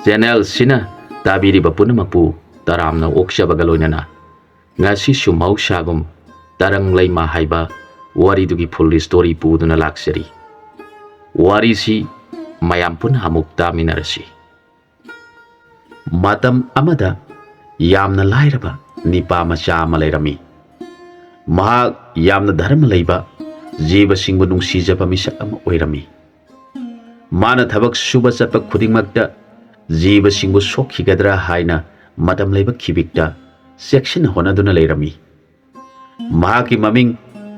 Channel ꯁꯤꯅ ꯇꯥꯕꯤꯔꯤꯕ ꯄꯨꯝꯅꯃꯛꯄꯨ ꯇꯔꯥꯝꯅ ꯑꯣꯛꯆꯕꯒ ꯂꯣꯏꯅꯅ ꯉꯁꯤꯁꯨ ꯃꯍꯧꯁꯥꯒꯨꯝ ꯇꯔꯪ ꯂꯩꯃ ꯍꯥꯏꯕ ꯋꯥꯔꯤꯗꯨꯒꯤ ꯐꯨꯜ ꯁ꯭ꯇꯣꯔꯤ ꯄꯨꯗꯨꯅ ꯂꯥꯛꯆꯔꯤ꯫ ꯋꯥꯔꯤꯁꯤ ꯃꯌꯥꯝ ꯄꯨꯟꯅ ꯑꯃꯨꯛ ꯇꯥꯃꯤꯟꯅꯔꯁꯤ꯫ ꯃꯇꯝ ꯑꯃꯗ ꯌꯥꯝꯅ ꯂꯥꯏꯔꯕ ꯅꯤꯄꯥ ꯃꯆꯥ ꯑꯃ ꯂꯩꯔꯝꯃꯤ꯫ ꯃꯍꯥꯛ ꯌꯥꯝꯅ ꯙꯔꯃ ꯂꯩꯕ ꯖꯤꯕꯁꯤꯡꯕꯨ ꯅꯨꯡꯁꯤꯖꯕ ꯃꯤꯁꯛ ꯑꯃ ꯑꯣꯏꯔꯝꯃꯤ꯫ ꯃꯥꯅ ꯊꯕꯛ ꯁꯨꯕ ꯆꯠꯄ ꯈꯨꯗꯤꯡꯃꯛꯇ ꯖꯤꯕꯁꯤꯡꯕꯨ ꯁꯣꯛꯈꯤꯒꯗ꯭ꯔꯥ ꯍꯥꯏꯅ ꯃꯇꯝ ꯂꯩꯕ ꯈꯤꯕꯤꯛꯇ ꯆꯦꯛꯁꯤꯟꯅ ꯍꯣꯠꯅꯗꯨꯅ ꯂꯩꯔꯝꯃꯤ꯫ ꯃꯍꯥꯛꯀꯤ ꯃꯃꯤꯡ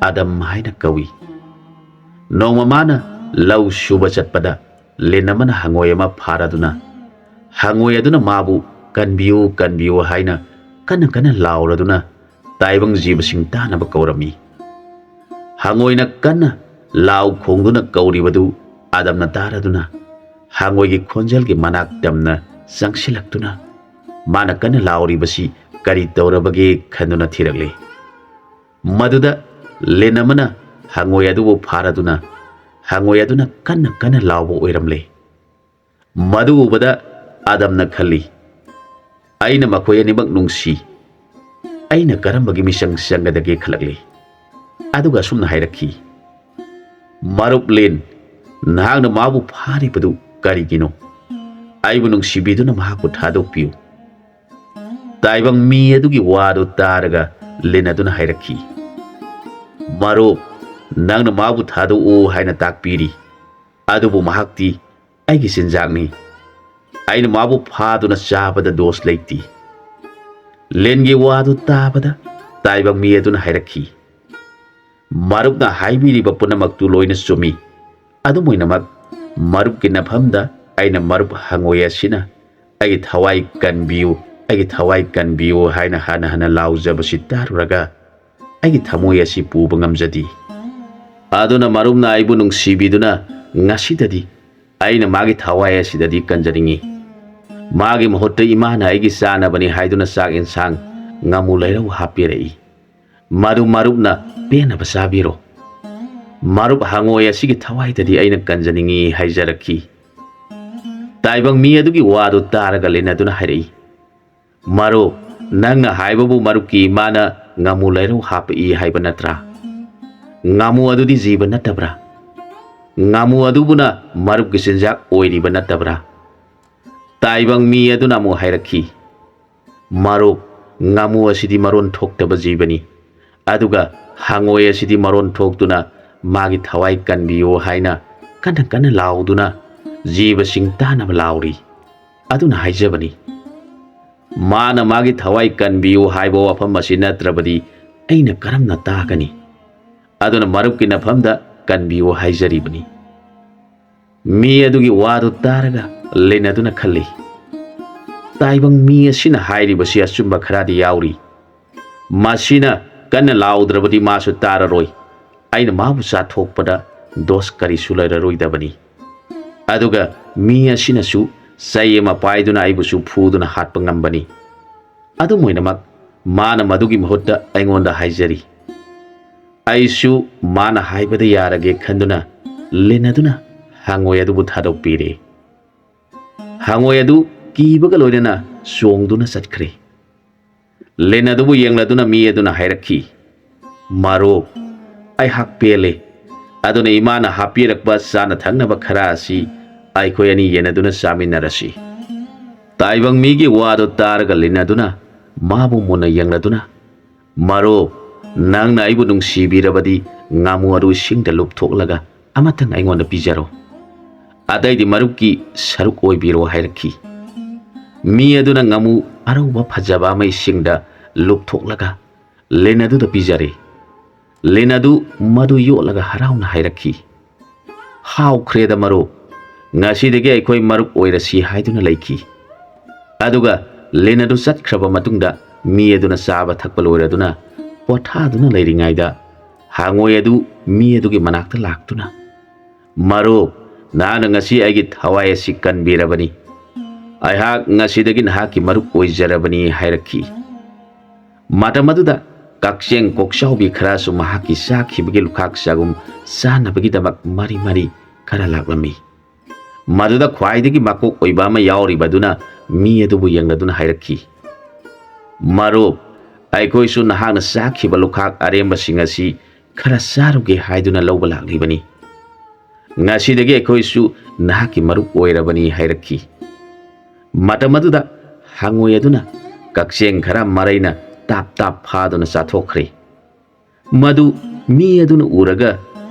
ꯑꯗꯝ ꯍꯥꯏꯅ ꯀꯧꯏ꯫ ꯅꯣꯡꯃ ꯃꯥꯅ ꯂꯧ ꯁꯨꯕ ꯆꯠꯄꯗ ꯂꯤꯟ ꯑꯃꯅ ꯍꯪꯉꯣꯏ ꯑꯃ ꯐꯥꯔꯗꯨꯅ ꯍꯪꯉꯣꯏ ꯑꯗꯨꯅ ꯃꯥꯕꯨ ꯀꯟꯕꯤꯌꯨ ꯀꯟꯕꯤꯌꯨ ꯍꯥꯏꯅ ꯀꯟꯅ ꯀꯟꯅ ꯂꯥꯎꯔꯗꯨꯅ ꯇꯥꯏꯕꯪ ꯖꯤꯕꯁꯤꯡ ꯇꯥꯅꯕ ꯀꯧꯔꯝꯃꯤ꯫ ꯍꯪꯉꯣꯏꯅ ꯀꯟꯅ ꯂꯥꯎ ꯈꯣꯡꯗꯨꯅ ꯀꯧꯔꯤꯕꯗꯨ ꯑꯗꯝꯅ ꯇꯥꯔꯗꯨꯅ ꯍꯪꯉꯣꯏꯒꯤ ꯈꯣꯟꯖꯦꯜꯒꯤ ꯃꯅꯥꯛ ꯇꯝꯅ ꯆꯪꯁꯤꯜꯂꯛꯇꯨꯅ ꯃꯥꯅ ꯀꯟꯅ ꯂꯥꯎꯔꯤꯕꯁꯤ ꯀꯔꯤ ꯇꯧꯔꯕꯒꯦ ꯈꯟꯗꯨꯅ ꯊꯤꯔꯛꯂꯦ꯫ ꯃꯗꯨꯗ ꯂꯤꯟ ꯑꯃꯅ ꯍꯪꯉꯣꯏ ꯑꯗꯨꯕꯨ ꯐꯥꯔꯗꯨꯅ ꯍꯪꯉꯣꯏ ꯑꯗꯨꯅ ꯀꯟꯅ ꯀꯟꯅ ꯂꯥꯎꯕ ꯑꯣꯏꯔꯝꯂꯦ꯫ ꯃꯗꯨ ꯎꯕꯗ ꯑꯗꯝꯅ ꯈꯜꯂꯤ, ꯑꯩꯅ ꯃꯈꯣꯏ ꯑꯅꯤꯃꯛ ꯅꯨꯡꯁꯤ, ꯑꯩꯅ ꯀꯔꯝꯕꯒꯤ ꯃꯤꯆꯪ ꯆꯪꯒꯗꯒꯦ ꯈꯜꯂꯛꯂꯦ꯫ ꯑꯗꯨꯒ ꯑꯁꯨꯝꯅ ꯍꯥꯏꯔꯛꯈꯤ, ꯃꯔꯨꯞ ꯂꯤꯟ, ꯅꯍꯥꯛꯅ ꯃꯥꯕꯨ ꯐꯥꯔꯤꯕꯗꯨ ꯀꯔꯤꯒꯤꯅꯣ? ꯑꯩꯕꯨ ꯅꯨꯡꯁꯤꯕꯤꯗꯨꯅ ꯃꯍꯥꯛꯄꯨ ꯊꯥꯗꯣꯛꯄꯤꯌꯨ꯫ ꯇꯥꯏꯕꯪ ꯃꯤ ꯑꯗꯨꯒꯤ ꯋꯥꯗꯨ ꯇꯥꯔꯒ ꯂꯤꯟ ꯑꯗꯨꯅ ꯍꯥꯏꯔꯛꯈꯤ, ꯃꯔꯨꯞ, ꯅꯪꯅ ꯃꯥꯕꯨ ꯊꯥꯗꯣꯛꯎ ꯍꯥꯏꯅ ꯇꯥꯛꯄꯤꯔꯤ, ꯑꯗꯨꯕꯨ ꯃꯍꯥꯛꯇꯤ ꯑꯩꯒꯤ ꯆꯤꯟꯖꯥꯛꯅꯤ, ꯑꯩꯅ ꯃꯥꯕꯨ ꯐꯥꯗꯨꯅ ꯆꯥꯕꯗ ꯗꯣꯁ ꯂꯩꯇꯦ꯫ ꯂꯤꯟꯒꯤ ꯋꯥꯗꯨ ꯇꯥꯕꯗ ꯇꯥꯏꯕꯪ ꯃꯤ ꯑꯗꯨꯅ ꯍꯥꯏꯔꯛꯈꯤ, ꯃꯔꯨꯞꯅ ꯍꯥꯏꯕꯤꯔꯤꯕ ꯄꯨꯝꯅꯃꯛꯇꯨ ꯂꯣꯏꯅ ꯆꯨꯝꯃꯤ, ꯑꯗꯨꯝ ꯑꯣꯏꯅꯃꯛ ꯃꯔꯨꯞꯀꯤ ꯅꯐꯝꯗ ꯑꯩꯅ ꯃꯔꯨꯞ ꯍꯪꯉꯣꯏ ꯑꯁꯤꯅ ꯑꯩꯒꯤ ꯊꯋꯥꯏ ꯀꯟꯕꯤꯌꯨ, ꯑꯩꯒꯤ ꯊꯋꯥꯏ ꯀꯟꯕꯤꯌꯨ ꯍꯥꯏꯅ ꯍꯟꯅ ꯍꯟꯅ ꯂꯥꯎꯖꯕꯁꯤ ꯇꯥꯔꯨꯔꯒ ꯑꯩꯒꯤ ꯊꯃꯣꯏ ꯑꯁꯤ ꯄꯨꯕ ꯉꯝꯖꯗꯦ꯫ ꯑꯗꯨꯅ ꯃꯔꯨꯞꯅ ꯑꯩꯕꯨ ꯅꯨꯡꯁꯤꯕꯤꯗꯨꯅ ꯉꯁꯤꯗꯗꯤ ꯑꯩꯅ ꯃꯥꯒꯤ ꯊꯋꯥꯏ ꯑꯁꯤꯗꯗꯤ ꯀꯟꯖꯅꯤꯡꯉꯤ꯫ ꯃꯥꯒꯤ ꯃꯍꯨꯠꯇ ꯏꯃꯥꯅ ꯑꯩꯒꯤ ꯆꯥꯅꯕꯅꯤ ꯍꯥꯏꯗꯨꯅ ꯆꯥꯛ ꯏꯟꯁꯥꯡ ꯉꯥꯃꯨ ꯂꯩꯔꯧ ꯍꯥꯞꯄꯤꯔꯛꯏ, ꯃꯗꯨ ꯃꯔꯨꯞꯅ ꯄꯦꯟꯅꯕ ꯆꯥꯕꯤꯔꯣ꯫ ꯃꯔꯨꯞ ꯍꯪꯉꯣꯏ ꯑꯁꯤꯒꯤ ꯊꯋꯥꯏꯗꯗꯤ ꯑꯩꯅ ꯀꯟꯖꯅꯤꯡꯉꯤ ꯍꯥꯏꯖꯔꯛꯈꯤ꯫ ꯇꯥꯏꯕꯪ ꯃꯤ ꯑꯗꯨꯒꯤ ꯋꯥꯗꯨ ꯇꯥꯔꯒ ꯂꯤꯟ ꯑꯗꯨꯅ ꯍꯥꯏꯔꯛꯏ, ꯃꯔꯨꯞ, ꯅꯪꯅ ꯍꯥꯏꯕꯕꯨ ꯃꯔꯨꯞꯀꯤ ꯏꯃꯥꯅ ꯉꯥꯃꯨ ꯂꯩꯔꯧ ꯍꯥꯞꯄꯛꯏ ꯍꯥꯏꯕ ꯅꯠꯇ꯭ꯔꯥ? ꯉꯥꯃꯨ ꯑꯗꯨꯗꯤ ꯖꯤꯕ ꯅꯠꯇꯕ꯭ꯔꯥ? ꯉꯥꯃꯨ ꯑꯗꯨꯕꯨꯅ ꯃꯔꯨꯞꯀꯤ ꯆꯤꯟꯖꯥꯛ ꯑꯣꯏꯔꯤꯕ ꯅꯠꯇꯕ꯭ꯔꯥ? ꯇꯥꯏꯕꯪ ꯃꯤ ꯑꯗꯨꯅ ꯑꯃꯨꯛ ꯍꯥꯏꯔꯛꯈꯤ, ꯃꯔꯨꯞ, ꯉꯥꯃꯨ ꯑꯁꯤꯗꯤ ꯃꯔꯣꯟ ꯊꯣꯛꯇꯕ ꯖꯤꯕꯅꯤ, ꯑꯗꯨꯒ ꯍꯪꯉꯣꯏ ꯑꯁꯤꯗꯤ ꯃꯔꯣꯟ ꯊꯣꯛꯇꯨꯅ ꯃꯥꯒꯤ ꯊꯋꯥꯏ ꯀꯟꯕꯤꯌꯨ ꯍꯥꯏꯅ ꯀꯟꯅ ꯀꯟꯅ ꯂꯥꯎꯗꯨꯅ ꯖꯤꯕꯁꯤꯡ ꯇꯥꯅꯕ ꯂꯥꯎꯔꯤ, ꯑꯗꯨꯅ ꯍꯥꯏꯖꯕꯅꯤ꯫ ꯃꯥꯅ ꯃꯥꯒꯤ ꯊꯋꯥꯏ ꯀꯟꯕꯤꯌꯨ ꯍꯥꯏꯕ ꯋꯥꯐꯝ ꯑꯁꯤ ꯅꯠꯇ꯭ꯔꯕꯗꯤ ꯑꯩꯅ ꯀꯔꯝꯅ ꯇꯥꯒꯅꯤ? ꯑꯗꯨꯅ ꯃꯔꯨꯞꯀꯤ ꯅꯐꯝꯗ ꯀꯟꯕꯤꯌꯨ ꯍꯥꯏꯖꯔꯤꯕꯅꯤ꯫ ꯃꯤ ꯑꯗꯨꯒꯤ ꯋꯥꯗꯨ ꯇꯥꯔꯒ ꯂꯤꯟ ꯑꯗꯨꯅ ꯈꯜꯂꯤ, ꯇꯥꯏꯕꯪ ꯃꯤ ꯑꯁꯤꯅ ꯍꯥꯏꯔꯤꯕꯁꯤ ꯑꯆꯨꯝꯕ ꯈꯔꯗꯤ ꯌꯥꯎꯔꯤ, ꯃꯁꯤꯅ ꯀꯟꯅ ꯂꯥꯎꯗ꯭ꯔꯕꯗꯤ ꯃꯥꯁꯨ ꯇꯥꯔꯔꯣꯏ, ꯑꯩꯅ ꯃꯥꯕꯨ ꯆꯥꯊꯣꯛꯄꯗ ꯗꯣꯁ ꯀꯔꯤꯁꯨ ꯂꯩꯔꯔꯣꯏꯗꯕꯅꯤ꯫ ꯑꯗꯨꯒ ꯃꯤ ꯑꯁꯤꯅꯁꯨ ꯆꯩ ꯑꯃ ꯄꯥꯏꯗꯨꯅ ꯑꯩꯕꯨꯁꯨ ꯐꯨꯗꯨꯅ ꯍꯥꯠꯄ ꯉꯝꯕꯅꯤ, ꯑꯗꯨꯝ ꯑꯣꯏꯅꯃꯛ ꯃꯥꯅ ꯃꯗꯨꯒꯤ ꯃꯍꯨꯠꯇ ꯑꯩꯉꯣꯟꯗ ꯍꯥꯏꯖꯔꯤ꯫ ꯑꯩꯁꯨ ꯃꯥꯅ ꯍꯥꯏꯕꯗ ꯌꯥꯔꯒꯦ ꯈꯟꯗꯨꯅ ꯂꯤꯟ ꯑꯗꯨꯅ ꯍꯪꯉꯣꯏ ꯑꯗꯨꯕꯨ ꯊꯥꯗꯣꯛꯄꯤꯔꯦ꯫ ꯍꯪꯉꯣꯏ ꯑꯗꯨ ꯀꯤꯕꯒ ꯂꯣꯏꯅꯅ ꯆꯣꯡꯗꯨꯅ ꯆꯠꯈ꯭ꯔꯦ꯫ ꯂꯤꯟ ꯑꯗꯨꯕꯨ ꯌꯦꯡꯂꯗꯨꯅ ꯃꯤ ꯑꯗꯨꯅ ꯍꯥꯏꯔꯛꯈꯤ, ꯃꯔꯨꯞ, ꯑꯩꯍꯥꯛ ꯄꯦꯜꯂꯦ, ꯑꯗꯨꯅ ꯏꯃꯥꯅ ꯍꯥꯞꯄꯤꯔꯛꯄ ꯆꯥꯅ ꯊꯛꯅꯕ ꯈꯔ ꯑꯁꯤ ꯑꯩꯈꯣꯏ ꯑꯅꯤ ꯌꯦꯟꯅꯗꯨꯅ ꯆꯥꯃꯤꯟꯅꯔꯁꯤ꯫ ꯇꯥꯏꯕꯪ ꯃꯤꯒꯤ ꯋꯥꯗꯨ ꯇꯥꯔꯒ ꯂꯤꯟ ꯑꯗꯨꯅ ꯃꯥꯕꯨ ꯃꯨꯟꯅ ꯌꯦꯡꯂꯗꯨꯅ, ꯃꯔꯨꯞ, ꯅꯪꯅ ꯑꯩꯕꯨ ꯅꯨꯡꯁꯤꯕꯤꯔꯕꯗꯤ ꯉꯥꯃꯨ ꯑꯗꯨ ꯏꯁꯤꯡꯗ ꯂꯨꯞꯊꯣꯛꯂꯒ ꯑꯃꯇꯪ ꯑꯩꯉꯣꯟꯗ ꯄꯤꯖꯔꯣ, ꯑꯇꯩꯗꯤ ꯃꯔꯨꯞꯀꯤ ꯁꯔꯨꯛ ꯑꯣꯏꯕꯤꯔꯣ ꯍꯥꯏꯔꯛꯈꯤ꯫ ꯃꯤ ꯑꯗꯨꯅ ꯉꯥꯃꯨ ꯑꯔꯧꯕ ꯐꯖꯕ ꯑꯃ ꯏꯁꯤꯡꯗ ꯂꯨꯞꯊꯣꯛꯂꯒ ꯂꯤꯟ ꯑꯗꯨꯗ ꯄꯤꯖꯔꯦ꯫ ꯂꯤꯟ ꯑꯗꯨ ꯃꯗꯨ ꯌꯣꯠꯂꯒ ꯍꯔꯥꯎꯅ ꯍꯥꯏꯔꯛꯈꯤ, ꯍꯥꯎꯈ꯭ꯔꯦꯗ ꯃꯔꯨꯞ, ꯉꯁꯤꯗꯒꯤ ꯑꯩꯈꯣই ꯃꯔꯨꯞ ꯑꯣꯏꯔꯁꯤ ꯍꯥꯏꯗꯨꯅ ꯂꯩꯈꯤ꯫ ꯑꯗꯨꯒ ꯂꯤꯟ ꯑꯗꯨ ꯆꯠꯈ꯭ꯔꯕ ꯃꯇꯨꯡꯗ ꯃꯤ ꯑꯗꯨꯅ ꯆꯥꯕ ꯊꯛꯄ ꯂꯣꯏꯔꯗꯨꯅ ꯄꯣꯊꯥꯗꯨꯅ ꯂꯩꯔꯤꯉꯩꯗ ꯍꯪꯉꯣꯏ ꯑꯗꯨ ꯃꯤ ꯑꯗꯨꯒꯤ ꯃꯅꯥꯛꯇ ꯂꯥꯛꯇꯨꯅ, ꯃꯔꯨꯞ, ꯅꯍꯥꯛꯅ ꯉꯁꯤ ꯑꯩꯒꯤ ꯊꯋꯥꯏ ꯑꯁꯤ ꯀꯟꯕꯤꯔꯕꯅꯤ, ꯑꯩꯍꯥꯛ ꯉꯁꯤꯗꯒꯤ ꯅꯍꯥꯛꯀꯤ ꯃꯔꯨꯞ ꯑꯣꯏꯖꯔꯕꯅꯤ ꯍꯥꯏꯔꯛꯈꯤ꯫ ꯃꯇꯝ ꯑꯗꯨꯗ ꯀꯛꯆꯦꯡ ꯀꯣꯛꯆꯥꯎꯕꯤ ꯈꯔꯁꯨ ꯃꯍꯥꯛꯀꯤ ꯆꯥꯈꯤꯕꯒꯤ ꯂꯨꯈꯥꯛ ꯆꯒꯨꯝ ꯆꯥꯅꯕꯒꯤꯗꯃꯛ ꯃꯔꯤ ꯃꯔꯤ ꯈꯔ ꯂꯥꯛꯂꯝꯃꯤ꯫ Maduda khwaidagi makok oiba ama yauribaduna mi adubu yengladuna hairaki. Marup aikoi su nahakna sakhiba lukhak aremba sing asi khara saruge haiduna lawba laklibani. Ngasidagi aikoi su nahaki marup oirabani hairaki. Matamaduda hangoi aduna kakseng khara maraina tap tap phaduna chathokre. Madu mi aduna uraga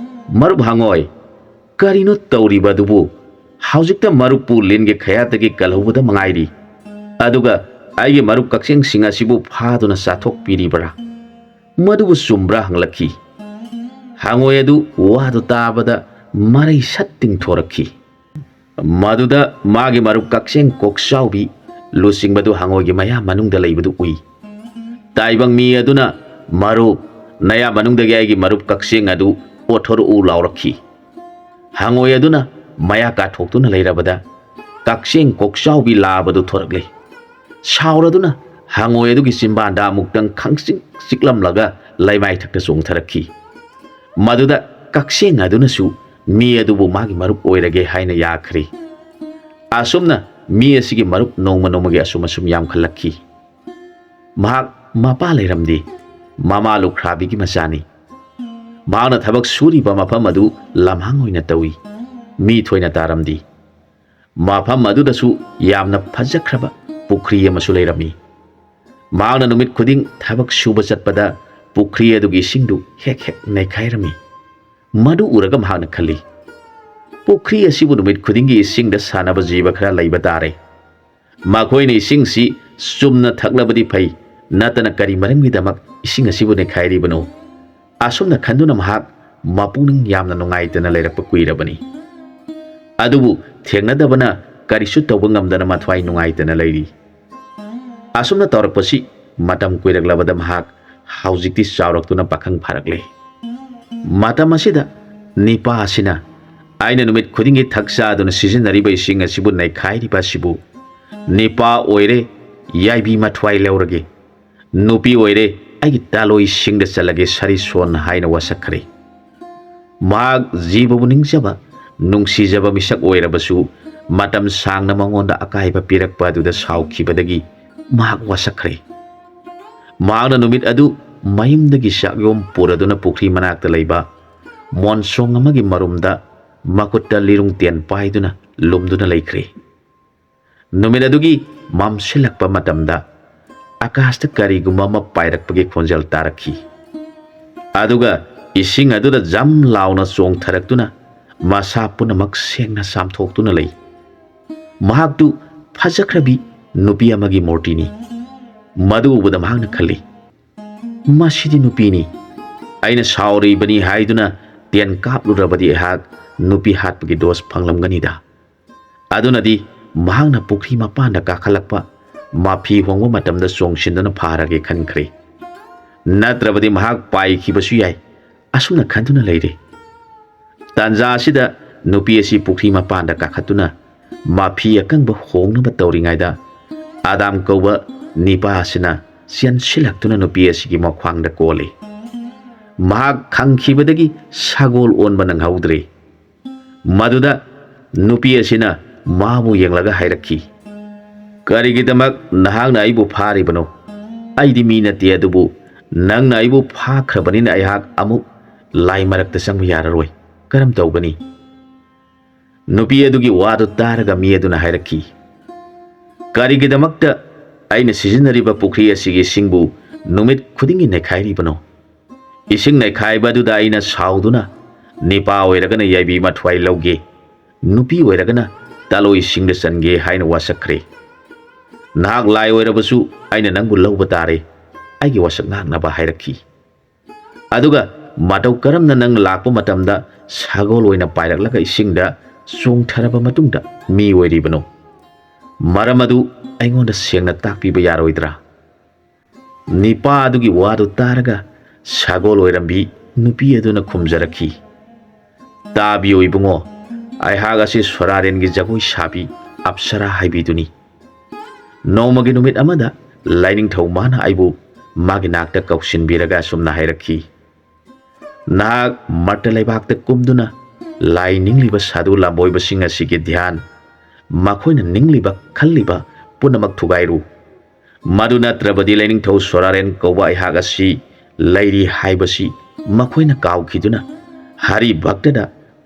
marup hangoi karino tauribadubu haujikta marupu lenge khayatagi kalhubada mangairi. Aduga aige marup kakseng singa sibu phaduna chathok piribara. Madubu sumbra hanglaki. Hangoi adu wadu tabada marai satting thorakhi. Maduda magi marup kakseng koksaubi lusing badu hangoi gi maya manungda leibadu ui. Taibang mi aduna marup naya manungdagi aigi marup kakseng adu othor u laurakhi. Hangoi aduna maya ka thoktuna leirabada kakseng koksaubi labadu thorakle. Shauraduna hangoi adugi simbanda muktang khangsing siklamlaga laimai thakta songtharakhi. Maduda kakseng aduna su mi adubu magi marup oirage haina yakhri. Asumna mi asigi marup nongma nongmagi asum yam khalakhi. Mahak mapa leiramdi mama lukhrabi masani. Mahakna thabak suriba mafam adu lamhang oina tawi. Mi thoina taramdi. Mafam adudasu yamna phajakraba pukri amasu leirami. Mahakna numit khuding thabak suba chatpada pukri adugi isingdu hek hek naikhairami. Madu uraga mahakna khali. Pukri asibu numit khudingi isingda sanaba jiba khara leiba tare. Makhoina isingsi sumna thaklabadi phai natana kari maramgidamak ising asibu naikhairibano. Asumna khanduna mahak mapuning yamna nungaitana leirakpa kuirabani. Adubu thengnadabana karisu tawba ngamdana mathwai nungaitana leiri. Asumna tawrakpasi matam kuiraklabada mahak haujikti chawraktuna pakhang pharakle. Matam asida nipa asina aina numit khudingi thaksa aduna sizinariba ising asibu naikhairiba sibu nipa oire yaibi mathwai leurage nupi oire aigi taloi singda chalage sari son haina wasakhre. Mahak jibabu ningjaba nungsijaba misak oirabasu matam sangna mangonda akaiba pirakpa aduda saukhibadagi mahak wasakhre. Mahakna numit adu mayumdagi sakyom puraduna pukri manakta leiba monsong amagi marumda makutta lirung tian paiduna lumduna leikhre. Numit adugi mamsilakpa matamda akasta kariguma ma pairakpagi khonjal tarakhi. Aduga ising aduda jam launa chong tharaktuna masa punamak sengna samthoktuna lei. Mahaktu phajakrabi nupi amagi mortini. Madu ubada mahakna khali. Masidi nupini. Aina sauri bani haiduna tian kaplurabadi ehak nupi hatpagi dos phanglamganida. Aduna di mahakna pukri mapanda kakhalakpa mafi hongwa matamda songshindana pharage khankhre. Natrabadi mahak paikibasu yai asuna khanduna leire. Tanja asida nupi asi pukri mapanda kakhatuna mafi akangba hongnaba tawringaida Adam kauba nipa asina sian silaktuna nupi asigi makhwangda kole. Mahak khangkhibadagi sagol onba nanghaudre. Maduda nupi asina mabu yenglaga hairakhi. Karigidamak nahakna aibu pharibano aidi mi nate adubu nangna aibu phakhrabani aihak amuk lai marakta sangba yararoi karam tawgani. Nupi adugi wadu taraga mi aduna hairakhi. Karigidamakta aina sizinariba pukri asigi singbu numit khudingi naikhairibano. Ising naikhairiba aduda aina sauduna nipa oiragana yaibi mathwai lauge nupi oiragana taloi singda sange haina wasakhre. Nahak lai oirabasu aina nangbu lauba tare aigi wasak ngangnaba hairakhi. Aduga matau karamna nang lakpa matamda sagol oina pailaklaga isingda chongtharaba matungda mi oiribano. Maram adu aingonda sengna takpiba yaroidra. Nipa adugi wadu taraga sagol oirambi nupi aduna khumjarakhi. Tabi oibungo aihak asi swararengi jagoi sabi apsara haibiduni. Nomagi numit amada laining thaumana aibu magi nakta kauksinbiraga sumna hairakhi. Nahak marta laibakta kumduna lai ningliba sadhu lamboiba sing asigi dhyan makhoina ningliba khalliba punamak thugairu madu natrabadi lening thau soraren kowa ihag asi lairi haibasi makhoina kawkhiduna hari bhaktada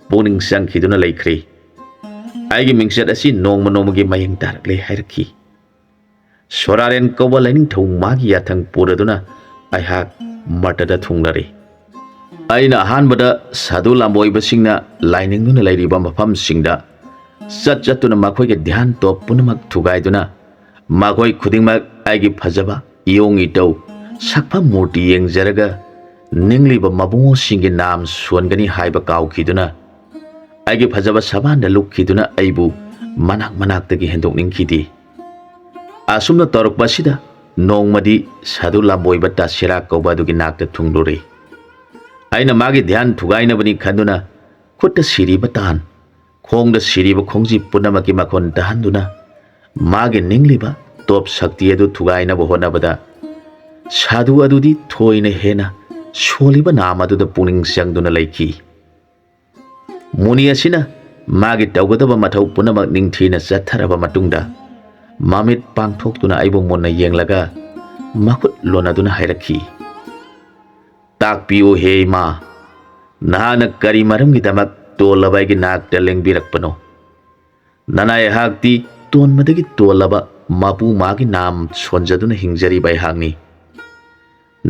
puning sangkhiduna laikhre aigi mingset asi nongma nongmagi mayeng tarakle hairki soraren kowa lening thau magi yathang puraduna aihak matada thunglare aina ahanbada sadhu lamboibasingna lainingduna lairiba mafamsingda chatchatuna makhoige dhyan top punamak thugaiduna makhoi khudingmak aigi phajaba iyong itau sakpha murti yengjaraga ningliba mabungo singi nam suangani haiba kawkhiduna aigi phajaba sabanda lukhiduna aibu manak manaktagi hendok ningkhidi asumna torokbasida nongmadi sadhu lamboiba tasira kobadugi nakta thunglure aina magi dhyan thugainabani khanduna khutta siriba tan khongda siriba khongji punamaki makhon tahanduna magi ningliba top shakti adu thugainaba honabada sadhu adudi thoina hena soliba nam aduda puning sangduna laiki muni asina magi tawgadaba mathau punamak ningthina chatharaba matungda mamit pangthoktuna aibu monna yenglaga makut lonaduna hairakhi takpiu he ma nahana kari maramgi damak tolabaigi nakta lengbirakpano nanai hakti tonmadagi tolaba mapu magi nam sonjaduna hingjari bai hangni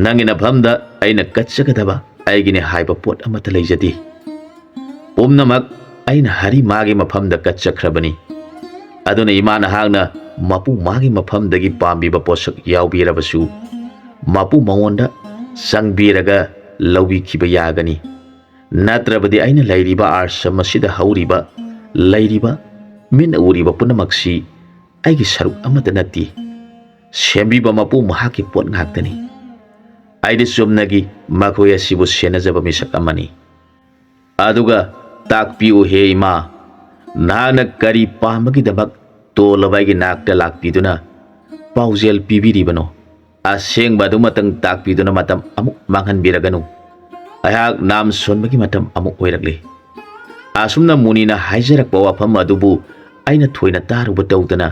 nangina bhamda aina katchagadaba aigine haiba pot amata leijadi umnamak aina hari magi maphamda katchakhrabani aduna imana hangna mapu magi maphamdagi pambiba posak yaubirabasu mapu maonda sangbiraga lawbikhiba yagani natrabadi aina lairiba arsamasida hauriba lairiba min uriba punamaksi aigi saruk amata nati sembiba mapu mahaki pot ngaktani aidi sumnagi makoya sibu senajaba misak amani aduga takpiu he ima nana kari pamagi dabak tolabaigi nakta lakpiduna paujel pibiribano aseng badu matang takpiduna matam amuk manghan biraganu ayak nam sonbagi matam amuk oirakle asumna munina haijarak bawafam adubu aina thoina taruba tawdana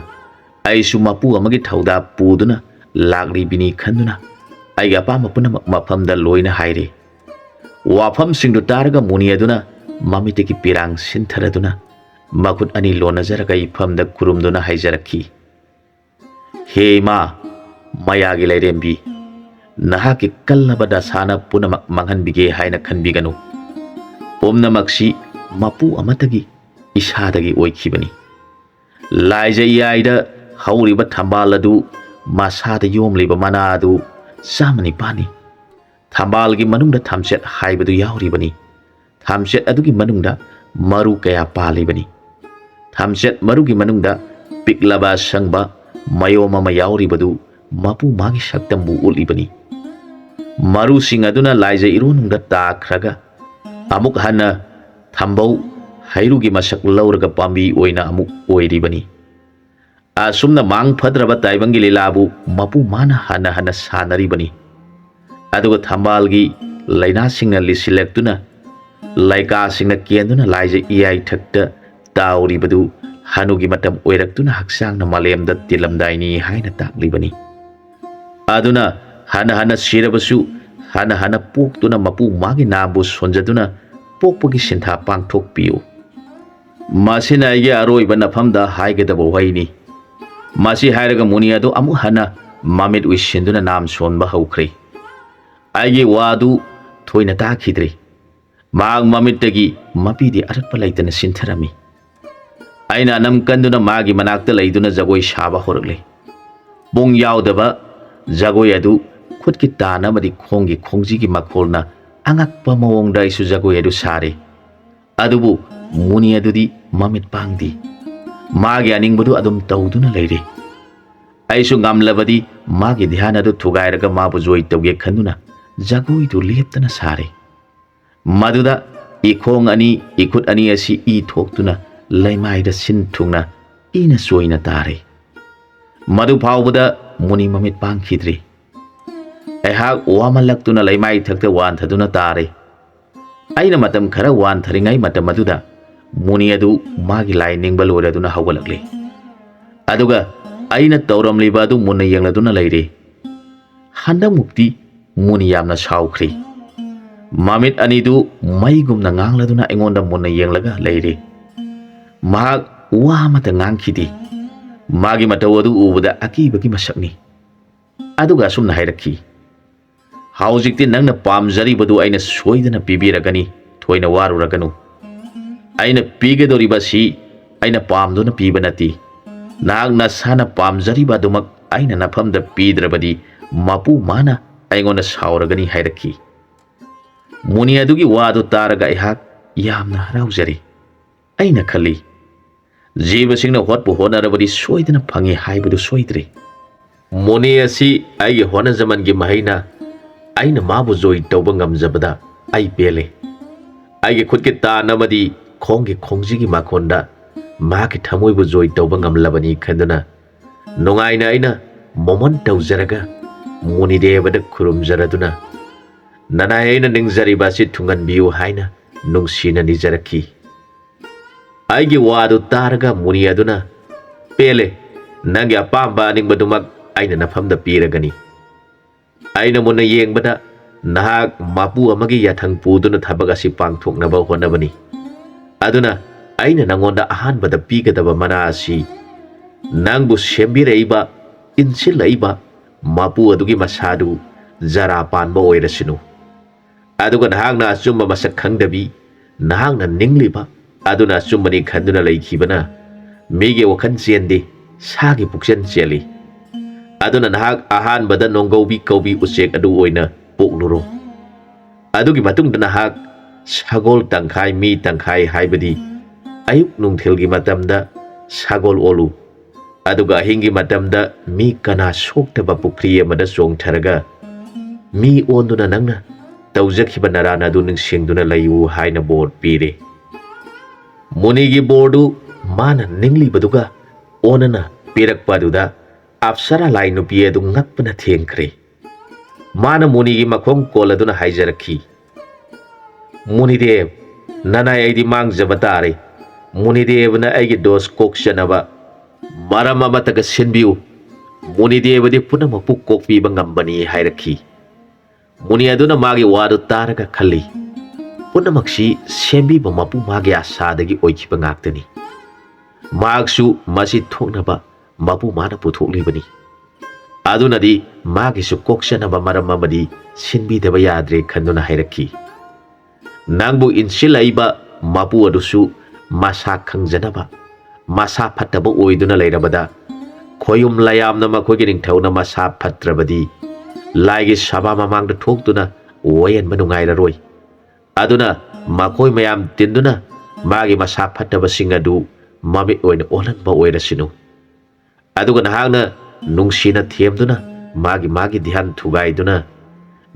aisu mapu amagi thauda puduna lagri bini khanduna aiga pama punamak mafamda loina haire wafam singdu taraga muni aduna mamiteki pirang sintharaduna makut ani lonajaraga ifamda kurumduna haijarakhi he ma mayagi lairembi nahaki kallabada sana punamak manghanbige haina khanbiganu omnamaksi mapu amatagi isadagi oikhibani laija yaida hauriba thambaladu masada yomliba manadu samani pani thambalgi manungda thamset haibadu yauribani thamset adugi manungda maru kaya palibani thamset marugi manungda piklaba sangba mayoma mayauribadu mapu magi saktambu ulibani maru singaduna laija irunungda takhraga amuk hana thambau hairugi masak lauraga pambi oina amuk oiribani asumna mang phadraba taibangi lilabu mapu mana hana hana sanaribani aduga thambalgi laina singna lisilektuna laika singna kenduna laija iyai thakta tauribadu hanugi matam oiraktuna haksangna malemda tilamdaini haina taklibani aduna hana hana sirabasu hana hana poktuna mapu magi nabu sonjaduna pokpagi sintha pangthokpiu masina aige aroiba nafamda haigedaba waini masi hairaga muni adu amu hana mamit wisinduna nam sonba haukhre aige wadu thoina takhidre mag mamitagi mapidi aratpa laitana sintharami aina nam kanduna magi manakta laiduna jagoi saba horakle bung yaudaba jagoi adu khutki tanamadi khongi khongjigi makolna angakpa mawongda isu jagoi adu sare adubu muni adudi mamit pangdi magi aningbadu adum tawduna leire aisu ngamlabadi magi dhyan adu thugairaga mabu joi tawge khanduna jagoi du leptana sare maduda ikhong ani ikut ani asi I thoktuna laimaida sin thungna ina soina tare madu phawbada muni mamit pangkhidri aihak wamalaktuna laimai thakta wan thaduna tare ꯑꯩꯅ ꯃꯇꯝ ꯈꯔ ꯋꯥꯟꯊꯔꯤꯉꯩ ꯃꯇꯝ ꯑꯗꯨꯗ ꯃꯨꯅꯤ ꯑꯗꯨ ꯃꯥꯒꯤ ꯂꯥꯏ ꯅꯤꯡꯕ ꯂꯣꯏꯔꯗꯨꯅ ꯍꯧꯒꯠꯂꯛꯂꯤ ꯑꯗꯨꯒ ꯑꯩꯅ ꯇꯧꯔꯝꯂꯤꯕ ꯑꯗꯨ ꯃꯨꯟꯅ ꯌꯦꯡꯂꯗꯨꯅ ꯂꯩꯔꯤ ꯍꯟꯗꯛꯃꯨꯛꯇꯤ ꯃꯨꯅꯤ ꯌꯥꯝꯅ ꯁꯥꯎꯈ꯭ꯔꯤ ꯃꯃꯤꯠ ꯑꯅꯤꯗꯨ ꯃꯩꯒꯨꯝꯅ ꯉꯥꯡꯂꯗꯨꯅ ꯑꯩꯉꯣꯟꯗ ꯃꯨꯟꯅ ꯌꯦꯡꯂꯒ ꯂꯩꯔꯤ ꯃꯍꯥꯛ ꯋꯥ ꯑꯃꯠꯇ ꯉꯥꯡꯈꯤꯗꯦ ꯃꯥꯒꯤ ꯃꯇꯧ ꯑꯗꯨ ꯎꯕꯗ ꯑꯀꯤꯕꯒꯤ ꯃꯁꯛꯅꯤ ꯑꯗꯨꯒ ꯑꯁꯨꯝꯅ ꯍꯥꯏꯔꯛꯈꯤ ꯍꯧꯖꯤꯛꯇꯤ ꯅꯪꯅ ꯄꯥꯝꯖꯔꯤꯕꯗꯨ ꯑꯩꯅ ꯁꯣꯏꯗꯅ ꯄꯤꯕꯤꯔꯒꯅꯤ ꯊꯣꯏꯅ ꯋꯥꯔꯨꯔꯒꯅꯨ ꯑꯩꯅ ꯄꯤꯒꯗꯧꯔꯤꯕꯁꯤ ꯑꯩꯅ ꯄꯥꯝꯗꯨꯅ ꯄꯤꯕ ꯅꯠꯇꯦ ꯅꯍꯥꯛ ꯅꯁꯥꯅ ꯄꯥꯝꯖꯔꯤꯕ ꯑꯗꯨꯃꯛ ꯑꯩꯅ ꯅꯐꯝꯗ ꯄꯤꯗ꯭ꯔꯕꯗꯤ ꯃꯄꯨ ꯃꯥꯅ ꯑꯩꯉꯣꯟꯗ ꯁꯥꯎꯔꯒꯅꯤ ꯍꯥꯏꯔꯛꯈꯤ ꯃꯨꯅꯤ ꯑꯗꯨꯒꯤ ꯋꯥꯗꯨ ꯇꯥꯔꯒ ꯑꯩꯍꯥꯛ ꯌꯥꯝꯅ ꯍꯔꯥꯎꯖꯔꯤ ꯑꯩꯅ ꯈꯜꯂꯤ ꯖꯤꯕꯁꯤꯡꯅ ꯍꯣꯠꯄꯨ ꯍꯣꯠꯅꯔꯕꯗꯤ ꯁꯣꯏꯗꯅ ꯐꯪꯏ ꯍꯥꯏꯕꯗꯨ ꯁꯣꯏꯗ꯭ꯔꯦ ꯃꯨꯅꯤ ꯑꯁꯤ ꯑꯩꯒꯤ ꯍꯣꯠꯅꯖꯃꯟꯒꯤ ꯃꯍꯩꯅ ꯑꯩꯅ ꯃꯥꯕꯨ ꯖꯣꯏ ꯇꯧꯕ ꯉꯝꯖꯕꯗ ꯑꯩ ꯄꯦꯜꯂꯦ ꯑꯩꯒꯤ ꯈꯨꯠꯀꯤ ꯇꯥꯟ ꯑꯃꯗꯤ ꯈꯣꯡꯒꯤ ꯈꯣꯡꯖꯤꯒꯤ ꯃꯈꯣꯟꯗ ꯃꯍꯥꯛꯀꯤ ꯊꯃꯣꯏꯕꯨ ꯖꯣꯏ ꯇꯧꯕ ꯉꯝꯂꯕꯅꯤ ꯈꯟꯗꯨꯅ ꯅꯨꯡꯉꯥꯏꯅ ꯑꯩꯅ ꯃꯣꯃꯟ ꯇꯧꯖꯔꯒ ꯃꯨꯅꯤꯗꯦꯕꯗ ꯈꯨꯔꯨꯝꯖꯔꯗꯨꯅ ꯅꯅꯥꯏ ꯑꯩꯅ ꯅꯤꯡꯖꯔꯤꯕ ꯑꯁꯤ ꯊꯨꯡꯍꯟꯕꯤꯌꯨ ꯍꯥꯏꯅ ꯅꯨꯡꯁꯤꯅ ꯅꯤꯖꯔꯛꯈꯤ ꯑꯩꯒꯤ ꯋꯥꯗꯨ ꯇꯥꯔꯒ ꯃꯨꯅꯤ ꯑꯗꯨꯅ ꯄꯦꯜꯂꯦ ꯅꯪꯒꯤ ꯑꯄꯥꯝꯕ ꯑꯅꯤꯡꯕꯗꯨꯃꯛ ꯑꯩꯅ ꯅꯐꯝꯗ ꯄꯤꯔꯒꯅꯤ ꯑꯩꯅ ꯃꯨꯟꯅ ꯌꯦꯡꯕꯗ ꯅꯍꯥꯛ ꯃꯄꯨ ꯑꯃꯒꯤ ꯌꯥꯊꯪ ꯄꯨꯗꯨꯅ ꯊꯕꯛ ꯑꯁꯤ ꯄꯥꯡꯊꯣꯛꯅꯕ ꯍꯣꯠꯅꯕꯅꯤ ꯑꯗꯨꯅ ꯑꯩꯅ ꯅꯪꯉꯣꯟꯗ ꯑꯍꯥꯟꯕꯗ ꯄꯤꯒꯗꯕ ꯃꯅꯥ ꯑꯁꯤ ꯅꯪꯕꯨ ꯁꯦꯝꯕꯤꯔꯛꯏꯕ ꯏꯟꯁꯤꯜꯂꯛꯏꯕ ꯃꯄꯨ ꯑꯗꯨꯒꯤ ꯃꯁꯥꯗꯨ ꯖꯔꯥ ꯄꯥꯟꯕ ꯑꯣꯏꯔꯁꯅꯨ ꯑꯗꯨꯒ ꯅꯍꯥꯛꯅ ꯑꯆꯨꯝꯕ ꯃꯁꯛ ꯈꯪꯗꯕꯤ ꯅꯍꯥꯛꯅ ꯅꯤꯡꯂꯤꯕ ꯑꯗꯨꯅ ꯑꯆꯨꯝꯕꯅꯤ ꯈꯟꯗꯨꯅ ꯂꯩꯈꯤꯕꯅ ꯃꯤꯒꯤ ꯋꯥꯈꯜ ꯆꯦꯟꯗꯦ ꯁꯥꯒꯤ ꯄꯨꯛꯆꯦꯜ ꯆꯦꯜꯂꯤ ꯑꯗꯨꯅ ꯅꯍꯥꯛ ꯑꯍꯥꯟꯕꯗ ꯅꯣꯡꯒꯧꯕꯤ ꯀꯧꯕꯤ ꯎꯆꯦꯛ ꯑꯗꯨ ꯑꯣꯏꯅ ꯄꯣꯛꯂꯨꯔꯣ ꯑꯗꯨꯒꯤ ꯃꯇꯨꯡꯗ ꯅꯍꯥꯛ ꯁꯒꯣꯜ ꯇꯪꯈꯥꯏ ꯃꯤ ꯇꯪꯈꯥꯏ ꯍꯥꯏꯕꯗꯤ ꯑꯌꯨꯛ ꯅꯨꯡꯊꯤꯜꯒꯤ ꯃꯇꯝꯗ ꯁꯒꯣꯜ ꯑꯣꯜꯂꯨ ꯑꯗꯨꯒ ꯑꯍꯤꯡꯒꯤ ꯃꯇꯝꯗ ꯃꯤ ꯀꯅꯥ ꯁꯣꯛꯇꯕ ꯄꯨꯈ꯭ꯔꯤ ꯑꯃꯗ ꯆꯣꯡꯊꯔꯒ ꯃꯤ ꯑꯣꯟꯗꯨꯅ ꯅꯪꯅ ꯇꯧꯖꯈꯤꯕ ꯅꯔꯥꯟ ꯑꯗꯨ ꯅꯤꯡꯁꯤꯡꯗꯨꯅ ꯂꯩꯌꯨ ꯍꯥꯏꯅ ꯕꯣꯔ ꯄꯤꯔꯦ ꯃꯨꯅꯤꯒꯤ ꯕꯣꯔꯗꯨ ꯃꯥꯅ ꯅꯤꯡꯂꯤꯕꯗꯨꯒ ꯑꯣꯟꯅꯅ ꯄꯤꯔꯛꯄ ꯑꯗꯨꯗ ꯑꯞꯁꯔꯥ ꯂꯥꯏ ꯅꯨꯄꯤ ꯑꯗꯨ ꯉꯛꯄꯅ ꯊꯦꯡꯈ꯭ꯔꯦ ꯃꯥꯅ ꯃꯨꯅꯤꯒꯤ ꯃꯈꯣꯡ ꯀꯣꯜꯂꯗꯨꯅ ꯍꯥꯏꯖꯔꯛꯈꯤ ꯃꯨꯅꯤꯗꯦꯕ ꯅꯅꯥꯏ ꯑꯩꯗꯤ ꯃꯥꯡꯖꯕ ꯇꯥꯔꯦ ꯃꯨꯅꯤꯗꯦꯕꯅ ꯑꯩꯒꯤ ꯗꯣꯁ ꯀꯣꯛꯆꯅꯕ ꯃꯔꯝ ꯑꯃꯠꯇꯒ ꯁꯤꯟꯕꯤꯌꯨ ꯃꯨꯅꯤꯗꯦꯕꯗꯤ ꯄꯨꯝꯅꯃꯛꯄꯨ ꯀꯣꯛꯄꯤꯕ ꯉꯝꯕꯅꯤ ꯍꯥꯏꯔꯛꯈꯤ ꯃꯨꯅꯤ ꯑꯗꯨꯅ ꯃꯥꯒꯤ ꯋꯥꯗꯨ ꯇꯥꯔꯒ ꯈꯜꯂꯤ ꯄꯨꯝꯅꯃꯛꯁꯤ ꯁꯦꯝꯕꯤꯕ ꯃꯄꯨ ꯃꯥꯒꯤ ꯑꯁꯥꯗꯒꯤ ꯑꯣꯏꯈꯤꯕ ꯉꯥꯛꯇꯅꯤ ꯃꯍꯥꯛꯁꯨ ꯃꯁꯤ ꯊꯣꯛꯅꯕ ꯃꯄꯨ ꯃꯥꯅ ꯄꯨꯊꯣꯛꯂꯤꯕꯅꯤ ꯑꯗꯨꯅꯗꯤ ꯃꯥꯒꯤꯁꯨ ꯀꯣꯛꯆꯅꯕ ꯃꯔꯝ ꯑꯃꯗꯤ ꯁꯤꯟꯕꯤꯗꯕ ꯌꯥꯗ꯭ꯔꯦ ꯈꯟꯗꯨꯅ ꯍꯥꯏꯔꯛꯈꯤ ꯅꯪꯕꯨ ꯏꯟꯁꯤꯜꯂꯛꯏꯕ ꯃꯄꯨ ꯑꯗꯨꯁꯨ ꯃꯁꯥ ꯈꯪꯖꯅꯕ ꯃꯁꯥ ꯐꯠꯇꯕ ꯑꯣꯏꯗꯨꯅ ꯂꯩꯔꯕꯗ ꯈꯣꯌꯨꯝ ꯂꯌꯥꯝꯅ ꯃꯈꯣꯏꯒꯤ ꯅꯤꯡꯊꯧꯅ ꯃꯁꯥ ꯐꯠꯇ꯭ꯔꯕꯗꯤ ꯂꯥꯏꯒꯤ ꯁꯚꯥ ꯃꯃꯥꯡꯗ ꯊꯣꯛꯇꯨꯅ ꯋꯥꯌꯦꯟꯕ ꯅꯨꯡꯉꯥꯏꯔꯔꯣꯏ ꯑꯗꯨꯅ ꯃꯈꯣꯏ ꯃꯌꯥꯝ ꯇꯤꯟꯗꯨꯅ ꯃꯥꯒꯤ ꯃꯁꯥ ꯐꯠꯇꯕꯁꯤꯡ ꯑꯗꯨ ꯃꯃꯤꯠ ꯑꯣꯏꯅ ꯑꯣꯜꯍꯟꯕ ꯑꯣꯏꯔꯁꯅꯨ ꯑꯗꯨꯒ ꯅꯍꯥꯛꯅ ꯅꯨꯡꯁꯤꯅ ꯊꯦꯝꯗꯨꯅ ꯃꯥꯒꯤ ꯙ꯭ꯌꯥꯟ ꯊꯨꯒꯥꯏꯗꯨꯅ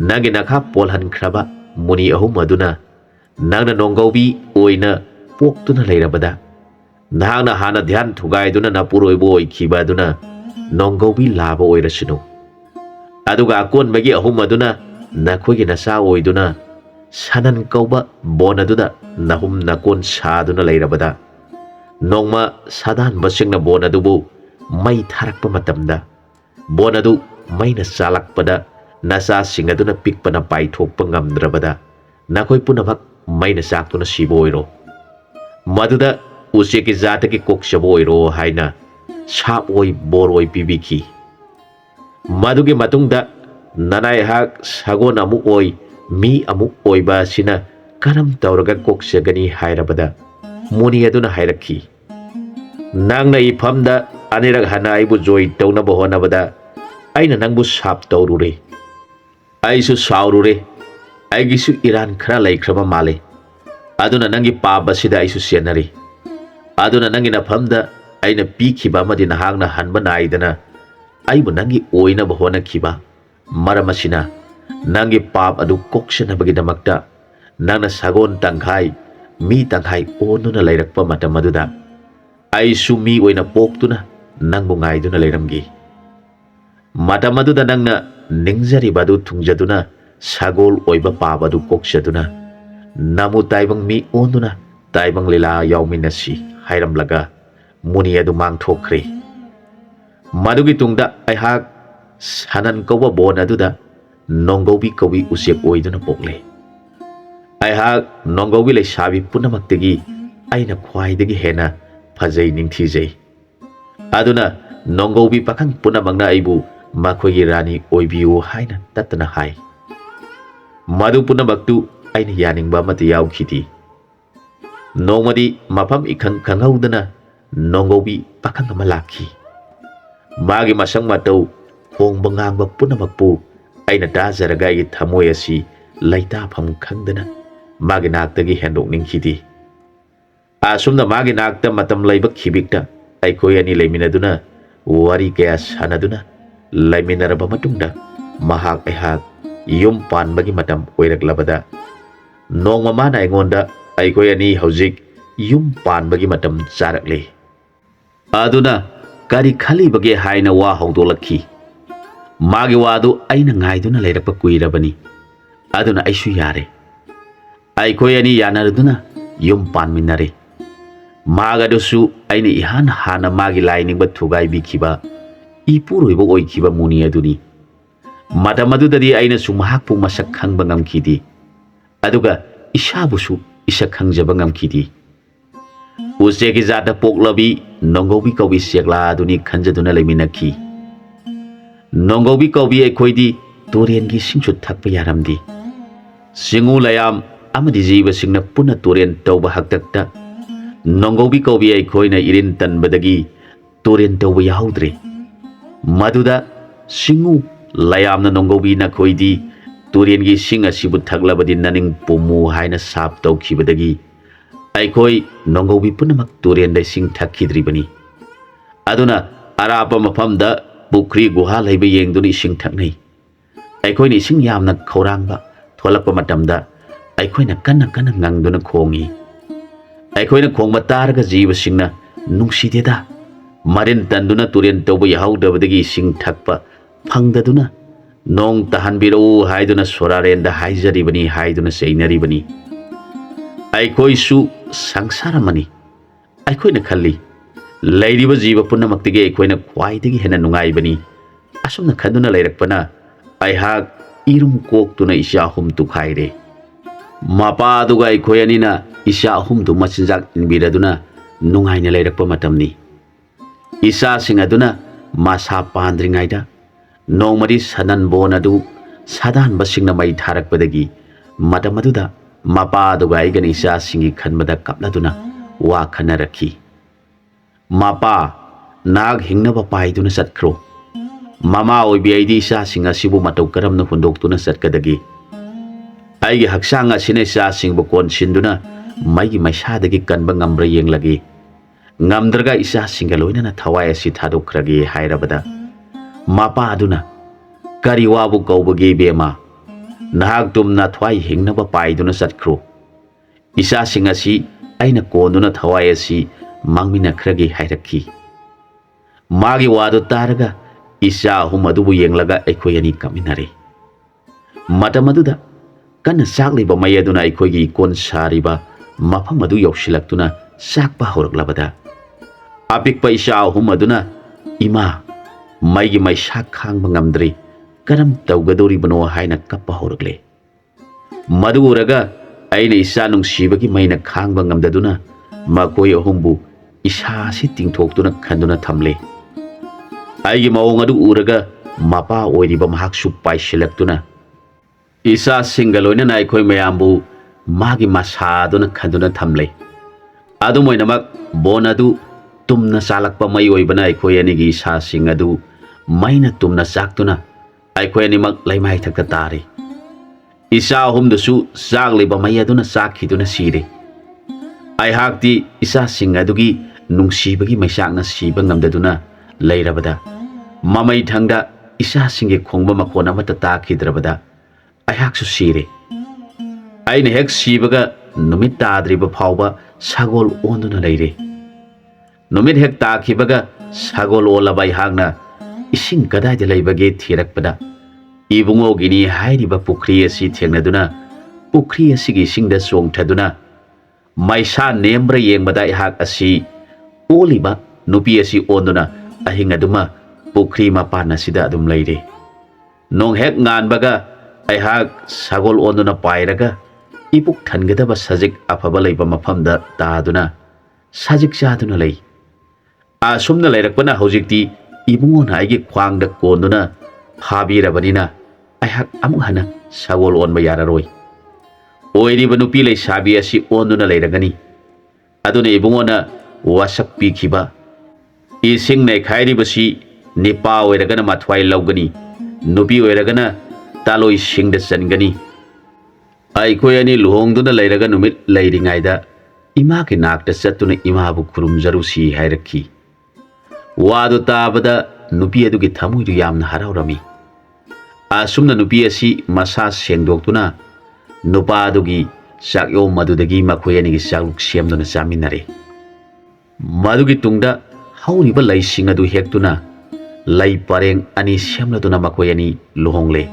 ꯅꯪꯒꯤ ꯅꯈꯥ ꯄꯣꯜꯍꯟꯈ꯭ꯔꯕ ꯃꯨꯅꯤ ꯑꯍꯨꯝ ꯑꯗꯨꯅ ꯅꯪꯅ ꯅꯣꯡꯒꯧꯕꯤ ꯑꯣꯏꯅ ꯄꯣꯛꯇꯨꯅ ꯂꯩꯔꯕꯗ ꯅꯍꯥꯛꯅ ꯍꯥꯟꯅ ꯙ꯭ꯌꯥꯟ ꯊꯨꯒꯥꯏꯗꯨꯅ ꯅꯄꯨꯔꯣꯏꯕ ꯑꯣꯏꯈꯤꯕ ꯑꯗꯨꯅ ꯅꯣꯡꯒꯧꯕꯤ ꯂꯥꯕ ꯑꯣꯏꯔꯁꯅꯨ ꯑꯗꯨꯒ ꯑꯀꯣꯟꯕꯒꯤ ꯑꯍꯨꯝ ꯑꯗꯨꯅ ꯅꯈꯣꯏꯒꯤ ꯅꯆꯥ ꯑꯣꯏꯗꯨꯅ ꯁꯅꯟ ꯀꯧꯕ ꯕꯣꯟ ꯑꯗꯨꯗ ꯅꯍꯨꯝ ꯅꯀꯣꯟ ꯁꯥꯗꯨꯅ ꯂꯩꯔꯕꯗ ꯅꯣꯡꯃ ꯁꯥꯗꯥꯟꯕꯁꯤꯡꯅ ꯕꯣꯟ ꯑꯗꯨꯕꯨ ꯃꯩ ꯊꯥꯔꯛꯄ ꯃꯇꯝꯗ ꯕꯣꯟ ꯑꯗꯨ ꯃꯩꯅ ꯆꯥꯂꯛꯄꯗ ꯅꯆꯥꯁꯤꯡ ꯑꯗꯨꯅ ꯄꯤꯛꯄꯅ ꯄꯥꯏꯊꯣꯛꯄ ꯉꯝꯗ꯭ꯔꯕꯗ ꯅꯈꯣꯏ ꯄꯨꯝꯅꯃꯛ ꯃꯩꯅ ꯆꯥꯛꯇꯨꯅ ꯁꯤꯕ ꯑꯣꯏꯔꯣ ꯃꯗꯨꯗ ꯎꯆꯦꯛꯀꯤ ꯖꯥꯠꯇꯒꯤ ꯀꯣꯛꯆꯕ ꯑꯣꯏꯔꯣ ꯍꯥꯏꯅ ꯁꯥꯞ ꯑꯣꯏ ꯕꯣꯔ ꯑꯣꯏ ꯄꯤꯕꯤꯈꯤ ꯃꯗꯨꯒꯤ ꯃꯇꯨꯡꯗ ꯅꯅꯥꯏꯍꯥꯛ ꯁꯒꯣꯜ ꯑꯃꯨꯛ ꯑꯣꯏ ꯃꯤ ꯑꯃꯨꯛ ꯑꯣꯏꯕ ꯑꯁꯤꯅ ꯀꯔꯝ ꯇꯧꯔꯒ ꯀꯣꯛꯆꯒꯅꯤ ꯍꯥꯏꯔꯕꯗ ꯃꯨꯅꯤ ꯑꯗꯨꯅ ꯍꯥꯏꯔꯛꯈꯤ ꯅꯪꯅ ꯏꯐꯝꯗ ꯑꯅꯤꯔꯛ ꯍꯟꯅ ꯑꯩꯕꯨ ꯖꯣꯏ ꯇꯧꯅꯕ ꯍꯣꯠꯅꯕꯗ ꯑꯩꯅ ꯅꯪꯕꯨ ꯁꯥꯞ ꯇꯧꯔꯨꯔꯦ ꯑꯩꯁꯨ ꯁꯥꯎꯔꯨꯔꯦ ꯑꯩꯒꯤꯁꯨ ꯏꯔꯥꯟ ꯈꯔ ꯂꯩꯈ꯭ꯔꯕ ꯃꯥꯜꯂꯦ ꯑꯗꯨꯅ ꯅꯪꯒꯤ ꯄꯥꯞ ꯑꯁꯤꯗ ꯑꯩꯁꯨ ꯆꯦꯟꯅꯔꯤ ꯑꯗꯨꯅ ꯅꯪꯒꯤ ꯅꯐꯝꯗ ꯑꯩꯅ ꯄꯤꯈꯤꯕ ꯑꯃꯗꯤ ꯅꯍꯥꯛꯅ ꯍꯟꯕ ꯅꯥꯏꯗꯅ ꯑꯩꯕꯨ ꯅꯪꯒꯤ ꯑꯣꯏꯅꯕ ꯍꯣꯠꯅꯈꯤꯕ ꯃꯔꯝ ꯑꯁꯤꯅ ꯅꯪꯒꯤ ꯄꯥꯞ ꯑꯗꯨ ꯀꯣꯛꯁꯟꯅꯕꯒꯤꯗꯃꯛꯇ ꯅꯪꯅ ꯁꯒꯣꯜ ꯇꯪꯈꯥꯏ ꯃꯤ ꯇꯪꯈꯥꯏ ꯑꯣꯟꯗꯨꯅ ꯂꯩꯔꯛꯄ ꯃꯇꯝ ꯑꯗꯨꯗ ꯑꯩꯁꯨ ꯃꯤ ꯑꯣꯏꯅ ꯄꯣꯛꯇꯨꯅ ꯅꯪꯕꯨ ꯉꯥꯏꯗꯨꯅ ꯂꯩꯔꯝꯈꯤ ꯃꯇꯝ ꯑꯗꯨꯗ ꯅꯪꯅ ꯅꯤꯡꯖꯔꯤꯕ ꯑꯗꯨ ꯊꯨꯡꯖꯗꯨꯅ ꯁꯒꯣꯜ ꯑꯣꯏꯕ ꯄꯥꯞ ꯑꯗꯨ ꯀꯣꯛꯆꯗꯨꯅ namu taibang mi onduna taibang lila yauminasi hairamlaga muni adu mangthokre madugi tungda aihak sanan kauba bon aduda nonggobi kawi usiak oiduna pokle aihak nonggobi leisabi punamaktagi aina khwaidagi hena phajai ningthijai aduna nonggobi pakhang punamangna aibu makhoi rani oibiu haina tatna hai madu punamaktu aina yaningba mati yaukhidi nongmadi mafam ikhang khanghaudana nonggobi pakhang ama lakhi magi masang matau hongba ngangba punamakpu aina dajaraga gi thamoi asi laita pham khangdana magi naktagi hendok ningkhidi asumna magi nakta matam laiba khibikta aikoi ani leiminaduna wari kaya sanaduna leiminaraba matungda mahak aihak yum panbagi matam oiraklabada nongma mana aingonda aikoi ani hojik yum panbagi matam charakle aduna kari khali bage haina wa hawdolakhi magi wadu aina ngaiduna leirakpa kuirabani aduna aisu yare aikoi ani yanarduna yum panminare magadusu aina ihan hana magi laining thugai bikhiba ipuroibo oikhiba muni aduni matamadudadi aina sumahak pu masak khangba ngamkhidi aduga isabusu isa khangjaba ngamkhidi usegi jata poklabi nonggobi kawi sekla aduni khanjaduna leiminakhi nonggobi kawi aikhoidi toren gi singchu thakpa yaramdi singu layam amadi jiba singna puna toren tawba haktakta nonggobi kawi aikhoina irin tanbadagi toren tawba yaudre maduda singu layamna nonggobi na khoidi toren gi sing asibu thaklabadi naning pumu haina sap tawkhibadagi aikoi nonggobi punamak toren dai sing thakhidribani aduna arapa mafamda pukri guha laiba yengduni sing thaknai aikoi ni sing yamna khorangba tholakpa matamda aikoi na kanna kanna ngangduna khongi aikoi na khongba targa jiba singna nungsideda marin tanduna toren tawba yahaudabadagi sing thakpa phangdaduna nong tahanbiro haiduna sorarenda haijaribani haiduna seinaribani aikoi su sangsaramani aikoi na khalli lairiba jiba punamaktige aikoi na khwaidagi hena nungaibani asumna khaduna lairakpana aihak irum koktuna isha hum tukhaire mapa aduga aikoi anina isha hum du machinjak inbiraduna nungaina lairakpa matamni isa sing aduna masa pandringaida nongmadi sanan bon adu sadan basingna mai tharakpadagi matamaduda mapa aduga aigan isa singi khanbada kapladuna wa khanarakhi mapa nag hingnaba paiduna satkro mama oibi aidi isa singa sibu matau karamna hundoktuna satkadagi aigi haksanga sine isa singbu konsinduna maigi maisadagi kanba ngamra yenglagi ngamdraga isa singa loinana thawai asi thadokragi hairabada mapa aduna kari wabu kaubagi bema nahak tumna thwai hingnaba paiduna satkro isa singa si aina konuna thawai asi mangmina khragi hairakhi magi wadu taraga isa hum adubu yenglaga aikoi ani kaminare matamaduda kana sakliba mayaduna aikoi gi kon sariba mafam adu yausilaktuna sakpa horaklabada apikpa isa hum aduna ima maigi mai sak khangba ngamdri karam tawgadoribano haina kappa horakle madu uraga aina isa nungsibagi maina khangba ngamdaduna makoi ahumbu isa si tingthoktuna khanduna thamle aigi maong adu uraga mapa oiriba mahaksu paisilaktuna isa singaloina na aikoi mayambu magi masaduna khanduna thamle adu moinamak bon adu tumna salakpa mai oibana aikoi anigi isa sing adu maina tumna saktuna aikoi animak laimai thakta tare isa ahumdusu sagliba mai aduna sakhiduna sire aihakti isa sing adugi nungsibagi maisakna siba ngamdaduna leirabada mamai thangda isa singe khongba makhona mata takhidrabada aihaksu sire aina hek sibaga numit tadriba phawba sagol onduna leire numit hek takhibaga sagol olabai hangna ising kadai de leibage thirakpada ibungo gini hairiba pukri asi thengnaduna ꯄꯨꯈ꯭ꯔꯤ ꯑꯁꯤꯒꯤ ꯏꯁꯤꯡꯗ ꯆꯣꯡꯊꯗꯨꯅ ꯃꯩꯁꯥ ꯅꯦꯝꯕ꯭ꯔꯥ ꯌꯦꯡꯕꯗ ꯑꯩꯍꯥꯛ ꯑꯁꯤ ꯑꯣꯜꯂꯤꯕ ꯅꯨꯄꯤ ꯑꯁꯤ ꯑꯣꯟꯗꯨꯅ ꯑꯍꯤꯡ ꯑꯗꯨꯃ ꯄꯨꯈ꯭ꯔꯤ ꯃꯄꯥꯟ ꯑꯁꯤꯗ ꯑꯗꯨꯝ ꯂꯩꯔꯦ꯫ ꯅꯣꯡ ꯍꯦꯛ ꯉꯥꯟꯕꯒ ꯑꯩꯍꯥꯛ ꯁꯒꯣꯜ ꯑꯣꯟꯗꯨꯅ ꯄꯥꯏꯔꯒ ꯏꯄꯨꯛ ꯊꯟꯒꯗꯕ ꯁꯖꯤꯛ ꯑꯐꯕ ꯂꯩꯕ ꯃꯐꯝꯗ ꯇꯥꯗꯨꯅ ꯁꯖꯤꯛ ꯆꯥꯗꯨꯅ ꯂꯩ꯫ ꯑꯁꯨꯝꯅ ꯂꯩꯔꯛꯄꯅ ꯍꯧꯖꯤꯛꯇꯤ ꯏꯕꯨꯡꯉꯣꯅ ꯑꯩꯒꯤ ꯈ꯭ꯋꯥꯡꯗ ꯀꯣꯟꯗꯨꯅ ꯐꯥꯕꯤꯔꯕꯅꯤꯅ ꯑꯩꯍꯥꯛ ꯑꯃꯨꯛ ꯍꯟꯅ ꯁꯒꯣꯜ ꯑꯣꯟꯕ ꯌꯥꯔꯔꯣꯏ꯫ ꯑꯣꯏꯔꯤꯕ ꯅꯨꯄꯤ ꯂꯩꯁꯥꯕꯤ ꯑꯁꯤ ꯑꯣꯟꯗꯨꯅ ꯂꯩꯔꯒꯅꯤ꯫ ꯑꯗꯨꯅ ꯏꯕꯨꯡꯉꯣꯅ ꯋꯥꯁꯛ ꯄꯤꯈꯤꯕ ꯏꯁꯤꯡ ꯅꯩꯈꯥꯏꯔꯤꯕꯁꯤ ꯅꯤꯄꯥ ꯑꯣꯏꯔꯒꯅ ꯃꯊ꯭ꯋꯥꯏ ꯂꯧꯒꯅꯤ, ꯅꯨꯄꯤ ꯑꯣꯏꯔꯒꯅ ꯇꯥꯂꯣꯏꯁꯤꯡꯗ ꯆꯟꯒꯅꯤ꯫ ꯑꯩꯈꯣꯏ ꯑꯅꯤ ꯂꯨꯍꯣꯡꯗꯨꯅ ꯂꯩꯔꯒ ꯅꯨꯃꯤꯠ ꯂꯩꯔꯤꯉꯩꯗ ꯏꯃꯥꯒꯤ ꯅꯥꯛꯇ ꯆꯠꯇꯨꯅ ꯏꯃꯥꯕꯨ ꯈꯨꯔꯨꯝꯖꯔꯨꯁꯤ ꯍꯥꯏꯔꯛꯈꯤ꯫ ꯋꯥꯗꯨ ꯇꯥꯕꯗ ꯅꯨꯄꯤ ꯑꯗꯨꯒꯤ ꯊꯃꯣꯏꯗꯨ ꯌꯥꯝꯅ ꯍꯔꯥꯎꯔꯝꯃꯤ꯫ ꯑꯁꯨꯝꯅ ꯅꯨꯄꯤ ꯑꯁꯤ ꯃꯁꯥ ꯁꯦꯡꯗꯣꯛꯇꯨꯅ ꯅꯨꯄꯥ ꯑꯗꯨꯒꯤ ꯆꯥꯛꯌꯣꯝ ꯑꯗꯨꯗꯒꯤ ꯃꯈꯣꯏ ꯑꯅꯤꯒꯤ ꯆꯥꯛꯂꯨꯛ ꯁꯦꯝꯗꯨꯅ ꯆꯥꯃꯤꯟꯅꯔꯦ꯫ ꯃꯗꯨꯒꯤ ꯇꯨꯡꯗ ꯍꯧꯔꯤꯕ ꯂꯩꯁꯤꯡ ꯑꯗꯨ ꯍꯦꯛꯇꯨꯅ ꯂꯩ ꯄꯔꯦꯡ ꯑꯅꯤ ꯁꯦꯝꯂꯗꯨꯅ ꯃꯈꯣꯏ ꯑꯅꯤ ꯂꯨꯍꯣꯡꯂꯦ꯫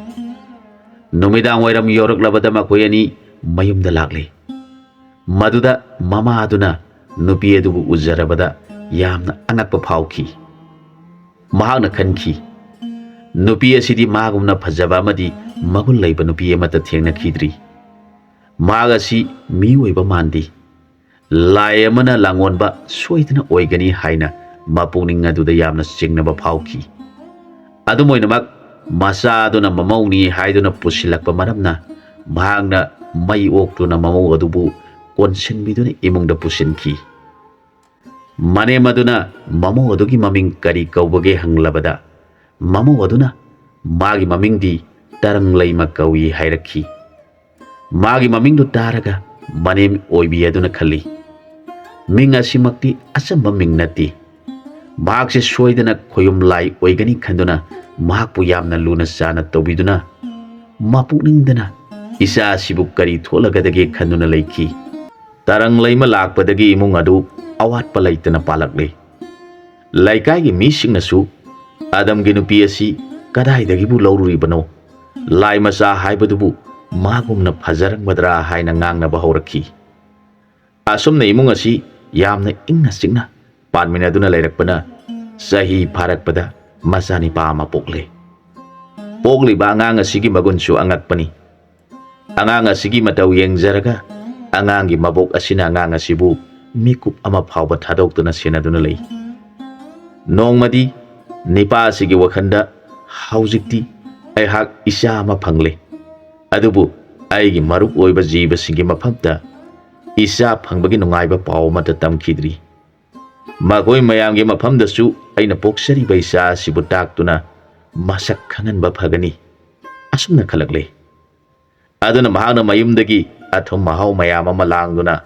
ꯅꯨꯃꯤꯗꯥꯡ ꯋꯥꯏꯔꯝ ꯌꯧꯔꯛꯂꯕꯗ ꯃꯈꯣꯏ ꯑꯅꯤ ꯃꯌꯨꯝꯗ ꯂꯥꯛꯂꯦ꯫ ꯃꯗꯨꯗ ꯃꯃꯥ ꯑꯗꯨꯅ ꯅꯨꯄꯤ ꯑꯗꯨꯕꯨ ꯎꯖꯔꯕꯗ ꯌꯥꯝꯅ ꯑꯉꯛꯄ ꯐꯥꯎꯈꯤ꯫ ꯃꯍꯥꯛꯅ ꯈꯟꯈꯤ, ꯅꯨꯄꯤ ꯑꯁꯤꯗꯤ ꯃꯥꯒꯨꯝꯅ ꯐꯖꯕ ꯑꯃꯗꯤ ꯃꯒꯨꯟ ꯂꯩꯕ ꯅꯨꯄꯤ ꯑꯃꯠꯇ ꯊꯦꯡꯅꯈꯤꯗ꯭ꯔꯤ꯫ ꯃꯍꯥꯛ ꯑꯁꯤ ꯃꯤꯑꯣꯏꯕ ꯃꯥꯟꯗꯦ, ꯂꯥꯏ ꯑꯃꯅ ꯂꯥꯡꯑꯣꯟꯕ ꯁꯣꯏꯗꯅ ꯑꯣꯏꯒꯅꯤ ꯍꯥꯏꯅ ꯃꯄꯨꯛꯅꯤꯡ ꯑꯗꯨꯗ ꯌꯥꯝꯅ ꯆꯤꯡꯅꯕ ꯐꯥꯎꯈꯤ꯫ ꯑꯗꯨꯝ ꯑꯣꯏꯅꯃꯛ ꯃꯆꯥ ꯑꯗꯨꯅ ꯃꯃꯧꯅꯤ ꯍꯥꯏꯗꯨꯅ ꯄꯨꯁꯤꯜꯂꯛꯄ ꯃꯔꯝꯅ ꯃꯍꯥꯛꯅ ꯃꯩ ꯑꯣꯛꯇꯨꯅ ꯃꯃꯧ ꯑꯗꯨꯕꯨ ꯀꯣꯟꯁꯤꯟꯕꯤꯗꯨꯅ ꯏꯃꯨꯡꯗ ꯄꯨꯁꯤꯟꯈꯤ꯫ ꯃꯅꯦꯝ ꯑꯗꯨꯅ ꯃꯃꯧ ꯑꯗꯨꯒꯤ ꯃꯃꯤꯡ ꯀꯔꯤ ꯀꯧꯕꯒꯦ ꯍꯪꯂꯕꯗ ꯃꯃꯧ ꯑꯗꯨꯅ ꯃꯥꯒꯤ ꯃꯃꯤꯡꯗꯤ ꯇꯔꯪꯂꯩꯃ ꯀꯧꯏ ꯍꯥꯏꯔꯛꯈꯤ꯫ ꯃꯥꯒꯤ ꯃꯃꯤꯡꯗꯨ ꯇꯥꯔꯒ ꯃꯅꯦꯝ ꯑꯣꯏꯕꯤ ꯑꯗꯨꯅ ꯈꯜꯂꯤ, ꯃꯤꯡ ꯑꯁꯤꯃꯛꯇꯤ ꯑꯆꯝꯕ ꯃꯤꯡ ꯅꯠꯇꯦ, ꯃꯍꯥꯛꯁꯦ ꯁꯣꯏꯗꯅ ꯈꯣꯌꯨꯝ ꯂꯥꯏ ꯑꯣꯏꯒꯅꯤ ꯈꯟꯗꯨꯅ ꯃꯍꯥꯛꯄꯨ ꯌꯥꯝꯅ ꯂꯨꯅ ꯆꯥꯅ ꯇꯧꯕꯤꯗꯨꯅ ꯃꯄꯨꯛꯅꯤꯡꯗꯅ ꯏꯆꯥ ꯑꯁꯤꯕꯨ ꯀꯔꯤ ꯊꯣꯛꯂꯒꯗꯒꯦ ꯈꯟꯗꯨꯅ ꯂꯩꯈꯤ꯫ ꯇꯔꯪꯂꯩꯃ ꯂꯥꯛꯄꯗꯒꯤ ꯏꯃꯨꯡ ꯑꯗꯨ ꯑꯋꯥꯠꯄ ꯂꯩꯇꯅ ꯄꯥꯜꯂꯛꯂꯦ꯫ ꯂꯩꯀꯥꯏꯒꯤ ꯃꯤꯁꯤꯡꯅꯁꯨ ꯑꯗꯝꯒꯤ ꯅꯨꯄꯤ ꯑꯁꯤ ꯀꯗꯥꯏꯗꯒꯤꯕꯨ ꯂꯧꯔꯨꯔꯤꯕꯅꯣ, ꯂꯥꯏ ꯃꯆꯥ ꯍꯥꯏꯕꯗꯨꯕꯨ ꯃꯥꯒꯨꯝꯅ ꯐꯖꯔꯝꯒꯗ꯭ꯔꯥ ꯍꯥꯏꯅ ꯉꯥꯡꯅꯕ ꯍꯧꯔꯛꯈꯤ꯫ ꯑꯁꯨꯝꯅ ꯏꯃꯨꯡ ꯑꯁꯤ ꯌꯥꯝꯅ ꯏꯪꯅ ꯆꯤꯛꯅ ꯄꯥꯟꯃꯤꯟꯅꯗꯨꯅ ꯂꯩꯔꯛꯄꯅ ꯆꯍꯤ ꯐꯥꯔꯛꯄꯗ ꯃꯆꯥꯅꯤꯄꯥ ꯑꯃ ꯄꯣꯛꯂꯦ꯫ ꯄꯣꯛꯂꯤꯕ ꯑꯉꯥꯡ ꯑꯁꯤꯒꯤ ꯃꯒꯨꯟꯁꯨ ꯑꯉꯛꯄꯅꯤ꯫ ꯑꯉꯥꯡ ꯑꯁꯤꯒꯤ ꯃꯇꯧ ꯌꯦꯡꯖꯔꯒ ꯑꯉꯥꯡꯒꯤ ꯃꯕꯣꯛ ꯑꯁꯤꯅ ꯑꯉꯥꯡ ꯑꯁꯤꯕু ꯃꯤꯀꯨꯞ ꯑꯃ ꯐꯥꯎꯕ ꯊꯥꯗꯣꯛꯇꯨꯅ ꯁꯦꯟꯅꯗꯨꯅ ꯂꯩ꯫ ꯅꯣꯡꯃꯗꯤ ꯅꯤꯄꯥ ꯑꯁꯤꯒꯤ ꯋꯥꯈꯜꯗ ꯍꯧꯖꯤꯛꯇꯤ ꯑꯩꯍꯥꯛ ꯏꯆꯥ ꯑꯃ ꯐꯪꯂꯦ, ꯑꯗꯨꯕꯨ ꯑꯩꯒꯤ ꯃꯔꯨꯞ ꯑꯣꯏꯕ ꯖꯤꯕꯁꯤꯡꯒꯤ ꯃꯐꯝꯗ ꯏꯆꯥ ꯐꯪꯕꯒꯤ ꯅꯨꯡꯉꯥꯏꯕ ꯄꯥꯎ ꯑꯃꯠꯇ ꯇꯝꯈꯤꯗ꯭ꯔꯤ꯫ ꯃꯈꯣꯏ ꯃꯌꯥꯝꯒꯤ ꯃꯐꯝꯗꯁꯨ ꯑꯩꯅ ꯄꯣꯛꯆꯔꯤꯕ ꯏꯆꯥ ꯑꯁꯤꯕꯨ ꯇꯥꯛꯇꯨꯅ ꯃꯁꯛ ꯈꯪꯍꯟꯕ ꯐꯒꯅꯤ ꯑꯁꯨꯝꯅ ꯈꯜꯂꯛꯂꯦ꯫ ꯑꯗꯨꯅ ꯃꯍꯥꯛꯅ ꯃꯌꯨꯝꯗꯒꯤ ꯑꯊꯨꯝ ꯑꯍꯥꯎ ꯃꯌꯥꯝ ꯑꯃ ꯂꯥꯡꯗꯨꯅ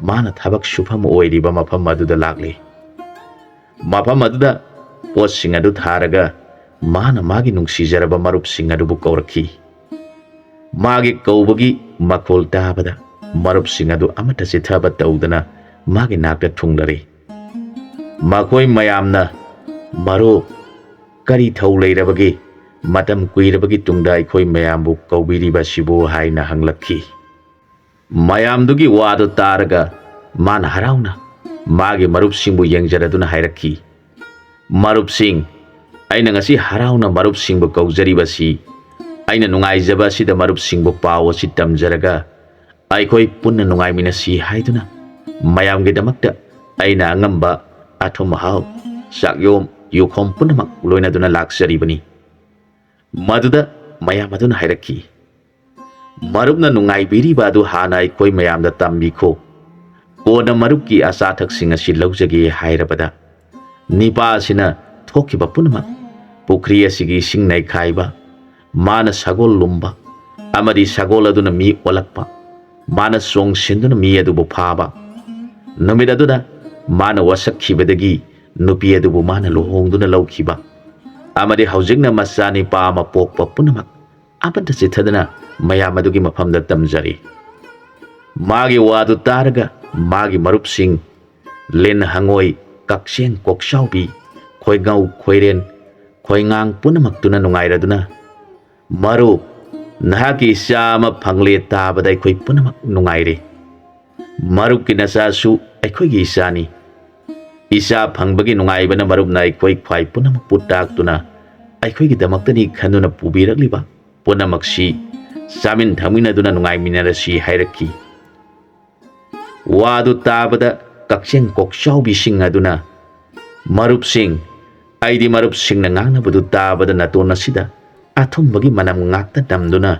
ꯃꯥꯅ ꯊꯕꯛ ꯁꯨꯐꯝ ꯑꯣꯏꯔꯤꯕ ꯃꯐꯝ ꯑꯗꯨꯗ ꯂꯥꯛꯂꯦ꯫ ꯃꯐꯝ ꯑꯗꯨꯗ ꯄꯣꯠꯁꯤꯡ ꯑꯗꯨ ꯊꯥꯔꯒ ꯃꯥꯅ ꯃꯥꯒꯤ ꯅꯨꯡꯁꯤꯖꯔꯕ ꯃꯔꯨꯞꯁꯤꯡ ꯑꯗꯨꯕꯨ ꯀꯧꯔꯛꯈꯤ꯫ ꯃꯥꯒꯤ ꯀꯧꯕꯒꯤ ꯃꯈꯣꯜ ꯇꯥꯕꯗ ꯃꯔꯨꯞꯁꯤꯡ ꯑꯗꯨ ꯑꯃꯠꯇ ꯆꯤꯊꯕ ꯇꯧꯗꯅ ꯃꯥꯒꯤ ꯅꯥꯛꯇ ꯊꯨꯡꯂꯔꯦ꯫ ꯃꯈꯣꯏ ꯃꯌꯥꯝꯅ, ꯃꯔꯨꯞ, ꯀꯔꯤ ꯊꯧ ꯂꯩꯔꯕꯒꯦ, ꯃꯇꯝ ꯀꯨꯏꯔꯕꯒꯤ ꯇꯨꯡꯗ ꯑꯩꯈꯣꯏ ꯃꯌꯥꯝꯕꯨ ꯀꯧꯕꯤꯔꯤꯕꯁꯤꯕꯨ ꯍꯥꯏꯅ ꯍꯪꯂꯛꯈꯤ꯫ ꯃꯌꯥꯝꯗꯨꯒꯤ ꯋꯥꯗꯨ ꯇꯥꯔꯒ ꯃꯥꯅ ꯍꯔꯥꯎꯅ ꯃꯥꯒꯤ ꯃꯔꯨꯞꯁꯤꯡꯕꯨ ꯌꯦꯡꯖꯔꯗꯨꯅ ꯍꯥꯏꯔꯛꯈꯤ, ꯃꯔꯨꯞꯁꯤꯡ, ꯑꯩꯅ ꯉꯁꯤ ꯍꯔꯥꯎꯅ ꯃꯔꯨꯞꯁꯤꯡꯕꯨ ꯀꯧꯖꯔꯤꯕꯁꯤ ꯑꯩꯅ ꯅꯨꯡꯉꯥꯏꯖꯕ ꯑꯁꯤꯗ ꯃꯔꯨꯞꯁꯤꯡꯕꯨ ꯄꯥꯎ ꯑꯁꯤ ꯇꯝꯖꯔꯒ ꯑꯩꯈꯣꯏ ꯄꯨꯟꯅ ꯅꯨꯡꯉꯥꯏꯃꯤꯟꯅꯁꯤ ꯍꯥꯏꯗꯨꯅ ꯃꯌꯥꯝꯒꯤꯗꯃꯛꯇ ꯑꯩꯅ ꯑꯉꯝꯕ ꯑꯊꯨꯝ ꯑꯍꯥꯎ, ꯆꯥꯛꯌꯣꯝ ꯌꯨꯈꯣꯝ ꯄꯨꯝꯅꯃꯛ ꯂꯣꯏꯅꯗꯨꯅ ꯂꯥꯛꯆꯔꯤꯕꯅꯤ꯫ ꯃꯗꯨꯗ ꯃꯌꯥꯝ ꯑꯗꯨꯅ ꯍꯥꯏꯔꯛꯈꯤ, ꯃꯔꯨꯞꯅ ꯅꯨꯡꯉꯥꯏꯕꯤꯔꯤꯕ ꯑꯗꯨ ꯍꯥꯟꯅ ꯑꯩꯈꯣꯏ ꯃꯌꯥꯝꯗ ꯇꯝꯕꯤꯈꯣ, ꯀꯣꯟꯅ ꯃꯔꯨꯞꯀꯤ ꯑꯆꯥ ꯑꯊꯛꯁꯤꯡ ꯑꯁꯤ ꯂꯧꯖꯒꯦ ꯍꯥꯏꯔꯕꯗ ꯅꯤꯄꯥ ꯑꯁꯤꯅ ꯊꯣꯛꯈꯤꯕ ꯄꯨꯝꯅꯃꯛ ꯄꯨꯈ꯭ꯔꯤ ꯑꯁꯤꯒꯤ ꯏꯁꯤꯡ ꯅꯩꯈꯥꯏꯕ, ꯃꯥꯅ ꯁꯒꯣꯜ ꯂꯨꯝꯕ ꯑꯃꯗꯤ ꯁꯒꯣꯜ ꯑꯗꯨꯅ ꯃꯤ ꯑꯣꯜꯂꯛꯄ, ꯃꯥꯅ ꯆꯣꯡꯁꯤꯟꯗꯨꯅ ꯃꯤ ꯑꯗꯨꯕꯨ ꯐꯥꯕ, ꯅꯨꯃꯤꯠ ꯑꯗꯨꯗ ꯃꯥꯅ ꯋꯥꯁꯛꯈꯤꯕꯗꯒꯤ ꯅꯨꯄꯤ ꯑꯗꯨꯕꯨ ꯃꯥꯅ ꯂꯨꯍꯣꯡꯗꯨꯅ ꯂꯧꯈꯤꯕ ꯑꯃꯗꯤ ꯍꯧꯖꯤꯛꯅ ꯃꯆꯥꯅꯤꯄꯥ ꯑꯃ ꯄꯣꯛꯄ ꯄꯨꯝꯅꯃꯛ ꯑꯃꯠꯇ ꯆꯤꯊꯗꯅ ꯃꯌꯥꯝ ꯑꯗꯨꯒꯤ ꯃꯐꯝꯗ ꯇꯝꯖꯔꯤ꯫ ꯃꯥꯒꯤ ꯋꯥꯗꯨ ꯇꯥꯔꯒ ꯃꯥꯒꯤ ꯃꯔꯨꯞꯁꯤꯡ ꯂꯤꯟ ꯍꯪꯉꯣꯏ, ꯀꯛꯆꯦꯡ ꯀꯣꯛꯆꯥꯎꯕꯤ, ꯈꯣꯏꯉꯧ ꯈꯣꯏꯔꯦꯟ, ꯈꯣꯏꯉꯥꯡ ꯄꯨꯝꯅꯃꯛꯇꯨꯅ ꯅꯨꯡꯉꯥꯏꯔꯗꯨꯅ, ꯃꯔꯨꯞ, ꯅꯍꯥꯛꯀꯤ ꯏꯆꯥ ꯑꯃ ꯐꯪꯂꯦ ꯇꯥꯕꯗ ꯑꯩꯈꯣꯏ ꯄꯨꯝꯅꯃꯛ ꯅꯨꯡꯉꯥꯏꯔꯦ꯫ ꯃꯔꯨꯞꯀꯤ ꯅꯆꯥꯁꯨ ꯑꯩꯈꯣꯏꯒꯤ ꯏꯆꯥꯅꯤ꯫ ꯏꯆꯥ ꯐꯪꯕꯒꯤ ꯅꯨꯡꯉꯥꯏꯕꯅ ꯃꯔꯨꯞꯅ ꯑꯩꯈꯣꯏ ꯈ꯭ꯋꯥꯏ ꯄꯨꯝꯅꯃꯛꯄꯨ ꯇꯥꯛꯇꯨꯅ ꯑꯩꯈꯣꯏꯒꯤꯗꯃꯛꯇꯅꯤ ꯈꯟꯗꯨꯅ ꯄꯨꯕꯤꯔꯛꯂꯤꯕ ꯄꯨꯝꯅꯃꯛꯁꯤ ꯆꯥꯃꯤꯟ ꯊꯛꯃꯤꯟꯅꯗꯨꯅ ꯅꯨꯡꯉꯥꯏꯃꯤꯟꯅꯔꯁꯤ ꯍꯥꯏꯔꯛꯈꯤ꯫ ꯋꯥꯗꯨ ꯇꯥꯕꯗ ꯀꯛꯆꯦꯡ ꯀꯣꯛꯆꯥꯎꯕꯤꯁꯤꯡ ꯑꯗꯨꯅ ꯃꯔꯨꯞꯁꯤꯡ, ꯑꯩꯗꯤ ꯃꯔꯨꯞꯁꯤꯡꯅ ꯉꯥꯡꯅꯕꯗꯨ ꯇꯥꯕꯗ ꯅꯥꯇꯣꯟ ꯑꯁꯤꯗ ꯑꯊꯨꯝꯕꯒꯤ ꯃꯅꯝ ꯉꯥꯛꯇ ꯅꯝꯗꯨꯅ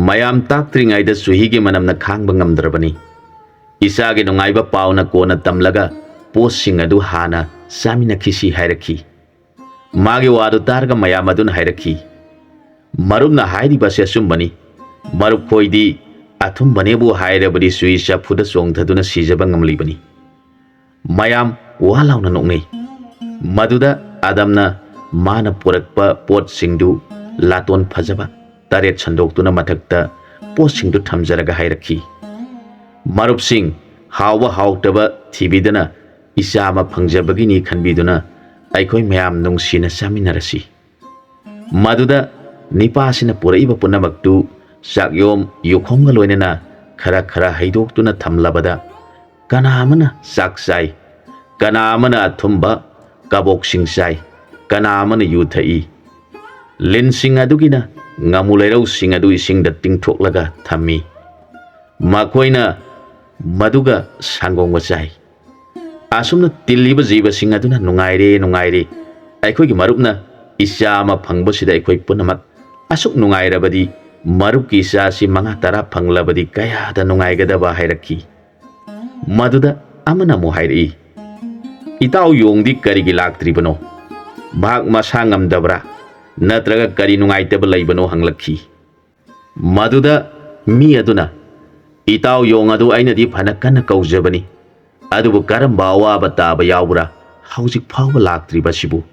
ꯃꯌꯥꯝ ꯇꯥꯛꯇ꯭ꯔꯤꯉꯩꯗ ꯆꯨꯍꯤꯒꯤ ꯃꯅꯝꯅ ꯈꯥꯡꯕ ꯉꯝꯗ꯭ꯔꯕꯅꯤ꯫ ꯏꯆꯥꯒꯤ ꯅꯨꯡꯉꯥꯏꯕ ꯄꯥꯎꯅ ꯀꯣꯟꯅ ꯇꯝꯂꯒ ꯄꯣꯠꯁꯤꯡ ꯑꯗꯨ ꯍꯥꯟꯅ ꯆꯥꯃꯤꯟꯅꯈꯤꯁꯤ ꯍꯥꯏꯔꯛꯈꯤ꯫ ꯃꯥꯒꯤ ꯋꯥꯗꯨ ꯇꯥꯔꯒ ꯃꯌꯥꯝ ꯑꯗꯨꯅ ꯍꯥꯏꯔꯛꯈꯤ, ꯃꯔꯨꯞꯅ ꯍꯥꯏꯔꯤꯕꯁꯤ ꯑꯆꯨꯝꯕꯅꯤ꯫ ꯃꯔꯨꯞ ꯈꯣꯏꯗꯤ ꯑꯊꯨꯝꯕꯅꯦꯕꯨ ꯍꯥꯏꯔꯕꯗꯤ ꯆꯨꯍꯤ ꯆꯐꯨꯗ ꯆꯣꯡꯊꯗꯨꯅ ꯁꯤꯖꯕ ꯉꯝꯂꯤꯕꯅꯤ꯫ ꯃꯌꯥꯝ ꯋꯥ ꯂꯥꯎꯅ ꯅꯣꯛꯅꯩ꯫ ꯃꯗꯨꯗ ꯑꯗꯝꯅ ꯃꯥꯅ ꯄꯨꯔꯛꯄ ꯄꯣꯠꯁꯤꯡꯗꯨ ꯂꯥꯇꯣꯟ ꯐꯖꯕ ꯇꯔꯦꯠ ꯁꯟꯗꯣꯛꯇꯨꯅ ꯃꯊꯛꯇ ꯄꯣꯠꯁꯤꯡꯗꯨ ꯊꯝꯖꯔꯒ ꯍꯥꯏꯔꯛꯈꯤ, ꯃꯔꯨꯞꯁꯤꯡ, ꯍꯥꯎꯕ ꯍꯥꯎꯇꯕ ꯊꯤꯕꯤꯗꯅ ꯏꯆꯥ ꯑꯃ ꯐꯪꯖꯕꯒꯤꯅꯤ ꯈꯟꯕꯤꯗꯨꯅ ꯑꯩꯈꯣꯏ ꯃꯌꯥꯝ ꯅꯨꯡꯁꯤꯅ ꯆꯥꯃꯤꯟꯅꯔꯁꯤ꯫ ꯃꯗꯨꯗ ꯅꯤꯄꯥꯁꯤꯅ ꯄꯨꯔꯛꯏꯕ ꯄꯨꯝꯅꯃꯛꯇꯨ ꯆꯥꯛꯌꯣꯝ ꯌꯨꯈꯣꯡꯒ ꯂꯣꯏꯅꯅ ꯈꯔ ꯈꯔ ꯍꯩꯗꯣꯛꯇꯨꯅ ꯊꯝꯂꯕꯗ ꯀꯅꯥ ꯑꯃꯅ ꯆꯥꯛ ꯆꯥꯏ, ꯀꯅꯥ ꯑꯃꯅ ꯑꯊꯨꯝꯕ ꯀꯕꯣꯛꯁꯤꯡ ꯆꯥꯏ, ꯀꯅꯥ ꯑꯃꯅ ꯌꯨ ꯊꯛꯏ꯫ ꯂꯤꯟꯁꯤꯡ ꯑꯗꯨꯒꯤꯅ ꯉꯥꯃꯨ ꯂꯩꯔꯧꯁꯤꯡ ꯑꯗꯨ ꯏꯁꯤꯡꯗ ꯇꯤꯡꯊꯣꯛꯂꯒ ꯊꯝꯃꯤ꯫ ꯃꯈꯣꯏꯅ ꯃꯗꯨꯒ ꯁꯪꯒꯣꯝꯒ ꯆꯥꯏ꯫ ꯑꯁꯨꯝꯅ ꯇꯤꯜꯂꯤꯕ ꯖꯤꯕꯁꯤꯡ ꯑꯗꯨꯅ ꯅꯨꯡꯉꯥꯏꯔꯦ ꯅꯨꯡꯉꯥꯏꯔꯦ, ꯑꯩꯈꯣꯏꯒꯤ ꯃꯔꯨꯞꯅ ꯏꯆꯥ ꯑꯃ ꯐꯪꯕꯁꯤꯗ ꯑꯩꯈꯣꯏ ꯄꯨꯝꯅꯃꯛ ꯑꯁꯨꯛ ꯅꯨꯡꯉꯥꯏꯔꯕꯗꯤ ꯃꯔꯨꯞꯀꯤ ꯏꯆꯥꯁꯤ 5-10 ꯐꯪꯂꯕꯗꯤ ꯀꯌꯥꯗ ꯅꯨꯡꯉꯥꯏꯒꯗꯕ ꯍꯥꯏꯔꯛꯈꯤ꯫ ꯃꯗꯨꯗ ꯑꯃꯅ ꯑꯃꯨꯛ ꯍꯥꯏꯔꯛꯏ, ꯏꯇꯥꯎ ꯌꯣꯡꯗꯤ ꯀꯔꯤꯒꯤ ꯂꯥꯛꯇ꯭ꯔꯤꯕꯅꯣ? ꯃꯍꯥꯛ ꯃꯁꯥ ꯉꯝꯗꯕ꯭ꯔꯥ ꯅꯠꯇ꯭ꯔꯒ ꯀꯔꯤ ꯅꯨꯡꯉꯥꯏꯇꯕ ꯂꯩꯕꯅꯣ ꯍꯪꯂꯛꯈꯤ꯫ ꯃꯗꯨꯗ ꯃꯤ ꯑꯗꯨꯅ, ꯏꯇꯥꯎ ꯌꯣꯡ ꯑꯗꯨ ꯑꯩꯅꯗꯤ ꯐꯅ ꯀꯟꯅ ꯀꯧꯖꯕꯅꯤ, ꯑꯗꯨꯕꯨ ꯀꯔꯝꯕ ꯑꯋꯥꯕ ꯇꯥꯕ ꯌꯥꯎꯕ꯭ꯔꯥ ꯍꯧꯖꯤꯛ ꯐꯥꯎꯕ ꯂꯥꯛꯇ꯭ꯔꯤꯕꯁꯤꯕꯨ?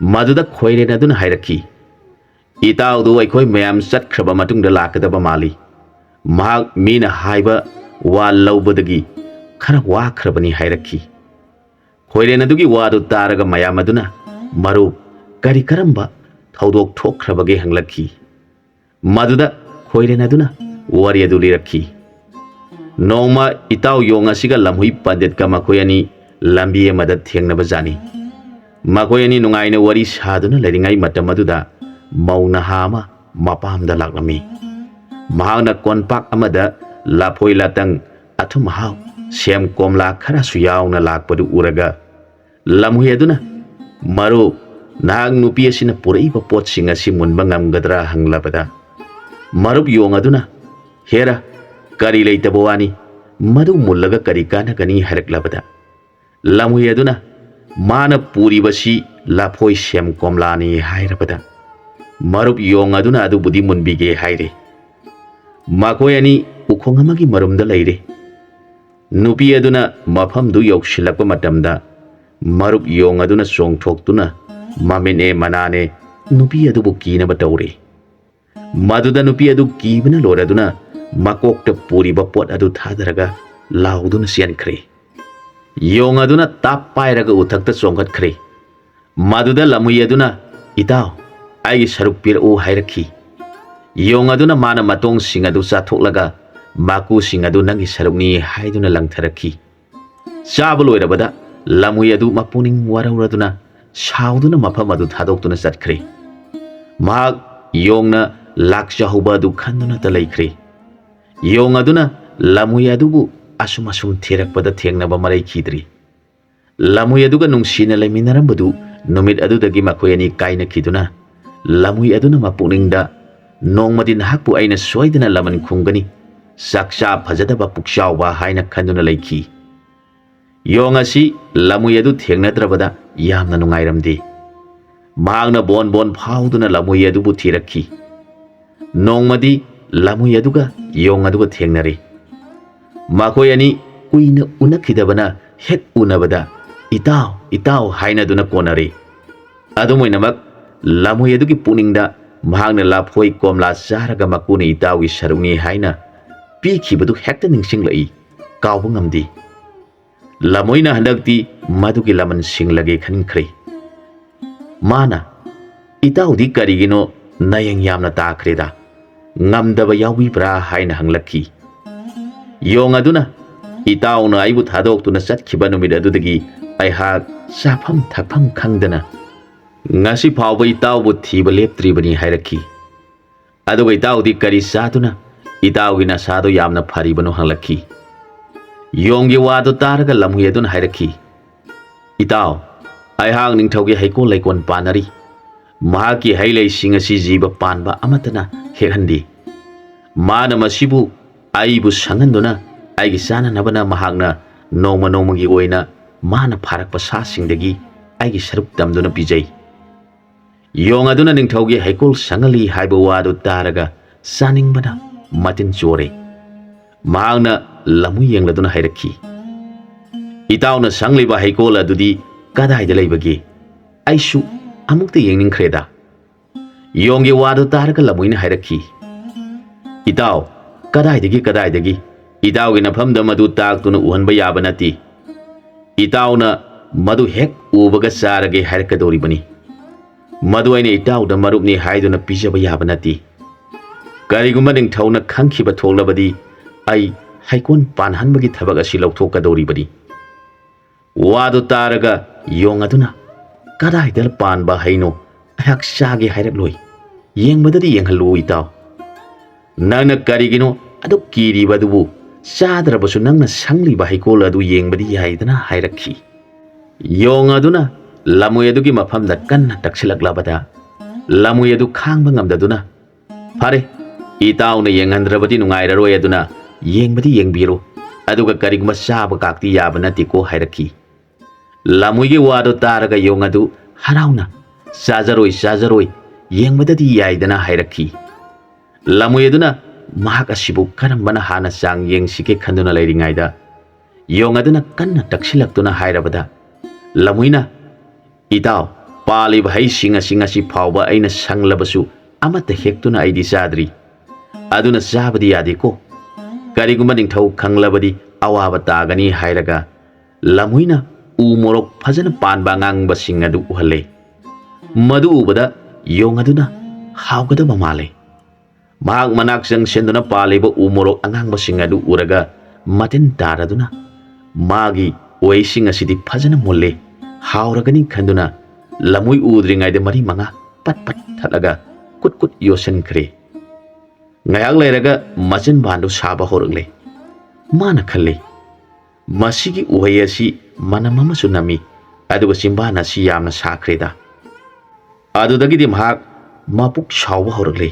ꯃꯗꯨꯗ ꯈꯣꯏꯔꯦꯟ ꯑꯗꯨꯅ ꯍꯥꯏꯔꯛꯈꯤ, ꯏꯇꯥꯎꯗꯨ ꯑꯩꯈꯣꯏ ꯃꯌꯥꯝ ꯆꯠꯈ꯭ꯔꯕ ꯃꯇꯨꯡꯗ ꯂꯥꯛꯀꯗꯕ ꯃꯥꯜꯂꯤ꯫ ꯃꯍꯥꯛ ꯃꯤꯅ ꯍꯥꯏꯕ ꯋꯥ ꯂꯧꯕꯗꯒꯤ ꯈꯔ ꯋꯥꯈ꯭ꯔꯕꯅꯤ ꯍꯥꯏꯔꯛꯈꯤ꯫ ꯈꯣꯏꯔꯦꯟ ꯑꯗꯨꯒꯤ ꯋꯥꯗꯨ ꯇꯥꯔꯒ ꯃꯌꯥꯝ ꯑꯗꯨꯅ ꯃꯔꯨꯞ ꯀꯔꯝꯕ ꯊꯧꯗꯣꯛ ꯊꯣꯛꯈ꯭ꯔꯕꯒꯦ ꯍꯪꯂꯛꯈꯤ꯫ ꯃꯗꯨꯗ ꯈꯣꯏꯔꯦꯟ ꯑꯗꯨꯅ ꯋꯥꯔꯤ ꯑꯗꯨ ꯂꯤꯔꯛꯈꯤ꯫ ꯅꯣꯡꯃ ꯏꯇꯥꯎ ꯌꯣꯡ ꯑꯁꯤꯒ ꯂꯝꯍꯨꯏ ꯄꯟꯗꯤꯠꯀ ꯃꯈꯣꯏ ꯑꯅꯤ ꯂꯝꯕꯤ ꯑꯃꯗ ꯊꯦꯡꯅꯕꯖꯥꯠꯅꯤ꯫ ꯃꯈꯣꯏ ꯑꯅꯤ ꯅꯨꯡꯉꯥꯏꯅ ꯋꯥꯔꯤ ꯁꯥꯗꯨꯅ ꯂꯩꯔꯤꯉꯩ ꯃꯇꯝ ꯑꯗꯨꯗ ꯃꯧ ꯅꯍꯥ ꯑꯃ ꯃꯄꯥꯝꯗ ꯂꯥꯛꯂꯝꯃꯤ꯫ ꯃꯍꯥꯛꯅ ꯀꯣꯟꯄꯥꯛ ꯑꯃꯗ ꯂꯐꯣꯏ ꯂꯥꯇꯪ, ꯑꯊꯨꯝ ꯑꯍꯥꯎ, ꯁꯦꯝ ꯀꯣꯝꯂꯥ ꯈꯔꯁꯨ ꯌꯥꯎꯅ ꯂꯥꯛꯄꯗꯨ ꯎꯔꯒ ꯂꯝꯍꯨꯏ ꯑꯗꯨꯅ, ꯃꯔꯨꯞ, ꯅꯍꯥꯛ ꯅꯨꯄꯤ ꯑꯁꯤꯅ ꯄꯨꯔꯛꯏꯕ ꯄꯣꯠꯁꯤꯡ ꯑꯁꯤ ꯃꯨꯟꯕ ꯉꯝꯒꯗ꯭ꯔꯥ ꯍꯪꯂꯕꯗ ꯃꯔꯨꯞ ꯌꯣꯡ ꯑꯗꯨꯅ, ꯍꯦꯔꯥ, ꯀꯔꯤ ꯂꯩꯇꯕ ꯋꯥꯅꯤ, ꯃꯗꯨ ꯃꯨꯜꯂꯒ ꯀꯔꯤ ꯀꯥꯟꯅꯒꯅꯤ ꯍꯥꯏꯔꯛꯂꯕꯗ ꯂꯝꯍꯨꯏ ꯑꯗꯨꯅ ꯃꯥꯅ ꯄꯨꯔꯤꯕꯁꯤ ꯂꯐꯣꯏ ꯁꯦꯝ ꯀꯣꯝꯂꯥꯅꯤ ꯍꯥꯏꯔꯕꯗ ꯃꯔꯨꯞ ꯌꯣꯡ ꯑꯗꯨꯅ ꯑꯗꯨꯕꯨꯗꯤ ꯃꯨꯟꯕꯤꯒꯦ ꯍꯥꯏꯔꯦ꯫ ꯃꯈꯣꯏ ꯑꯅꯤ ꯎꯈꯣꯡ ꯑꯃꯒꯤ ꯃꯔꯨꯝꯗ ꯂꯩꯔꯦ꯫ ꯅꯨꯄꯤ ꯑꯗꯨꯅ ꯃꯐꯝꯗꯨ ꯌꯧꯁꯤꯜꯂꯛꯄ ꯃꯇꯝꯗ ꯃꯔꯨꯞ ꯌꯣꯡ ꯑꯗꯨꯅ ꯆꯣꯡꯊꯣꯛꯇꯨꯅ ꯃꯃꯤꯠꯅꯦ ꯃꯅꯥꯅꯦ ꯅꯨꯄꯤ ꯑꯗꯨꯕꯨ ꯀꯤꯅꯕ ꯇꯧꯔꯦ꯫ ꯃꯗꯨꯗ ꯅꯨꯄꯤ ꯑꯗꯨ ꯀꯤꯕꯅ ꯂꯣꯏꯔꯗꯨꯅ ꯃꯀꯣꯛꯇ ꯄꯨꯔꯤꯕ ꯄꯣꯠ ꯑꯗꯨ ꯊꯥꯗꯔꯒ ꯂꯥꯎꯗꯨꯅ ꯆꯦꯟꯈ꯭ꯔꯦ꯫ ꯌꯣꯡ ꯑꯗꯨꯅ ꯇꯥꯞ ꯄꯥꯏꯔꯒ ꯎꯊꯛꯇ ꯆꯣꯡꯈꯠꯈ꯭ꯔꯦ꯫ ꯃꯗꯨꯗ ꯂꯝꯍꯨꯏ ꯑꯗꯨꯅ, ꯏꯇꯥꯎ, ꯑꯩꯒꯤ ꯁꯔꯨꯛ ꯄꯤꯔꯛꯎ ꯍꯥꯏꯔꯛꯈꯤ꯫ ꯌꯣꯡ ꯑꯗꯨꯅ ꯃꯥꯅ ꯃꯇꯣꯡꯁꯤꯡ ꯑꯗꯨ ꯆꯥꯊꯣꯛꯂꯒ ꯃꯀꯨꯁꯤꯡ ꯑꯗꯨ ꯅꯪꯒꯤ ꯁꯔꯨꯛꯅꯤ ꯍꯥꯏꯗꯨꯅ ꯂꯪꯊꯔꯛꯈꯤ꯫ ꯆꯥꯕ ꯂꯣꯏꯔꯕꯗ ꯂꯝꯍꯨꯏ ꯑꯗꯨ ꯃꯄꯨꯛꯅꯤꯡ ꯋꯥꯔꯧꯔꯗꯨꯅ ꯁꯥꯎꯗꯨꯅ ꯃꯐꯝ ꯑꯗꯨ ꯊꯥꯗꯣꯛꯇꯨꯅ ꯆꯠꯈ꯭ꯔꯦ꯫ ꯃꯍꯥꯛ ꯌꯣꯡꯅ ꯂꯥꯛꯆꯍꯧꯕ ꯑꯗꯨ ꯈꯟꯗꯨꯅꯇ ꯂꯩꯈ꯭ꯔꯦ꯫ ꯌꯣꯡ ꯑꯗꯨꯅ ꯂꯝꯍꯨꯏ ꯑꯗꯨꯕꯨ ꯑꯁꯨꯝ ꯊꯤꯔꯛꯄꯗ ꯊꯦꯡꯅꯕ ꯃꯔꯩꯈꯤꯗ꯭ꯔꯤ꯫ ꯂꯝꯍꯨꯏ ꯑꯗꯨꯒ ꯅꯨꯡꯁꯤꯅ ꯂꯩꯃꯤꯟꯅꯔꯝꯕꯗꯨ ꯅꯨꯃꯤꯠ ꯑꯗꯨꯗꯒꯤ ꯃꯈꯣꯏ ꯑꯅꯤ ꯀꯥꯏꯅꯈꯤꯗꯨꯅ ꯂꯝꯍꯨꯏ ꯑꯗꯨꯅ ꯃꯄꯨꯛꯅꯤꯡꯗ, ꯅꯣꯡꯃꯗꯤ ꯅꯍꯥꯛꯄꯨ ꯑꯩꯅ ꯁꯣꯏꯗꯅ ꯂꯃꯟ ꯈꯨꯝꯒꯅꯤ, ꯆꯥꯛꯆꯥ ꯐꯖꯗꯕ ꯄꯨꯛꯆꯥꯎꯕ ꯍꯥꯏꯅ ꯈꯟꯗꯨꯅ ꯂꯩꯈꯤ꯫ ꯌꯣꯡ ꯑꯁꯤ ꯂꯝꯍꯨꯏ ꯑꯗꯨ ꯊꯦꯡꯅꯗ꯭ꯔꯕꯗ ꯌꯥꯝꯅ ꯅꯨꯡꯉꯥꯏꯔꯝꯗꯦ꯫ ꯃꯍꯥꯛꯅ ꯕꯣꯟ ꯕꯣꯟ ꯐꯥꯎꯗꯨꯅ ꯂꯝꯍꯨꯏ ꯑꯗꯨꯕꯨ ꯊꯤꯔꯛꯈꯤ꯫ ꯅꯣꯡꯃꯗꯤ ꯂꯝꯍꯨꯏ ꯑꯗꯨꯒ ꯌꯣꯡ ꯑꯗꯨꯒ ꯊꯦꯡꯅꯔꯦ꯫ ꯃꯈꯣꯏ ꯑꯅꯤ ꯀꯨꯏꯅ ꯎꯅꯈꯤꯗꯕꯅ ꯍꯦꯛ ꯎꯅꯕꯗ ꯏꯇꯥꯎ ꯏꯇꯥꯎ ꯍꯥꯏꯅꯗꯨꯅ ꯀꯣꯟꯅꯔꯦ꯫ ꯑꯗꯨꯝ ꯑꯣꯏꯅꯃꯛ ꯂꯝꯍꯨꯏ ꯑꯗꯨꯒꯤ ꯄꯨꯛꯅꯤꯡꯗ ꯃꯍꯥꯛꯅ ꯂꯐꯣꯏ ꯀꯣꯝꯂꯥ ꯆꯥꯔꯒ ꯃꯄꯨꯅ ꯏꯇꯥꯎꯒꯤ ꯁꯔꯨꯛꯅꯤ ꯍꯥꯏꯅ ꯄꯤꯈꯤꯕꯗꯨ ꯍꯦꯛꯇ ꯅꯤꯡꯁꯤꯡꯂꯛꯏ, ꯀꯥꯎꯕ ꯉꯝꯗꯦ꯫ ꯂꯝꯍꯨꯏꯅ ꯍꯟꯗꯛꯇꯤ ꯃꯗꯨꯒꯤ ꯂꯃꯟ ꯁꯤꯡꯂꯒꯦ ꯈꯟꯈ꯭ꯔꯦ꯫ ꯃꯥꯅ, ꯏꯇꯥꯎꯗꯤ ꯀꯔꯤꯒꯤꯅꯣ ꯅꯌꯦꯡ ꯌꯥꯝꯅ ꯇꯥꯈ꯭ꯔꯦꯗ, ngamdaba yaubibra haina hanglakki. Yong aduna itauna aibu thadok tuna chatkhiba numit adudagi aihak chafam thakfam khangdana ngasi phawba itaubu thiba leptribani hairakki. Aduga itaudi kari satuna itaugi nasado yamna pharibano hanglakki. Yonggi wadu taraga lamhui aduna hairakki. Itau aihak ningthaugi haikol laikon panari mahaki hailei singasi jiba panba amatana hekhandi. Mana masibu aibu sanganduna aigi sana nabana mahakna noma nomagi oina mana pharakpa sa singdagi aigi saruk tamduna pijai. Yong aduna ningthaugi haikol sangali haiba wadu taraga saningbana matin chore. Mahakna lamu yengladuna hairakki. Itauna sangliba haikol adudi kadaida leibagi aisu amukta yengningkhreda. Yonggi wadu taraga lamuina hairakki. Itau kadaidagi itaugi nafamda madu taktuna uhanba yaba nati. Itauna madu hek ubaga sarage harakadoribani. Madu aina itauda marupni haiduna pijaba yaba nati. Karigumba ningthauna khangkhiba thoklabadi ai haikon panhanbagi thabak asi lauthokadoribani. Wadu taraga yong aduna kadaidal panba haino ayak sage hairak yengbadadi yenghalu itau. Nangna karigino adu kiriba dubu sadrabasu nangna sangliba haikol adu yengbadi yaidana hairakki. Yong aduna lamui adugi mafamda kanna taksilaklabada lamui adu khangba ngamdaduna phare itauna yenghandrabadi nungairaroi aduna yengbadi yengbiru aduga kariguma saba kakti yaba natiko hairakki. Lamuigi wadu taraga yong adu harauna sajaroi yengbadadi yaidana hairakki. Lamui aduna mahak asibu karambana hana sang yengsike khanduna leiringaida yong aduna kanna taksilaktuna hairabada lamuina itau paliba hai singa si phawba aina sanglabasu amata hektuna aidi sadri aduna sabadi yadiko kariguma ningthau khanglabadi awaba tagani hairaga lamuina u morok phajana panba ngangba sing adu uhalle. Madu ubada yong aduna hawgadaba male. Mahak manak sang senduna paliba umorok angangba sing adu uraga matin taraduna magi oi sing asidi phajana molle hauragani khanduna lamui udringai de mari manga pat thalaga kut yosen khre. Ngayak leiraga machin bandu saba horagle. Mana khalle masigi uhai asi manamama sunami aduga simbana si yamna sakhreda. Adudagidi mahak mapuk sawa horagle.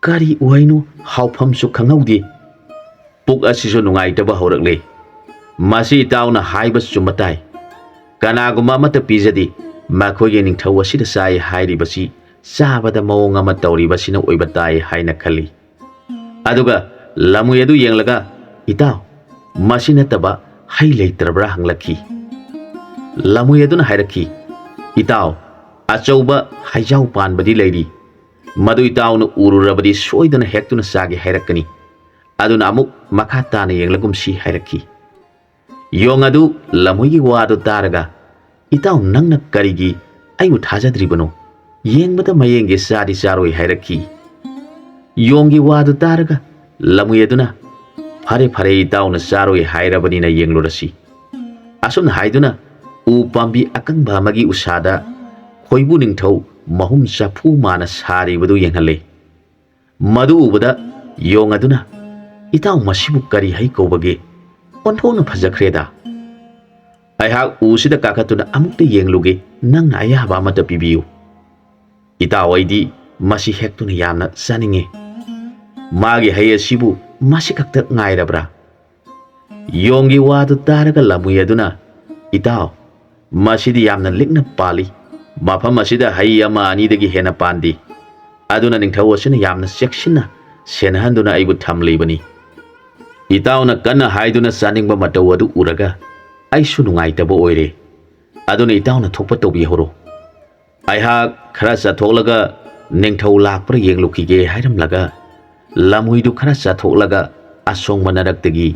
Kari uhaino haufam su khanghaudi puk asisu nungaitaba horagle. Masi itauna haiba sumatai kanaguma mata pizadi makhoye ningthau asida sai hairibasi sabada mawong ama tawribasina oibatai haina khali. Aduga lamui adu yenglaga itau masina taba hai leitrabra hanglaki. Lamui aduna hairakki itau achauba haijau panbadi leiri madu itauna ururabadi soidana hektuna sage hairakani aduna amuk makha tana yenglagum si hairakki. Yong adu lamuigi wadu taraga itau nangna karigi ayu thajadribano yengbada mayenge sadi saroi hairakki. Yonggi wadu taraga lamui aduna phare itauna saroi hairabani na yenglurasi asumna haiduna u pambi akangba magi usada khoibu ningthau mahum safu mana sari badu yenghalle. Madu ubada yong aduna itau masibu kari hai kobage onthona phajakreda. Aihak usida kakatuna amukta yengluge nang ayaba amata pibiu. Itau aidi masi hektuna yamna saninge. Magi hai asibu masi kakta ngairabra. Yonggi wadu taraga lamui aduna itau masidi yamna likna pali mafam asida hai ama anidagi hena pandi aduna ningthau asina yamna seksina senhanduna aibu thamleibani. Itauna kanna haiduna saningba matau adu uraga aisu nungaitaba oire aduna itauna thokpa tobi horo. Aihak khara chatholaga ningthau lakpra yenglukige hairamlaga lamuidu khara chatholaga asong manaraktagi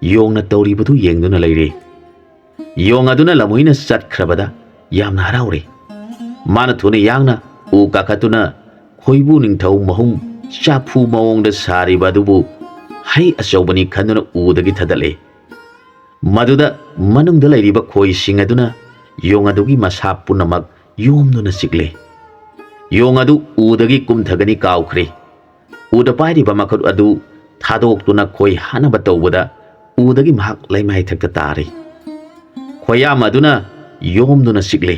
yongna tawribadu yengduna leire. Yong aduna lamuina chatkrabada yamna haraure. Mana thuna yangna u kakatuna khoibu ningthau mahum ꯆꯥꯐꯨ ꯃꯑꯣꯡꯗ ꯁꯥꯔꯤꯕ ꯑꯗꯨꯕꯨ ꯍꯩ ꯑꯆꯧꯕꯅꯤ ꯈꯟꯗꯨꯅ ꯎꯗꯒꯤ ꯊꯥꯗꯠꯂꯦ꯫ ꯃꯗꯨꯗ ꯃꯅꯨꯡꯗ ꯂꯩꯔꯤꯕ ꯈꯣꯏꯁꯤꯡ ꯑꯗꯨꯅ ꯌꯣꯡ ꯑꯗꯨꯒꯤ ꯃꯁꯥ ꯄꯨꯝꯅꯃꯛ ꯌꯣꯝꯗꯨꯅ ꯆꯤꯛꯂꯦ꯫ ꯌꯣꯡ ꯑꯗꯨ ꯎꯗꯒꯤ ꯀꯨꯝꯊꯒꯅꯤ ꯀꯥꯎꯈ꯭ꯔꯦ꯫ ꯎꯗ ꯄꯥꯏꯔꯤꯕ ꯃꯈꯨꯠ ꯑꯗꯨ ꯊꯥꯗꯣꯛꯇꯨꯅ ꯈꯣꯏ ꯍꯥꯠꯅꯕ ꯇꯧꯕꯗ ꯎꯗꯒꯤ ꯃꯍꯥꯛ ꯂꯩꯃꯥꯏ ꯊꯛꯇ ꯇꯥꯔꯦ꯫ ꯈꯣꯏꯌꯥꯝ ꯑꯗꯨꯅ ꯌꯣꯝꯗꯨꯅ ꯆꯤꯛꯂꯦ꯫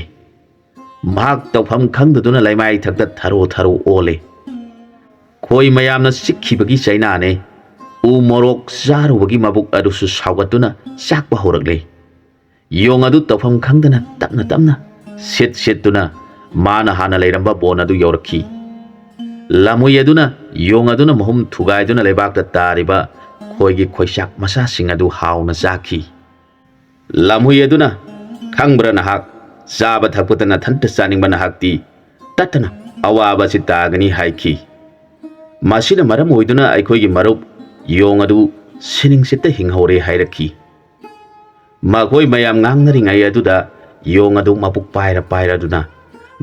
ꯃꯍꯥꯛ ꯇꯧꯐꯝ ꯈꯪꯗꯗꯨꯅ ꯂꯩꯃꯥꯏ ꯊꯛꯇ ꯊꯔꯣ ꯊꯔꯣ ꯑꯣꯜꯂꯦ꯫ ꯈꯣꯏ ꯃꯌꯥꯝꯅ ꯆꯤꯛꯈꯤꯕꯒꯤ ꯆꯩꯅꯥꯅꯦ ꯎ ꯃꯣꯔꯣꯛ ꯆꯥꯔꯨꯕꯒꯤ ꯃꯕꯨꯛ ꯑꯗꯨꯁꯨ ꯁꯥꯎꯒꯠꯇꯨꯅ ꯆꯥꯛꯄ ꯍꯧꯔꯛꯂꯦ꯫ ꯌꯣꯡ ꯑꯗꯨ ꯇꯧꯐꯝ ꯈꯪꯗꯅ ꯇꯞꯅ ꯇꯞꯅ ꯁꯤꯠ ꯁꯤꯠꯇꯨꯅ ꯃꯥꯅ ꯍꯥꯟꯅ ꯂꯩꯔꯝꯕ ꯕꯣꯟ ꯑꯗꯨ ꯌꯧꯔꯛꯈꯤ꯫ ꯂꯝꯍꯨꯏ ꯑꯗꯨꯅ ꯌꯣꯡ ꯑꯗꯨꯅ ꯃꯍꯨꯝ ꯊꯨꯒꯥꯏꯗꯨꯅ ꯂꯩꯕꯥꯛꯇ ꯇꯥꯔꯤꯕ ꯈꯣꯏꯒꯤ ꯈꯣꯏꯆꯥꯛ ꯃꯆꯥꯁꯤꯡ ꯑꯗꯨ ꯍꯥꯎꯅ ꯆꯥꯈꯤ꯫ ꯂꯝꯍꯨꯏ ꯑꯗꯨꯅ "ꯈꯪꯕ꯭ꯔꯥ ꯅꯍꯥꯛ, ꯆꯥꯕ ꯊꯛꯄꯇ ꯅꯊꯟꯇ ꯆꯥꯅꯤꯡꯕ ꯅꯍꯥꯛꯇꯤ ꯇꯠꯇꯅ ꯑꯋꯥꯕ ꯑꯁꯤ ꯇꯥꯒꯅꯤ" ꯍꯥꯏꯈꯤ꯫ ꯃꯁꯤꯅ ꯃꯔꯝ ꯑꯣꯏꯗꯨꯅ ꯑꯩꯈꯣꯏꯒꯤ ꯃꯔꯨꯞ ꯌꯣꯡ ꯑꯗꯨ ꯁꯤꯅꯤꯡꯆꯤꯠꯇ ꯍꯤꯡꯍꯧꯔꯦ ꯍꯥꯏꯔꯛꯈꯤ꯫ ꯃꯈꯣꯏ ꯃꯌꯥꯝ ꯉꯥꯡꯅꯔꯤꯉꯩ ꯑꯗꯨꯗ ꯌꯣꯡ ꯑꯗꯨ ꯃꯕꯨꯛ ꯄꯥꯏꯔꯗꯨꯅ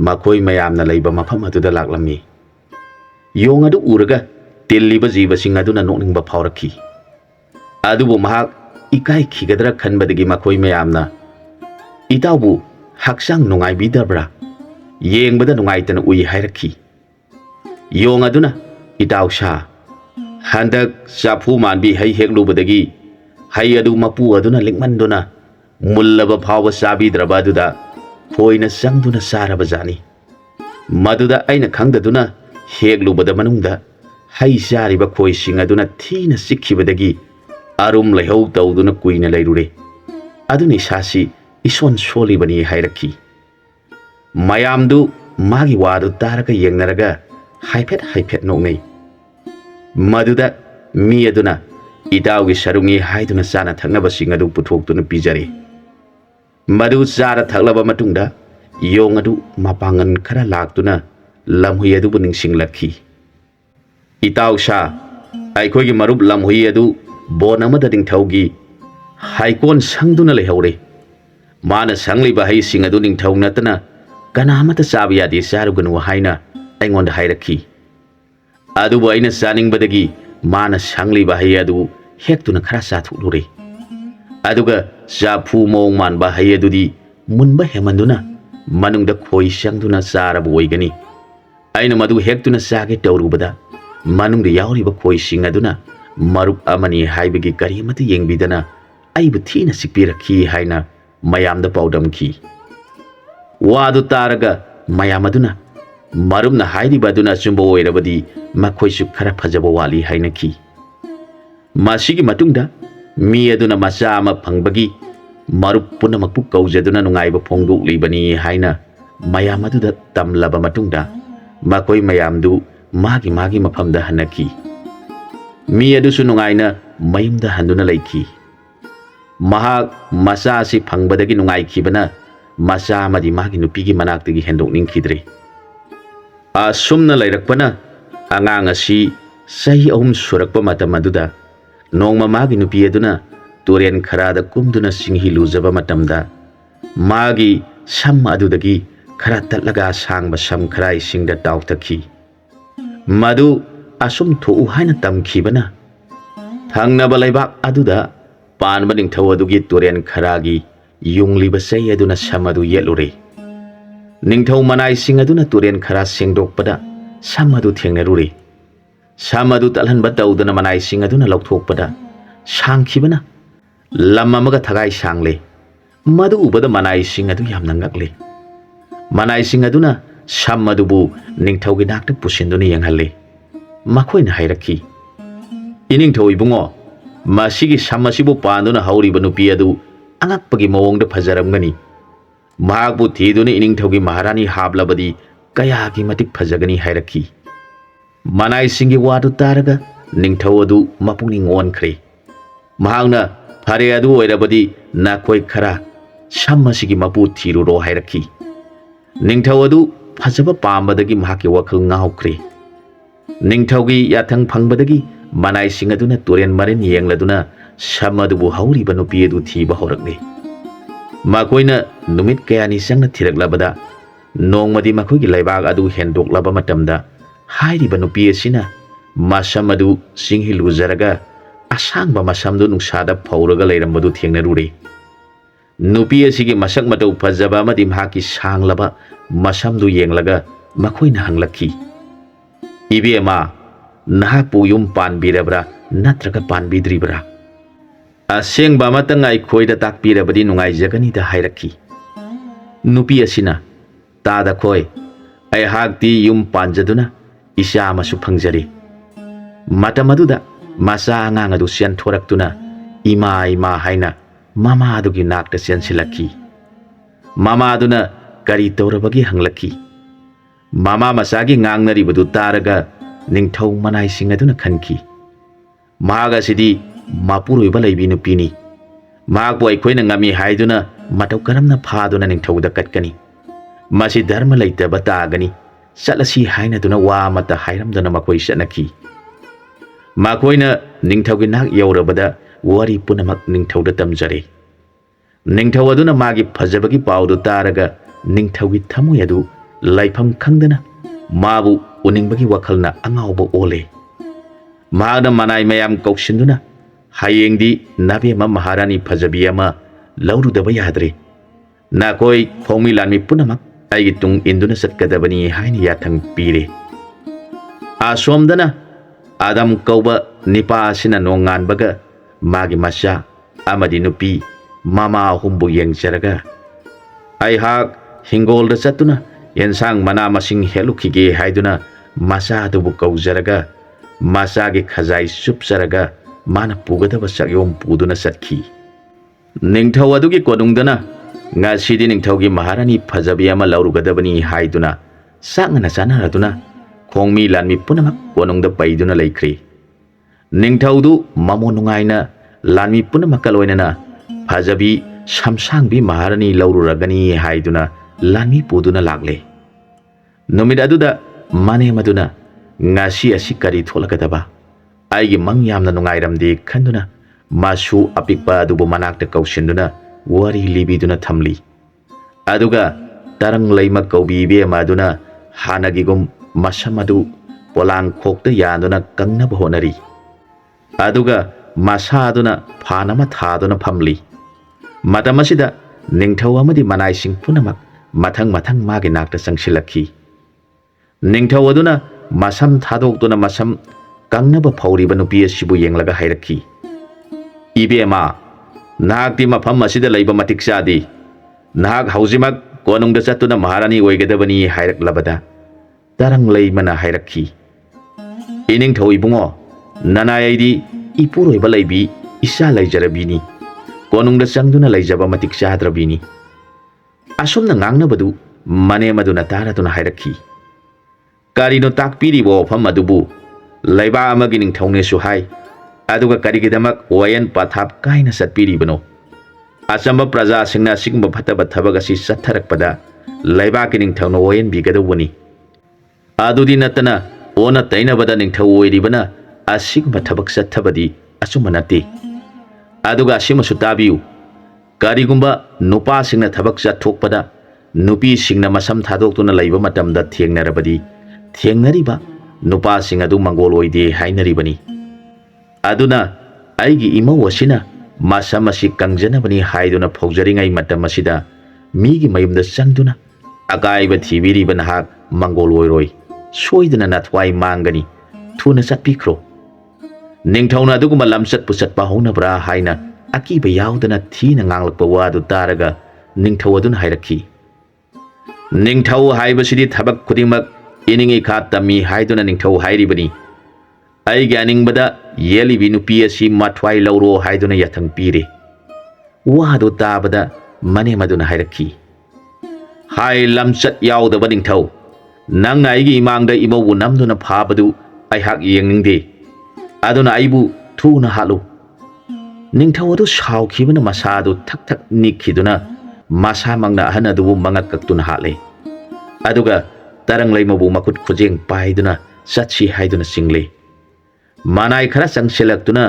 ꯃꯈꯣꯏ ꯃꯌꯥꯝꯅ ꯂꯩꯕ ꯃꯐꯝ ꯑꯗꯨꯗ ꯂꯥꯛꯂꯝꯃꯤ꯫ ꯌꯣꯡ ꯑꯗꯨ ꯎꯔꯒ ꯇꯤꯜꯂꯤꯕ ꯖꯤꯕꯁꯤꯡ ꯑꯗꯨꯅ ꯅꯣꯛꯅꯤꯡꯕ ꯐꯥꯎꯔꯛꯈꯤ꯫ ꯑꯗꯨꯕꯨ ꯃꯍꯥꯛ ꯏꯀꯥꯏꯈꯤꯒꯗ꯭ꯔꯥ ꯈꯟꯕꯗꯒꯤ ꯃꯈꯣꯏ ꯃꯌꯥꯝꯅ "ꯏꯇꯥꯎꯕꯨ ꯍꯛꯆꯥꯡ ꯅꯨꯡꯉꯥꯏꯕꯤꯗꯕ꯭ꯔꯥ? ꯌꯦꯡꯕꯗ ꯅꯨꯡꯉꯥꯏꯇꯅ ꯎꯏ" ꯍꯥꯏꯔꯛꯈꯤ꯫ ꯌꯣꯡ ꯑꯗꯨꯅ "ꯏꯇꯥꯎ ꯁꯥ, ꯍꯟꯗꯛ ꯆꯥꯐꯨ ꯃꯥꯟꯕꯤ ꯍꯩ ꯍꯦꯛꯂꯨꯕꯗꯒꯤ ꯍꯩ ꯑꯗු ꯃꯄꯨ ꯑꯗꯨꯅ ꯂꯤꯛꯃꯟꯗꯨꯅ ꯃꯨꯜꯂꯕ ꯐꯥꯎꯕ ꯆꯥꯕꯤꯗ꯭ꯔꯕ ꯑꯗꯨꯗ ꯈꯣꯏꯅ ꯆꯪꯗꯨꯅ ꯆꯥꯔꯕꯖꯥꯠꯅꯤ꯫ ꯃꯗꯨꯗ ꯑꯩꯅ ꯈꯪꯗꯗꯨꯅ ꯍꯦꯛꯂꯨꯕꯗ ꯃꯅꯨꯡꯗ ꯍꯩ ꯆꯥꯔꯤꯕ ꯈꯣꯏꯁꯤꯡ ꯑꯗꯨꯅ ꯊꯤꯅ ꯆꯤꯛꯈꯤꯕꯗꯒꯤ ꯑꯔꯨꯝ ꯂꯩꯍꯧ ꯇꯧꯗꯨꯅ ꯀꯨꯏꯅ ꯂꯩꯔꯨꯔꯦ꯫ ꯑꯗꯨꯅ ꯏꯁꯥꯁꯤ ꯏꯁꯣꯟ ꯁꯣꯜꯂꯤꯕꯅꯤ" ꯍꯥꯏꯔꯛꯈꯤ꯫ ꯃꯌꯥꯝꯗꯨ ꯃꯥꯒꯤ ꯋꯥꯗꯨ ꯇꯥꯔꯒ ꯌꯦꯡꯅꯔꯒ ꯍꯥꯏꯐꯦꯠ ꯍꯥꯏꯐꯦꯠ ꯅꯣꯛꯅꯩ꯫ ꯃꯗꯨꯗ ꯃꯤ ꯑꯗꯨꯅ ꯏꯇꯥꯎꯒꯤ ꯁꯔꯨꯛꯅꯤ ꯍꯥꯏꯗꯨꯅ ꯆꯥꯅ ꯊꯛꯅꯕꯁꯤꯡ ꯑꯗꯨ ꯄꯨꯊꯣꯛꯇꯨꯅ ꯄꯤꯖꯔꯦ꯫ ꯃꯗꯨ ꯆꯥꯔ ꯊꯛꯂꯕ ꯃꯇꯨꯡꯗ ꯌꯣꯡ ꯑꯗꯨ ꯃꯄꯥꯡꯒꯜ ꯈꯔ ꯂꯥꯛꯇꯨꯅ ꯂꯝꯍꯨꯏ ꯑꯗꯨꯕꯨ ꯅꯤꯡꯁꯤꯡꯂꯛꯈꯤ꯫ "ꯏꯇꯥꯎ ꯁꯥ, ꯑꯩꯈꯣꯏꯒꯤ ꯃꯔꯨꯞ ꯂꯝꯍꯨꯏ ꯑꯗꯨ ꯕꯣꯟ ꯑꯃꯗ ꯅꯤꯡꯊꯧꯒꯤ ꯍꯩꯀꯣꯜ ꯁꯪꯗꯨꯅ ꯂꯩꯍꯧꯔꯦ꯫ ꯃꯥꯅ ꯁꯪꯂꯤꯕ ꯍꯩꯁꯤꯡ ꯑꯗꯨ ꯅꯤꯡꯊꯧ ꯅꯠꯇꯅ ꯀꯅꯥꯃꯠꯇ ꯆꯥꯕ ꯌꯥꯗꯦ, ꯆꯥꯔꯨꯒꯅꯨ ꯍꯥꯏꯅ ꯑꯩꯉꯣꯟꯗ ꯍꯥꯏꯔꯛꯈꯤ꯫ ꯑꯗꯨꯕꯨ ꯑꯩꯅ ꯆꯥꯅꯤꯡꯕꯗꯒꯤ ꯃꯥꯅ ꯁꯪꯂꯤꯕ ꯍꯩ ꯑꯗු ꯍꯦꯛꯇꯨꯅ ꯈꯔ ꯆꯥꯊꯣꯛꯂꯨꯔꯦ꯫ ꯑꯗꯨꯒ ꯆꯥꯐꯨ ꯃꯑꯣꯡ ꯃꯥꯟꯕ ꯍꯩ ꯑꯗꯨꯗꯤ ꯃꯨꯟꯕ ꯍꯦꯟꯃꯟꯗꯨꯅ ꯃꯅꯨꯡꯗ ꯈꯣꯏ ꯆꯪꯗꯨꯅ ꯆꯥꯔꯕ ꯑꯣꯏꯒꯅꯤ꯫ ꯑꯩꯅ ꯃꯗꯨ ꯍꯦꯛꯇꯨꯅ ꯆꯥꯒꯦ ꯇꯧꯔꯨꯕꯗ ꯃꯅꯨꯡꯗ ꯌꯥꯎꯔꯤꯕ ꯈꯣꯏꯁꯤꯡ ꯑꯗꯨꯅ ꯃꯔꯨꯞ ꯑꯃꯅꯤ ꯍꯥꯏꯕꯒꯤ ꯀꯔꯤꯃꯠꯇ ꯌꯦꯡꯕꯤꯗꯅ ꯑꯩꯕꯨ ꯊꯤꯅ ꯆꯤꯛꯄꯤꯔꯛꯈꯤ" ꯍꯥꯏꯅ ꯃꯌꯥꯝꯗ ꯄꯥꯎꯗꯝꯈꯤ꯫ ꯋꯥꯗꯨ ꯇꯥꯔꯒ ꯃꯌꯥꯝ ꯑꯗꯨꯅ ꯃꯔꯨꯞꯅ ꯍꯥꯏꯔꯤꯕ ꯑꯗꯨꯅ ꯑꯆꯨꯝꯕ ꯑꯣꯏꯔꯕꯗꯤ ꯃꯈꯣꯏꯁꯨ ꯈꯔ ꯐꯖꯕ ꯋꯥꯠꯂꯤ ꯍꯥꯏꯅꯈꯤ꯫ ꯃꯁꯤꯒꯤ ꯃꯇꯨꯡꯗ ꯃꯤ ꯑꯗꯨꯅ ꯃꯆꯥ ꯑꯃ ꯐꯪꯕꯒꯤ ꯃꯔꯨꯞ ꯄꯨꯝꯅꯃꯛꯄꯨ ꯀꯧꯖꯗꯨꯅ ꯅꯨꯡꯉꯥꯏꯕ ꯐꯣꯡꯗꯣꯛꯂꯤꯕꯅꯤ ꯍꯥꯏꯅ ꯃꯌꯥꯝ ꯑꯗꯨꯗ ꯇꯝꯂꯕ ꯃꯇꯨꯡꯗ ꯃꯈꯣꯏ ꯃꯌꯥꯝꯗꯨ ꯃꯥꯒꯤ ꯃꯥꯒꯤ ꯃꯐꯝꯗ ꯍꯟꯅꯈꯤ꯫ ꯃꯤ ꯑꯗꯨꯁꯨ ꯅꯨꯡꯉꯥꯏꯅ ꯃꯌꯨꯝꯗ ꯍꯟꯗꯨꯅ ꯂꯩꯈꯤ꯫ ꯃꯍꯥꯛ ꯃꯆꯥ ꯑꯁꯤ ꯐꯪꯕꯗꯒꯤ ꯅꯨꯡꯉꯥꯏꯈꯤꯕꯅ ꯃꯆꯥ ꯑꯃꯗꯤ ꯃꯥꯒꯤ ꯅꯨꯄꯤꯒꯤ ꯃꯅꯥꯛꯇꯒꯤ ꯍꯦꯟꯗꯣꯛꯅꯤꯡꯈꯤꯗ꯭ꯔꯦ꯫ ꯑꯁꯨꯝꯅ ꯂꯩꯔꯛꯄꯅ ꯑꯉꯥꯡ ꯑꯁꯤ ꯆꯍꯤ 3 ꯁꯨꯔꯛꯄ ꯃꯇꯝ ꯑꯗꯨꯗ ꯅꯣꯡꯃ ꯃꯥꯒꯤ ꯅꯨꯄꯤ ꯑꯗꯨꯅ ꯇꯨꯔꯦꯟ ꯈꯔꯗ ꯀꯨꯝꯗꯨꯅ ꯆꯤꯡꯍꯤ ꯂꯨꯖꯕ ꯃꯇꯝꯗ ꯃꯥꯒꯤ ꯁꯝ ꯑꯗꯨꯗꯒꯤ ꯈꯔ ꯇꯠꯂꯒ ꯑꯁꯥꯡꯕ ꯁꯝ ꯈꯔ ꯏꯁꯤꯡꯗ ꯇꯥꯎꯊꯈꯤ꯫ ꯃꯗꯨ ꯑꯁꯨꯝ ꯊꯣꯛꯎ ꯍꯥꯏꯅ ꯇꯝꯈꯤꯕꯅ ꯊꯪꯅꯕ ꯂꯩꯕꯥꯛ ꯑꯗꯨꯗ ꯄꯥꯟꯕ ꯅꯤꯡꯊꯧ ꯑꯗꯨꯒꯤ ꯇꯨꯔꯦꯟ ꯈꯔꯒꯤ ꯌꯨꯡꯂꯤꯕ ꯆꯩ ꯑꯗꯨꯅ ꯁꯝ ꯑꯗꯨ ꯌꯦꯠꯂꯨꯔꯦ꯫ ꯅꯤꯡꯊꯧ ꯃꯅꯥꯏꯁꯤꯡ ꯑꯗꯨꯅ ꯇꯨꯔꯦꯟ ꯈꯔ ꯁꯦꯡꯗꯣꯛꯄꯗ ꯁꯝ ꯑꯗꯨ ꯊꯦꯡꯅꯔꯨꯔꯦ꯫ ꯁꯝ ꯑꯗꯨ ꯇꯠꯍꯟꯕ ꯇꯧꯗꯅ ꯃꯅꯥꯏꯁꯤꯡ ꯑꯗꯨꯅ ꯂꯧꯊꯣꯛꯄꯗ ꯁꯥꯡꯈꯤꯕꯅ ꯂꯝ ꯑꯃꯒ ꯊꯒꯥꯏ ꯁꯥꯡꯂꯦ꯫ ꯃꯗꯨ ꯎꯕꯗ ꯃꯅꯥꯏꯁꯤꯡ ꯑꯗꯨ ꯌꯥꯝꯅ ꯉꯛꯂꯦ꯫ ꯃꯅꯥꯏꯁꯤꯡ ꯑꯗꯨꯅ ꯁꯝ ꯑꯗꯨꯕꯨ ꯅꯤꯡꯊꯧꯒꯤ ꯅꯥꯛꯇ ꯄꯨꯁꯤꯟꯗꯨꯅ ꯌꯦꯡꯍꯜꯂꯦ꯫ ꯃꯈꯣꯏꯅ ꯍꯥꯏꯔꯛꯈꯤ, "ꯏꯅꯤꯡꯊꯧ ꯏꯕꯨꯡꯉꯣ, ꯃꯁꯤꯒꯤ ꯁꯝ ꯑꯁꯤꯕꯨ ꯄꯥꯟꯗꯨꯅ ꯍꯧꯔꯤꯕ ꯅꯨꯄꯤ ꯑꯗꯨ ꯑꯉꯛꯄꯒꯤ ꯃꯑꯣꯡꯗ ꯐꯖꯔꯝꯒꯅꯤ꯫ ꯃꯍꯥꯛꯄꯨ ꯊꯤꯗꯨꯅ ꯏꯅꯤꯡꯊꯧꯒꯤ ꯃꯍꯥꯔꯥꯅꯤ ꯍꯥꯞꯂꯕꯗꯤ ꯀꯌꯥꯒꯤ ꯃꯇꯤꯛ ꯐꯖꯒꯅꯤ" ꯍꯥꯏꯔꯛꯈꯤ꯫ ꯃꯅꯥꯏꯁꯤꯡꯒꯤ ꯋꯥꯗꯨ ꯇꯥꯔꯒ ꯅꯤꯡꯊꯧ ꯑꯗꯨ ꯃꯄꯨꯛꯅꯤꯡ ꯑꯣꯟꯈ꯭ꯔꯦ꯫ ꯃꯍꯥꯛꯅ "ꯐꯔꯦ, ꯑꯗꯨ ꯑꯣꯏꯔꯕꯗꯤ ꯅꯈꯣꯏ ꯈꯔ ꯁꯝ ꯑꯁꯤꯒꯤ ꯃꯄꯨ ꯊꯤꯔꯨꯔꯣ" ꯍꯥꯏꯔꯛꯈꯤ꯫ ꯅꯤꯡꯊꯧ ꯑꯗꯨ ꯐꯖꯕ ꯄꯥꯝꯕꯗꯒꯤ ꯃꯍꯥꯛꯀꯤ ꯋꯥꯈꯜ ꯉꯥꯎꯈ꯭ꯔꯦ꯫ ꯅꯤꯡꯊꯧꯒꯤ ꯌꯥꯊꯪ ꯐꯪꯕꯗꯒꯤ ꯃꯅꯥꯏꯁꯤꯡ ꯑꯗꯨꯅ ꯇꯨꯔꯦꯟ ꯃꯔꯤꯟ ꯌꯦꯡꯂꯗꯨꯅ ꯁꯝ ꯑꯗꯨꯕꯨ ꯍꯧꯔꯤꯕ ꯅꯨꯄꯤ ꯑꯗꯨ ꯊꯤꯕ ꯍꯧꯔꯛꯂꯦ꯫ ꯃꯈꯣꯏꯅ ꯅꯨꯃꯤꯠ ꯀꯌꯥꯅꯤ ꯆꯪꯅ ꯊꯤꯔꯛꯂꯕꯗ ꯅꯣꯡꯃꯗꯤ ꯃꯈꯣꯏꯒꯤ ꯂꯩꯕꯥꯛ ꯑꯗꯨ ꯍꯦꯟꯗꯣꯛꯂꯕ ꯃꯇꯝꯗ ꯍꯥꯏꯔꯤꯕ ꯅꯨꯄꯤ ꯑꯁꯤꯅ masam adu singhi luzaraga asangba masamdu nungsada phauraga leirambadu thengnarure nupi asigi masak matau fajaba amadi mahaki sanglaba masamdu yenglaga makoina hanglakhi ibema nahakpu yum panbirabra natraga panbidribra asengba amatang aikhoida takpirabadi nungaijagani da hairakhi nupi asina tada khoi aihakti yum panjaduna isa amasu phangjari matamaduda masa angang adu sian thoraktuna ima ima haina mama adugi nakta sian silakhi mama aduna kari tawrabagi hanglakhi mama masagi ngangnari badu taraga ningthau manai sing aduna khanki maga sidi mapuroi balaibi nupini magbo aikhoina ngami haiduna matau karamna phaduna ningthau da katkani masi dharma leitaba tagani salasi haina duna wa mata hairamdana makoi sanaki makoina ningthaugi nak yaurabada wari punamak ningthauda tamjare ningthau aduna magi phajabagi paudu taraga ningthaugi thamoi adu laifam khangdana mabu uningbagi wakhalna angauba ole magna manai mayam kaushinduna hayengdi nabi ma maharani phajabi ama laurudaba yadre nakoi khomi lanmi punamak aigi tung induna satkadabani haina yathang pire asomdana Adam kauba nipa asina nongan baga magi masya amadi nupi mama humbu yengcharaga aihak hingol da satuna yensang mana masing helukhige haiduna masa adubu kaujaraga masa gi khazai supsaraga mana pugadaba sakyom puduna satki ningthau adugi kodungdana ngasidi ningthaugi maharani phajabi ama laurugadabani haiduna sangna sanaraduna khongmi lanmi punamak konongda paiduna laikri ningthaudu mamo nungaina lanmi punamak loinana phajabi samsangbi maharani laururagani haiduna lanmi puduna lagle numid aduda mane maduna ngasi asi kari tholakadaba aigi mangyamna nungairamdi khanduna masu apikpa adubu manakta kausinduna wari libiduna thamli aduga tarang laima kaubi be maduna hanagigum masamadu polang khokta yanduna kangnaba honari aduga masa aduna phanama thaduna phamli matamasida ningthau amadi manai sing punamak mathang mathang magi nakta sangsilakhi ningthau aduna masam thadokduna masam kangnaba phauriba nupi asibu yenglaga hairakhi ibema nahakti mafam asida leiba matik chadi nahak haujimak konungda chatuna maharani oigadabani hairaklabada tarang leimana hairakhi ining thoi bungo nanayaidi ipuroi balaibi isa laijarabini konungda changduna laijaba matik chadrabini asumna ngangna badu mane maduna taratuna hairakhi karino takpiri bo pham adubu laiba amagi ning thaugne su hai aduga karigidamak wayan pathap kaina satpiri bano asamba praja singna singba phataba thabaga si satharakpada laiba kining thauno wayan bigadawani adudi natana ona taina bada ningthau oiribana asigba thabak sathabadi asumanati aduga asimasu tabiu karigumba nupa singna thabak chathokpada nupi singna masam thadokuna laiba matamda thengnarabadi thengnariba nupa sing adu mangol oide hainaribani aduna aigi imau asina masam asi kangjanabani haiduna phaujaringai matam asida migi mayumda changduna agaiba thibiriba nahak mangol oiroi soidana nathwai mangani thuna satpikro ningthauna aduguma lamsat pusatpa honabra haina akiba yaudana thina nganglakpa wadu taraga ningthau aduna hairakhi ningthau haibasidi thabak khudingmak iningi khatami haiduna ningthau hairibani aigi aningbada yelibi nupi asi mathwai lauro haiduna yathang pire wadu tabada mane maduna hairakhi hai lamsat yaudaba ningthau nangna aigi imangda imau namduna phabadu aihak yengningde aduna aibu thuna halu ningthau adu saukhibana masadu thak thak nikhiduna masa mangna ahana adu mangak kaktuna hale aduga tarang laimabu makut khujeng paiduna satsi haiduna single manai khara changselakduna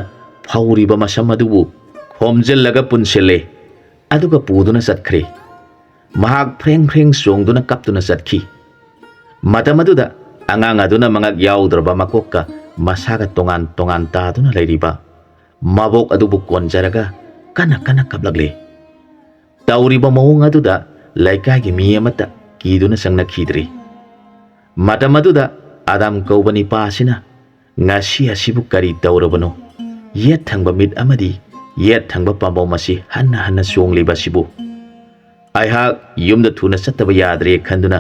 phauriba masam adubu khomjellaga punsele aduga puduna satkhre mahak phreng phreng songduna kaptuna satkhi matamaduda angang aduna mangak yaudraba makokka masaga tongan tongan taduna leiriba mabok adubu konjaraga kana kana kablakle tauriba mawong aduda laikagi mi amata kiduna sangna khidri matam aduda Adam kaubani pasina ngasi asibu kari taurabano yet thangba mid amadi yet thangba pambo masi hanna hanna songliba sibu aiha yumda thuna sattaba yadre khanduna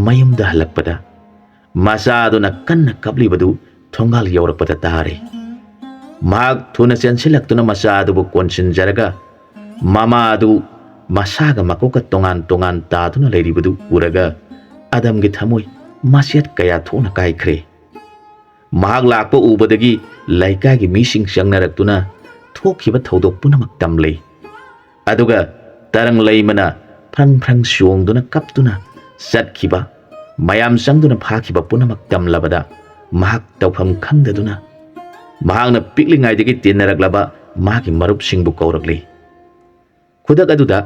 mayumda halakpada masa aduna kanna kablibadu thongal yaurakpada tare mahak thuna sensilaktuna masa adubu konsinjaraga mama adu masaga makoka tongan tongan taduna leiribadu uraga Adam gi thamoi masiat kaya thona kaikhre mahak lakpa ubadagi laikagi mising sangnarakuna thokhiba thodok punamak tamle aduga tarang leimana phrang phrang siongduna kaptuna satkhiba mayam sangduna phakhiba punamak tamlabada mahak tawpham khangdaduna mahakna piklingaidagi tinnaraklaba magi marup singbu kaurakle khudak aduda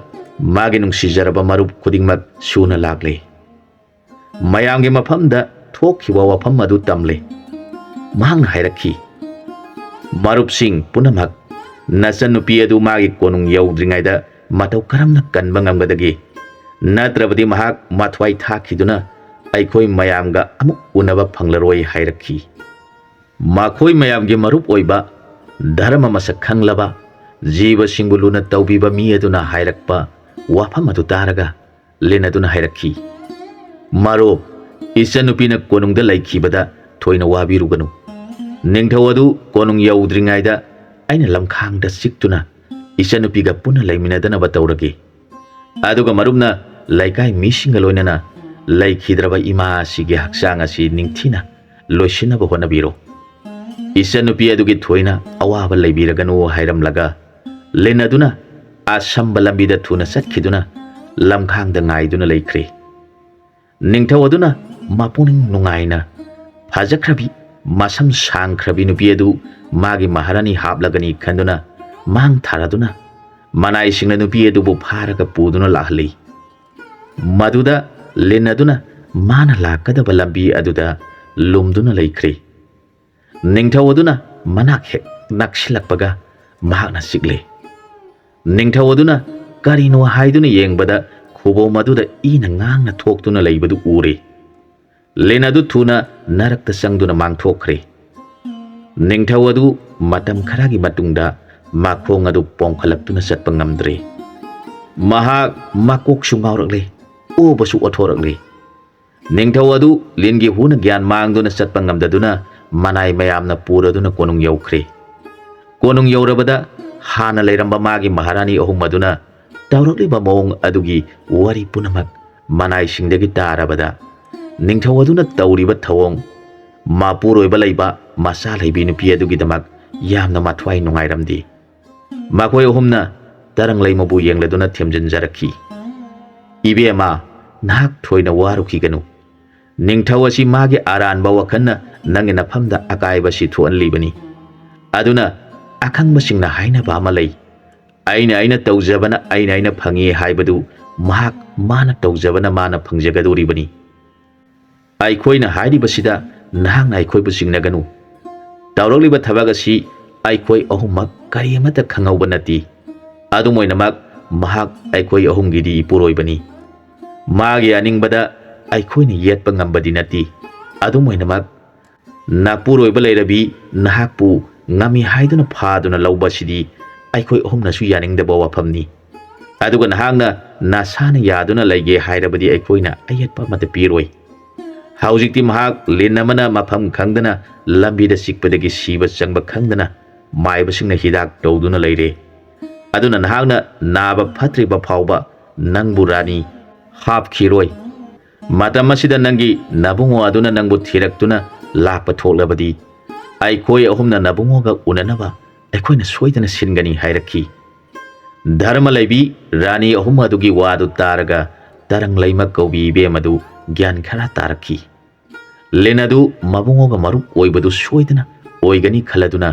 magi nungsijaraba marup khudingmak suna lakle mayamgi mafamda thokhiba wafam adu tamle mahang hairakhi marup sing punamak nasan nupi adu magi konung yaudringaida matau karamna kanba ngamgadagi natrabadi mahak mathwai thakhiduna aikhoi mayamga amuk unaba phanglaroi hairakhi makhoi mayamgi marup oiba dharma masak khanglaba jiba singbu luna taubiba mi aduna hairakpa wafam adu taraga lenaduna hairakhi maro isanupina konungda laikhibada thoina wabiruganu ningthau adu konung yaudringaida aina lamkhangda siktuna isanupiga puna laiminadanaba taurage aduga marumna laikai misinga loinana laikhidraba ima asigi haksang asi ningthina loisinaba honabiro isanupi adugi thoina awaba laibiraganu hairamlaga lenaduna asamba lambida thuna satkhiduna lamkhangda ngaiduna laikhre ningthau aduna mapuning nungaina phajakrabi masam sangkrabi nupi adu magi maharani hablagani khanduna mang tharaduna manai singna nupi adu bu pharaga puduna lahli maduda lenaduna mana lakadaba lambi aduda lumduna laikhre ningthau aduna manak hek naksilakpaga mahakna sikle ningthau aduna karino haiduna yengbada khubo maduda ina ngangna thoktuna leibadu ure lenadu thuna narakta sangduna mangthokre ningthau adu matam kharagi matungda makhong adu pongkhalaktuna satpa ngamdre mahak makok sungaurakle obasu othorakle ningthau adu lingi huna gyan mangduna satpa ngamdaduna manai mayamna puraduna konung yaukhre konung yaurabada hana leiramba magi maharani ahum aduna taurakliba mawong adugi wari punamak manai singdagi tarabada ningthau aduna tauriba thawong mapuroiba leiba masa leibi nupi adugi damak yamna mathwai nungairamdi makhoi ahumna tarang leimabu yengladuna themjanjarakhi ibema nahak thoina warukhiganu ningthau asi magi aranba wakhanna nangi nafamda akaiba si thoanlibani aduna akhangba singna haina ba ma lei aina taujabana aina phangi haibadu mahak mana taujabana mana phangjagadoribani aikhoina hairibasida nahangna aikhoibu singnaganu taurakliba thabaga si aikhoi ahumak kari amata khangauba nati adumoinamak mahak aikhoi ahumgidi ipuroibani magi aningbada aikhoina yetpa ngambadi nati adumoinamak napuroiba leirabi nahakpu ngami haiduna phaduna laubasidi aikhoi ahumnasu yaningdaba wafamni aduga nahangna nasana yaduna leige hairabadi aikhoina ayetpa mata piroi haujikti mahak linamana mafam khangdana lambida sikpadagi siba changba khangdana maibasingna hidak tawduna leire aduna nahangna naba phatriba phawba nangbu rani hapkhiroi matam asida nangi nabungo aduna nangbu thiraktuna lakpa thoklabadi aikhoi ahumna nabungoga unanaba aikhoina soidana singani hairakhi dharma leibi rani ahum adugi wadu taraga tarang leima kaubi be madu gyan khara tarakhi lenadu mabungoga marup oibadu soidana oigani khaladuna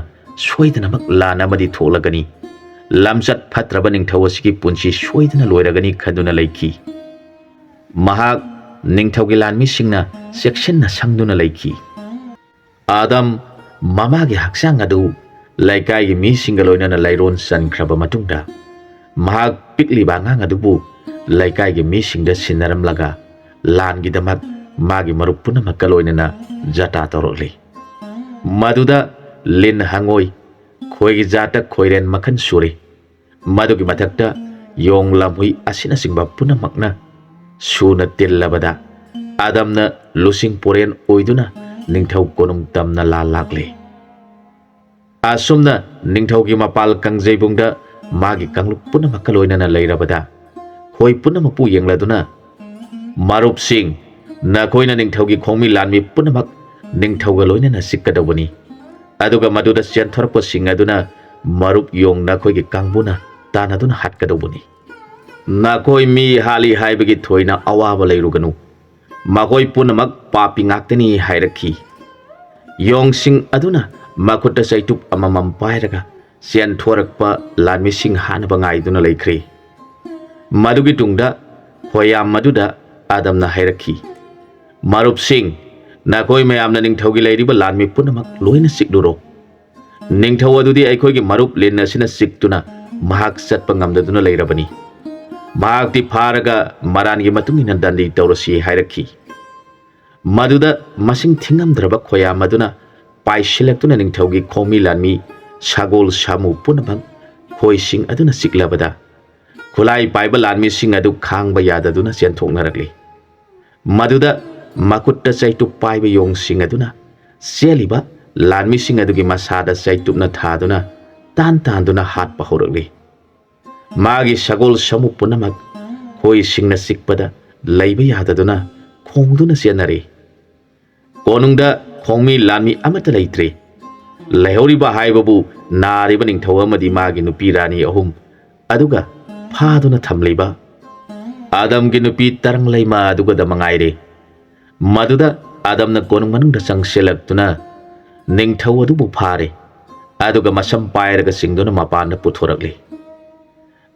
soidana mak lanamadi tholagani lamsat phatraba ningthau asigi punchi soidana loiragani khaduna leikhi mahak ningthaugi lanmi singna section na sangduna leikhi Adam ꯃꯃꯥꯒꯤ ꯍꯛꯆꯥꯡ ꯑꯗꯨ ꯂꯩꯀꯥꯏꯒꯤ ꯃꯤꯁꯤꯡꯒ ꯂꯣꯏꯅꯅ ꯂꯩꯔꯣꯟ ꯆꯟꯈ꯭ꯔꯕ ꯃꯇꯨꯡꯗ ꯃꯍꯥꯛ ꯄꯤꯛꯂꯤꯕ ꯑꯉꯥꯡ ꯑꯗꯨꯕꯨ ꯂꯩꯀꯥꯏꯒꯤ ꯃꯤꯁꯤꯡꯗ ꯁꯤꯟꯅꯔꯝꯂꯒ ꯂꯥꯟꯒꯤꯗꯃꯛ ꯃꯥꯒꯤ ꯃꯔꯨꯞ ꯄꯨꯝꯅꯃꯛꯀ ꯂꯣꯏꯅꯅ ꯖꯇꯥ ꯇꯧꯔꯛꯂꯤ꯫ ꯃꯗꯨꯗ ꯂꯤꯟ ꯍꯪꯉꯣꯏ ꯈꯣꯏꯒꯤ ꯖꯥꯠꯇ ꯈꯣꯏꯔꯦꯟ ꯃꯈꯜ ꯁꯨꯔꯤ, ꯃꯗꯨꯒꯤ ꯃꯊꯛꯇ ꯌꯣꯡ ꯂꯝꯍꯨꯏ ꯑꯁꯤꯅꯆꯤꯡꯕ ꯄꯨꯝꯅꯃꯛꯅ ꯁꯨꯅ ꯇꯤꯜꯂꯕꯗ ꯑꯗꯝꯅ ꯂꯨꯆꯤꯡ ꯄꯣꯔꯦꯟ ꯑꯣꯏꯗꯨꯅ ꯅꯤꯡꯊꯧ ꯀꯣꯅꯨꯡ ꯇꯝꯅ ꯂꯥꯜ ꯂꯥꯛꯂꯤ꯫ ꯑꯁꯨꯝꯅ ꯅꯤꯡꯊꯧꯒꯤ ꯃꯄꯥꯜ ꯀꯪꯖꯩꯕꯨꯡꯗ ꯃꯥꯒꯤ ꯀꯥꯡꯂꯨꯞ ꯄꯨꯝꯅꯃꯛꯀ ꯂꯣꯏꯅꯅ ꯂꯩꯔꯕꯗ ꯈꯣꯏ ꯄꯨꯝꯅꯃꯛꯄꯨ ꯌꯦꯡꯂꯗꯨꯅ ꯃꯔꯨꯞꯁꯤꯡ, ꯅꯈꯣꯏꯅ ꯅꯤꯡꯊꯧꯒꯤ ꯈꯣꯡꯃꯤ ꯂꯥꯟꯃꯤ ꯄꯨꯝꯅꯃꯛ ꯅꯤꯡꯊꯧꯒ ꯂꯣꯏꯅꯅ ꯁꯤꯛꯀꯗꯧꯕꯅꯤ, ꯑꯗꯨꯒ ꯃꯗꯨꯗ ꯆꯦꯟꯊꯣꯔꯛꯄꯁꯤꯡ ꯑꯗꯨꯅ ꯃꯔꯨꯞ ꯌꯣꯡ ꯅꯈꯣꯏꯒꯤ ꯀꯥꯡꯕꯨꯅ ꯇꯥꯟꯅꯗꯨꯅ ꯍꯥꯠꯀꯗꯧꯕꯅꯤ꯫ ꯅꯈꯣꯏ ꯃꯤ ꯍꯥꯠꯂꯤ ꯍꯥꯏꯕꯒꯤ ꯊꯣꯏꯅ ꯑꯋꯥꯕ ꯂꯩꯔꯨꯒꯅꯨ, ꯃꯈꯣꯏ ꯄꯨꯝꯅꯃꯛ ꯄꯥꯄꯤ ꯉꯥꯛꯇꯅꯤ ꯍꯥꯏꯔꯛꯈꯤ꯫ ꯌꯣꯡꯁꯤꯡ ꯑꯗꯨꯅ ꯃꯈꯨꯠꯇ ꯆꯩꯇꯨꯞ ꯑꯃꯃꯝ ꯄꯥꯏꯔꯒ ꯆꯦꯟꯊꯣꯔꯛꯄ ꯂꯥꯟꯃꯤꯁꯤꯡ ꯍꯥꯠꯅꯕ ꯉꯥꯏꯗꯨꯅ ꯂꯩꯈ꯭ꯔꯦ꯫ ꯃꯗꯨꯒꯤ ꯇꯨꯡꯗ ꯍꯣꯌꯥꯝ ꯑꯗꯨꯗ ꯑꯗꯝꯅ ꯍꯥꯏꯔꯛꯈꯤ, ꯃꯔꯨꯞꯁꯤꯡ, ꯅꯈꯣꯏ ꯃꯌꯥꯝꯅ ꯅꯤꯡꯊꯧꯒꯤ ꯂꯩꯔꯤꯕ ꯂꯥꯟꯃꯤ ꯄꯨꯝꯅꯃꯛ ꯂꯣꯏꯅ ꯆꯤꯛꯂꯨꯔꯣ꯫ ꯅꯤꯡꯊꯧ ꯑꯗꯨꯗꯤ ꯑꯩꯈꯣꯏꯒꯤ ꯃꯔꯨꯞ ꯂꯤꯟ ꯑꯁꯤꯅ ꯆꯤꯛꯇꯨꯅ ꯃꯍꯥꯛ ꯆꯠꯄ ꯉꯝꯗꯗꯨꯅ ꯂꯩꯔꯕꯅꯤ, ꯃꯍꯥꯛꯇꯤ ꯐꯥꯔꯒ ꯃꯔꯥꯟꯒꯤ ꯃꯇꯨꯡ ꯏꯟꯅ ꯗꯟꯗꯤ ꯇꯧꯔꯁꯤ ꯍꯥꯏꯔꯛꯈꯤ꯫ ꯃꯗꯨꯗ ꯃꯁꯤꯡ ꯊꯤꯉꯝꯗ꯭ꯔꯕ ꯈꯣꯌꯥꯝ ꯑꯗꯨꯅ ꯄꯥꯏꯁꯤꯜꯂꯛꯇꯨꯅ ꯅꯤꯡꯊꯧꯒꯤ ꯈꯣꯡꯃꯤ ꯂꯥꯟꯃꯤ ꯁꯒꯣꯜ ꯁꯥꯃꯨ ꯄꯨꯝꯅꯃꯛ ꯈꯣꯏꯁꯤꯡ ꯑꯗꯨꯅ ꯆꯤꯛꯂꯕꯗ ꯈꯨꯠꯂꯥꯏ ꯄꯥꯏꯕ ꯂꯥꯟꯃꯤꯁꯤꯡ ꯑꯗꯨ ꯈꯥꯡꯕ ꯌꯥꯗꯗꯨꯅ ꯆꯦꯟꯊꯣꯛꯅꯔꯛꯂꯤ꯫ ꯃꯗꯨꯗ ꯃꯈꯨꯠꯇ ꯆꯩꯇꯨꯞ ꯄꯥꯏꯕ ꯌꯣꯡꯁꯤꯡ ꯑꯗꯨꯅ ꯆꯦꯜꯂꯤꯕ ꯂꯥꯟꯃꯤꯁꯤꯡ ꯑꯗꯨꯒꯤ ꯃꯁꯥꯗ ꯆꯩꯇꯨꯞꯅ ꯊꯥꯗꯨꯅ ꯇꯥꯟꯗꯨꯅ ꯍꯥꯠꯄ ꯍꯧꯔꯛꯂꯤ꯫ ꯃꯥꯒꯤ ꯁꯒꯣꯜ ꯁꯥꯃꯨ ꯄꯨꯝꯅꯃꯛ ꯈꯣꯏꯁꯤꯡꯅ ꯆꯤꯛꯄꯗ ꯂꯩꯕ ꯌꯥꯗꯗꯨꯅ ꯈꯣꯡꯗꯨꯅ ꯆꯦꯟꯅꯔꯦ꯫ ꯀꯣꯅꯨꯡꯗ ꯈꯣꯡꯃꯤ ꯂꯥꯟꯃꯤ ꯑꯃꯠꯇ ꯂꯩꯇ꯭ꯔꯦ꯫ ꯂꯩꯍꯧꯔꯤꯕ ꯍꯥꯏꯕꯕꯨ ꯅꯥꯔꯤꯕ ꯅꯤꯡꯊꯧ ꯑꯃꯗꯤ ꯃꯥꯒꯤ ꯅꯨꯄꯤ ꯔꯥꯅꯤ ꯑꯍꯨꯝ, ꯑꯗꯨꯒ ꯐꯥꯗꯨꯅ ꯊꯝꯂꯤꯕ ꯑꯗꯝꯒꯤ ꯅꯨꯄꯤ ꯇꯔꯪꯂꯩꯃ ꯑꯗꯨꯒꯗ ꯃꯉꯥꯏꯔꯦ꯫ ꯃꯗꯨꯗ ꯑꯗꯝꯅ ꯀꯣꯅꯨꯡ ꯃꯅꯨꯡꯗ ꯆꯪꯁꯤꯜꯂꯛꯇꯨꯅ ꯅꯤꯡꯊꯧ ꯑꯗꯨꯕꯨ ꯐꯥꯔꯦ, ꯑꯗꯨꯒ ꯃꯁꯝ ꯄꯥꯏꯔꯒ ꯆꯤꯡꯗꯨꯅ ꯃꯄꯥꯟꯗ ꯄꯨꯊꯣꯔꯛꯂꯤ꯫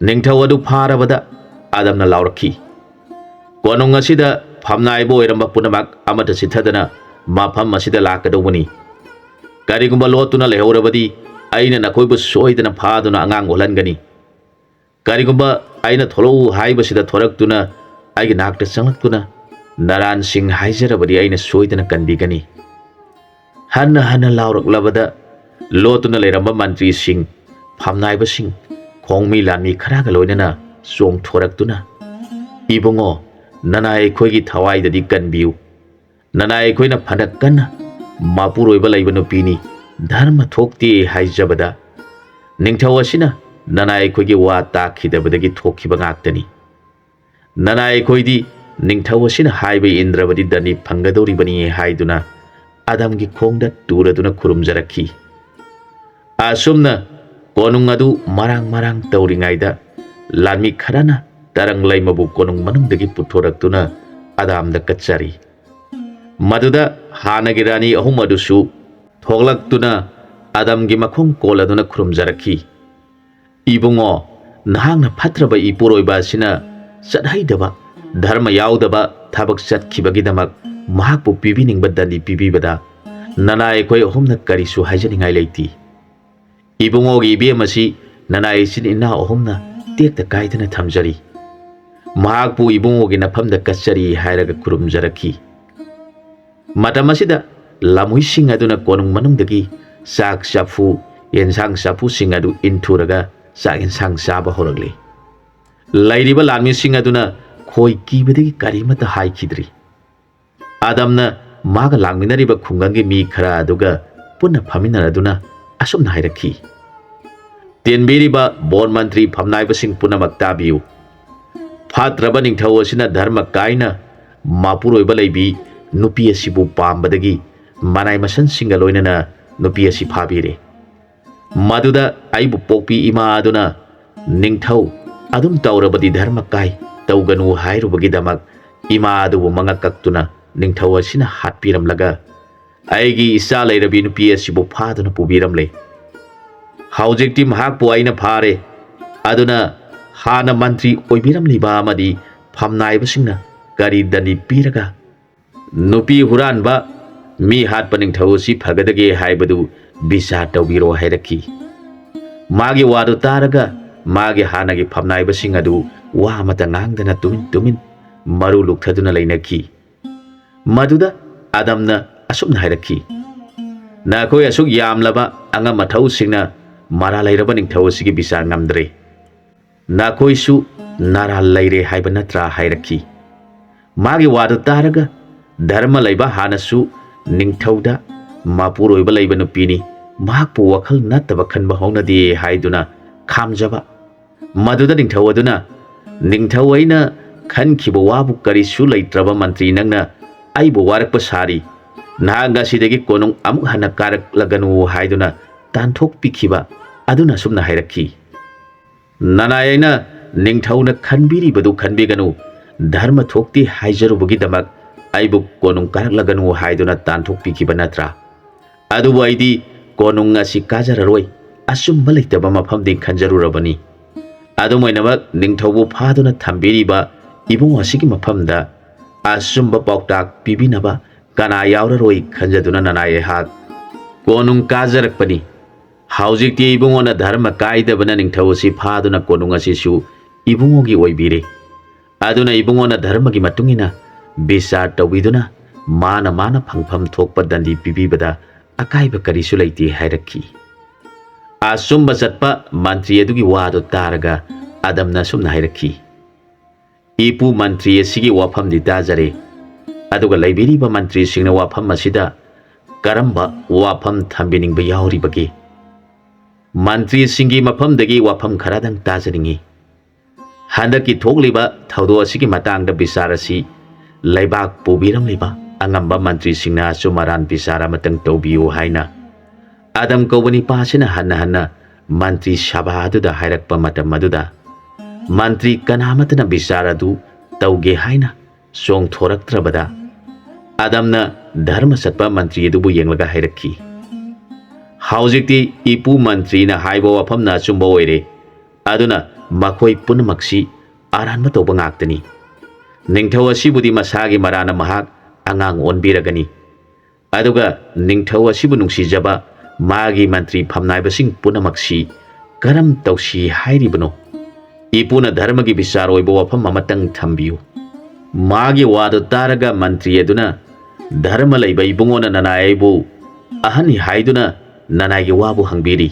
ꯅꯤꯡꯊꯧ ꯑꯗꯨ ꯐꯥꯔꯕꯗ ꯑꯗꯝꯅ ꯂꯥꯎꯔꯛꯈꯤ, ꯀꯣꯅꯨꯡ ꯑꯁꯤꯗ ꯐꯝꯅꯥꯏꯕ ꯑꯣꯏꯔꯝꯕ ꯄꯨꯝꯅꯃꯛ ꯑꯃꯠꯇ ꯆꯤꯠꯊꯗꯅ ꯃꯐꯝ ꯑꯁꯤꯗ ꯂꯥꯛꯀꯗꯧꯕꯅꯤ꯫ ꯀꯔꯤꯒꯨꯝꯕ ꯂꯣꯠꯇꯨꯅ ꯂꯩꯍꯧꯔꯕꯗꯤ ꯑꯩꯅ ꯅꯈꯣꯏꯕꯨ ꯁꯣꯏꯗꯅ ꯐꯥꯗꯨꯅ ꯑꯉꯥꯡ ꯑꯣꯜꯍꯟꯒꯅꯤ꯫ ꯀꯔꯤꯒꯨꯝꯕ ꯑꯩꯅ ꯊꯣꯛꯂꯛꯎ ꯍꯥꯏꯕꯁꯤꯗ ꯊꯣꯔꯛꯇꯨꯅ ꯑꯩꯒꯤ ꯅꯥꯛꯇ ꯆꯪꯂꯛꯇꯨꯅ ꯅꯔꯥꯟꯁꯤꯡ ꯍꯥꯏꯖꯔꯕꯗꯤ ꯑꯩꯅ ꯁꯣꯏꯗꯅ ꯀꯟꯕꯤꯒꯅꯤ꯫ ꯍꯟꯅ ꯍꯟꯅ ꯂꯥꯎꯔꯛꯂꯕꯗ ꯂꯣꯠꯇꯨꯅ ꯂꯩꯔꯝꯕ ꯃꯟꯇ꯭ꯔꯤꯁꯤꯡ, ꯐꯝꯅꯥꯏꯕꯁꯤꯡ, ꯈꯣꯡꯃꯤ ꯂꯥꯟꯃꯤ ꯈꯔꯒ ꯂꯣꯏꯅꯅ ꯆꯣꯡꯊꯣꯔꯛꯇꯨꯅ, ꯏꯕꯨꯡꯉꯣ, ꯅꯅꯥꯏ ꯑꯩꯈꯣꯏꯒꯤ ꯊꯋꯥꯏꯗꯗꯤ ꯀꯟꯕꯤꯌꯨ, ꯅꯅꯥꯏ ꯑꯩꯈꯣꯏꯅ ꯐꯅ ꯀꯟꯅ ꯃꯄꯨꯔꯣꯏꯕ ꯂꯩꯕ ꯅꯨꯄꯤꯅꯤ, ꯙꯔꯃ ꯊꯣꯛꯇꯦ ꯍꯥꯏꯖꯕꯗ ꯅꯤꯡꯊꯧ ꯑꯁꯤꯅ ꯅꯅꯥꯏ ꯑꯩꯈꯣꯏꯒꯤ ꯋꯥ ꯇꯥꯈꯤꯗꯕꯗꯒꯤ ꯊꯣꯛꯈꯤꯕ ꯉꯥꯛꯇꯅꯤ꯫ ꯅꯅꯥꯏ ꯑꯩꯈꯣꯏꯗꯤ ꯅꯤꯡꯊꯧ ꯑꯁꯤꯅ ꯍꯥꯏꯕ ꯏꯟꯗ꯭ꯔꯕꯗꯤ ꯗꯟꯗꯤ ꯐꯪꯒꯗꯧꯔꯤꯕꯅꯤ ꯍꯥꯏꯗꯨꯅ ꯑꯗꯝꯒꯤ ꯈꯣꯡꯗ ꯇꯨꯔꯗꯨꯅ ꯈꯨꯔꯨꯝꯖꯔꯛꯈꯤ꯫ ꯑꯁꯨꯝꯅ ꯀꯣꯅꯨꯡ ꯑꯗꯨ ꯃꯔꯥꯡ ꯃꯔꯥꯡ ꯇꯧꯔꯤꯉꯩꯗ ꯂꯥꯟꯃꯤ ꯈꯔꯅ ꯇꯔꯪꯂꯩꯃꯕꯨ ꯀꯣꯅꯨꯡ ꯃꯅꯨꯡꯗꯒꯤ ꯄꯨꯊꯣꯔꯛꯇꯨꯅ ꯑꯗꯥꯝꯗ ꯀꯠꯆꯔꯤ꯫ ꯃꯗꯨꯗ ꯍꯥꯟꯅꯒꯤ ꯔꯥꯅꯤ ꯑꯍꯨꯝ ꯑꯗꯨꯁꯨ ꯊꯣꯛꯂꯛꯇꯨꯅ ꯑꯗꯝꯒꯤ ꯃꯈꯣꯡ ꯀꯣꯜꯂꯗꯨꯅ ꯈꯨꯔꯨꯝꯖꯔꯛꯈꯤ, ꯏꯕꯨꯡꯉꯣ, ꯅꯍꯥꯛꯅ ꯐꯠꯇ꯭ꯔꯕ ꯏꯄꯨꯔꯣꯏꯕ ꯑꯁꯤꯅ ꯆꯠꯍꯩꯗꯕ, ꯙꯔꯃ ꯌꯥꯎꯗꯕ ꯊꯕꯛ ꯆꯠꯈꯤꯕꯒꯤꯗꯃꯛ ꯃꯍꯥꯛꯄꯨ ꯄꯤꯕꯤꯅꯤꯡꯕ ꯗꯟꯗꯤ ꯄꯤꯕꯤꯕꯗ ꯅꯅꯥꯏ ꯑꯩꯈꯣꯏ ꯑꯍꯨꯝꯅ ꯀꯔꯤꯁꯨ ꯍꯥꯏꯖꯅꯤꯡꯉꯥꯏ ꯂꯩꯇꯦ꯫ ꯏꯕꯨꯡꯉꯣꯒꯤ ꯏꯕꯦꯝ ꯑꯁꯤ ꯅꯅꯥꯏ ꯏꯆꯤꯟ ꯏꯅꯥꯎ ꯑꯍꯨꯝꯅ ꯇꯦꯛꯇ ꯀꯥꯏꯗꯅ ꯊꯝꯖꯔꯤ, ꯃꯍꯥꯛꯄꯨ ꯏꯕꯨꯡꯉꯣꯒꯤ ꯅꯐꯝꯗ ꯀꯠꯆꯔꯤ ꯍꯥꯏꯔꯒ ꯈꯨꯔꯨꯝꯖꯔꯛꯈꯤ꯫ ꯃꯇꯝ ꯑꯁꯤꯗ ꯂꯝꯍꯨꯏꯁꯤꯡ ꯑꯗꯨꯅ ꯀꯣꯅꯨꯡ ꯃꯅꯨꯡꯗꯒꯤ ꯆꯥꯛ ꯆꯐꯨ, ꯌꯦꯟꯁꯥꯡ ꯆꯐꯨꯁꯤꯡ ꯑꯗꯨ ꯏꯟꯊꯨꯔꯒ ꯆꯥꯛ ꯌꯦꯟꯁꯥꯡ ꯆꯥꯕ ꯍꯧꯔꯛꯂꯤ꯫ ꯂꯩꯔꯤꯕ ꯂꯥꯟꯃꯤꯁꯤꯡ ꯑꯗꯨꯅ ꯈꯣꯏ ꯀꯤꯕꯗꯒꯤ ꯀꯔꯤꯃꯠꯇ ꯍꯥꯏꯈꯤꯗ꯭ꯔꯤ꯫ ꯑꯗꯝꯅ ꯃꯥꯒ ꯂꯥꯛꯃꯤꯟꯅꯔꯤꯕ ꯈꯨꯡꯒꯪꯒꯤ ꯃꯤ ꯈꯔ ꯑꯗꯨꯒ ꯄꯨꯟꯅ ꯐꯝꯃꯤꯟꯅꯔꯗꯨꯅ ꯑꯁꯨꯝꯅ ꯍꯥꯏꯔꯛꯈꯤ, ꯇꯦꯟꯕꯤꯔꯤꯕ ꯕꯣꯔ ꯃꯟꯇ꯭ꯔꯤ ꯐꯝꯅꯥꯏꯕꯁꯤꯡ ꯄꯨꯝꯅꯃꯛ ꯇꯥꯕꯤꯌꯨ꯫ ꯐꯠꯇ꯭ꯔꯕ ꯅꯤꯡꯊꯧ ꯑꯁꯤꯅ ꯙꯔꯃ ꯀꯥꯏꯅ ꯃꯄꯨꯔꯣꯏꯕ ꯂꯩꯕꯤ ꯅꯨꯄꯤ ꯑꯁꯤꯕꯨ ꯄꯥꯝꯕꯗꯒꯤ ꯃꯅꯥꯏ ꯃꯁꯟꯁꯤꯡꯒ ꯂꯣꯏꯅꯅ ꯅꯨꯄꯤ ꯑꯁꯤ ꯐꯥꯕꯤꯔꯦ꯫ ꯃꯗꯨꯗ ꯑꯩꯕꯨ ꯄꯣꯛꯄꯤ ꯏꯃꯥ ꯑꯗꯨꯅ ꯅꯤꯡꯊꯧ ꯑꯗꯨꯝ ꯇꯧꯔꯕꯗꯤ ꯙꯔꯃ ꯀꯥꯏ, ꯇꯧꯒꯅꯨ ꯍꯥꯏꯔꯨꯕꯒꯤꯗꯃꯛ ꯏꯃꯥ ꯑꯗꯨꯕꯨ ꯃꯉꯛ ꯀꯛꯇꯨꯅ ꯅꯤꯡꯊꯧ ꯑꯁꯤꯅ ꯍꯥꯠꯄꯤꯔꯝꯂꯒ ꯑꯩꯒꯤ ꯏꯆꯥ ꯂꯩꯔꯕꯤ ꯅꯨꯄꯤ ꯑꯁꯤꯕꯨ ꯐꯥꯗꯨꯅ ꯄꯨꯕꯤꯔꯝꯂꯦ꯫ ꯍꯧꯖꯤꯛꯇꯤ ꯃꯍꯥꯛꯄꯨ ꯑꯩꯅ ꯐꯥꯔꯦ, ꯑꯗꯨꯅ ꯍꯥꯟꯅ ꯃꯟꯇ꯭ꯔꯤ ꯑꯣꯏꯕꯤꯔꯝꯂꯤꯕ ꯑꯃꯗꯤ ꯐꯝꯅꯥꯏꯕꯁꯤꯡꯅ ꯀꯔꯤ ꯗꯟꯗꯤ ꯄꯤꯔꯒ ꯅꯨꯄꯤ ꯍꯨꯔꯥꯟꯕ mi hatpa ningthau si phagadage haibadu bisa tawbiro hairaki magi wadu taraga magi hanagi phamnaiba sing adu wa amata ngangdana tumin maru lukthaduna leinaki maduda adamna asumna hairaki na koi asuk yamlaba anga mathau singna mara lairaba ningthau sigi bisa ngamdre na koi su nara laire haiba natra hairaki magi wadu taraga dharma laiba hanasu ningthauda mapuroiba laiba nupini mahakpu wakhal nattaba khanba haunadi haiduna khamjaba maduda ningthau aduna ningthau aina khankhiba wabu karisu laitraba mantri nangna aibu warakpa sari nahanga sidagi konung amuk hana karak laganu haiduna tanthok pikhiba aduna sumna hairaki nanayaina ningthauna khanbiri badu khanbiganu dharma thokti haijarubugi damak aibu konung karak laganu haiduna tanthok pikhiba natra adubu aidi konung asi kajararoi asumba leitaba mafam ding khanjarurabani adumoinamak ningthaubu phaduna thambiriba ibung asigi mafamda asumba pauktak pibinaba kana yauraroi khanjaduna nanaye hak konung kajarakpani haujikti ibungona dharma kaidabana ningthau si phaduna konung asisu ibungogi oibire aduna ibungona dharma gi matungina bisa tawiduna mana phangpham thokpa dandi pibibada akaiba karisu leiti hairaki asumba satpa mantri adugi wado taraga adamna sumna hairaki ipu mantri asigi wafam di dajare aduga laibiriba mantri singna wafam asida karamba wafam thambiningbा yauribage mantri singi mafam dagi wafam kharadang tajaringi handaki thokliba thaudo asigi matangda bisarasi laibak pubiram liba angamba mantri singna sumaran bisara matang tawbiu haina adam kobani pasina hanna mantri sabha aduda hairakpa matam maduda mantri kanamatana bisara du tawge haina song thoraktrabada adamna dharma satpa mantri adubu yenglaga hairaki haujikti ipu mantri na haibo wafamna chumba oire aduna makhoi punamaksi aranba tawba ngaktani ningthau asibudi masagi marana mahak angang onbiragani aduga ningthau asibu nungsijaba magi mantri phamnaibasing punamaksi karam tawsi hairibano ipuna dharmagi bisaroibo wafam amatang thambiu magi wadu taraga mantri aduna dharma laiba ibungona nanaibu ahani haiduna nanai wabu hangbiri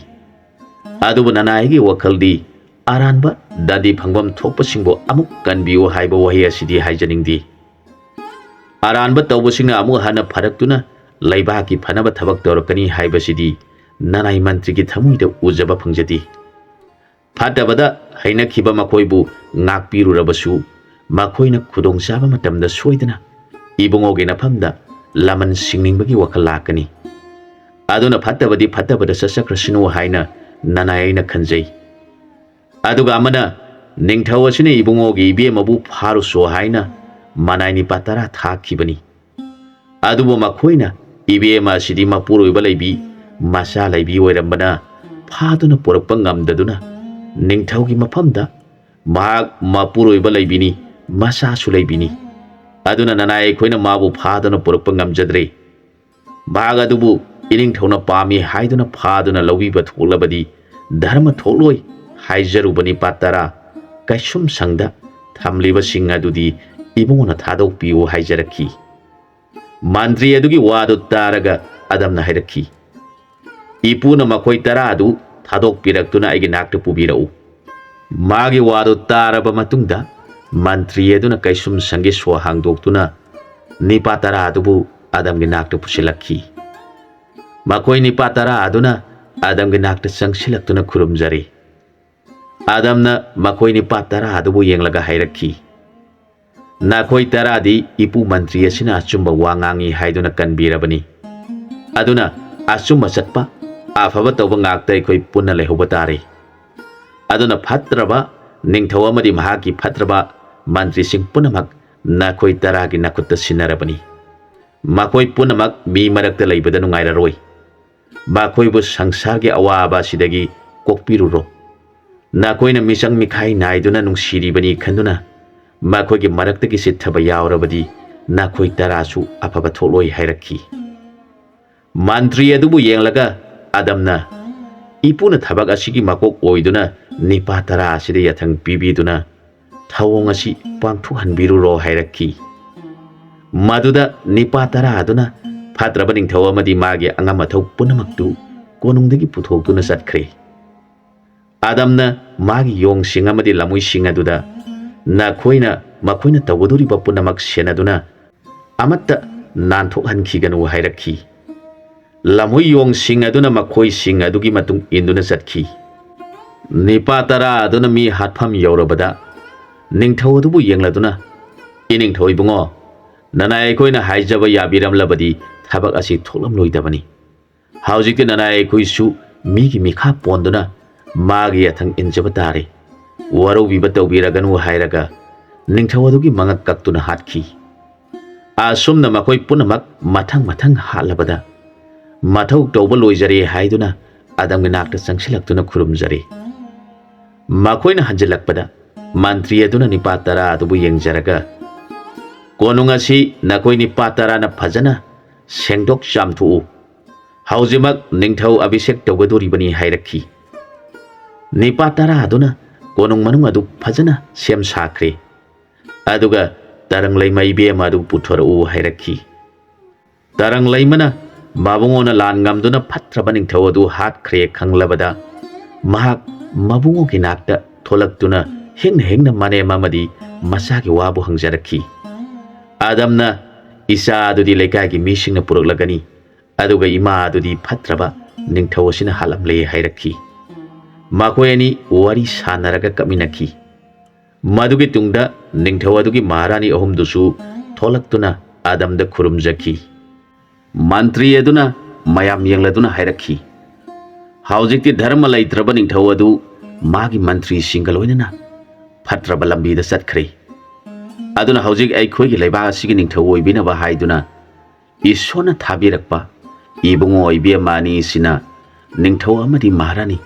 adubu nanai wakaldi aranba dadi phangwam thokpa singbo amuk kanbiu haiba wahi asidi haijaningdi aranba tawbusingna amuk hana pharaktuna laiba ki phanaba thabak torakani haibasidi nanai mantri ki thamuida ujaba phangjadi phatabada haina khiba makhoibu ngakpiru rabasu makhoina khudong chaba matamda soidana ibungoge nafamda laman singningbagi wakhal lakani aduna phatabadi phatabada sasakrasinu haina nanayaina khanjai aduga amana ningthau asine ibungogi ibe mabu pharu so haina manaini patara thakibani adubo makhoina ibe ma sidi mapuroiba laibi masa laibi oirambana phaduna porakpa ngamdaduna ningthaugi mafamda mahak mapuroiba laibini masa su laibini aduna nanai khoina mabu phaduna porakpa ngamjadre mahak adubu iningthauna pami haiduna phaduna lawiba tholabadi dharma tholoi haijarubani patara kaisum sangda thamliba sing adudi ibungona thadok piu haijaraki mantri adugi wadu taraga adamna hairaki ipuna makhoi tara adu thadok piraktuna aigi nakta pubirau magi wadu taraba matungda mantri aduna kaisum sangi so hangdoktuna nipa tara adubu adamgi nakta pusilaki makhoi nipa tara aduna adamgi nakta sangsilaktuna khurumjari adamna makhoi nipa tara adubu yenglaga hairaki nakhoi taradi ipu mantri asina achumba wangangi haiduna kanbirabani aduna achumba satpa afaba tawba ngakta ekhoi punna lehoba tare aduna phatraba ningthau amadi mahaki phatraba mantri sing punamak nakhoi taragi nakutta sinarabani makhoi punamak mi marakta leibada nungairaroi makhoi bu sangsargi awaba sidagi kokpiruro nakoina misang mikhai naiduna nungsiribani khanduna makhoi gi maraktagi sithaba yaurabadi nakhoi tarasu afaba tholoi hairaki ꯃꯟꯇ꯭ꯔꯤ ꯑꯗꯨꯕꯨ ꯌꯦꯡꯂꯒ ꯑꯗꯝꯅ ꯏꯄꯨꯅ ꯊꯕꯛ ꯑꯁꯤꯒꯤ ꯃꯀꯣꯛ ꯑꯣꯏꯗꯨꯅ ꯅꯤꯄꯥ ꯇꯔꯥ ꯑꯁꯤꯗ ꯌꯥꯊꯪ ꯄꯤꯕꯤꯗꯨꯅ ꯊꯧꯑꯣꯡ ꯑꯁꯤ ꯄꯥꯡꯊꯣꯛꯍꯟꯕꯤꯔꯨꯔꯣ ꯍꯥꯏꯔꯛꯈꯤ꯫ ꯃꯗꯨꯗ ꯅꯤꯄꯥ ꯇꯔꯥ ꯑꯗꯨꯅ ꯐꯠꯇ꯭ꯔꯕ ꯅꯤꯡꯊꯧ ꯑꯃꯗꯤ ꯃꯥꯒꯤ ꯑꯉꯝ ꯑꯊꯧ ꯄꯨꯝꯅꯃꯛꯇꯨ ꯀꯣꯅꯨꯡꯗꯒꯤ ꯄꯨꯊꯣꯛꯇꯨꯅ ꯆꯠꯈ꯭ꯔꯦ꯫ ꯑꯗꯝꯅ ꯃꯥꯒꯤ ꯌꯣꯡꯁꯤꯡ ꯑꯃꯗꯤ ꯂꯝꯃꯣꯏꯁꯤꯡ ꯑꯗꯨꯗ ꯃꯈꯣꯏꯅ ꯇꯧꯒꯗꯧꯔꯤꯕ ꯄꯨꯝꯅꯃꯛ ꯁꯦꯟꯅꯗꯨꯅ ꯑꯃꯠꯇ ꯅꯥꯟꯊꯣꯛꯍꯟꯈꯤꯒꯅꯨ ꯍꯥꯏꯔꯛꯈꯤ꯫ ꯂꯝꯍꯨꯏ ꯌꯣꯡꯁꯤꯡ ꯑꯗꯨꯅ ꯃꯈꯣꯏꯁꯤꯡ ꯑꯗꯨꯒꯤ ꯃꯇꯨꯡ ꯏꯟꯗꯨꯅ ꯆꯠꯈꯤ꯫ ꯅꯤꯄꯥ ꯇꯔꯥ ꯑꯗꯨꯅ ꯃꯤ ꯍꯥꯠꯐꯝ ꯌꯧꯔꯕꯗ ꯅꯤꯡꯊꯧ ꯑꯗꯨꯕꯨ ꯌꯦꯡꯂꯗꯨꯅ, "ꯏꯅꯤꯡꯊꯧ ꯏꯕꯨꯡꯉꯣ, ꯅꯅꯥꯏ ꯑꯩꯈꯣꯏꯅ ꯍꯥꯏꯖꯕ ꯌꯥꯕꯤꯔꯝꯂꯕꯗꯤ ꯊꯕꯛ ꯑꯁꯤ ꯊꯣꯛꯂꯝꯂꯣꯏꯗꯕꯅꯤ꯫ ꯍꯧꯖꯤꯛꯇꯤ ꯅꯅꯥꯏ ꯑꯩꯈꯣꯏꯁꯨ ꯃꯤꯒꯤ ꯃꯤꯈꯥ ꯄꯣꯟꯗꯨꯅ ꯃꯥꯒꯤ ꯌꯥꯊꯪ ꯏꯟꯖꯕ ꯇꯥꯔꯦ꯫ ꯋꯥꯔꯧꯕꯤꯕ ꯇꯧꯕꯤꯔꯒꯅꯨ" ꯍꯥꯏꯔꯒ ꯅꯤꯡꯊꯧ ꯑꯗꯨꯒꯤ ꯃꯉꯛ ꯀꯛꯇꯨꯅ ꯍꯥꯠꯈꯤ꯫ ꯑꯁꯨꯝꯅ ꯃꯈꯣꯏ ꯄꯨꯝꯅꯃꯛ ꯃꯊꯪ ꯃꯊꯪ ꯍꯥꯠꯂꯕꯗ ꯃꯊꯧ ꯇꯧꯕ ꯂꯣꯏꯖꯔꯦ ꯍꯥꯏꯗꯨꯅ ꯑꯗꯝꯒꯤ ꯅꯥꯛꯇ ꯆꯪꯁꯤꯜꯂꯛꯇꯨꯅ ꯈꯨꯔꯨꯝꯖꯔꯦ꯫ ꯃꯈꯣꯏꯅ ꯍꯟꯖꯤꯜꯂꯛꯄꯗ ꯃꯟꯇ꯭ꯔꯤ ꯑꯗꯨꯅ ꯅꯤꯄꯥ ꯇꯔꯥ ꯑꯗꯨꯕꯨ ꯌꯦꯡꯖꯔꯒ, "ꯀꯣꯅꯨꯡ ꯑꯁꯤ ꯅꯈꯣꯏ ꯅꯤꯄꯥ ꯇꯔꯥꯅ ꯐꯖꯅ ꯁꯦꯡꯗꯣꯛ ꯆꯥꯝꯊꯣꯛꯎ꯫ ꯍꯧꯖꯤꯛꯃꯛ ꯅꯤꯡꯊꯧ ꯑꯚꯤꯁꯦꯛ ꯇꯧꯒꯗꯧꯔꯤꯕꯅꯤ" ꯍꯥꯏꯔꯛꯈꯤ꯫ ꯅꯤꯄꯥ ꯇꯔꯥ ꯑꯗꯨꯅ ꯀꯣꯅꯨꯡ ꯃꯅꯨꯡ ꯑꯗꯨ ꯐꯖꯅ ꯁꯦꯝ ꯁꯥꯈ꯭ꯔꯦ꯫ ꯑꯗꯨꯒ ꯇꯔꯪꯂꯩꯃ ꯏꯕꯦꯝꯃ ꯑꯗꯨ ꯄꯨꯊꯣꯔꯛꯎ ꯍꯥꯏꯔꯛꯈꯤ꯫ ꯇꯔꯪꯂꯩꯃꯅ ꯃꯕꯨꯡꯉꯣꯅ ꯂꯥꯟ ꯉꯝꯗꯨꯅ ꯐꯠꯇ꯭ꯔꯕ ꯅꯤꯡꯊꯧ ꯑꯗꯨ ꯍꯥꯠꯈ꯭ꯔꯦ ꯈꯪꯂꯕꯗ ꯃꯍꯥꯛ ꯃꯕꯨꯡꯉꯣꯒꯤ ꯅꯥꯛꯇ ꯊꯣꯛꯂꯛꯇꯨꯅ ꯍꯦꯡꯅ ꯍꯦꯡꯅ ꯃꯅꯦꯝ ꯑꯃꯗꯤ ꯃꯆꯥꯒꯤ ꯋꯥꯕꯨ ꯍꯪꯖꯔꯛꯈꯤ꯫ ꯑꯗꯝꯅ, "ꯏꯆꯥ ꯑꯗꯨꯗꯤ ꯂꯩꯀꯥꯏꯒꯤ ꯃꯤꯁꯤꯡꯅ ꯄꯨꯔꯛꯂꯒꯅꯤ, ꯑꯗꯨꯒ ꯏꯃꯥ ꯑꯗꯨꯗꯤ ꯐꯠꯇ꯭ꯔꯕ ꯅꯤꯡꯊꯧ ꯑꯁꯤꯅ ꯍꯥꯠꯂꯝꯂꯦ" ꯍꯥꯏꯔꯛꯈꯤ꯫ ꯃꯈꯣꯏ ꯑꯅꯤ ꯋꯥꯔꯤ ꯁꯥꯟꯅꯔꯒ ꯀꯞꯃꯤꯟꯅꯈꯤ꯫ ꯃꯗꯨꯒꯤ ꯇꯨꯡꯗ ꯅꯤꯡꯊꯧ ꯑꯗꯨꯒꯤ ꯃꯍꯥꯔꯥꯅꯤ ꯑꯍꯨꯝꯗꯨꯁꯨ ꯊꯣꯛꯂꯛꯇꯨꯅ ꯑꯗꯝꯗ ꯈꯨꯔꯨꯝꯖꯈꯤ꯫ ꯃꯟꯇ꯭ꯔꯤ ꯑꯗꯨꯅ ꯃꯌꯥꯝ ꯌꯦꯡꯂꯗꯨꯅ ꯍꯥꯏꯔꯛꯈꯤ, "ꯍꯧꯖꯤꯛꯇꯤ ꯙꯔꯃ ꯂꯩꯇ꯭ꯔꯕ ꯅꯤꯡꯊꯧ ꯑꯗꯨ ꯃꯥꯒꯤ ꯃꯟꯇ꯭ꯔꯤꯁꯤꯡꯒ ꯂꯣꯏꯅꯅ ꯐꯠꯇ꯭ꯔꯕ ꯂꯝꯕꯤꯗ ꯆꯠꯈ꯭ꯔꯦ꯫ ꯑꯗꯨꯅ ꯍꯧꯖꯤꯛ ꯑꯩꯈꯣꯏꯒꯤ ꯂꯩꯕꯥꯛ ꯑꯁꯤꯒꯤ ꯅꯤꯡꯊꯧ ꯑꯣꯏꯕꯤꯅꯕ ꯍꯥꯏꯗꯨꯅ ꯏꯁꯣꯔꯅ ꯊꯥꯕꯤꯔꯛꯄ ꯏꯕꯨꯡꯉꯣ ꯏꯕꯦꯝꯃ ꯑꯅꯤꯁꯤꯅ ꯅꯤꯡꯊꯧ ꯑꯃꯗꯤ ꯃꯍꯥꯔꯥꯅꯤ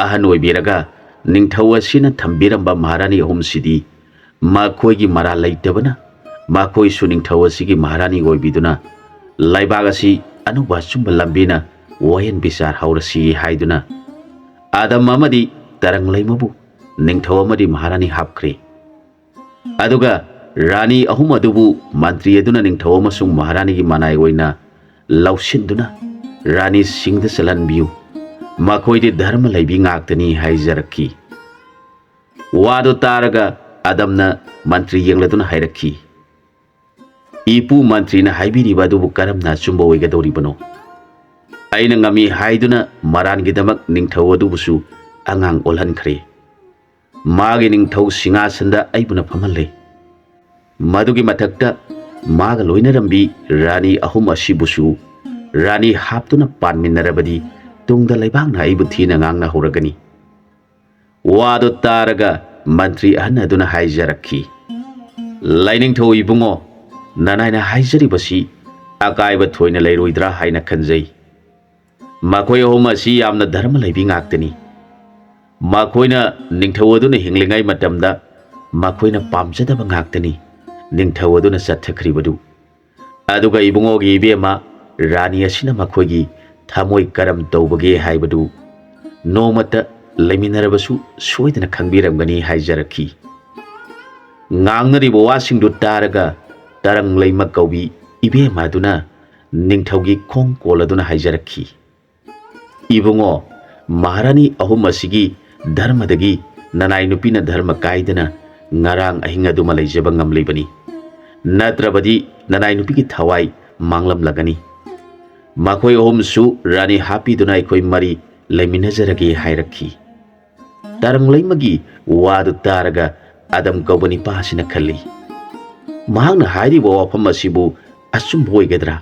ꯑꯍꯟ ꯑꯣꯏꯕꯤꯔꯒ ꯅꯤꯡꯊꯧ ꯑꯁꯤꯅ ꯊꯝꯕꯤꯔꯝꯕ ꯃꯍꯥꯔꯥꯅꯤ ꯑꯍꯨꯝꯁꯤꯗꯤ ꯃꯈꯣꯏꯒꯤ ꯃꯔꯥꯜ ꯂꯩꯇꯕꯅ ꯃꯈꯣꯏꯁꯨ ꯅꯤꯡꯊꯧ ꯑꯁꯤꯒꯤ ꯃꯍꯥꯔꯥꯅꯤ ꯑꯣꯏꯕꯤꯗꯨꯅ ꯂꯩꯕꯥꯛ ꯑꯁꯤ ꯑꯅꯧꯕ ꯑꯆꯨꯝꯕ ꯂꯝꯕꯤꯅ ꯋꯥꯌꯦꯟ ꯕꯤꯆꯥꯔ ꯍꯧꯔꯁꯤ" ꯍꯥꯏꯗꯨꯅ ꯑꯗꯝ ꯑꯃꯗꯤ ꯇꯔꯪꯂꯩꯃꯕꯨ ꯅꯤꯡꯊꯧ ꯑꯃꯗꯤ ꯃꯍꯥꯔꯥꯅꯤ ꯍꯥꯞꯈ꯭ꯔꯦ꯫ ꯑꯗꯨꯒ ꯔꯥꯅꯤ ꯑꯍꯨꯝ ꯑꯗꯨꯕꯨ ꯃꯟꯇ꯭ꯔꯤ ꯑꯗꯨꯅ ꯅꯤꯡꯊꯧ ꯑꯃꯁꯨꯡ ꯃꯍꯥꯔꯥꯅꯤꯒꯤ ꯃꯅꯥꯏ ꯑꯣꯏꯅ ꯂꯧꯁꯤꯟꯗꯨꯅ ꯔꯥꯅꯤꯁꯤꯡꯗ ꯆꯠꯍꯟꯕꯤꯌꯨ, ꯃꯈꯣꯏꯗꯤ ꯙꯔꯃ ꯂꯩꯕꯤ ꯉꯥꯛꯇꯅꯤ ꯍꯥꯏꯖꯔꯛꯈꯤ꯫ ꯋꯥꯗꯨ ꯇꯥꯔꯒ ꯑꯗꯝꯅ ꯃꯟꯇ꯭ꯔꯤ ꯌꯦꯡꯂꯗꯨꯅ ꯍꯥꯏꯔꯛꯈꯤ, "ꯏꯄꯨ ꯃꯟꯇ꯭ꯔꯤꯅ ꯍꯥꯏꯕꯤꯔꯤꯕ ꯑꯗꯨꯕꯨ ꯀꯔꯝꯅ ꯑꯆꯨꯝꯕ ꯑꯣꯏꯒꯗꯧꯔꯤꯕꯅꯣ? ꯑꯩꯅ ꯉꯝꯃꯤ ꯍꯥꯏꯗꯨꯅ ꯃꯔꯥꯟꯒꯤꯗꯃꯛ ꯅꯤꯡꯊꯧ ꯑꯗꯨꯕꯨꯁꯨ ꯑꯉꯥꯡ ꯑꯣꯜꯍꯟꯈ꯭ꯔꯦ꯫ ꯃꯥꯒꯤ ꯅꯤꯡꯊꯧ ꯁꯤꯡꯍꯥꯁꯟꯗ ꯑꯩꯕꯨꯅ ꯐꯝꯍꯜꯂꯦ꯫ ꯃꯗꯨꯒꯤ ꯃꯊꯛꯇ ꯃꯥꯒ ꯂꯣꯏꯅꯔꯝꯕꯤ ꯔꯥꯅꯤ ꯑꯍꯨꯝ ꯑꯁꯤꯕꯨꯁꯨ ꯔꯥꯅꯤ ꯍꯥꯞꯇꯨꯅ ꯄꯥꯟꯃꯤꯟꯅꯔꯕꯗꯤ ꯇꯨꯡꯗ ꯂꯩꯕꯥꯛꯅ ꯑꯩꯕꯨ ꯊꯤꯅ ꯉꯥꯡꯅ ꯍꯧꯔꯒꯅꯤ." ꯋꯥꯗꯨ ꯇꯥꯔꯒ ꯃꯟꯇ꯭ꯔꯤ ꯑꯍꯟ ꯑꯗꯨꯅ ꯍꯥꯏꯖꯔꯛꯈꯤ, "ꯂꯥꯏꯅꯤꯡꯊꯧ ꯏꯕꯨꯡꯉꯣ, ꯅꯅꯥꯏꯅ ꯍꯥꯏꯖꯔꯤꯕꯁꯤ ꯑꯀꯥꯏꯕ ꯊꯣꯏꯅ ꯂꯩꯔꯣꯏꯗ꯭ꯔꯥ ꯍꯥꯏꯅ ꯈꯟꯖꯩ꯫ ꯃꯈꯣꯏ ꯑꯍꯨꯝ ꯑꯁꯤ ꯌꯥꯝꯅ ꯙꯔꯃ ꯂꯩꯕꯤ ꯉꯥꯛꯇꯅꯤ꯫ ꯃꯈꯣꯏꯅ ꯅꯤꯡꯊꯧ ꯑꯗꯨꯅ ꯍꯤꯡꯂꯤꯉꯩ ꯃꯇꯝꯗ ꯃꯈꯣꯏꯅ ꯄꯥꯝꯖꯗꯕ ꯉꯥꯛꯇꯅꯤ ꯅꯤꯡꯊꯧ ꯑꯗꯨꯅ ꯆꯠꯊꯈ꯭ꯔꯤꯕꯗꯨ꯫ ꯑꯗꯨꯒ ꯏꯕꯨꯡꯉꯣꯒꯤ ꯏꯕꯦꯝꯃ ꯔꯥꯅꯤ ꯑꯁꯤꯅ ꯃꯈꯣꯏꯒꯤ ꯊꯃꯣꯏ ꯀꯔꯝ ꯇꯧꯕꯒꯦ ꯍꯥꯏꯕꯗꯨ ꯅꯣꯡꯃꯇ ꯂꯩꯃꯤꯟꯅꯔꯕꯁꯨ ꯁꯣꯏꯗꯅ ꯈꯪꯕꯤꯔꯝꯒꯅꯤ" ꯍꯥꯏꯖꯔꯛꯈꯤ꯫ ꯉꯥꯡꯅꯔꯤꯕ ꯋꯥꯁꯤꯡꯗꯨ ꯇꯥꯔꯒ ꯇꯔꯪꯂꯩꯃ ꯀꯧꯕꯤ ꯏꯕꯦꯝꯃ ꯑꯗꯨꯅ ꯅꯤꯡꯊꯧꯒꯤ ꯈꯣꯡ ꯀꯣꯜꯂꯗꯨꯅ ꯍꯥꯏꯖꯔꯛꯈꯤ, "ꯏꯕꯨꯡꯉꯣ, ꯃꯍꯥꯔꯥꯅꯤ ꯑꯍꯨꯝ ꯑꯁꯤꯒꯤ ꯙꯔꯃꯗꯒꯤ ꯅꯅꯥꯏ ꯅꯨꯄꯤꯅ ꯙꯔꯃ ꯀꯥꯏꯗꯅ ꯉꯔꯥꯡ ꯑꯍꯤꯡ ꯑꯗꯨꯃ ꯂꯩꯖꯕ ꯉꯝꯂꯤꯕꯅꯤ꯫ ꯅꯠꯇ꯭ꯔꯕꯗꯤ ꯅꯅꯥꯏ ꯅꯨꯄꯤꯒꯤ ꯊꯋꯥꯏ ꯃꯥꯡꯂꯝꯂꯒꯅꯤ꯫ ꯃꯈꯣꯏ ꯑꯍꯨꯝꯁꯨ ꯔꯥꯅꯤ ꯍꯥꯞꯄꯤꯗꯨꯅ ꯑꯩꯈꯣই ꯃꯔꯤ ꯂꯩꯃꯤꯟꯅꯖꯔꯒꯦ" ꯍꯥꯏꯔꯛꯈꯤ꯫ ꯇꯔꯪꯂꯩꯃꯒꯤ ꯋꯥꯗꯨ ꯇꯥꯔꯒ ꯑꯗꯝ ꯀꯧꯕ ꯅꯤꯄꯥ ꯑꯁꯤꯅ ꯈꯜꯂꯤ, ꯃꯍꯥꯛꯅ ꯍꯥꯏꯔꯤꯕ ꯋꯥꯐꯝ ꯑꯁꯤꯕꯨ ꯑꯆꯨꯝꯕ ꯑꯣꯏꯒꯗ꯭ꯔꯥ?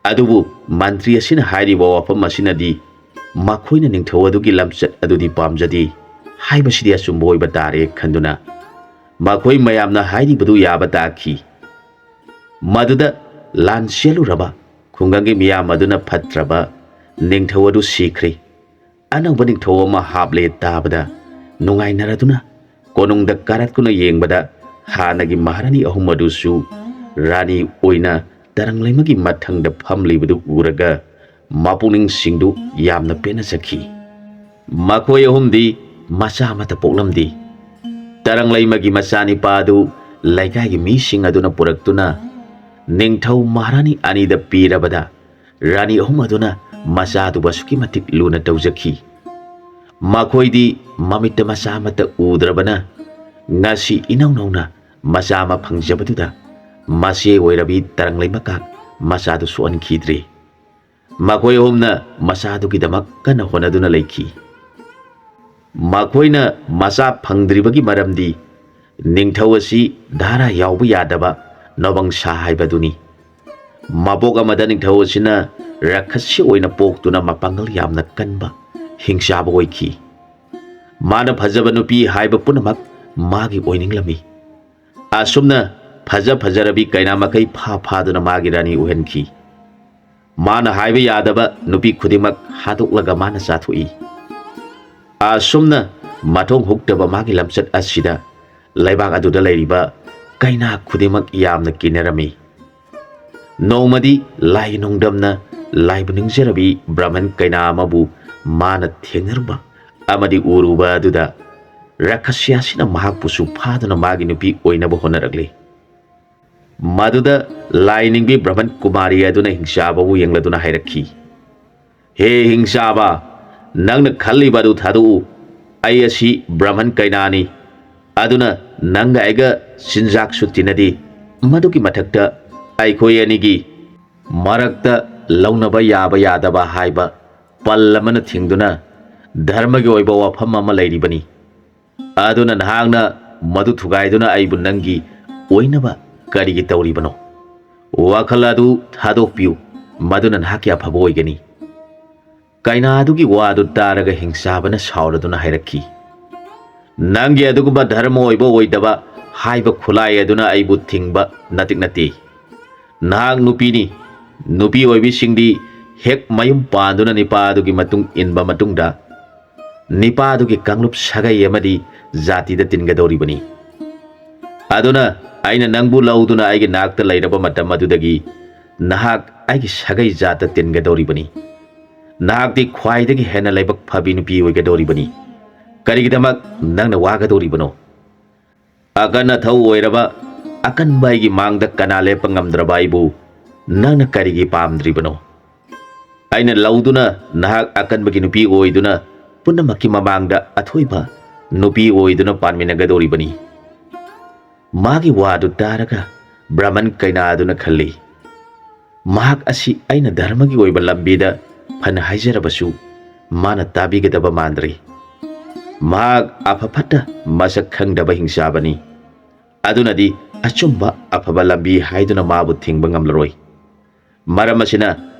ꯑꯗꯨꯕꯨ ꯃꯟꯇ꯭ꯔꯤ ꯑꯁꯤꯅ ꯍꯥꯏꯔꯤꯕ ꯋꯥꯐꯝ ꯑꯁꯤꯅꯗꯤ ꯃꯈꯣꯏꯅ ꯅꯤꯡꯊꯧ ꯑꯗꯨꯒꯤ ꯂꯝꯆꯠ ꯑꯗꯨꯗꯤ ꯄꯥꯝꯖꯗꯦ ꯍꯥꯏꯕꯁꯤꯗꯤ ꯑꯆꯨꯝꯕ ꯑꯣꯏꯕ ꯇꯥꯔꯦ ꯈꯟꯗꯨꯅ ꯃꯈꯣꯏ ꯃꯌꯥꯝꯅ ꯍꯥꯏꯔꯤꯕꯗꯨ ꯌꯥꯕ ꯇꯥꯈꯤ꯫ ꯃꯗꯨꯗ ꯂꯥꯟ ꯆꯦꯜꯂꯨꯔꯕ ꯈꯨꯡꯒꯪꯒꯤ ꯃꯤꯌꯥꯝ ꯑꯗꯨꯅ ꯐꯠꯇ꯭ꯔꯕ ꯅꯤꯡꯊꯧ ꯑꯗꯨ ꯁꯤꯈ꯭ꯔꯦ, ꯑꯅꯧꯕ ꯅꯤꯡꯊꯧ ꯑꯃ ꯍꯥꯞꯂꯦ ꯇꯥꯕꯗ ꯅꯨꯡꯉꯥꯏꯅꯔꯗꯨꯅ ꯀꯣꯅꯨꯡꯗ ꯀꯥꯔꯛꯇꯨꯅ ꯌꯦꯡꯕꯗ ꯍꯥꯟꯅꯒꯤ ꯃꯍꯥꯔꯥꯅꯤ ꯑꯍꯨꯝ ꯑꯗꯨꯁꯨ ꯔꯥꯅꯤ ꯑꯣꯏꯅ ꯇꯔꯪꯂꯩꯃꯒꯤ ꯃꯊꯪꯗ ꯐꯝꯂꯤꯕꯗꯨ ꯎꯔꯒ ꯃꯄꯨꯛꯅꯤꯡꯁꯤꯡꯗꯨ ꯌꯥꯝꯅ ꯄꯦꯟꯅꯖꯈꯤ꯫ ꯃꯈꯣꯏ ꯑꯍꯨꯝꯗꯤ ꯃꯆꯥ ꯑꯃꯠꯇ ꯄꯣꯛꯂꯝꯗꯦ꯫ ꯇꯔꯪꯂꯩꯃꯒꯤ ꯃꯆꯥꯅꯤꯄꯥ ꯑꯗꯨ ꯂꯩꯀꯥꯏꯒꯤ ꯃꯤꯁꯤꯡ ꯑꯗꯨꯅ ꯄꯨꯔꯛꯇꯨꯅ ꯅꯤꯡꯊꯧ ꯃꯍꯥꯔꯥꯅꯤ ꯑꯅꯤꯗ ꯄꯤꯔꯕꯗ ꯔꯥꯅꯤ ꯑꯍꯨꯝ ꯑꯗꯨꯅ ꯃꯆꯥꯗꯨꯕꯨ ꯑꯁꯨꯛꯀꯤ ꯃꯇꯤꯛ ꯂꯨꯅ ꯇꯧꯖꯈꯤ꯫ ꯃꯈꯣꯏꯗꯤ ꯃꯃꯤꯠꯇ ꯃꯆꯥ ꯑꯃꯠꯇ ꯎꯗ꯭ꯔꯕꯅ ꯉꯁꯤ ꯏꯅꯧ ꯅꯧꯅ ꯃꯆा ꯑꯃ ꯐꯪꯖꯕꯗꯨꯗ ꯃꯆꯦ ꯑꯣꯏꯔꯕꯤ ꯇꯔꯪꯂꯩꯃꯀꯥꯛ ꯃꯆꯥꯗꯨ ꯁꯣꯛꯍꯟꯈꯤꯗ꯭ꯔꯦ꯫ ꯃꯈꯣꯏ ꯑꯍꯨꯝꯅ ꯃꯆꯥꯗꯨꯒꯤꯗꯃꯛ ꯀꯟꯅ ꯍꯣꯠꯅꯗꯨꯅ ꯂꯩꯈꯤ꯫ ꯃꯈꯣꯏꯅ ꯃꯆꯥ ꯐꯪꯗ꯭ꯔꯤꯕꯒꯤ ꯃꯔꯝꯗꯤ ꯅꯤꯡꯊꯧ ꯑꯁꯤ ꯙꯥꯔꯥ ꯌꯥꯎꯕ ꯌꯥꯗꯕ ꯅꯣꯕꯪꯁꯥ ꯍꯥꯏꯕꯗꯨꯅꯤ꯫ ꯃꯕꯣꯛ ꯑꯃꯗ ꯅꯤꯡꯊꯧ ꯑꯁꯤꯅ ꯔꯥꯈꯁꯤ ꯑꯣꯏꯅ ꯄꯣꯛꯇꯨꯅ ꯃꯄꯥꯡꯒꯜ ꯌꯥꯝꯅ ꯀꯟꯕ ꯍꯤꯡꯆꯥꯕ ꯑꯣꯏꯈꯤ꯫ ꯃꯥꯅ ꯐꯖꯕ ꯅꯨꯄꯤ ꯍꯥꯏꯕ ꯄꯨꯝꯅꯃꯛ ꯃꯥꯒꯤ ꯑꯣꯏꯅꯤꯡꯂꯝꯃꯤ꯫ ꯑꯁꯨꯝꯅ ꯐꯖꯔꯕꯤ ꯀꯩꯅꯥ ꯃꯈꯩ ꯐꯥꯗꯨꯅ ꯃꯥꯒꯤ ꯔꯥꯅꯤ ꯑꯣꯏꯍꯟꯈꯤ꯫ ꯃꯥꯅ ꯍꯥꯏꯕ ꯌꯥꯗꯕ ꯅꯨꯄꯤ ꯈꯨꯗꯤꯡꯃꯛ ꯍꯥꯠꯇꯣꯛꯂꯒ ꯃꯥꯅ ꯆꯥꯊꯣꯛꯏ꯫ ꯑꯁꯨꯝꯅ ꯃꯊꯣꯡ ꯍꯨꯛꯇꯕ ꯃꯥꯒꯤ ꯂꯝꯆꯠ ꯑꯁꯤꯗ ꯂꯩꯕꯥꯛ ꯑꯗꯨꯗ ꯂꯩꯔꯤꯕ ꯀꯩꯅꯥ ꯈꯨꯗꯤꯡꯃꯛ ꯌꯥꯝꯅ ꯀꯤꯅꯔꯝꯃꯤ꯫ ꯅꯣꯡꯃꯗꯤ ꯂꯥꯏ ꯅꯣꯡꯗꯝꯅ ꯂꯥꯏꯕꯨ ꯅꯤꯡꯖꯔꯕꯤ ꯕ꯭ꯔꯥꯍꯃꯟ ꯀꯩꯅꯥ ꯑꯃꯕꯨ ꯃꯥꯅ ꯊꯦꯡꯅꯔꯨꯕ ꯑꯃꯗꯤ ꯎꯔꯨꯕ ꯑꯗꯨꯗ ꯔꯥꯈꯁꯤ ꯑꯁꯤꯅ ꯃꯍꯥꯛꯄꯨꯁꯨ ꯐꯥꯗꯨꯅ ꯃꯥꯒꯤ ꯅꯨꯄꯤ ꯑꯣꯏꯅꯕ ꯍꯣꯠꯅꯔꯛꯂꯤ꯫ ꯃꯗꯨꯗ ꯂꯥꯏ ꯅꯤꯡꯕꯤ ꯕ꯭ꯔꯥꯍꯃꯟ ꯀꯨꯃꯥꯔꯤ ꯑꯗꯨꯅ ꯍꯤꯡꯆꯥꯕꯕꯨ ꯌꯦꯡꯂꯗꯨꯅ ꯍꯥꯏꯔꯛꯈꯤ, "ꯍꯦ ꯍꯤꯡꯆꯥꯕ, ꯅꯪꯅ ꯈꯜꯂꯤꯕ ꯑꯗꯨ ꯊꯥꯗꯣꯛꯎ꯫ ꯑꯩ ꯑꯁꯤ ꯕ꯭ꯔꯥꯍꯃꯟ ꯀꯩꯅꯥꯅꯤ꯫ ꯑꯗꯨꯅ ꯅꯪꯒ ꯑꯩꯒ ꯆꯤꯟꯖꯥꯛꯁꯨ ꯇꯤꯟꯅꯗꯦ꯫ ꯃꯗꯨꯒꯤ ꯃꯊꯛꯇ ꯑꯩꯈꯣꯏ ꯑꯅꯤꯒꯤ ꯃꯔꯛꯇ ꯂꯧꯅꯕ ꯌꯥꯕ ꯌꯥꯗꯕ ꯍꯥꯏꯕ ꯄꯜ ꯑꯃꯅ ꯊꯤꯡꯗꯨꯅ ꯙꯔꯃꯒꯤ ꯑꯣꯏꯕ ꯋꯥꯐꯝ ꯑꯃ ꯂꯩꯔꯤꯕꯅꯤ꯫ ꯑꯗꯨꯅ ꯅꯍꯥꯛꯅ ꯃꯗꯨ ꯊꯨꯒꯥꯏꯗꯨꯅ ꯑꯩꯕꯨ ꯅꯪꯒꯤ ꯑꯣꯏꯅꯕ ꯀꯔꯤꯒꯤ ꯇꯧꯔꯤꯕꯅꯣ? ꯋꯥꯈꯜ ꯑꯗꯨ ꯊꯥꯗꯣꯛꯄꯤꯌꯨ, ꯃꯗꯨꯅ ꯅꯍꯥꯛꯀꯤ ꯑꯐꯕ ꯑꯣꯏꯒꯅꯤ"꯫ ꯀꯩꯅꯥ ꯑꯗꯨꯒꯤ ꯋꯥꯗꯨ ꯇꯥꯔꯒ ꯍꯤꯡꯆꯥꯕꯅ ꯁꯥꯎꯔꯗꯨꯅ ꯍꯥꯏꯔꯛꯈꯤ, "ꯅꯪꯒꯤ ꯑꯗꯨꯒꯨꯝꯕ ꯙꯔꯃ ꯑꯣꯏꯕ ꯑꯣꯏꯗꯕ ꯍꯥꯏꯕ ꯈꯨꯠꯂꯥꯏ ꯑꯗꯨꯅ ꯑꯩꯕꯨ ꯊꯤꯡꯕ ꯅꯇꯤꯛ ꯅꯠꯇꯦ꯫ ꯅꯍꯥꯛ ꯅꯨꯄꯤꯅꯤ꯫ ꯅꯨꯄꯤ ꯑꯣꯏꯕꯤꯁꯤꯡꯗꯤ ꯍꯦꯛ ꯃꯌꯨꯝ ꯄꯥꯟꯗꯨꯅ ꯅꯤꯄꯥ ꯑꯗꯨꯒꯤ ꯃꯇꯨꯡ ꯏꯟꯕ ꯃꯇꯨꯡꯗ ꯅꯤꯄꯥ ꯑꯗꯨꯒꯤ ꯀꯥꯡꯂꯨꯞ ꯁꯥꯒꯩ ꯑꯃꯗꯤ ꯖꯥꯇꯤꯗ ꯇꯤꯟꯒꯗꯧꯔꯤꯕꯅꯤ꯫ ꯑꯗꯨꯅ ꯑꯩꯅ ꯅꯪꯕꯨ ꯂꯧꯗꯨꯅ ꯑꯩꯒꯤ ꯅꯥꯛꯇ ꯂꯩꯔꯕ ꯃꯇꯝ ꯑꯗꯨꯗꯒꯤ ꯅꯍꯥꯛ ꯑꯩꯒꯤ ꯁꯥꯒꯩ ꯖꯥꯠꯇ ꯇꯤꯟꯒꯗꯧꯔꯤꯕꯅꯤ꯫ ꯅꯍꯥꯛꯇꯤ ꯈ꯭ꯋꯥꯏꯗꯒꯤ ꯍꯦꯟꯅ ꯂꯥꯏꯕꯛ ꯐꯕꯤ ꯅꯨꯄꯤ ꯑꯣꯏꯒꯗꯧꯔꯤꯕꯅꯤ꯫ ꯀꯔꯤꯒꯤꯗꯃꯛ ꯅꯪꯅ ꯋꯥꯒꯗꯧꯔꯤꯕꯅꯣ? ꯑꯀꯟ ꯑꯊꯧ ꯑꯣꯏꯔꯕ ꯑꯀꯟꯕ ꯑꯩꯒꯤ ꯃꯥꯡꯗ ꯀꯅꯥ ꯂꯦꯞꯄ ꯉꯝꯗ꯭ꯔꯕ ꯑꯩꯕꯨ ꯅꯪꯅ ꯀꯔꯤꯒꯤ ꯄꯥꯝꯗ꯭ꯔꯤꯕꯅꯣ? ꯑꯩꯅ ꯂꯧꯗꯨꯅ ꯅꯍꯥꯛ ꯑꯀꯟꯕꯒꯤ ꯅꯨꯄꯤ ꯑꯣꯏꯗꯨꯅ ꯄꯨꯝꯅꯃꯛꯀꯤ ꯃꯃꯥꯡꯗ ꯑꯊꯣꯏꯕ ꯅꯨꯄꯤ ꯑꯣꯏꯗꯨꯅ ꯄꯥꯟꯃꯤꯟꯅꯒꯗꯧꯔꯤꯕꯅꯤ"꯫ ꯃꯥꯒꯤ ꯋꯥꯗꯨ ꯇꯥꯔꯒ ꯕ꯭ꯔꯥꯍꯃꯟ ꯀꯩꯅꯥ ꯑꯗꯨꯅ ꯈꯜꯂꯤ, ꯃꯍꯥꯛ ꯑꯁꯤ ꯑꯩꯅ ꯙꯔꯃꯒꯤ ꯑꯣꯏꯕ ꯂꯝꯕꯤꯗ ꯐꯅ ꯍꯥꯏꯖꯔꯕꯁꯨ ꯃꯥꯅ ꯇꯥꯕꯤꯒꯗꯕ ꯃꯥꯟꯗ꯭ꯔꯤ꯫ ꯃꯍꯥꯛ ꯑꯐ ꯐꯠꯇ ꯃꯁꯛ ꯈꯪꯗꯕ ꯍꯤꯡꯆꯥꯕꯅꯤ꯫ ꯑꯗꯨꯅꯗꯤ ꯑꯆꯨꯝꯕ ꯑꯐꯕ ꯂꯝꯕꯤ ꯍꯥꯏꯗꯨꯅ ꯃꯥꯕꯨ ꯊꯤꯡꯕ ꯉꯝꯂꯔꯣꯏ꯫ ꯃꯔꯝ ꯑꯁꯤꯅ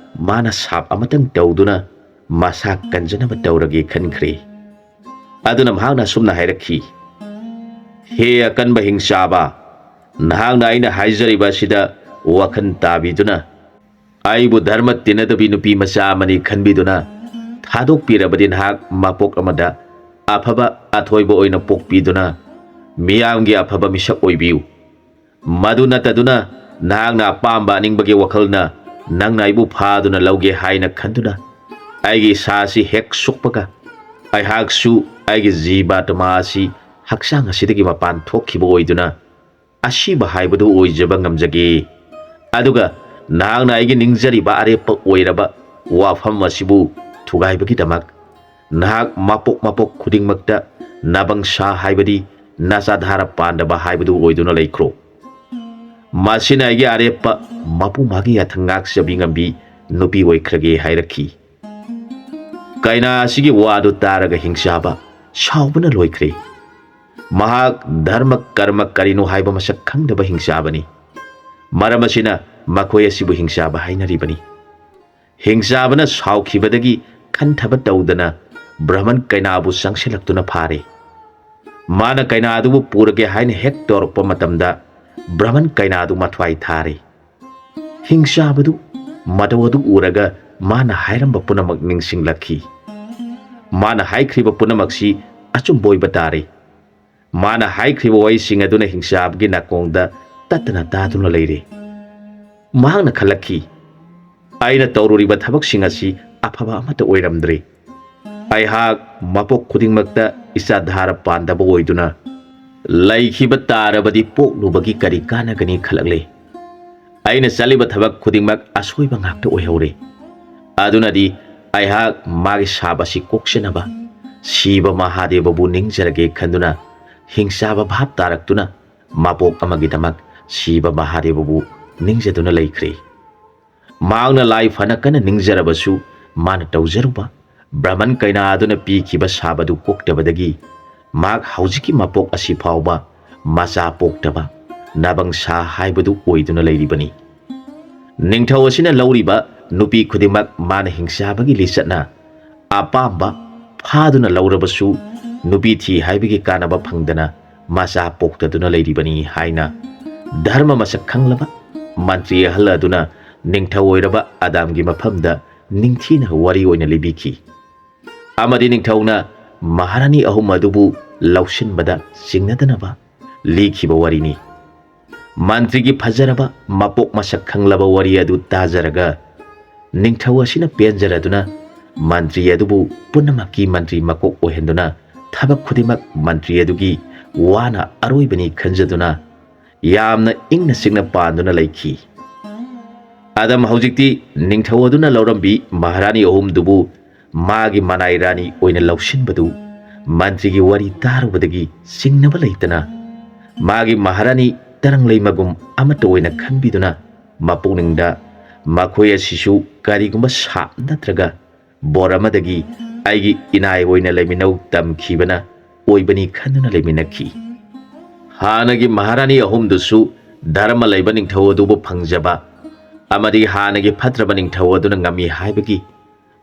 ꯃꯥꯅ ꯁꯥꯞ ꯑꯃꯇꯪ ꯇꯧꯗꯨꯅ ꯃꯁꯥ ꯀꯟꯖꯅꯕ ꯇꯧꯔꯒꯦ ꯈꯟꯈ꯭ꯔꯦ꯫ ꯑꯗꯨꯅ ꯃꯍꯥꯛꯅ ꯑꯁꯨꯝꯅ ꯍꯥꯏꯔꯛꯈꯤ, "ꯍꯦ ꯑꯀꯟꯕ ꯍꯤꯡꯆꯥꯕ, ꯅꯍꯥꯛꯅ ꯑꯩꯅ ꯍꯥꯏꯖꯔꯤꯕ ꯑꯁꯤꯗ ꯋꯥꯈꯜ ꯇꯥꯕꯤꯗꯨꯅ ꯑꯩꯕꯨ ꯙꯔꯃ ꯇꯤꯟꯅꯗꯕꯤ ꯅꯨꯄꯤ ꯃꯆꯥ ꯑꯃꯅꯤ ꯈꯟꯕꯤꯗꯨꯅ ꯊꯥꯗꯣꯛꯄꯤꯔꯕꯗꯤ ꯅꯍꯥꯛ ꯃꯄꯣꯛ ꯑꯃꯗ ꯑꯐꯕ ꯑꯊꯣꯏꯕ ꯑꯣꯏꯅ ꯄꯣꯛꯄꯤꯗꯨꯅ ꯃꯤꯌꯥꯝꯒꯤ ꯑꯐꯕ ꯃꯤꯁꯛ ꯑꯣꯏꯕꯤꯌꯨ꯫ ꯃꯗꯨ ꯅꯠꯇꯗꯨꯅ ꯅꯍꯥꯛꯅ ꯑꯄꯥꯝꯕ ꯑꯅꯤꯡꯕꯒꯤ ꯋꯥꯈꯜꯅ ꯅꯪꯅ ꯑꯩꯕꯨ ꯐꯥꯗꯨꯅ ꯂꯧꯒꯦ ꯍꯥꯏꯅ ꯈꯟꯗꯨꯅ ꯑꯩꯒꯤ ꯏꯁꯥꯁꯤ ꯍꯦꯛ ꯁꯣꯛꯄꯒ ꯑꯩꯍꯥꯛꯁꯨ ꯑꯩꯒꯤ ꯖꯤꯕꯥꯇꯃꯥ ꯑꯁꯤ ꯍꯛꯆꯥꯡ ꯑꯁꯤꯗꯒꯤ ꯃꯄꯥꯟ ꯊꯣꯛꯈꯤꯕ ꯑꯣꯏꯗꯨꯅ ꯑꯁꯤꯕ ꯍꯥꯏꯕꯗꯨ ꯑꯣꯏꯖꯕ ꯉꯝꯖꯒꯦ꯫ ꯑꯗꯨꯒ ꯅꯍꯥꯛꯅ ꯑꯩꯒꯤ ꯅꯤꯡꯖꯔꯤꯕ ꯑꯔꯦꯞꯄ ꯑꯣꯏꯔꯕ ꯋꯥꯐꯝ ꯑꯁꯤꯕꯨ ꯊꯨꯒꯥꯏꯕꯒꯤꯗꯃꯛ ꯅꯍꯥꯛ ꯃꯄꯣꯛ ꯈꯨꯗꯤꯡꯃꯛꯇ ꯅꯕꯪꯁꯥ ꯍꯥꯏꯕꯗꯤ ꯅꯆꯥꯙꯥꯔꯥ ꯄꯥꯟꯗꯕ ꯍꯥꯏꯕꯗꯨ ꯑꯣꯏꯗꯨꯅ ꯂꯩꯈ꯭ꯔꯣ꯫ ꯃꯁꯤꯅ ꯑꯩꯒꯤ ꯑꯔꯦꯞꯄ ꯃꯄꯨ ꯃꯥꯒꯤ ꯌꯥꯊꯪ ꯉꯥꯛꯆꯕꯤ ꯉꯝꯕꯤ ꯅꯨꯄꯤ ꯑꯣꯏꯈ꯭ꯔꯒꯦ" ꯍꯥꯏꯔꯛꯈꯤ꯫ ꯀꯩꯅꯥ ꯑꯁꯤꯒꯤ ꯋꯥꯗꯨ ꯇꯥꯔꯒ ꯍꯤꯡꯆꯥꯕ ꯁꯥꯎꯕꯅ ꯂꯣꯏꯈ꯭ꯔꯦ꯫ ꯃꯍꯥꯛ ꯙꯔꯃ ꯀꯔꯃ ꯀꯔꯤꯅꯣ ꯍꯥꯏꯕ ꯃꯁꯛ ꯈꯪꯗꯕ ꯍꯤꯡꯆꯥꯕꯅꯤ꯫ ꯃꯔꯝ ꯑꯁꯤꯅ ꯃꯈꯣꯏ ꯑꯁꯤꯕꯨ ꯍꯤꯡꯆꯥꯕ ꯍꯥꯏꯅꯔꯤꯕꯅꯤ꯫ ꯍꯤꯡꯆꯥꯕꯅ ꯁꯥꯎꯈꯤꯕꯗꯒꯤ ꯈꯟꯊꯕ ꯇꯧꯗꯅ ꯕ꯭ꯔꯥꯍꯃꯟ ꯀꯩꯅꯥꯕꯨ ꯆꯪꯁꯤꯜꯂꯛꯇꯨꯅ ꯐꯥꯔꯦ꯫ ꯃꯥꯅ ꯀꯩꯅꯥ ꯑꯗꯨꯕꯨ ꯄꯨꯔꯒꯦ ꯍꯥꯏꯅ ꯍꯦꯛ ꯇꯧꯔꯛꯄ ꯃꯇꯝꯗ ꯕ꯭ꯔꯥꯍꯃꯟ ꯀꯩꯅꯥ ꯑꯗꯨ ꯃꯊ꯭ꯋꯥꯏ ꯊꯥꯔꯦ꯫ ꯍꯤꯡꯆꯥꯕꯗꯨ ꯃꯇꯧ ꯑꯗꯨ ꯎꯔꯒ ꯃꯥꯅ ꯍꯥꯏꯔꯝꯕ ꯄꯨꯝꯅꯃꯛ ꯅꯤꯡꯁꯤꯡꯂꯛꯈꯤ꯫ ꯃꯥꯅ ꯍꯥꯏꯈ꯭ꯔꯤꯕ ꯄꯨꯝꯅꯃꯛꯁꯤ ꯑꯆꯨꯝꯕ ꯑꯣꯏꯕ ꯇꯥꯔꯦ꯫ ꯃꯥꯅ ꯍꯥꯏꯈ꯭ꯔꯤꯕ ꯋꯥꯍꯩꯁꯤꯡ ꯑꯗꯨꯅ ꯍꯤꯡꯆꯥꯕꯒꯤ ꯅꯥꯀꯣꯡꯗ ꯇꯠꯇꯅ ꯇꯥꯗꯨꯅ ꯂꯩꯔꯦ꯫ ꯃꯍꯥꯛꯅ ꯈꯜꯂꯛꯈꯤ, ꯑꯩꯅ ꯇꯧꯔꯨꯔꯤꯕ ꯊꯕꯛꯁꯤꯡ ꯑꯁꯤ ꯑꯐꯕ ꯑꯃꯠꯇ ꯑꯣꯏꯔꯝꯗ꯭ꯔꯦ꯫ ꯑꯩꯍꯥꯛ ꯃꯄꯣꯛ ꯈꯨꯗꯤꯡꯃꯛꯇ ꯏꯆꯥꯙꯥꯔ ꯄꯥꯟꯗꯕ ꯑꯣꯏꯗꯨꯅ ꯂꯩꯈꯤꯕ ꯇꯥꯔꯕꯗꯤ ꯄꯣꯛꯂꯨꯕꯒꯤ ꯀꯔꯤ ꯀꯥꯟꯅꯒꯅꯤ ꯈꯜꯂꯛꯂꯦ꯫ ꯑꯩꯅ ꯆꯠꯂꯤꯕ ꯊꯕꯛ ꯈꯨꯗꯤꯡꯃꯛ ꯑꯁꯣꯏꯕ ꯉꯥꯛꯇ ꯑꯣꯏꯍꯧꯔꯦ꯫ ꯑꯗꯨꯅꯗꯤ ꯑꯩꯍꯥꯛ ꯃꯥꯒꯤ ꯁꯥꯞ ꯑꯁꯤ ꯀꯣꯛꯆꯅꯕ ꯁꯤꯕ ꯃꯍꯥꯗꯦꯕꯕꯨ ꯅꯤꯡꯖꯔꯒꯦ ꯈꯟꯗꯨꯅ ꯍꯤꯡꯆꯥꯕ ꯚꯥꯞ ꯇꯥꯔꯛꯇꯨꯅ ꯃꯄꯣꯛ ꯑꯃꯒꯤꯗꯃꯛ ꯁꯤꯕ ꯃꯍꯥꯗꯦꯕꯕꯨ ꯅꯤꯡꯖꯗꯨꯅ ꯂꯩꯈ꯭ꯔꯦ꯫ ꯃꯍꯥꯛꯅ ꯂꯥꯏ ꯐꯅ ꯀꯟꯅ ꯅꯤꯡꯖꯔꯕꯁꯨ ꯃꯥꯅ ꯇꯧꯖꯔꯨꯕ ꯕ꯭ꯔꯍꯃꯟ ꯀꯩꯅꯥ ꯑꯗꯨꯅ ꯄꯤꯈꯤꯕ ꯁꯥꯞ ꯑꯗꯨ ꯀꯣꯛꯇꯕꯗꯒꯤ ꯃꯍꯥꯛ ꯍꯧꯖꯤꯛꯀꯤ ꯃꯄꯣꯛ ꯑꯁꯤ ꯐꯥꯎꯕ ꯃꯆꯥ ꯄꯣꯛꯇꯕ ꯅꯕꯪꯁꯥ ꯍꯥꯏꯕꯗꯨ ꯑꯣꯏꯗꯨꯅ ꯂꯩꯔꯤꯕꯅꯤ꯫ ꯅꯤꯡꯊꯧ ꯑꯁꯤꯅ ꯂꯧꯔꯤꯕ ꯅꯨꯄꯤ ꯈꯨꯗꯤꯡꯃꯛ ꯃꯥꯅ ꯍꯤꯡꯆꯥꯕꯒꯤ ꯂꯤꯆꯠꯅ ꯑꯄꯥꯝꯕ ꯐꯥꯗꯨꯅ ꯂꯧꯔꯕꯁꯨ ꯅꯨꯄꯤ ꯊꯤ ꯍꯥꯏꯕꯒꯤ ꯀꯥꯟꯅꯕ ꯐꯪꯗꯅ ꯃꯆꯥ ꯄꯣꯛꯇꯗꯨꯅ ꯂꯩꯔꯤꯕꯅꯤ ꯍꯥꯏꯅ ꯙꯔꯃ ꯃꯁꯛ ꯈꯪꯂꯕ ꯃꯟꯇ꯭ꯔꯤ ꯑꯍꯜ ꯑꯗꯨꯅ ꯅꯤꯡꯊꯧ ꯑꯣꯏꯔꯕ ꯑꯗꯥꯝꯒꯤ ꯃꯐꯝꯗ ꯅꯤꯡꯊꯤꯅ ꯋꯥꯔꯤ ꯑꯣꯏꯅ ꯂꯤꯕꯤꯈꯤ꯫ ꯑꯃꯗꯤ ꯅꯤꯡꯊꯧꯅ ꯃꯍꯥꯔꯥꯅꯤ ꯑꯍꯨꯝ ꯑꯗꯨꯕꯨ ꯂꯧꯁꯤꯟꯕꯗ ꯆꯤꯡꯅꯗꯅꯕ ꯂꯤꯈꯤꯕ ꯋꯥꯔꯤꯅꯤ꯫ ꯃꯟꯇ꯭ꯔꯤꯒꯤ ꯐꯖꯔꯕ ꯃꯄꯣꯛ ꯃꯁꯛ ꯈꯪꯂꯕ ꯋꯥꯔꯤ ꯑꯗꯨ ꯇꯥꯖꯔꯒ ꯅꯤꯡꯊꯧ ꯑꯁꯤꯅ ꯄꯦꯟꯖꯔꯗꯨꯅ ꯃꯟꯇ꯭ꯔꯤ ꯑꯗꯨꯕꯨ ꯄꯨꯝꯅꯃꯛꯀꯤ ꯃꯟꯇ꯭ꯔꯤ ꯃꯀꯣꯛ ꯑꯣꯏꯍꯟꯗꯨꯅ ꯊꯕꯛ ꯈꯨꯗꯤꯡꯃꯛ ꯃꯟꯇ꯭ꯔꯤ ꯑꯗꯨꯒꯤ ꯋꯥꯅ ꯑꯔꯣꯏꯕꯅꯤ ꯈꯟꯖꯗꯨꯅ ꯌꯥꯝꯅ ꯏꯪꯅ ꯆꯤꯛꯅ ꯄꯥꯟꯗꯨꯅ ꯂꯩꯈꯤ꯫ ꯑꯗꯝ ꯍꯧꯖꯤꯛꯇꯤ ꯅꯤꯡꯊꯧ ꯑꯗꯨꯅ ꯂꯧꯔꯝꯕꯤ ꯃꯍꯥꯔꯥꯅꯤ ꯑꯍꯨꯝꯗꯨꯕꯨ ꯃꯥꯒꯤ ꯃꯅꯥꯏ ꯔꯥꯅꯤ ꯑꯣꯏꯅ ꯂꯧꯁꯤꯟꯕꯗꯨ ꯃꯟꯇ꯭ꯔꯤꯒꯤ ꯋꯥꯔꯤ ꯇꯥꯔꯨꯕꯗꯒꯤ ꯆꯤꯡꯅꯕ ꯂꯩꯇꯅ ꯃꯥꯒꯤ ꯃꯍꯥꯔꯥꯅꯤ ꯇꯔꯪꯂꯩꯃꯒꯨꯝ ꯑꯃꯠꯇ ꯑꯣꯏꯅ ꯈꯟꯕꯤꯗꯨꯅ ꯃꯄꯨꯛꯅꯤꯡꯗ ꯃꯈꯣꯏ ꯑꯁꯤꯁꯨ ꯀꯔꯤꯒꯨꯝꯕ ꯁꯥꯞ ꯅꯠꯇ꯭ꯔꯒ ꯕꯣꯔ ꯑꯃꯗꯒꯤ ꯑꯩꯒꯤ ꯏꯅꯥꯏ ꯑꯣꯏꯅ ꯂꯩꯃꯤꯟꯅꯧ ꯇꯝꯈꯤꯕꯅ ꯑꯣꯏꯕꯅꯤ ꯈꯟꯗꯨꯅ ꯂꯩꯃꯤꯟꯅꯈꯤ꯫ ꯍꯥꯟꯅꯒꯤ ꯃꯍꯥꯔꯥꯅꯤ ꯑꯍꯨꯝꯗꯨꯁꯨ ꯙꯔꯃ ꯂꯩꯕ ꯅꯤꯡꯊꯧ ꯑꯗꯨꯕꯨ ꯐꯪꯖꯕ ꯑꯃꯗꯤ ꯍꯥꯟꯅꯒꯤ ꯐꯠꯇ꯭ꯔꯕ ꯅꯤꯡꯊꯧ ꯑꯗꯨꯅ ꯉꯝꯃꯤ ꯍꯥꯏꯕꯒꯤ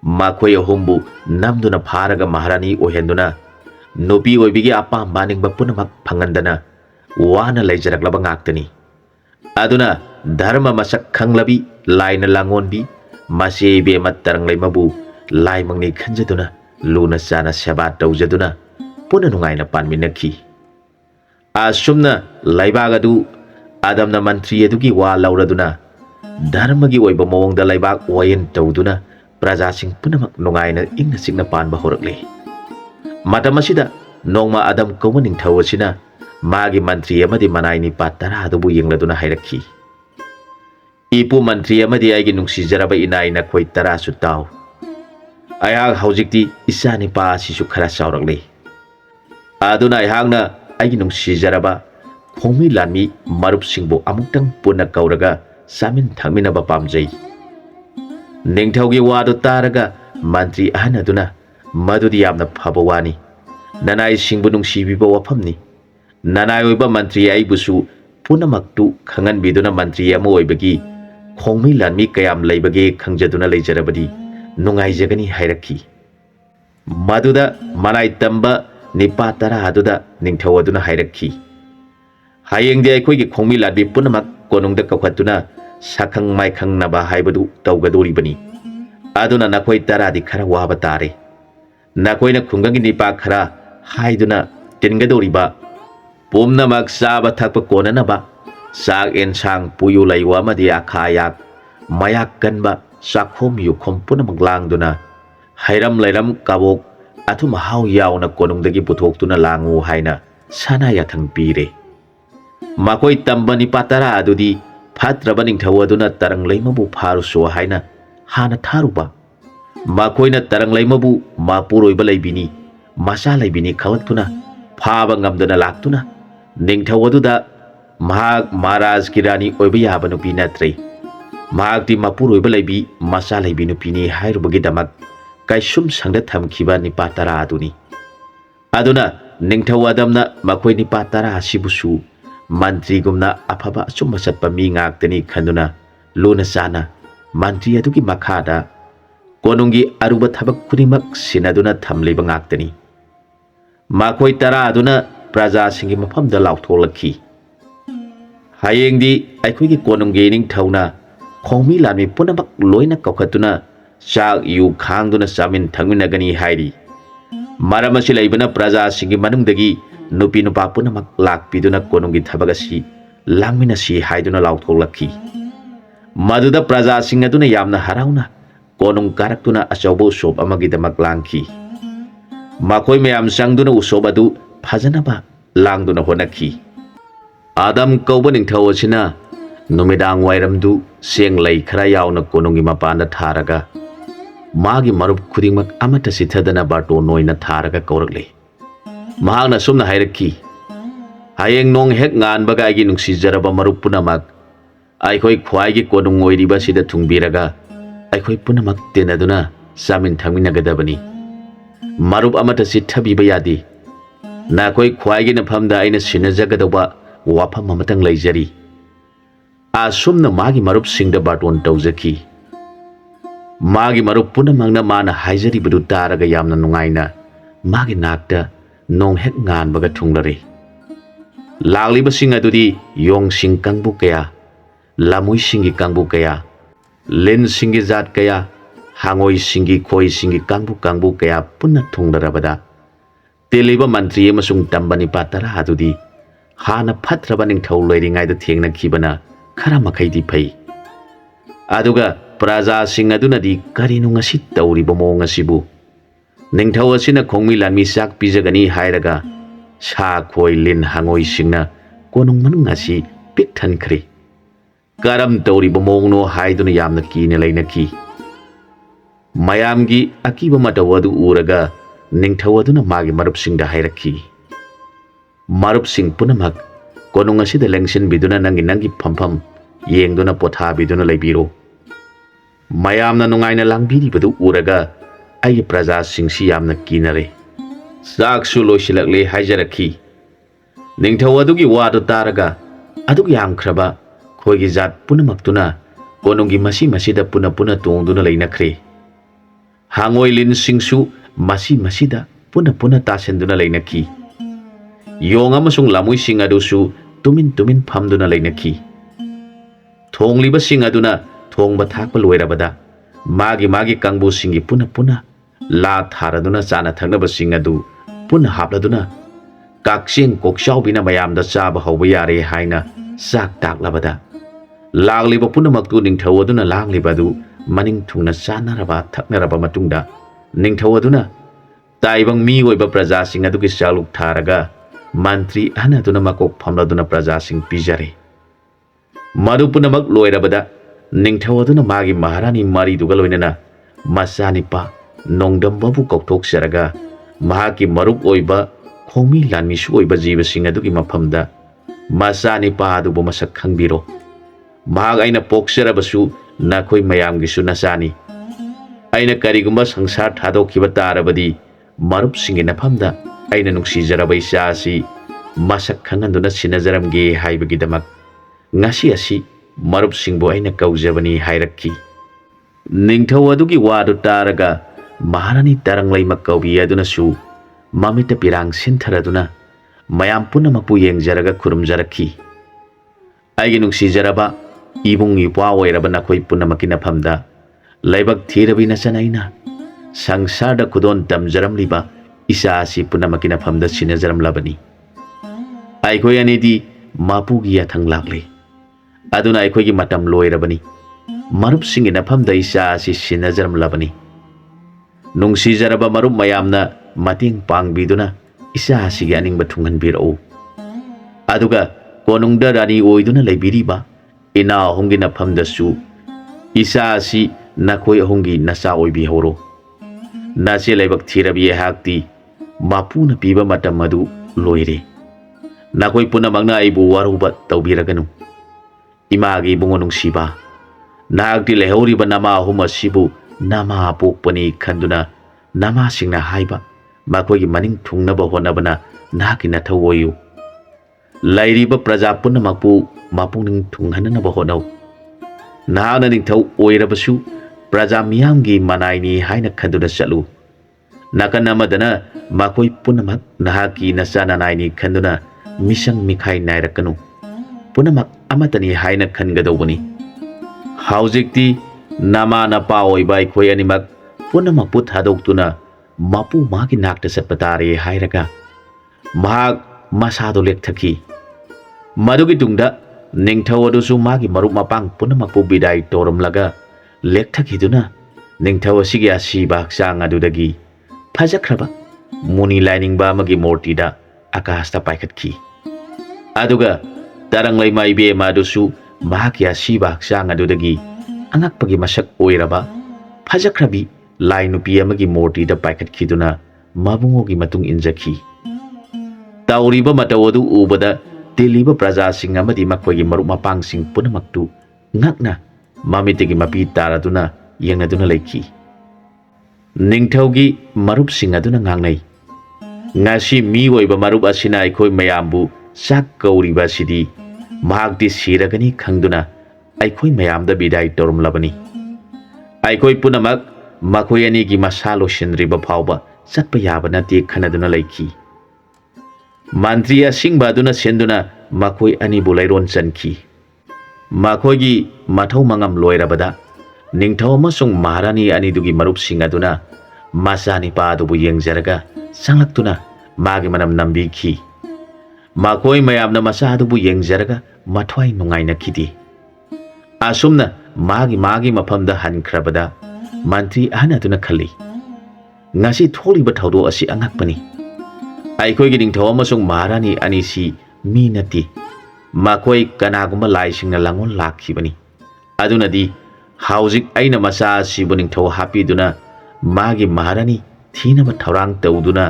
ꯃꯈꯣꯏ ꯑꯍꯨꯝꯕꯨ ꯅꯝꯗꯨꯅ ꯐꯥꯔꯒ ꯃꯍꯥꯔꯥꯅꯤ ꯑꯣꯏꯍꯟꯗꯨꯅ ꯅꯨꯄꯤ ꯑꯣꯏꯕꯤꯒꯤ ꯑꯄꯥꯝꯕ ꯑꯅꯤꯡꯕ ꯄꯨꯝꯅꯃꯛ ꯐꯪꯍꯟꯗꯅ ꯋꯥꯅ ꯂꯩꯖꯔꯛꯂꯕ ꯉꯥꯛꯇꯅꯤ꯫ ꯑꯗꯨꯅ ꯙꯔꯃ ꯃꯁꯛ ꯈꯪꯂꯕꯤ ꯂꯥꯏꯅ ꯂꯥꯡꯉꯣꯟꯕꯤ ꯃꯆꯦ ꯏꯕꯦꯝꯃ ꯇꯔꯪꯂꯩꯃꯕꯨ ꯂꯥꯏꯃꯛꯅꯤ ꯈꯟꯖꯗꯨꯅ ꯂꯨꯅ ꯆꯥꯅ ꯁꯦꯕꯥ ꯇꯧꯖꯗꯨꯅ ꯄꯨꯟꯅ ꯅꯨꯡꯉꯥꯏꯅ ꯄꯥꯟꯃꯤꯟꯅꯈꯤ꯫ ꯑꯁꯨꯝꯅ ꯂꯩꯕꯥꯛ ꯑꯗꯨ ꯑꯗꯝꯅ ꯃꯟꯇ꯭ꯔꯤ ꯑꯗꯨꯒꯤ ꯋꯥ ꯂꯧꯔꯗꯨꯅ ꯙꯔꯃꯒꯤ ꯑꯣꯏꯕ ꯃꯑꯣꯡꯗ ꯂꯩꯕꯥꯛ ꯋꯥꯌꯦꯜ ꯇꯧꯗꯨꯅ प्रजासिंग पुनमक नुंगाइना इंगना चिंगना पानबा होरकले। मटम असिदा नोंमा अदम कौमा निंगथौ असिना मागी मंत्री अमदि मनाई निपा तरा अदुबु येंगलदुना हाइरक्खी। इपु मंत्री अमदि आइगी नुंगसिजरबा इनाई नखोई तरा सु ताउ। अयहाक हौजिक्ति इचा निपा असिसु खरा चाउरकले। अदुना अयहाकना आइगी नुंगसिजरबा खोंमी लानमी मरुपसिंगबु अमुक्तंग पुन्ना कौरगा चामिन थांमिनबा पामजै। निंगथौगी वादो तारगा मंत्री अहन अदुना मदुदि यामना फबा वानी। ननाई सिंगबु नुंगसिबिबा वफमनी। ननाई ओइबा मंत्री आइबुसु पुनमक्तु खंगनबिदुना मंत्री अमा ओइबगी खोंमी लानमी कयाम लैबगे खंगजदुना लैजरबदी नुंगाइजगनी हाइरक्खी। मदुदा मनाई तंबा निपा तरा अदुदा निंगथौ अदुना हाइरक्खी। हायेंगदि अैखोइगी खोंमी लानमी पुनमक कोनुंगदा कौखतुना साखंग माइखंगनबा हाइबदु तौगदोरिबनी। अदुना नखोई तरादि खरा वाबा तारे। नखोइना खुंगंगी निपा खरा हाइदुना तिनगदोरिबा पुमनमक चाबा थकपा कोननबा चाक एनसांग पुयु लैवा अमदि आखायाक Mayank कनबा चाखोम युखोम पुनमक लांगदुना harem लैरम काबोक अथुम how यावना कोनुंगदगी पुथोक्तुना लांगु हाइना Sana याथंग पीरे। मखोई तंबा Nipah तरा अदुदि फत्रबा निंगथौ अदुना तरंगलैमबु फारुसो हाइना हाना थारुबा मखोइना तरंगलैमबु मापुरोइबा लैबिनी मचा लैबिनी खवतुना फाबा ngamdana लाक्तुना निंगथौ अदुदा महाग महाराज की रानी ओइबा याबा नुपी नत्रै। महागति मापुरोइबा लैबी मचा लैबी नुपीनी हाइरुबगी दमक काइसुम संगदा थमखिबा निपा तरा अदुनी। अदुना निंगथौ अदमना मखोइ निपा तरा असिबुसु मंत्री गुमना अफबा अचुम्बा चटपा मी ngaktani खंदुना लुना चाना मंत्री अदुगी मखादा कोनुंगी अरुबा थबक खुदिमक सिनदुना थमलेबा ngaktani। मखोइ तरा अदुना प्रजासिंगी मफमदा लाउथोलखी। हायेंगदि अैखोइगी कोनुंगी निंगथौना खोंमी लानमी पुनमक लोइना कौखतुना चाक यु खांगदुना चामिन थंगमिनगनी हाइरी। मरम असि लैबना प्रजासिंगी मनुंगदगी नुपी नुपा पुनमक लाक्पिदुना कोनुंगी थबक असि लांगमिनसि हाइदुना लाउथोलखी। Maduda prajaꯁꯤꯡ aduna yamna harauna konung karaktuna achauba usop amagidamak langki. Makoi mayam sangduna usop adu phajanaba langduna honakhi. Adam kauba ningthau asina numidang wairamdu seng lei khara yauna konungi mapanda tharaga magi marup khudingmak amata sithadana bato noina tharaga kaurakle. Mahakna sumna hairakhi hayeng nong hek ngan baga agi nungsijaraba marup punamak aikhoi khwaigi konung oiriba sida thungbiraga aikhoi punamak tenaduna samin thangminagadabani. Marup amata sithabiba yadi nakoi khwaigi nafamda aina sinajagadaba wafam amatang leijari. Asumna magi marup singda baton tawjaki. Magi marup punamangna mana haijari badu taraga yamna nungaina magi nakta nong hek ngan baga thunglare. Lagliba sing adudi yong sing kangbu kaya lamui singi kangbu kaya len singi zat kaya hangoi singi khoi singi kangbu kaya punna thunglarabada teliba mantri amasung tambani patara adudi hana phatraba ningthau loiringaida thengna khibana khara makhaidi phai. Aduga praja sing aduna di karinu ngasi tawriba mong asibu ningthau asina khongmi lanmi sak pijagani hairaga sa khoi lin hangoi singna konung manung asi pik thankhri. Karam tawriba mongno haiduna yamna kine lainaki. Mayamgi akiba matawadu uraga ningthau aduna magi marup singda hairakhi. Marup sing punamak konung asida lengsin biduna nangi phampham yengduna potha biduna leibiro. Mayamna nungaina langbiri badu uraga ai praja singsi yamna kinare. Saksu loisilakle haijarakhi. Ningthau adugi wadu taraga adugi yamkhraba khoigi jat punamaktuna konungi masida puna tongduna leinakhre. Hangoi lin singsu masida puna tasenduna leinakhi. Yong amasung lamui sing adusu tumin phamduna leinakhi. Thongliba sing aduna thongba thakpa loirabada magi kangbu singi puna la tharaduna chana thangnaba sing adu puna hapladuna kaksing kokshau bina mayamda chaba hauba yare haina sak taklabada lagliba punamaktu ningthau aduna langliba du maning thungna chanaraba thaknaraba matungda ningthau aduna taibang mi oiba praja sing adugi chaluk tharaga mantri anaduna makok phamladuna praja sing pijare. Madu punamak loirabada ningthau aduna magi maharani mari duga loinana masanipa nongdambabu kokthok saraga mahaki marup oiba khongmi lanmi su oiba jiba sing adugi maphamda masanipa adubu masak khangbiro. Mahak aina poksarabasu nakhoi mayamgi su nasani. Aina karigumba sangsar thadokhiba tarabadi marup singi nafamda aina nungsijaraba isa asi masak khanganduna sinajaramge haibagidamak ngasi asi marup singbo aina kaujabani hairakhi. Ningthau adugi wadu taraga maharani taranglaimak kaubi adunasu mamita pirang sintharaduna mayam punamakpu yengjaraga khurumjarakhi. Aigi nungsijaraba ibung ipwa oiraba nakhoi punamaki nafamda laibak thirabi nachanaina sangsarda khudon tamjaramliba isa asi punamaki nafamda sinajaramlabani. Aikhoi anidi mapugi yathang lakle aduna aikhoigi matam loirabani marup singi nafamda isa asi sinajaramlabani. Nungsijaraba marup mayamna mating pangbiduna isa asigi aningba thunghanbirau. Aduga konungda rani oiduna leibiriba ina ahungi nafamdasu isa asi nakhoi ahungi nasa oibi horo. Nase laibak thirabi hakti mapuna piba matam madu loire. Nakhoi punamangna aibu waruba tawbiraganu. Imagi bungo nungsiba nahakti lehoriba nama ahum asibu nama pokpani khanduna nama singna haiba makhoi maning thungnaba honabana nahaki nathau oyu. Lairiba praja punamakpu mapungning thunghananaba honau. Nahakna ningthau oirabasu praja miyamgi manaini haina khanduna chalu. Nakan amadana makhoi punamak nahaki nachananaini khanduna misang mikhai nairakanu. Punamak amatani haina khangadobani. Haujikti nama napa oiba aikhoi animak punamak pu thadoktuna mapu magi nakta satpatare hairaga mahak masado lekthaki. Madugi tungda ꯅꯤꯡꯊꯧ ꯑꯗꯨꯁꯨ ꯃꯥꯒꯤ ꯃꯔꯨꯞ ꯃꯄꯥꯡ ꯄꯨꯝꯅꯃꯛꯄꯨ ꯕꯤꯗꯥꯏ ꯇꯧꯔꯝꯂꯒ ꯂꯦꯛꯊꯈꯤꯗꯨꯅ ꯅꯤꯡꯊꯧ ꯑꯁꯤꯒꯤ ꯑꯁꯤꯕ ꯍꯛꯆꯥꯡ ꯑꯗꯨꯗꯒꯤ ꯐꯖꯈ꯭ꯔꯕ ꯃꯨꯅꯤ ꯂꯥꯏꯅꯤꯡꯕ ꯑꯃꯒꯤ ꯃꯨꯔꯇꯤꯗ ꯑꯀꯥꯁꯇ ꯄꯥꯏꯈꯠꯈꯤ꯫ ꯑꯗꯨꯒ ꯇꯔꯪꯂꯩꯃ ꯏꯕꯦꯝꯃ ꯑꯗꯨꯁꯨ ꯃꯍꯥꯛꯀꯤ ꯑꯁꯤꯕ ꯍꯛꯆꯥꯡ ꯑꯗꯨꯗꯒꯤ ꯑꯉꯛꯄꯒꯤ ꯃꯁꯛ ꯑꯣꯏꯔꯕ ꯐꯖꯈ꯭ꯔꯕꯤ ꯂꯥꯏ ꯅꯨꯄꯤ ꯑꯃꯒꯤ ꯃꯨꯔꯇꯤꯗ ꯄꯥꯏꯈꯠꯈꯤꯗꯨꯅ ꯃꯕꯨꯡꯉꯣꯒꯤ ꯃꯇꯨꯡ ꯏꯟꯖꯈꯤ꯫ ꯇꯧꯔꯤꯕ ꯃꯇꯧ ꯑꯗꯨ ꯎꯕꯗ ꯇꯤꯜꯂꯤꯕ ꯄ꯭ꯔꯖꯥꯁꯤꯡ ꯑꯃꯗꯤ ꯃꯈꯣꯏꯒꯤ ꯃꯔꯨꯞ ꯃꯄꯥꯡꯁꯤꯡ ꯄꯨꯝꯅꯃꯛꯇꯨ ꯉꯛꯅ ꯃꯃꯤꯠꯇꯒꯤ ꯃꯄꯤ ꯇꯥꯔꯗꯨꯅ ꯌꯦꯡꯅꯗꯨꯅ ꯂꯩꯈꯤ꯫ ꯅꯤꯡꯊꯧꯒꯤ ꯃꯔꯨꯞꯁꯤꯡ ꯑꯗꯨꯅ ꯉꯥꯡꯅꯩ, "ꯉꯁꯤ ꯃꯤ ꯑꯣꯏꯕ ꯃꯔꯨꯞ ꯑꯁꯤꯅ ꯑꯩꯈꯣꯏ ꯃꯌꯥꯝꯕꯨ ꯆꯥꯛ ꯀꯧꯔꯤꯕ ꯑꯁꯤꯗꯤ ꯃꯍꯥꯛꯇꯤ ꯁꯤꯔꯒꯅꯤ ꯈꯪꯗꯨꯅ ꯑꯩꯈꯣꯏ ꯃꯌꯥꯝꯗ ꯕꯤꯗꯥꯏ ꯇꯧꯔꯝꯂꯕꯅꯤ꯫ ꯑꯩꯈꯣꯏ ꯄꯨꯝꯅꯃꯛ ꯃꯈꯣꯏ ꯑꯅꯤꯒꯤ ꯃꯁꯥ ꯂꯣꯏꯁꯤꯟꯗ꯭ꯔꯤꯕ ꯐꯥꯎꯕ ꯆꯠꯄ ꯌꯥꯕ ꯅꯠꯇꯦ ꯈꯟꯅꯗꯨꯅ ꯂꯩꯈꯤ꯫ ꯃꯟꯇ꯭ꯔꯤ ꯑꯁꯤꯡꯕ ꯑꯗꯨꯅ ꯁꯤꯟꯗꯨꯅ ꯃꯈꯣꯏ ꯑꯅꯤꯕꯨ ꯂꯩꯔꯣꯟ ꯆꯟꯈꯤ꯫ ꯃꯈꯣꯏꯒꯤ ꯃꯊꯧ ꯃꯉꯝ ꯂꯣꯏꯔꯕꯗ ꯅꯤꯡꯊꯧ ꯑꯃꯁꯨꯡ ꯃꯍꯥꯔꯥꯅꯤ ꯑꯅꯤꯗꯨꯒꯤ ꯃꯔꯨꯞꯁꯤꯡ ꯑꯗꯨꯅ ꯃꯆꯥꯅꯤꯄꯥ ꯑꯗꯨꯕꯨ ꯌꯦꯡꯖꯔꯒ ꯆꯪꯂꯛꯇꯨꯅ ꯃꯥꯒꯤ ꯃꯅꯝ ꯅꯝꯕꯤꯈꯤ꯫ ꯃꯈꯣꯏ ꯃꯌꯥꯝꯅ ꯃꯆꯥ ꯑꯗꯨꯕꯨ ꯌꯦꯡꯖꯔꯒ ꯃꯊ꯭ꯋꯥꯏ ꯅꯨꯡꯉꯥꯏꯅꯈꯤꯗꯦ꯫ ꯑꯁꯨꯝꯅ ꯃꯥꯒꯤ ꯃꯐꯝꯗ ꯍꯟꯈ꯭ꯔꯕꯗ ꯃꯟꯇ꯭ꯔꯤ ꯑꯍꯟ ꯑꯗꯨꯅ ꯈꯜꯂꯤ, "ꯉꯁꯤ ꯊꯣꯛꯂꯤꯕ ꯊꯧꯗꯣꯛ ꯑꯁꯤ ꯑꯉꯛꯄꯅꯤ꯫ ꯑꯩꯈꯣꯏꯒꯤ ꯅꯤꯡꯊꯧ ꯑꯃꯁꯨꯡ ꯃꯍꯥꯔꯥꯅꯤ ꯑꯅꯤꯁꯤ ꯃꯤ ꯅꯠꯇꯦ, ꯃꯈꯣꯏ ꯀꯅꯥꯒꯨꯝꯕ ꯂꯥꯏꯁꯤꯡꯅ ꯂꯥꯡꯑꯣꯜ ꯂꯥꯛꯈꯤꯕꯅꯤ꯫ ꯑꯗꯨꯅꯗꯤ ꯍꯧꯖꯤꯛ ꯑꯩꯅ ꯃꯆꯥ ꯑꯁꯤꯕꯨ ꯅꯤꯡꯊꯧ ꯍꯥꯞꯄꯤꯗꯨꯅ ꯃꯥꯒꯤ ꯃꯍꯥꯔꯥꯅꯤ ꯊꯤꯅꯕ ꯊꯧꯔꯥꯡ ꯇꯧꯗꯨꯅ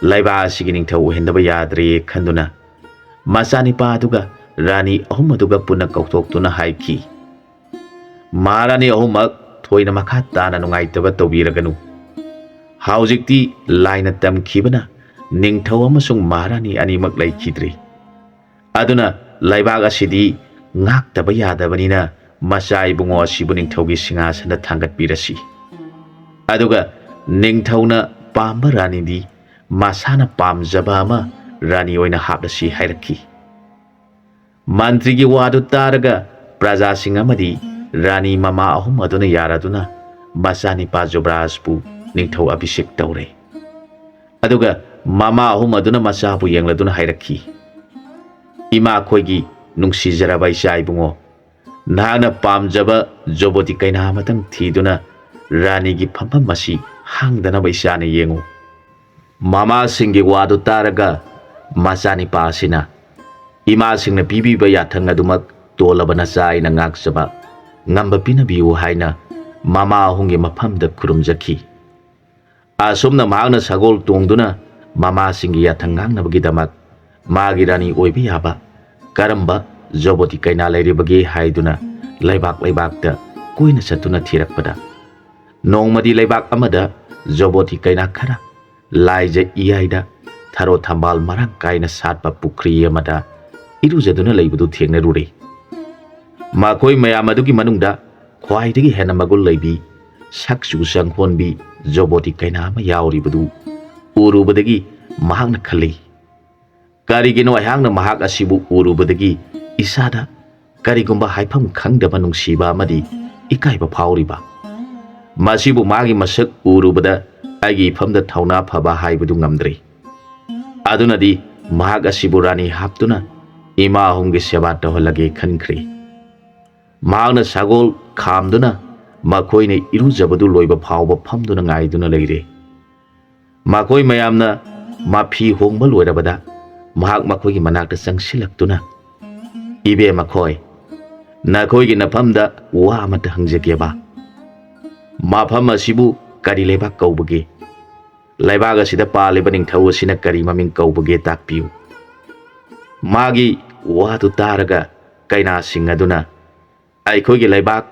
ꯂꯩꯕꯥꯛ ꯑꯁꯤꯒꯤ ꯅꯤꯡꯊꯧ ꯑꯣꯏꯍꯟꯗꯕ ꯌꯥꯗ꯭ꯔꯦ ꯈꯟꯗꯨꯅ ꯃꯆꯥꯅꯤꯄꯥ ꯑꯗꯨꯒ ꯔꯥꯅꯤ ꯑꯍꯨꯝ ꯑꯗꯨꯒ ꯄꯨꯟꯅ ꯀꯧꯊꯣꯛꯇꯨꯅ ꯍꯥꯏꯈꯤ, "ꯃꯍꯥꯔꯥꯅꯤ ꯑꯍꯨꯝꯃꯛ ꯊꯣꯏꯅ ꯃꯈꯥ ꯇꯥꯅ ꯅꯨꯡꯉꯥꯏꯇꯕ ꯇꯧꯕꯤꯔꯒꯅꯨ꯫ ꯍꯧꯖꯤꯛꯇꯤ ꯂꯥꯏꯅ ꯇꯝꯈꯤꯕꯅ ꯅꯤꯡꯊꯧ ꯑꯃꯁꯨꯡ ꯃꯍꯥꯔꯥꯅꯤ ꯑꯅꯤꯃꯛ ꯂꯩꯈꯤꯗ꯭ꯔꯦ꯫ ꯑꯗꯨꯅ ꯂꯩꯕꯥꯛ ꯑꯁꯤꯗꯤ ꯉꯥꯛꯇꯕ ꯌꯥꯗꯕꯅꯤꯅ ꯃꯆꯥ ꯏꯕꯨꯡꯉꯣ ꯑꯁꯤꯕꯨ ꯅꯤꯡꯊꯧꯒꯤ ꯁꯤꯡꯍꯥꯁꯅꯗ ꯊꯥꯡꯒꯠꯄꯤꯔꯁꯤ꯫ ꯑꯗꯨꯒ ꯅꯤꯡꯊꯧꯅ ꯄꯥꯝꯕ ꯔꯥꯅꯤꯗꯤ ꯃꯁꯥꯅ ꯄꯥꯝꯖꯕ ꯑꯃ ꯔꯥꯅꯤ ꯑꯣꯏꯅ ꯍꯥꯞꯂꯁꯤ" ꯍꯥꯏꯔꯛꯈꯤ꯫ ꯃꯟꯇ꯭ꯔꯤꯒꯤ ꯋꯥꯗꯨ ꯇꯥꯔꯒ ꯄ꯭ꯔꯖꯥꯁꯤꯡ ꯑꯃꯗꯤ ꯔꯥꯅꯤ ꯃꯃꯥ ꯑꯍꯨꯝ ꯑꯗꯨꯅ ꯌꯥꯔꯗꯨꯅ ꯃꯆꯥꯅꯤꯄꯥ ꯖꯨꯕ꯭ꯔꯥꯖꯄꯨ ꯅꯤꯡꯊꯧ ꯑꯚꯤꯁꯦꯛ ꯇꯧꯔꯦ꯫ ꯑꯗꯨꯒ ꯃꯃꯥ ꯑꯍꯨꯝ ꯑꯗꯨꯅ ꯃꯆꯥꯕꯨ ꯌꯦꯡꯂꯗꯨꯅ ꯍꯥꯏꯔꯛꯈꯤ, "ꯏꯃꯥꯈꯣꯏꯒꯤ ꯅꯨꯡꯁꯤꯖꯔꯕ ꯏꯆꯥ ꯏꯕꯨꯡꯉꯣ, ꯅꯍꯥꯛꯅ ꯄꯥꯝꯖꯕ ꯖꯣꯕꯣꯇꯤ ꯀꯩꯅꯥ ꯑꯃꯇꯪ ꯊꯤꯗꯨꯅ ꯔꯥꯅꯤꯒꯤ ꯐꯝꯐꯝ ꯑꯁꯤ ꯍꯥꯡꯗꯅꯕ ꯏꯆꯥꯅ ꯌꯦꯡꯉꯨ." ꯃꯃꯥꯁꯤꯡꯒꯤ ꯋꯥꯗꯨ ꯇꯥꯔꯒ ꯃꯆꯥꯅꯤꯄꯥ ꯑꯁꯤꯅ ꯏꯃꯥꯁꯤꯡꯅ ꯄꯤꯕꯤꯕ ꯌꯥꯊꯪ ꯑꯗꯨꯃꯛ ꯇꯣꯜꯂꯕ ꯅꯆꯥ ꯑꯩꯅ ꯉꯥꯛꯆꯕ ꯉꯝꯕ ꯄꯤꯅꯕꯤꯌꯨ ꯍꯥꯏꯅ ꯃꯃꯥ ꯑꯍꯨꯝꯒꯤ ꯃꯐꯝꯗ ꯈꯨꯔꯨꯝꯖꯈꯤ꯫ ꯑꯁꯨꯝꯅ ꯃꯍꯥꯛꯅ ꯁꯒꯣꯜ ꯇꯣꯡꯗꯨꯅ ꯃꯃꯥꯁꯤꯡꯒꯤ ꯌꯥꯊꯪ ꯉꯥꯛꯅꯕꯒꯤꯗꯃꯛ ꯃꯥꯒꯤ ꯔꯥꯅꯤ ꯑꯣꯏꯕ ꯌꯥꯕ ꯀꯔꯝꯕ ꯖꯣꯕꯣꯇꯤ ꯀꯩꯅꯥ ꯂꯩꯔꯤꯕꯒꯦ ꯍꯥꯏꯗꯨꯅ ꯂꯩꯕꯥꯛꯇ ꯀꯣꯏꯅ ꯆꯠꯇꯨꯅ ꯊꯤꯔꯛꯄꯗ ꯅꯣꯡꯃꯗꯤ ꯂꯩꯕꯥꯛ ꯑꯃꯗ ꯖꯣꯕꯣꯇꯤ ꯀꯩꯅꯥ ꯈꯔ ꯂꯥꯏꯖ ꯏꯌꯥꯏꯗ ꯊꯔꯣ ꯊꯝꯕꯥꯜ ꯃꯔꯥꯡ ꯀꯥꯏꯅ ꯁꯥꯠꯄ ꯄꯨꯈ꯭ꯔꯤ ꯑꯃꯗ ꯏꯔꯨꯖꯗꯨꯅ ꯂꯩꯕꯗꯨ ꯊꯦꯡꯅꯔꯨꯔꯦ꯫ ꯃꯈꯣꯏ ꯃꯌꯥꯝ ꯑꯗꯨꯒꯤ ꯃꯅꯨꯡꯗ ꯈ꯭ꯋꯥꯏꯗꯒꯤ ꯍꯦꯟꯅ ꯃꯒꯨꯟ ꯂꯩꯕꯤ, ꯁꯛꯆꯨ ꯆꯪꯈꯣꯟꯕꯤ ꯖꯣꯕꯣꯇꯤ ꯀꯩꯅꯥ ꯑꯃ ꯌꯥꯎꯔꯤꯕꯗꯨ ꯎꯔꯨꯕꯗꯒꯤ ꯃꯍꯥꯛꯅ ꯈꯜꯂꯤ, "ꯀꯔꯤꯒꯤꯅꯣ ꯑꯩꯍꯥꯛꯅ ꯃꯍꯥꯛ ꯑꯁꯤꯕꯨ ꯎꯔꯨꯕꯗꯒꯤ ꯏꯁꯥꯗ ꯀꯔꯤꯒꯨꯝꯕ ꯍꯥꯏꯐꯝ ꯈꯪꯗꯕ ꯅꯨꯡꯁꯤꯕ ꯑꯃꯗꯤ ꯏꯀꯥꯏꯕ ꯐꯥꯎꯔꯤꯕ? ꯃꯁꯤꯕꯨ ꯃꯥꯒꯤ ꯃꯁꯛ ꯎꯔꯨꯕꯗ ꯑꯩꯒꯤ ꯏꯐꯝꯗ ꯊꯧꯅꯥ ꯐꯕ ꯍꯥꯏꯕꯗꯨ ꯉꯝꯗ꯭ꯔꯦ꯫ ꯑꯗꯨꯅꯗꯤ ꯃꯍꯥꯛ ꯑꯁꯤꯕꯨ ꯔꯥꯅꯤ ꯍꯥꯞꯇꯨꯅ ꯏꯃꯥ ꯑꯍꯨꯝꯒꯤ ꯁꯦꯕꯥ ꯇꯧꯍꯜꯂꯒꯦ ꯈꯟꯈ꯭ꯔꯦ꯫ ꯃꯍꯥꯛꯅ ꯁꯒꯣꯜ ꯈꯥꯝꯗꯨꯅ ꯃꯈꯣꯏꯅ ꯏꯔꯨꯖꯕꯗꯨ ꯂꯣꯏꯕ ꯐꯥꯎꯕ ꯐꯝꯗꯨꯅ ꯉꯥꯏꯗꯨꯅ ꯂꯩꯔꯦ꯫ ꯃꯈꯣꯏ ꯃꯌꯥꯝꯅ ꯃꯐꯤ ꯍꯣꯡꯕ ꯂꯣꯏꯔꯕꯗ ꯃꯍꯥꯛ ꯃꯈꯣꯏꯒꯤ ꯃꯅꯥꯛꯇ ꯆꯪꯁꯤꯜꯂꯛꯇꯨꯅ, "ꯏꯕꯦꯝꯃꯈꯣꯏ, ꯅꯈꯣꯏꯒꯤ ꯅꯐꯝꯗ ꯋꯥ ꯑꯃꯇ ꯍꯪꯖꯒꯦꯕ? ꯃꯐꯝ ꯑꯁꯤꯕꯨ ꯀꯔꯤ ꯂꯩꯕꯥꯛ ꯀꯧꯕꯒꯦ? ꯂꯩꯕꯥꯛ ꯑꯁꯤꯗ ꯄꯥꯜꯂꯤꯕ ꯅꯤꯡꯊꯧ ꯑꯁꯤꯅ ꯀꯔꯤ ꯃꯃꯤꯡ ꯀꯧꯕꯒꯦ ꯇꯥꯛꯄꯤꯌꯨ." ꯃꯥꯒꯤ ꯋꯥꯗꯨ ꯇꯥꯔꯒ ꯀꯩꯅꯥꯁꯤꯡ ꯑꯗꯨꯅ, "ꯑꯩꯈꯣꯏꯒꯤ ꯂꯩꯕꯥꯛ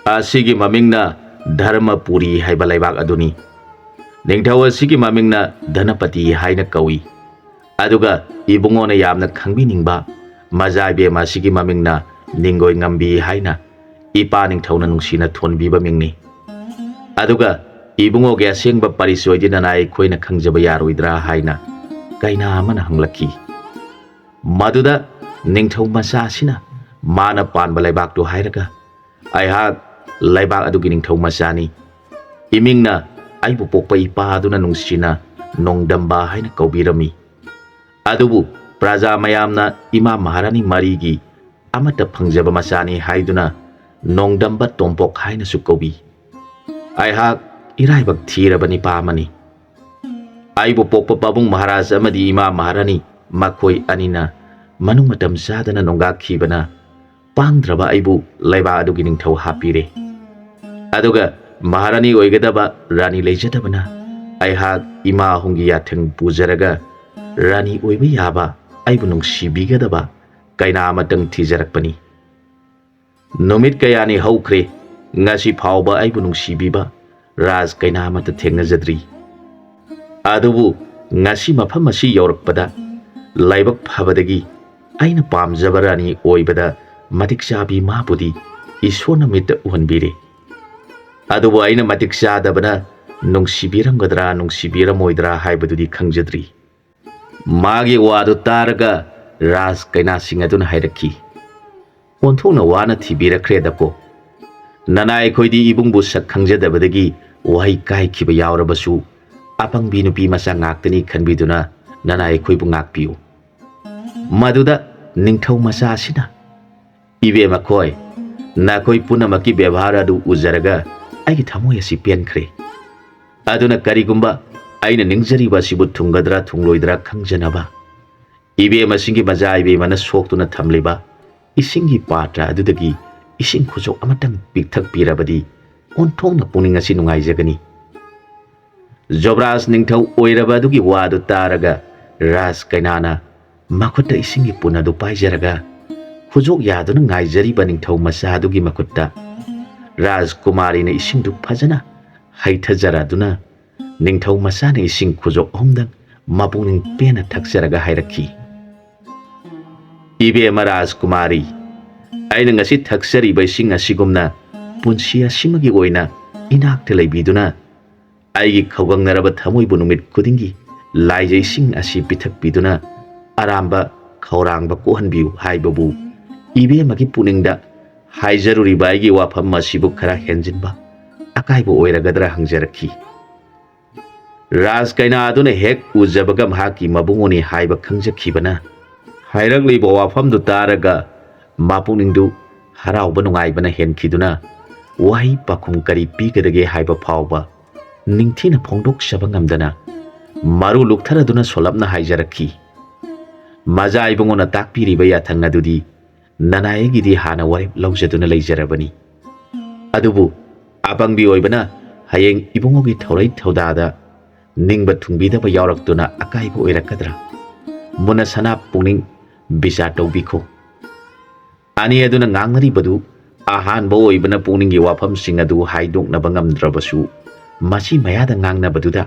ꯑꯁꯤꯒꯤ ꯃꯃꯤꯡꯅ ꯙꯔꯃꯄꯨꯔꯤ ꯍꯥꯏꯕ ꯂꯩꯕꯥꯛ ꯑꯗꯨꯅꯤ꯫ ꯅꯤꯡꯊꯧ ꯑꯁꯤꯒꯤ ꯃꯃꯤꯡꯅ ꯙꯅꯄꯇꯤ ꯍꯥꯏꯅ ꯀꯧꯏ꯫ ꯑꯗꯨꯒ ꯏꯕꯨꯡꯉꯣꯅ ꯌꯥꯝꯅ ꯈꯪꯕꯤꯅꯤꯡꯕ ꯃꯆꯥ ꯏꯕꯦꯝ ꯑꯁꯤꯒꯤ ꯃꯃꯤꯡꯅ ꯅꯤꯡꯒꯣꯏ ꯉꯝꯕꯤ ꯍꯥꯏꯅ ꯏꯄꯥ ꯅꯤꯡꯊꯧꯅ ꯅꯨꯡꯁꯤꯅ ꯊꯣꯟꯕꯤꯕ ꯃꯤꯡꯅꯤ꯫ ꯑꯗꯨꯒ ꯏꯕꯨꯡꯉꯣꯒꯤ ꯑꯁꯦꯡꯕ ꯄꯔꯤꯆꯣꯏꯗꯤ ꯅꯅꯥꯏ ꯑꯩꯈꯣꯏꯅ ꯈꯪꯖꯕ ꯌꯥꯔꯣꯏꯗ꯭ꯔꯥ ꯍꯥꯏꯅ ꯀꯩꯅꯥ ꯑꯃꯅ ꯍꯪꯂꯛꯈꯤ꯫ ꯃꯗꯨꯗ ꯅꯤꯡꯊꯧ ꯃꯆꯥ ꯑꯁꯤꯅ ꯃꯥꯅ ꯄꯥꯟꯕ ꯂꯩꯕꯥꯛꯇꯨ ꯍꯥꯏꯔꯒ, "ꯑꯩꯍꯥꯛ ꯂꯩꯕꯥꯛ ꯑꯗꯨꯒꯤ ꯅꯤꯡꯊꯧ ꯃꯆꯥꯅꯤ꯫ ꯏꯃꯤꯡꯅ ꯑꯩꯕꯨ ꯄꯣꯛꯄ ꯏꯄꯥ ꯑꯗꯨꯅ ꯅꯨꯡꯁꯤꯅ ꯅꯣꯡꯗꯝꯕ ꯍꯥꯏꯅ ꯀꯧꯕꯤꯔꯝꯃꯤ꯫ ꯑꯗꯨꯕꯨ ꯄ꯭ꯔꯖꯥ ꯃꯌꯥꯝꯅ ꯏꯃꯥ ꯃꯍꯥꯔꯥꯅꯤ ꯃꯔꯤꯒꯤ amata phangjaba machani haiduna nongdamba tompok haina su kobi aihak iraibak thirabani pamani aibu pokpa pabung maharaj amadi ima maharani makhoi anina manung matam sadana nongga khibana pangdraba aibu laiba adugi ningthau hapire aduga maharani oigadaba rani leijadabana aihak ima hungi yatheng pujaraga rani oiba yaba aibu nungsibigadaba kaina amatang thijarakpani numit kayani haukhre ngasi phauba aibu nungsibiba raj kaina amata thengnajadri adubu ngasi mafam asi yaurakpada laibak phabadagi aina pamjaba rani oibada matik chabi mapudi isona mitta uhanbire adubu aina matik chadabana nungsibiramgadra nungsibiram haibadudi khangjadri magi wadu taraga raj kaina singaduna hairakhi onthona wana thibirakredako nana ekhoi ibungbu sak khangjadabadagi wahai kai khiba yaurabasu apangbi nupi masa ngaktani khanbiduna nana ekhoi bu ngakpiu maduda ningthau masa asina ibe makhoi nakhoi punamaki bevhar adu ujaraga aigi thamoi asi penkhre aduna karigumba aina ningjariba sibu thungadra thungloidra khangjanaba ibe masingi maja ibe mana soktuna thamliba isingi patra adudagi ising khujok amatang pikthak pirabadi onthongna puning asi nungaijagani Jobras ningthau oiraba adugi wadu taraga ras kainana makhutta isingi punadu paijaraga khujok yaduna ngaijariba ningthau masa adugi makhutta Rajkumari na ising du phajana haithajaraduna ningthau masa na ising khujok homdang mapuning pena thaksaraga hairakhi ibe ma Rajkumari aina ngasi thaksariba ising asigumna punsi asimagi oina inakta leibiduna aigi khawgangnaraba thamoibu numit khudingi laijai sing asi pithak biduna aramba khawrangba kohanbiu haibabu ibe magi puningda haijaruri baigi wafam masibu khara henjinba akaibu oiragadra hangjarakhi raj kaina aduna hek ujabaga mahaki mabungoni haiba khangjakhibana hairagleibo wafam du taraga mapungnindu harauba nungaibana henkhiduna wahi pakhum kari pigadage haiba phauba ningthina phongdok shabangamdana maru lukthara solapna haijarakhi maja ibungona takpiriba yathang adudi nanaegidi hana warep laujaduna leijarabani adubu apangbi oibana hayeng ibungogi thaurai thaudada ningba thungbidaba yauraktuna akaiba oirakadra muna sana pungning bisa tawbikho ani aduna ngangnari badu ahanba oibana pungningi wafam singadu haidoknaba ngamdrabasu masi mayada ngangnabaduna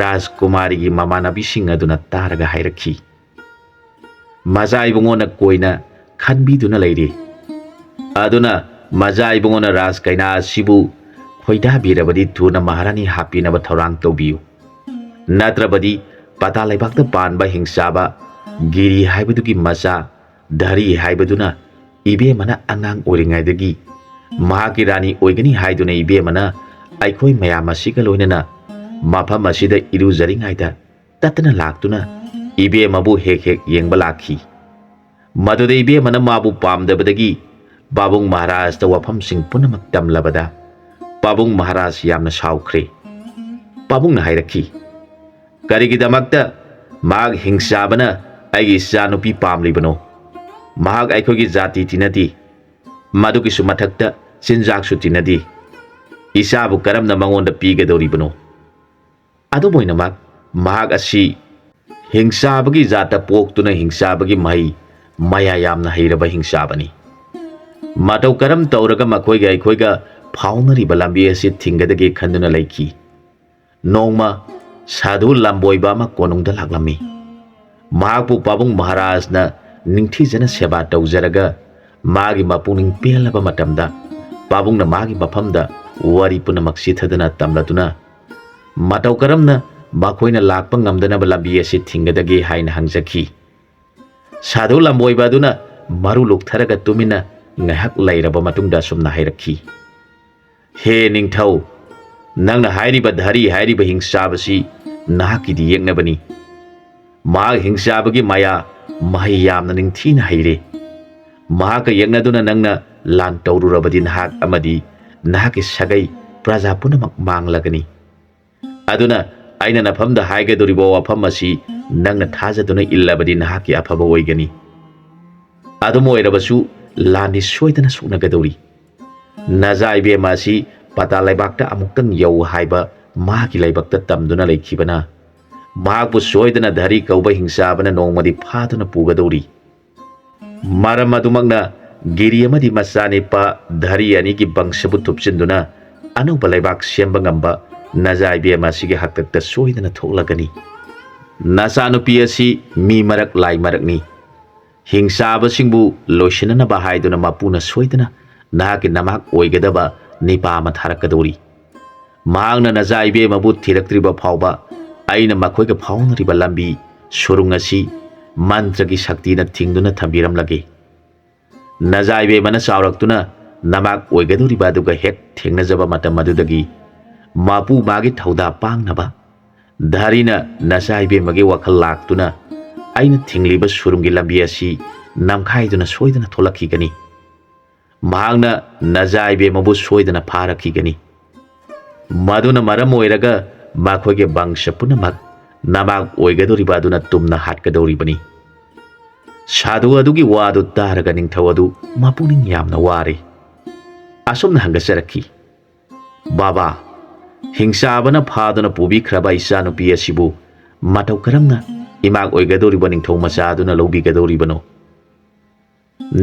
Rajkumari gi mamanabi singaduna taraga hairakhi maja ibungona koina khanbiduna leire aduna maja ibungona raj kaina sibu khoida birabadi thuna maharani hapinaba thorang tobiu natrabadi pata laibakta panba hingsaba giri haibadugi maja dhari haibaduna ibe mana angang oringaidagi mahaki rani oigani haiduna ibe mana aikhoi mayam asiga loinana mafam asida irujaringaida tatna laktuna ibe mabu hek yengba lakhi madude ibe mana mabu pamdabadagi babung maharaj ta wafam sing punamak tamlabada babung maharaj yamna saukhre babung na hairakhi karigidamakta mag hingsabana aigi sanupi pamlibano mahag aikhogi jati tinadi madugi sumathakta sinjak su tinadi isabu karamna mangonda pigadoribano adu boinamak mahag asi hingsabagi jata poktuna hingsabagi mai maya yamna hairaba hingsabani matau karam tauraga makhoiga aikhoiga phaunariba lambi asi thingadage khanduna laiki nongma sadhu lamboiba ma konungda laklami mahakpu pabung maharaj na ningthijana seba taujaraga magi mapuning pelaba matamda pabung na magi mafamda wari punamak sithadana tamladuna matau karamna makhoina lakpa ngamdanaba lambi asi thingadage haina hangjakhi sadhu lamboibaduna maru luktharaga tumina ngahak lairaba matungda sumna hairakhi he ningthau nangna hairiba dhari hairiba hingsabasi nahakidi yengnabani mag hingsabagi maya mahi yamna ningthina haire ꯃꯍꯥꯛꯀ ꯌꯦꯛꯅꯗꯨꯅ ꯅꯪꯅ ꯂꯥꯟ ꯇꯧꯔꯨꯔꯕꯗꯤ ꯅꯍꯥꯛ ꯑꯃꯗꯤ ꯅꯍꯥꯛꯀꯤ ꯁꯥꯒꯩ ꯄ꯭ꯔꯖꯥ ꯄꯨꯝꯅꯃꯛ ꯃꯥꯡꯂꯒꯅꯤ ꯑꯗꯨꯅ ꯑꯩꯅ ꯅꯐꯝꯗ ꯍꯥꯏꯒꯗꯧꯔꯤꯕ ꯋꯥꯐꯝ ꯑꯁꯤ ꯅꯪꯅ ꯊꯥꯖꯗꯨꯅ ꯏꯜꯂꯕꯗꯤ ꯅꯍꯥꯛꯀꯤ ꯑꯐꯕ ꯑꯣꯏꯒꯅꯤ ꯑꯗꯨꯝ ꯑꯣꯏꯔꯕꯁꯨ ꯂꯥꯟꯗꯤ ꯁꯣꯏꯗꯅ ꯁꯣꯛꯅꯒꯗꯧꯔꯤ ꯅꯖꯥ ꯏꯕꯦꯝꯃ ꯑꯁꯤ ꯄꯇꯥ ꯂꯩꯕꯥꯛꯇ ꯑꯃꯨꯛꯇꯪ ꯌꯧ ꯍꯥꯏꯕ ꯃꯍꯥꯛꯀꯤ ꯂꯩꯕꯛꯇ ꯇꯝꯗꯨꯅ ꯂꯩꯈꯤꯕꯅ ꯃꯍꯥꯛꯄꯨ ꯁꯣꯏꯗꯅ ꯙꯔꯤ ꯀꯧꯕ ꯍꯤꯡꯆꯥꯕꯅ ꯅꯣꯡꯃꯗꯤ ꯐꯥꯗꯨꯅ ꯄꯨꯒꯗꯧꯔꯤ ꯃꯔꯝ ꯑꯗꯨꯃꯛꯅ ꯒꯤꯔꯤ ꯑꯃꯗꯤ ꯃꯆꯥꯅꯤꯄꯥ ꯙꯔꯤ ꯑꯅꯤꯒꯤ ꯕꯪꯁꯕꯨ ꯊꯨꯞꯆꯤꯟꯗꯨꯅ ꯑꯅꯧꯕ ꯂꯩꯕꯥꯛ ꯁꯦꯝꯕ ꯉꯝꯕ ꯅꯖꯥ ꯏꯕꯦꯝꯃ ꯑꯁꯤꯒꯤ ꯍꯥꯛꯇꯛꯇ ꯁꯣꯏꯗꯅ ꯊꯣꯛꯂꯒꯅꯤ ꯅꯆꯥꯅꯨꯄꯤ ꯑꯁꯤ ꯃꯤ ꯃꯔꯛ ꯂꯥꯏ ꯃꯔꯛꯅꯤ ꯍꯤꯡꯆꯥꯕꯁꯤꯡꯕꯨ ꯂꯣꯏꯁꯤꯟꯅꯅꯕ ꯍꯥꯏꯗꯨꯅ ꯃꯄꯨꯅ ꯁꯣꯏꯗꯅ ꯅꯍꯥꯛꯀꯤ ꯅꯃꯥꯛ ꯑꯣꯏꯒꯗꯕ ꯅꯤꯄꯥ ꯑꯃ ꯊꯥꯔꯛꯀꯗꯧꯔꯤ ꯃꯍꯥꯛꯅ ꯅꯖꯥ ꯏꯕꯦꯝꯃꯕꯨ ꯊꯤꯔꯛꯇ꯭ꯔꯤꯕ ꯐꯥꯎꯕ ꯑꯩꯅ ꯃꯈꯣꯏꯒ ꯐꯥꯎꯅꯔꯤꯕ ꯂꯝꯕꯤ ꯁꯨꯔꯨꯡ ꯑꯁꯤ ꯃꯟꯇ꯭ꯔꯒꯤ ꯁꯛꯇꯤꯅ ꯊꯤꯡꯗꯨꯅ ꯊꯝꯕꯤꯔꯝꯂꯒꯦ ꯅꯖꯥ ꯏꯕꯦꯝꯃꯅ ꯆꯥꯎꯔꯛꯇꯨꯅ ꯅꯃꯥꯛ ꯑꯣꯏꯒꯗꯧꯔꯤꯕ ꯑꯗꯨꯒ ꯍꯦꯛ ꯊꯦꯡꯅꯖꯕ ꯃꯇꯝ ꯑꯗꯨꯗꯒꯤ ꯃꯄꯨ ꯃꯥꯒꯤ ꯊꯧꯗꯥ ꯄꯥꯡꯅꯕ ꯙꯔꯤꯅ ꯅꯆꯥ ꯏꯕꯦꯝꯃꯒꯤ ꯋꯥꯈꯜ ꯂꯥꯛꯇꯨꯅ ꯑꯩꯅ ꯊꯤꯡꯂꯤꯕ ꯁꯨꯔꯨꯡꯒꯤ ꯂꯝꯕꯤ ꯑꯁꯤ ꯅꯝꯈꯥꯏꯗꯨꯅ ꯁꯣꯏꯗꯅ ꯊꯣꯛꯂꯛꯈꯤꯒꯅꯤ ꯃꯍꯥꯛꯅ ꯅꯖꯥ ꯏꯕꯦꯝꯃꯕꯨ ꯁꯣꯏꯗꯅ ꯐꯥꯔꯛꯈꯤꯒꯅꯤ ꯃꯗꯨꯅ ꯃꯔꯝ ꯑꯣꯏꯔꯒ ꯃꯈꯣꯏꯒꯤ ꯕꯪꯁ ꯄꯨꯝꯅꯃꯛ ꯅꯃꯥꯛ ꯑꯣꯏꯒꯗꯧꯔꯤꯕ ꯑꯗꯨꯅ ꯇꯨꯝꯅ ꯍꯥꯠꯀꯗꯧꯔꯤꯕꯅꯤ ꯁꯥꯙꯨ ꯑꯗꯨꯒꯤ ꯋꯥꯗꯨ ꯇꯥꯔꯒ ꯅꯤꯡꯊꯧ ꯑꯗꯨ ꯃꯄꯨꯛꯅꯤꯡ ꯌꯥꯝꯅ ꯋꯥꯔꯦ ꯑꯁꯨꯝꯅ ꯍꯪꯒꯠꯆꯔꯛꯈꯤ ꯕꯥꯕꯥ ꯍꯤꯡꯆꯥꯕꯅ ꯐꯥꯗꯨꯅ ꯄꯨꯕꯤꯈ꯭ꯔꯕ ꯏꯆꯥꯅꯨꯄꯤ ꯑꯁꯤꯕꯨ ꯃꯇꯧ ꯀꯔꯝꯅ ꯏꯃꯥꯛ ꯑꯣꯏꯒꯗꯧꯔꯤꯕ ꯅꯤꯡꯊꯧ ꯃꯆꯥ ꯑꯗꯨꯅ ꯂꯧꯕꯤꯒꯗꯧꯔꯤꯕꯅꯣ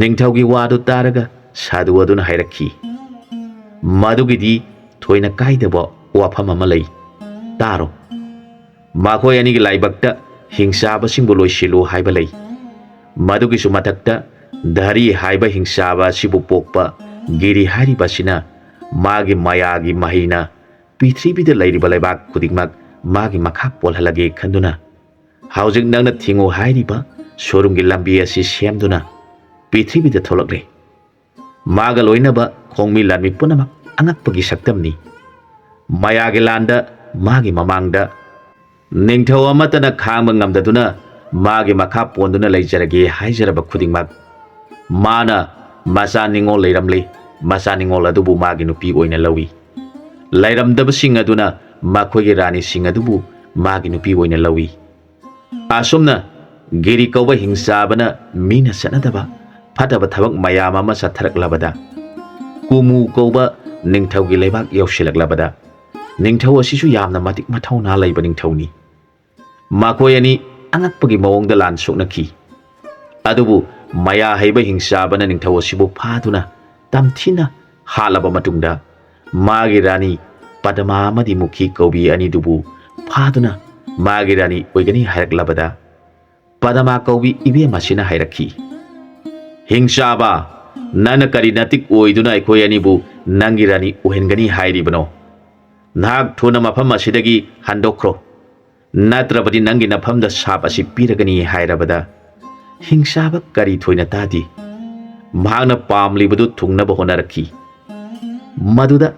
ꯅꯤꯡꯊꯧꯒꯤ ꯋꯥꯗꯨ ꯇꯥꯔꯒ ꯁꯥꯙꯨ ꯑꯗꯨꯅ ꯍꯥꯏꯔꯛꯈꯤ ꯃꯗꯨꯒꯤꯗꯤ ꯊꯣꯏꯅ ꯀꯥꯏꯗꯕ ꯋꯥꯐꯝ ꯑꯃ ꯂꯩ ꯇꯥꯔꯣ ꯃꯈꯣꯏ ꯑꯅꯤꯒꯤ ꯂꯥꯏꯕꯛꯇ ꯍꯤꯡꯆꯥꯕꯁꯤꯡꯕꯨ ꯂꯣꯏꯁꯤꯜꯂꯨ ꯍꯥꯏꯕ ꯂꯩ ꯃꯗꯨꯒꯤꯁꯨ ꯃꯊꯛꯇ ꯙꯔꯤ ꯍꯥꯏꯕ ꯍꯤꯡꯆꯥꯕ ꯑꯁꯤꯕꯨ ꯄꯣꯛꯄ ꯒꯤꯔꯤ ꯍꯥꯏꯔꯤꯕ ꯑꯁꯤꯅ ꯃꯥꯒꯤ ꯃꯌꯥꯒꯤ ꯃꯍꯩꯅ ꯄ꯭ꯔꯤꯊꯤꯕꯤꯗ ꯂꯩꯔꯤꯕ ꯂꯩꯕꯥꯛ ꯈꯨꯗꯤꯡꯃꯛ ꯃꯥꯒꯤ ꯃꯈꯥ ꯄꯣꯜꯍꯜꯂꯒꯦ ꯈꯟꯗꯨꯅ ꯍꯧꯖꯤꯛ ꯅꯪꯅ ꯊꯤꯡꯉꯨ ꯍꯥꯏꯔꯤꯕ ꯁꯣꯔꯨꯡꯒꯤ ꯂꯝꯕꯤ ꯑꯁꯤ ꯁꯦꯝꯗꯨꯅ ꯄ꯭ꯔꯤꯊꯤꯕꯤꯗ ꯊꯣꯛꯂꯛꯂꯦ ꯃꯥꯒ ꯂꯣꯏꯅꯕ ꯈꯣꯡꯃꯤ ꯂꯥꯟꯃꯤ ꯄꯨꯝꯅꯃꯛ ꯑꯉꯛꯄꯒꯤ ꯁꯛꯇꯝꯅꯤ ꯃꯌꯥꯒꯤ ꯂꯥꯟꯗ ꯃꯥꯒꯤ ꯃꯃꯥꯡꯗ ꯅꯤꯡꯊꯧ ꯑꯃꯠꯇꯅ ꯈꯥꯡꯕ ꯉꯝꯗꯗꯨꯅ ꯃꯥꯒꯤ ꯃꯈꯥ ꯄꯣꯟꯗꯨꯅ ꯂꯩꯖꯔꯒꯦ ꯍꯥꯏꯖꯔꯕ ꯈꯨꯗꯤꯡꯃꯛ ꯃꯥꯅ ꯃꯆꯥ ꯅꯤꯡꯉꯣꯜ ꯂꯩꯔꯝꯂꯦ ꯃꯆꯥ ꯅꯤꯡꯉꯣꯜ ꯑꯗꯨꯕꯨ ꯃꯥꯒꯤ ꯅꯨꯄꯤ ꯑꯣꯏꯅ ꯂꯧꯏ ꯂꯩꯔꯝꯗꯕꯁꯤꯡ ꯑꯗꯨꯅ ꯃꯈꯣꯏꯒꯤ ꯔꯥꯅꯤꯁꯤꯡ ꯑꯗꯨꯕꯨ ꯃꯥꯒꯤ ꯅꯨꯄꯤ ꯑꯣꯏꯅ ꯂꯧꯏ ꯑꯁꯨꯝꯅ ꯒꯤꯔꯤ ꯀꯧꯕ ꯍꯤꯡꯆꯥꯕꯅ ꯃꯤꯅ ꯆꯠꯅꯗꯕ ꯐꯠꯇꯕ ꯊꯕꯛ ꯃꯌꯥꯝ ꯑꯃ ꯆꯠꯊꯔꯛꯂꯕꯗ ꯀꯨꯃꯨ ꯀꯧꯕ ꯅꯤꯡꯊꯧꯒꯤ ꯂꯩꯕꯥꯛ ꯌꯧꯁꯤꯜꯂꯛꯂꯕꯗ ꯅꯤꯡꯊꯧ ꯑꯁꯤꯁꯨ ꯌꯥꯝꯅ ꯃꯇꯤꯛ ꯃꯊꯧꯅꯥ ꯂꯩꯕ ꯅꯤꯡꯊꯧꯅꯤ ꯃꯈꯣꯏ ꯑꯅꯤ ꯑꯉꯛꯄꯒꯤ ꯃꯑꯣꯡꯗ ꯂꯥꯟ ꯁꯣꯛꯅꯈꯤ ꯑꯗꯨꯕꯨ ꯃꯌꯥ ꯍꯩꯕ ꯍꯤꯡꯆꯥꯕꯅ ꯅꯤꯡꯊꯧ ꯑꯁꯤꯕꯨ ꯐꯥꯗꯨꯅ ꯇꯝꯊꯤꯅ ꯍꯥꯠꯂꯕ ꯃꯇꯨꯡꯗ ꯃꯥꯒꯤ ꯔꯥꯅꯤ ꯄꯗꯃꯥ ꯑꯃꯗꯤ ꯃꯨꯈꯤ ꯀꯧꯕꯤ ꯑꯅꯤꯗꯨꯕꯨ ꯐꯥꯗꯨꯅ ꯃꯥꯒꯤ ꯔꯥꯅꯤ ꯑꯣꯏꯒꯅꯤ ꯍꯥꯏꯔꯛꯂꯕꯗ ꯄꯗꯃꯥ ꯀꯧꯕꯤ ꯏꯕꯦꯝ ꯑꯁꯤꯅ ꯍꯥꯏꯔꯛꯈꯤ ꯍꯤꯡꯆꯥꯕ ꯅꯪꯅ ꯀꯔꯤ ꯅꯇꯤꯛ ꯑꯣꯏꯗꯨꯅ ꯑꯩꯈꯣꯏ ꯑꯅꯤꯕꯨ ꯅꯪꯒꯤ ꯔꯥꯅꯤ ꯑꯣꯏꯍꯟꯒꯅꯤ ꯍꯥꯏꯔꯤꯕꯅꯣ ꯅꯍꯥꯛ ꯊꯨꯅ ꯃꯐꯝ ꯑꯁꯤꯗꯒꯤ ꯍꯟꯗꯣꯛꯈ꯭ꯔꯣ ꯅꯠꯇ꯭ꯔꯕꯗꯤ ꯅꯪꯒꯤ ꯅꯐꯝꯗ ꯁꯥꯞ ꯑꯁꯤ ꯄꯤꯔꯒꯅꯤ ꯍꯥꯏꯔꯕꯗ ꯍꯤꯡꯆꯥꯕ ꯀꯔꯤ ꯊꯣꯏꯅ ꯇꯥꯗꯦ ꯃꯍꯥꯛꯅ ꯄꯥꯝꯂꯤꯕꯗꯨ ꯊꯨꯡꯅꯕ ꯍꯣꯠꯅꯔꯛꯈꯤ ꯃꯗꯨꯗ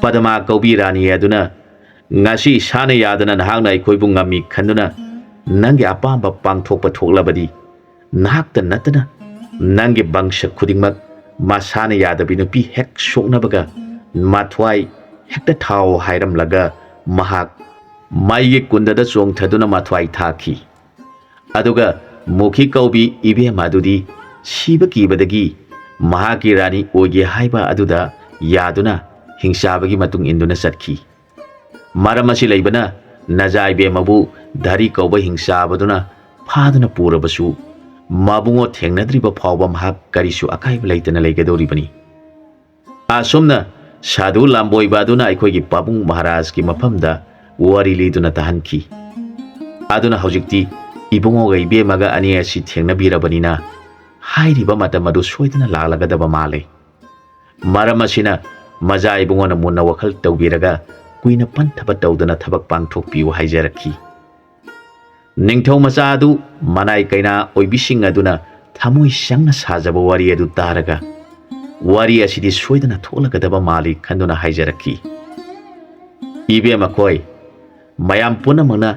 ꯄꯗꯃꯥ ꯀꯧꯕꯤ ꯔꯥꯅꯤ ꯑꯗꯨꯅ ꯉꯁꯤ ꯏꯁꯥꯅ ꯌꯥꯗꯅ ꯅꯍꯥꯛꯅ ꯑꯩꯈꯣꯏꯕꯨ ꯉꯝꯃꯤ ꯈꯟꯗꯨꯅ ꯅꯪꯒꯤ ꯑꯄꯥꯝꯕ ꯄꯥꯡꯊꯣꯛꯄ ꯊꯣꯛꯂꯕꯗꯤ ꯅꯍꯥꯛꯇ ꯅꯠꯇꯅ ꯅꯪꯒꯤ ꯕꯪꯁ ꯈꯨꯗꯤꯡꯃꯛ ꯃꯁꯥꯅ ꯌꯥꯗꯕꯤ ꯅꯨꯄꯤ ꯍꯦꯛ ꯁꯣꯛꯅꯕꯒ ꯃꯊ꯭ꯋꯥꯏ ꯍꯦꯛꯇ ꯊꯥꯎ ꯍꯥꯏꯔꯝꯂꯒ ꯃꯍꯥꯛ ꯃꯩꯒꯤ ꯀꯨꯟꯗꯗ ꯆꯣꯡꯊꯗꯨꯅ ꯃꯊ꯭ꯋꯥꯏ ꯊꯥꯈꯤ ꯑꯗꯨꯒ ꯃꯨꯈꯤ ꯀꯧꯕꯤ ꯏꯕꯦꯝ ꯑꯗꯨꯗꯤ ꯁꯤꯕ ꯀꯤꯕꯗꯒꯤ ꯃꯍꯥꯛꯀꯤ ꯔꯥꯅꯤ ꯑꯣꯏꯒꯦ ꯍꯥꯏꯕ ꯑꯗꯨꯗ ꯌꯥꯗꯨꯅ ꯍꯤꯡꯆꯥꯕꯒꯤ ꯃꯇꯨꯡ ꯏꯟꯗꯨꯅ ꯆꯠꯈꯤ ꯃꯔꯝ ꯑꯁꯤ ꯂꯩꯕꯅ ꯅꯖꯥ ꯏꯕꯦꯝꯃꯕꯨ ꯙꯔꯤ ꯀꯧꯕ ꯍꯤꯡꯆꯥꯕꯗꯨꯅ ꯐꯥꯗꯨꯅ ꯄꯨꯔꯕꯁꯨ ꯃꯕꯨꯡꯉꯣ ꯊꯦꯡꯅꯗ꯭ꯔꯤꯕ ꯐꯥꯎꯕ ꯃꯍꯥꯛ ꯀꯔꯤꯁꯨ ꯑꯀꯥꯏꯕ ꯂꯩꯇꯅ ꯂꯩꯒꯗꯧꯔꯤꯕꯅꯤ ꯑꯁꯨꯝꯅ ꯁꯥꯙꯨ ꯂꯥꯝꯕꯣꯏꯕ ꯑꯗꯨꯅ ꯑꯩꯈꯣꯏꯒꯤ ꯄꯥꯕꯨꯡ ꯃꯍꯥꯔꯥꯖꯀꯤ ꯃꯐꯝꯗ ꯋꯥꯔꯤ ꯂꯤꯗꯨꯅ ꯇꯥꯍꯟꯈꯤ ꯑꯗꯨꯅ ꯍꯧꯖꯤꯛꯇꯤ ꯏꯕꯨꯡꯉꯣꯒ ꯏꯕꯦꯝꯃꯒ ꯑꯅꯤ ꯑꯁꯤ ꯊꯦꯡꯅꯕꯤꯔꯕꯅꯤꯅ ꯍꯥꯏꯔꯤꯕ ꯃꯇꯝ ꯑꯗꯨ ꯁꯣꯏꯗꯅ ꯂꯥꯛꯂꯒꯗꯕ ꯃꯥꯜꯂꯦ ꯃꯔꯝ ꯑꯁꯤꯅ ꯃꯖꯥ ꯏꯕꯨꯡꯉꯣꯅ ꯃꯨꯟꯅ ꯋꯥꯈꯜ ꯇꯧꯕꯤꯔꯒ ꯀꯨꯏꯅ ꯄꯟꯊꯕ ꯇꯧꯗꯅ ꯊꯕꯛ ꯄꯥꯡꯊꯣꯛꯄꯤꯌꯨ ꯍꯥꯏꯖꯔꯛꯈꯤ ꯅꯤꯡꯊꯧ ꯃꯆꯥ ꯑꯗꯨ ꯃꯅꯥꯏ ꯀꯩꯅꯥ ꯑꯣꯏꯕꯤꯁꯤꯡ ꯑꯗꯨꯅ ꯊꯃꯣꯏ ꯆꯪꯅ ꯁꯥꯖꯕ ꯋꯥꯔꯤ ꯑꯗꯨ ꯇꯥꯔꯒ ꯋꯥꯔꯤ ꯑꯁꯤꯗꯤ ꯁꯣꯏꯗꯅ ꯊꯣꯛꯂꯒꯗꯕ ꯃꯥꯜꯂꯤ ꯈꯟꯗꯨꯅ ꯍꯥꯏꯖꯔꯛꯈꯤ ꯏꯕꯦꯝ ꯑꯩꯈꯣꯏ ꯃꯌꯥꯝ ꯄꯨꯝꯅꯃꯛꯅ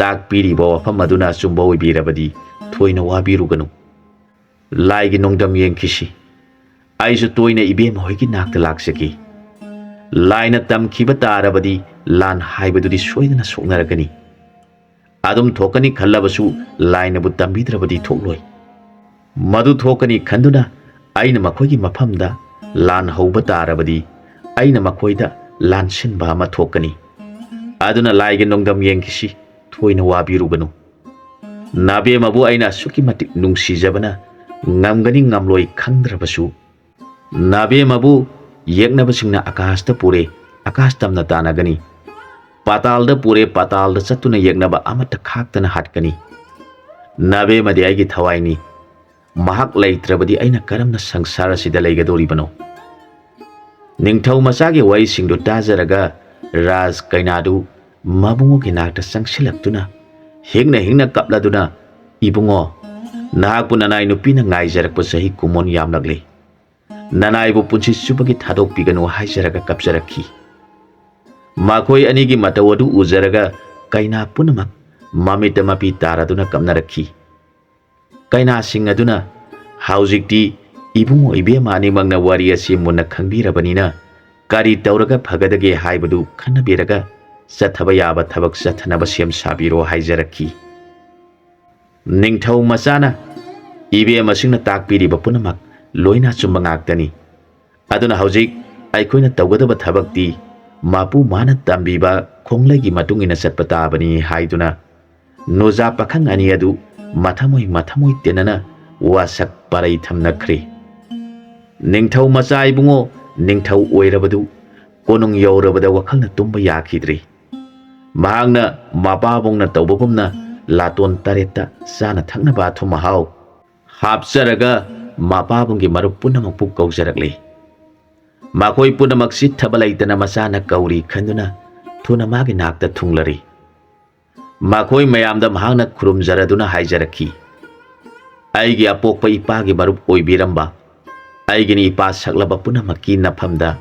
ꯇꯥꯛꯄꯤꯔꯤꯕ ꯋꯥꯐꯝ ꯑꯗꯨꯅ ꯑꯆꯨꯝꯕ ꯑꯣꯏꯕꯤꯔꯕꯗꯤ ꯊꯣꯏꯅ ꯋꯥꯕꯤꯔꯨꯒꯅꯨ Laigi nongdam yengkisi. Aisu toina ibema hoigi nakta laksaki. Laina tamkiba tarabadi lan haibadudi soidana soknaragani. Adum thokani khallabasu laina bu tambidrabadi thokloi. Madu thokani khanduna aina makhoigi mafamda lan hauba tarabadi aina makhoida lan sinba ama thokani. Aduna laigi nongdam yengkisi thoina wabiruganu. Nabe mabu aina suki matik nungsijabana ngamgani ngamloi khangdrabasu. Nabe mabu yeknabasingna akashta pure akashtamna tanagani. Patalda pure patalda chatuna yeknaba amata khaktana hatkani. Nabe madi aigi thawaini. Mahak laitrabadi aina karamna sangsara sida laigadoribano. Ningthau masagi wai singdo tajaraga Raj kainadu mabungo kinakta sangsilaktuna. Hingna kapladuna ibungo nahakpu nanai nupina ngaijarakpa sahi kumon yamlagli. Nanai bu punsi subagi thadok piganu haijaraga kapjarakhi. Makhoi anigi matawadu uzaraga kaina punamak mamita mapi taraduna kapnarakhi. Kaina singaduna haujikti ibungo ibema animangna wari asi munna khangbirabanina kari tauraga phagadage haibadu khanabiraga sathaba yaba thabak sathanaba sem sabiro haijarakhi. Ningthau masana ibema singna takpiriba punamak loina chumba ngaktani. Aduna haujik aikoina tawgadaba thabakti mapu mana tambiba khonglagi matungina satpatabani haiduna noja pakhang ani adu mathamoi tenana wasak parai thamnakhri. Ningthau macha ibungo ningthau oirabadu konung yaurabada wakhalna tumba yakhidri. Mahangna mapabongna tawbagumna laton tareta sana thaknaba thumahau hapsaraga mapabonggi marup punamak puk kaujarakli. Makhoi punamak sithaba laitana masana kauri khanduna thuna magi nakta thunglari. Makhoi mayamda mahangna khurumjaraduna haijarakhi. Aigi apokpa ipagi marup oibiramba aigini ipa saklaba punamakki nafamda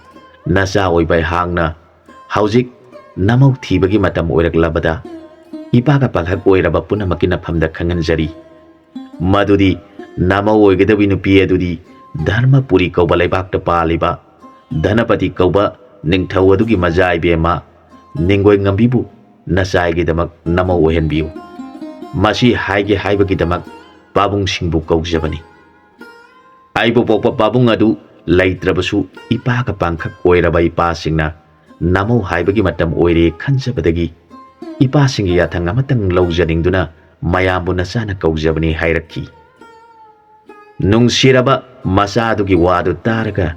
nacha oibai hangna haujik namau thibagi matam oiraklabada ipaga paghak oiraba punamakki nafamda khanganjari. Madudi namau oigadabi nupi adudi dharmapuri kauba laibakta paliba dhanapati kauba ningthau adugi majai bema ningoi ngambibu nachaigi-damak namau ohenbiu. Masi haige haibagi-damak pabung singbu kaujabani. Aibu pokpa pabung adu laitrabasu ipaga pangkhak oiraba ipasingna namau haibagi matam oire khanjabadagi ipasingi yathang amatang laujaningduna mayambu nasana kaujabani hairakhi. Nungsiraba macha adugi wadu taraga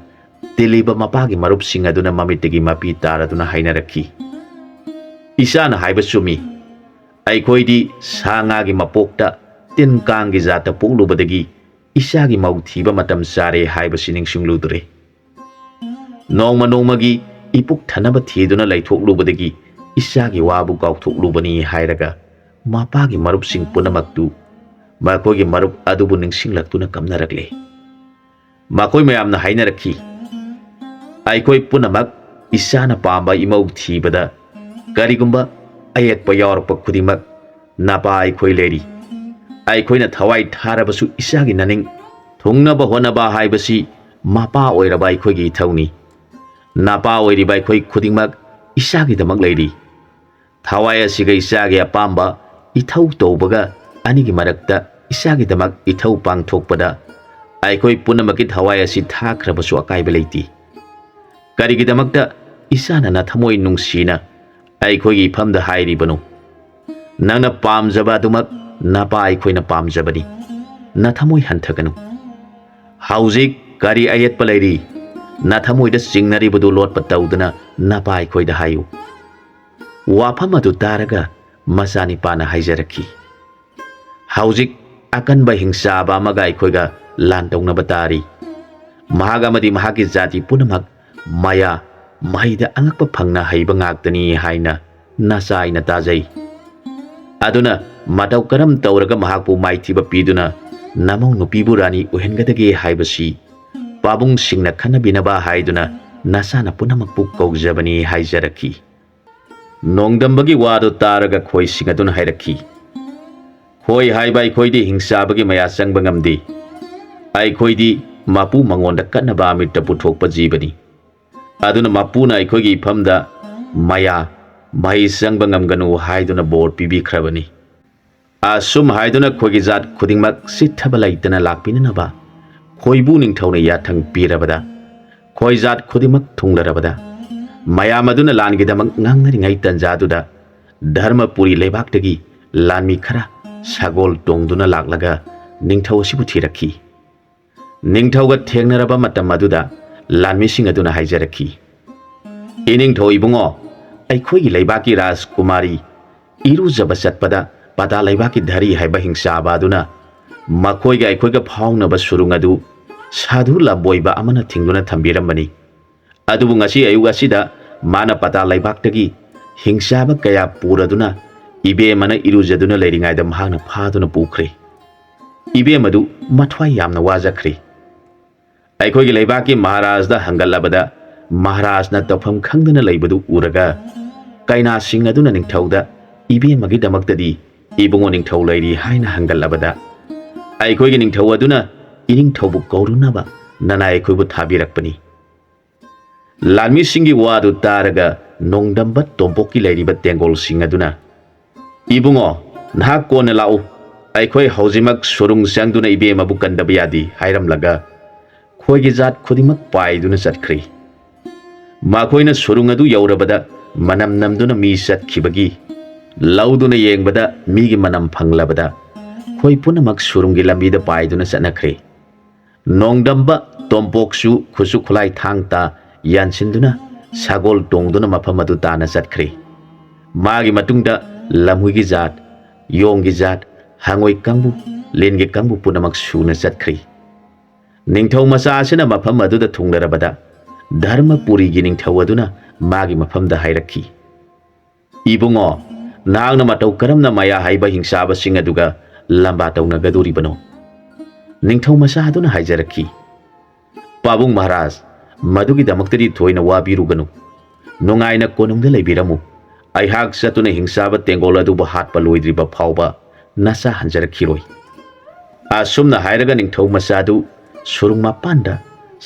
tiliba mapagi marupsing aduna mamitagi mapi taraduna hainarakhi. Isana haiba sumi aikoidi sangagi mapokta tin kangi jata poklubadagi isagi mau thiba matam sare haiba sining sungludre. Nongmagi ipuk thanaba thiduna laithoklubadagi isagi wabu kauthoklubani hairaga mapagi marupsing punamaktu makogi marup adubu ningsinglaktuna kamnarakle. Makoi mayamna hainarakhi aikoi punamak isana pamba imau thibada karigumba ayekpa yawarpa khudimak napa aikoi leri. Aikoina thawai tharabasu isagi naning thungnaba honaba haibasi mapa oiraba aikoigi ithawni. Napa oiriba aikoi khudingmak isagi damak leiri. Thawai asiga isagi apamba ithau tawbaga anigi marakta isagi damak ithau pangthokpada aikoi punamaki thawai asi thakrabasu akaiba leiti. Karigi damakta isana na thamoi nungsina aikoigi famda hairibanu. Nangna pamjaba adumak napa aikoina pamjabani nathamoi hanthaganu. Haujik kari ayetpa leiri nathamoida singnaribadu lotpa tawduna napa aikoida hayu. Wafam adu taraga masani pana haijarakhi. Haujik akanba hingsaba amaga aikoiga lantawnaba tari. Mahaga amadi mahagi jati punamak maya maida angakpa phangna haiba ngaktani haina nasaina tajai. Aduna matau karam tauraga mahakpu maithiba piduna namau nupibu rani uhengadage haibasi pabung singna khanabinaba haiduna nasana punamakpu kaujabani haijarakhi. Nongdambagi wadu taraga khoi singaduna hairakhi. Khoi haibai khoidi hingsabagi maya sangba ngamdi. ꯑꯩꯈꯣꯏꯗꯤ ꯃꯄꯨ ꯃꯉꯣꯟꯗ ꯀꯠꯅꯕ ꯑꯃꯤꯔꯇ ꯄꯨꯊꯣꯛꯄ ꯖꯤꯕꯅꯤ ꯑꯗꯨꯅ ꯃꯄꯨꯅ ꯑꯩꯈꯣꯏꯒꯤ ꯏꯐꯝꯗ ꯃꯌꯥ ꯃꯍꯩ ꯆꯪꯕ ꯉꯝꯒꯅꯨ ꯍꯥꯏꯗꯨꯅ ꯕꯣꯔ ꯄꯤꯕꯤꯈ꯭ꯔꯕꯅꯤ ꯑꯁꯨꯝ ꯍꯥꯏꯗꯨꯅ ꯑꯩꯈꯣꯏꯒꯤ ꯖꯥꯠ ꯈꯨꯗꯤꯡꯃꯛ ꯆꯤꯠꯊꯕ ꯂꯩꯇꯅ ꯂꯥꯛꯄꯤꯅꯅꯕ ꯈꯣꯏꯕꯨ ꯅꯤꯡꯊꯧꯅ ꯌꯥꯊꯪ ꯄꯤꯔꯕꯗ ꯈꯣꯏ ꯖꯥꯠ ꯈꯨꯗꯤꯡꯃꯛ ꯊꯨꯡꯂꯔꯕꯗ ꯃꯌꯥꯝ ꯑꯗꯨꯅ ꯂꯥꯟꯒꯤꯗꯃꯛ ꯉꯥꯡꯅꯔꯤꯉꯩ ꯇꯟꯖꯥꯗꯨꯗ ꯙꯔꯃꯄꯨꯔꯤ ꯂꯩꯕꯥꯛꯇꯒꯤ ꯂꯥꯟꯃꯤ ꯈꯔ ꯁꯒꯣꯜ ꯇꯣꯡꯗꯨꯅ ꯂꯥꯛꯂꯒ ꯅꯤꯡꯊꯧ ꯑꯁꯤꯕꯨ ꯊꯤꯔꯛꯈꯤ ꯅꯤꯡꯊꯧꯒ ꯊꯦꯡꯅꯔꯕ ꯃꯇꯝ ꯑꯗꯨꯗ ꯂꯥꯟꯃꯤꯁꯤꯡ ꯑꯗꯨꯅ ꯍꯥꯏꯖꯔꯛꯈꯤ ꯏꯅꯤꯡꯊꯧ ꯏꯕꯨꯡꯉꯣ ꯑꯩꯈꯣꯏꯒꯤ ꯂꯩꯕꯥꯛꯀꯤ ꯔꯥꯖꯀꯨꯃꯥꯔꯤ ꯏꯔꯨꯖꯕ ꯆꯠꯄꯗ ꯄꯇꯥ ꯂꯩꯕꯥꯛꯀꯤ ꯙꯔꯤ ꯍꯥꯏꯕ ꯍꯤꯡꯆꯥꯕ ꯑꯗꯨꯅ ꯃꯈꯣꯏꯒ ꯑꯩꯈꯣꯏꯒ ꯐꯥꯎꯅꯕ ꯁꯨꯔꯨꯡ ꯑꯗꯨ ꯁꯥꯙꯨ ꯂꯝꯕꯣꯏꯕ ꯑꯃꯅ ꯊꯤꯡꯗꯨꯅ ꯊꯝꯕꯤꯔꯝꯕꯅꯤ ꯑꯗꯨꯕꯨ ꯉꯁꯤ ꯑꯌꯨꯛ ꯑꯁꯤꯗ ꯃꯥꯅ ꯄꯇꯥ ꯂꯩꯕꯥꯛꯇꯒꯤ ꯍꯤꯡꯆꯥꯕ ꯀꯌꯥ ꯄꯨꯔꯗꯨꯅ ꯏꯕꯦꯝꯃꯅ ꯏꯔꯨꯖꯗꯨꯅ ꯂꯩꯔꯤꯉꯩꯗ ꯃꯍꯥꯛꯅ ꯐꯥꯗꯨꯅ ꯄꯨꯈ꯭ꯔꯦ ꯏꯕꯦꯝ ꯑꯗꯨ ꯃꯊ꯭ꯋꯥꯏ ꯌꯥꯝꯅ ꯋꯥꯖꯈ꯭ꯔꯦ ꯑꯩꯈꯣꯏꯒꯤ ꯂꯩꯕꯥꯛꯀꯤ ꯃꯍꯥꯔꯥꯖꯗ ꯍꯪꯒꯠꯂꯕꯗ ꯃꯍꯥꯔꯥꯖꯅ ꯇꯧꯐꯝ ꯈꯪꯗꯅ ꯂꯩꯕꯗꯨ ꯎꯔꯒ ꯀꯩꯅꯥꯁꯤꯡ ꯑꯗꯨꯅ ꯅꯤꯡꯊꯧꯗ ꯏꯕꯦꯝꯃꯒꯤꯗꯃꯛꯇꯗꯤ ꯏꯕꯨꯡꯉꯣ ꯅꯤꯡꯊꯧ ꯂꯩꯔꯤ ꯍꯥꯏꯅ ꯍꯪꯒꯠꯂꯕꯗ ꯑꯩꯈꯣꯏꯒꯤ ꯅꯤꯡꯊꯧ ꯑꯗꯨꯅ ꯏꯅꯤꯡꯊꯧꯕꯨ ꯀꯧꯔꯨꯅꯕ ꯅꯅꯥꯏ ꯑꯩꯈꯣꯏꯕꯨ ꯊꯥꯕꯤꯔꯛꯄꯅꯤ ꯂꯥꯟꯃꯤꯁꯤꯡꯒꯤ ꯋꯥꯗꯨ ꯇꯥꯔꯒ ꯅꯣꯡꯗꯝꯕ ꯇꯣꯝꯄꯣꯛꯀꯤ ꯂꯩꯔꯤꯕ ꯇꯦꯡꯒꯣꯜꯁꯤꯡ ꯑꯗꯨꯅ ꯏꯕꯨꯡꯉꯣ ꯅꯍꯥꯛ ꯀꯣꯟꯅ ꯂꯥꯛꯎ ꯑꯩꯈꯣꯏ ꯍꯧꯖꯤꯛꯃꯛ ꯁꯨꯔꯨꯡ ꯆꯪꯗꯨꯅ ꯏꯕꯦꯝꯃꯕꯨ ꯀꯟꯗꯕ ꯌꯥꯗꯦ ꯍꯥꯏꯔꯝꯂꯒ ꯈꯣꯏꯒꯤ ꯖꯥꯠ ꯈꯨꯗꯤꯡꯃꯛ ꯄꯥꯏꯗꯨꯅ ꯆꯠꯈ꯭ꯔꯦ ꯃꯈꯣꯏꯅ ꯁꯨꯔꯨꯡ ꯑꯗꯨ ꯌꯧꯔꯕꯗ ꯃꯅꯝ ꯅꯝꯗꯨꯅ ꯃꯤ ꯆꯠꯈꯤꯕꯒꯤ ꯂꯧꯗꯨꯅ ꯌꯦꯡꯕꯗ ꯃꯤꯒꯤ ꯃꯅꯝ ꯐꯪꯂꯕꯗ ꯈꯣꯏ ꯄꯨꯝꯅꯃꯛ ꯁꯨꯔꯨꯡꯒꯤ ꯂꯝꯕꯤꯗ ꯄꯥꯏꯗꯨꯅ ꯆꯠꯅꯈ꯭ꯔꯦ ꯅꯣꯡꯗꯝꯕ ꯇꯣꯝꯄꯣꯛꯁꯨ ꯈꯨꯠꯁꯨ ꯈꯨꯠꯂꯥꯏ ꯊꯥꯡ ꯇꯥ ꯌꯥꯟꯁꯤꯟꯗꯨꯅ ꯁꯒꯣꯜ ꯇꯣꯡꯗꯨꯅ ꯃꯐꯝ ꯑꯗꯨ ꯇꯥꯅ ꯆꯠꯈ꯭ꯔꯦ ꯃꯥꯒꯤ ꯃꯇꯨꯡꯗ ꯂꯝꯍꯨꯏꯒꯤ ꯖꯥꯠ ꯌꯣꯡꯒꯤ ꯖꯥꯠ ꯍꯪꯉꯣꯏ ꯀꯥꯡꯕꯨ ꯂꯤꯟꯒꯤ ꯀꯥꯡꯕꯨ ꯄꯨꯝꯅꯃꯛ ꯁꯨꯅ ꯆꯠꯈ꯭ꯔꯦ ꯅꯤꯡꯊꯧ ꯃꯆꯥ ꯑꯁꯤꯅ ꯃꯐꯝ ꯑꯗꯨꯗ ꯊꯨꯡꯂꯔꯕꯗ ꯙꯔꯃꯄꯨꯔꯤꯒꯤ ꯅꯤꯡꯊꯧ ꯑꯗꯨꯅ ꯃꯥꯒꯤ ꯃꯐꯝꯗ ꯍꯥꯏꯔꯛꯈꯤ ꯏꯕꯨꯡꯉꯣ ꯅꯍꯥꯛꯅ ꯃꯇꯧ ꯀꯔꯝꯅ ꯃꯌꯥ ꯍꯩꯕ ꯍꯤꯡꯆꯥꯕꯁꯤꯡ ꯑꯗꯨꯒ ꯂꯝꯕꯥ ꯇꯧꯅꯒꯗꯣꯔꯤꯕꯅꯣ ꯅꯤꯡꯊꯧ ꯃꯆꯥ ꯑꯗꯨꯅ ꯍꯥꯏꯖꯔꯛꯈꯤ ꯄꯥꯕꯨꯡ ꯃꯍꯥꯔꯥꯖ ꯃꯗꯨꯒꯤꯗꯃꯛꯇꯗꯤ ꯊꯣꯏꯅ ꯋꯥꯕꯤꯔꯨꯒꯅꯨ ꯅꯨꯡꯉꯥꯏꯅ ꯀꯣꯅꯨꯡꯗ ꯂꯩꯕꯤꯔꯝꯃꯨ ꯑꯩꯍꯥꯛ ꯆꯠꯇꯨꯅ ꯍꯤꯡꯆꯥꯕ ꯇꯦꯡꯒꯣꯜ ꯑꯗꯨꯕꯨ ꯍꯥꯠꯄ ꯂꯣꯏꯗ꯭ꯔꯤꯕ ꯐꯥꯎꯕ ꯅꯆꯥ ꯍꯟꯖꯔꯛꯈꯤꯔꯣꯏ ꯑꯁꯨꯝꯅ ꯍꯥꯏꯔꯒ ꯅꯤꯡꯊꯧ ꯃꯆꯥꯗꯨ ꯁꯨꯔꯨꯡ ꯃꯄꯥꯟꯗ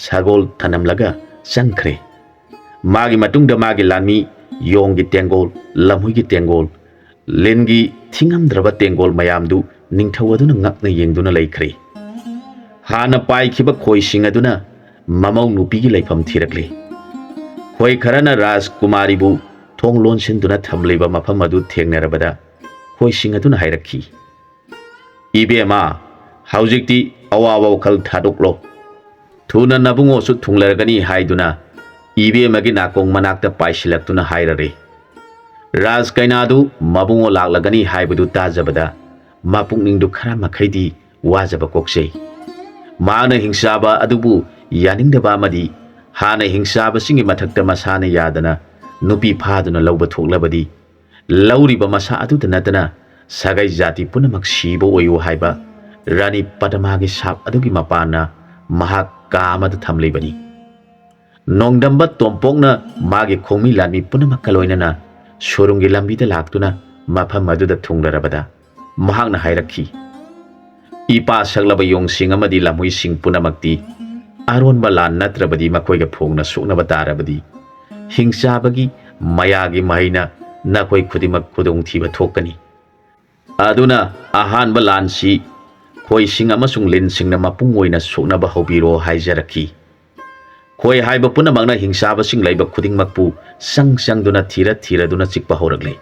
ꯁꯒꯣꯜ ꯊꯅꯝꯂꯒ ꯆꯪꯈ꯭ꯔꯦ ꯃꯥꯒꯤ ꯃꯇꯨꯡꯗ ꯃꯥꯒꯤ ꯂꯥꯟꯃꯤ ꯌꯣꯡꯒꯤ ꯇꯦꯡꯒꯣꯜ ꯂꯝꯍꯨꯏꯒꯤ ꯇꯦꯡꯒꯣꯜ ꯂꯤꯟꯒꯤ ꯊꯤꯉꯝꯗ꯭ꯔꯕ ꯇꯦꯡꯒꯣꯜ ꯃꯌꯥꯝꯗꯨ ꯅꯤꯡꯊꯧ ꯑꯗꯨꯅ ꯉꯛꯅ ꯌꯦꯡꯗꯨꯅ ꯂꯩꯈ꯭ꯔꯦ ꯍꯥꯟꯅ ꯄꯥꯏꯈꯤꯕ ꯈꯣꯏꯁꯤꯡ ꯑꯗꯨꯅ ꯃꯃꯧ ꯅꯨꯄꯤꯒꯤ ꯂꯩꯐꯝ ꯊꯤꯔꯛꯂꯦ ꯈꯣꯏ ꯈꯔꯅ ꯔꯥꯖꯀꯨꯃꯥꯔꯤꯕꯨ ꯊꯣꯡ ꯂꯣꯟꯁꯤꯟꯗꯨꯅ ꯊꯝꯂꯤꯕ ꯃꯐꯝ ꯑꯗꯨ ꯊꯦꯡꯅꯔꯕꯗ ꯈꯣꯏꯁꯤꯡ ꯑꯗꯨꯅ ꯍꯥꯏꯔꯛꯈꯤ ꯏꯕꯦꯝꯃ ꯍꯧꯖꯤꯛꯇꯤ ꯑꯋꯥꯕ ꯋꯥꯈꯜ ꯊꯥꯗꯣꯛꯂꯣ ꯊꯨꯅ ꯅꯕꯨꯡꯉꯣꯁꯨ ꯊꯨꯡꯂꯔꯒꯅꯤ ꯍꯥꯏꯗꯨꯅ ꯏꯕꯦꯝꯃꯒꯤ ꯅꯥꯀꯣꯡ ꯃꯅꯥꯛꯇ ꯄꯥꯏꯁꯤꯜꯂꯛꯇꯨꯅ ꯍꯥꯏꯔꯔꯦ ꯔꯥꯖ ꯀꯩꯅꯥꯗꯨ ꯃꯕꯨꯡꯉꯣ ꯂꯥꯛꯂꯒꯅꯤ ꯍꯥꯏꯕꯗꯨ ꯇꯥꯖꯕꯗ ꯃꯄꯨꯛꯅꯤꯡꯗꯨ ꯈꯔ ꯃꯈꯩꯗꯤ ꯋꯥꯖꯕ ꯀꯣꯛꯆꯩ ꯃꯥꯅ ꯍꯤꯡꯆꯥꯕ ꯑꯗꯨꯕꯨ ꯌꯥꯅꯤꯡꯗꯕ ꯑꯃꯗꯤ ꯍꯥꯟꯅ ꯍꯤꯡꯆꯥꯕꯁꯤꯡꯒꯤ ꯃꯊꯛꯇ ꯃꯁꯥꯅ ꯌꯥꯗꯅ ꯅꯨꯄꯤ ꯐꯥꯗꯨꯅ ꯂꯧꯕ ꯊꯣꯛꯂꯕꯗꯤ ꯂꯧꯔꯤꯕ ꯃꯁꯥ ꯑꯗꯨꯗ ꯅꯠꯇꯅ ꯁꯥꯒꯩ ꯖꯥꯇꯤ ꯄꯨꯝꯅꯃꯛ ꯁꯤꯕ ꯑꯣꯏꯌꯨ ꯍꯥꯏꯕ ꯔꯥꯅꯤ ꯄꯗꯃꯥꯒꯤ ꯁꯥꯞ ꯑꯗꯨꯒꯤ ꯃꯄꯥꯟꯅ ꯃꯍꯥꯛ ꯀꯥ ꯑꯃꯗ ꯊꯝꯂꯤꯕꯅꯤ ꯅꯣꯡꯗꯝꯕ ꯇꯣꯝꯄꯣꯛꯅ ꯃꯥꯒꯤ ꯈꯣꯡꯃꯤ ꯂꯥꯟꯃꯤ ꯄꯨꯝꯅꯃꯛꯀ ꯂꯣꯏꯅꯅ ꯁꯨꯔꯨꯡꯒꯤ ꯂꯝꯕꯤꯗ ꯂꯥꯛꯇꯨꯅ ꯃꯐꯝ ꯑꯗꯨꯗ ꯊꯨꯡꯂꯔꯕꯗ ꯃꯍꯥꯛꯅ ꯍꯥꯏꯔꯛꯈꯤ ꯏꯄꯥ ꯁꯛꯂꯕ ꯌꯣꯡꯁꯤꯡ ꯑꯃꯗꯤ ꯂꯝꯍꯨꯏꯁꯤꯡ ꯄꯨꯝꯅꯃꯛꯇꯤ ꯑꯔꯣꯟꯕ ꯂꯥꯟ ꯅꯠꯇ꯭ꯔꯕꯗꯤ ꯃꯈꯣꯏꯒ ꯐꯣꯡꯅ ꯁꯣꯛꯅꯕ ꯇꯥꯔꯕꯗꯤ ꯍꯤꯡꯆꯥꯕꯒꯤ ꯃꯌꯥꯒꯤ ꯃꯍꯩꯅ ꯅꯈꯣꯏ ꯈꯨꯗꯤꯡꯃꯛ ꯈꯨꯗꯣꯡꯊꯤꯕ ꯊꯣꯛꯀꯅꯤ ꯑꯗꯨꯅ ꯑꯍꯥꯟꯕ ꯂꯥꯟꯁꯤ ꯈꯣꯏꯁꯤꯡ ꯑꯃꯁꯨꯡ ꯂꯤꯟꯁꯤꯡꯅ ꯃꯄꯨꯡ ꯑꯣꯏꯅ ꯁꯣꯛꯅꯕ ꯍꯧꯕꯤꯔꯣ ꯍꯥꯏꯖꯔꯛꯈꯤ ꯈꯣꯏ ꯍꯥꯏꯕ ꯄꯨꯝꯅꯃꯛꯅ ꯍꯤꯡꯆꯥꯕꯁꯤꯡ ꯂꯩꯕ ꯈꯨꯗꯤꯡꯃꯛꯄꯨ ꯆꯪꯗꯨꯅ ꯊꯤꯔꯗꯨꯅ ꯆꯤꯛꯄ ꯍꯧꯔꯛꯂꯦ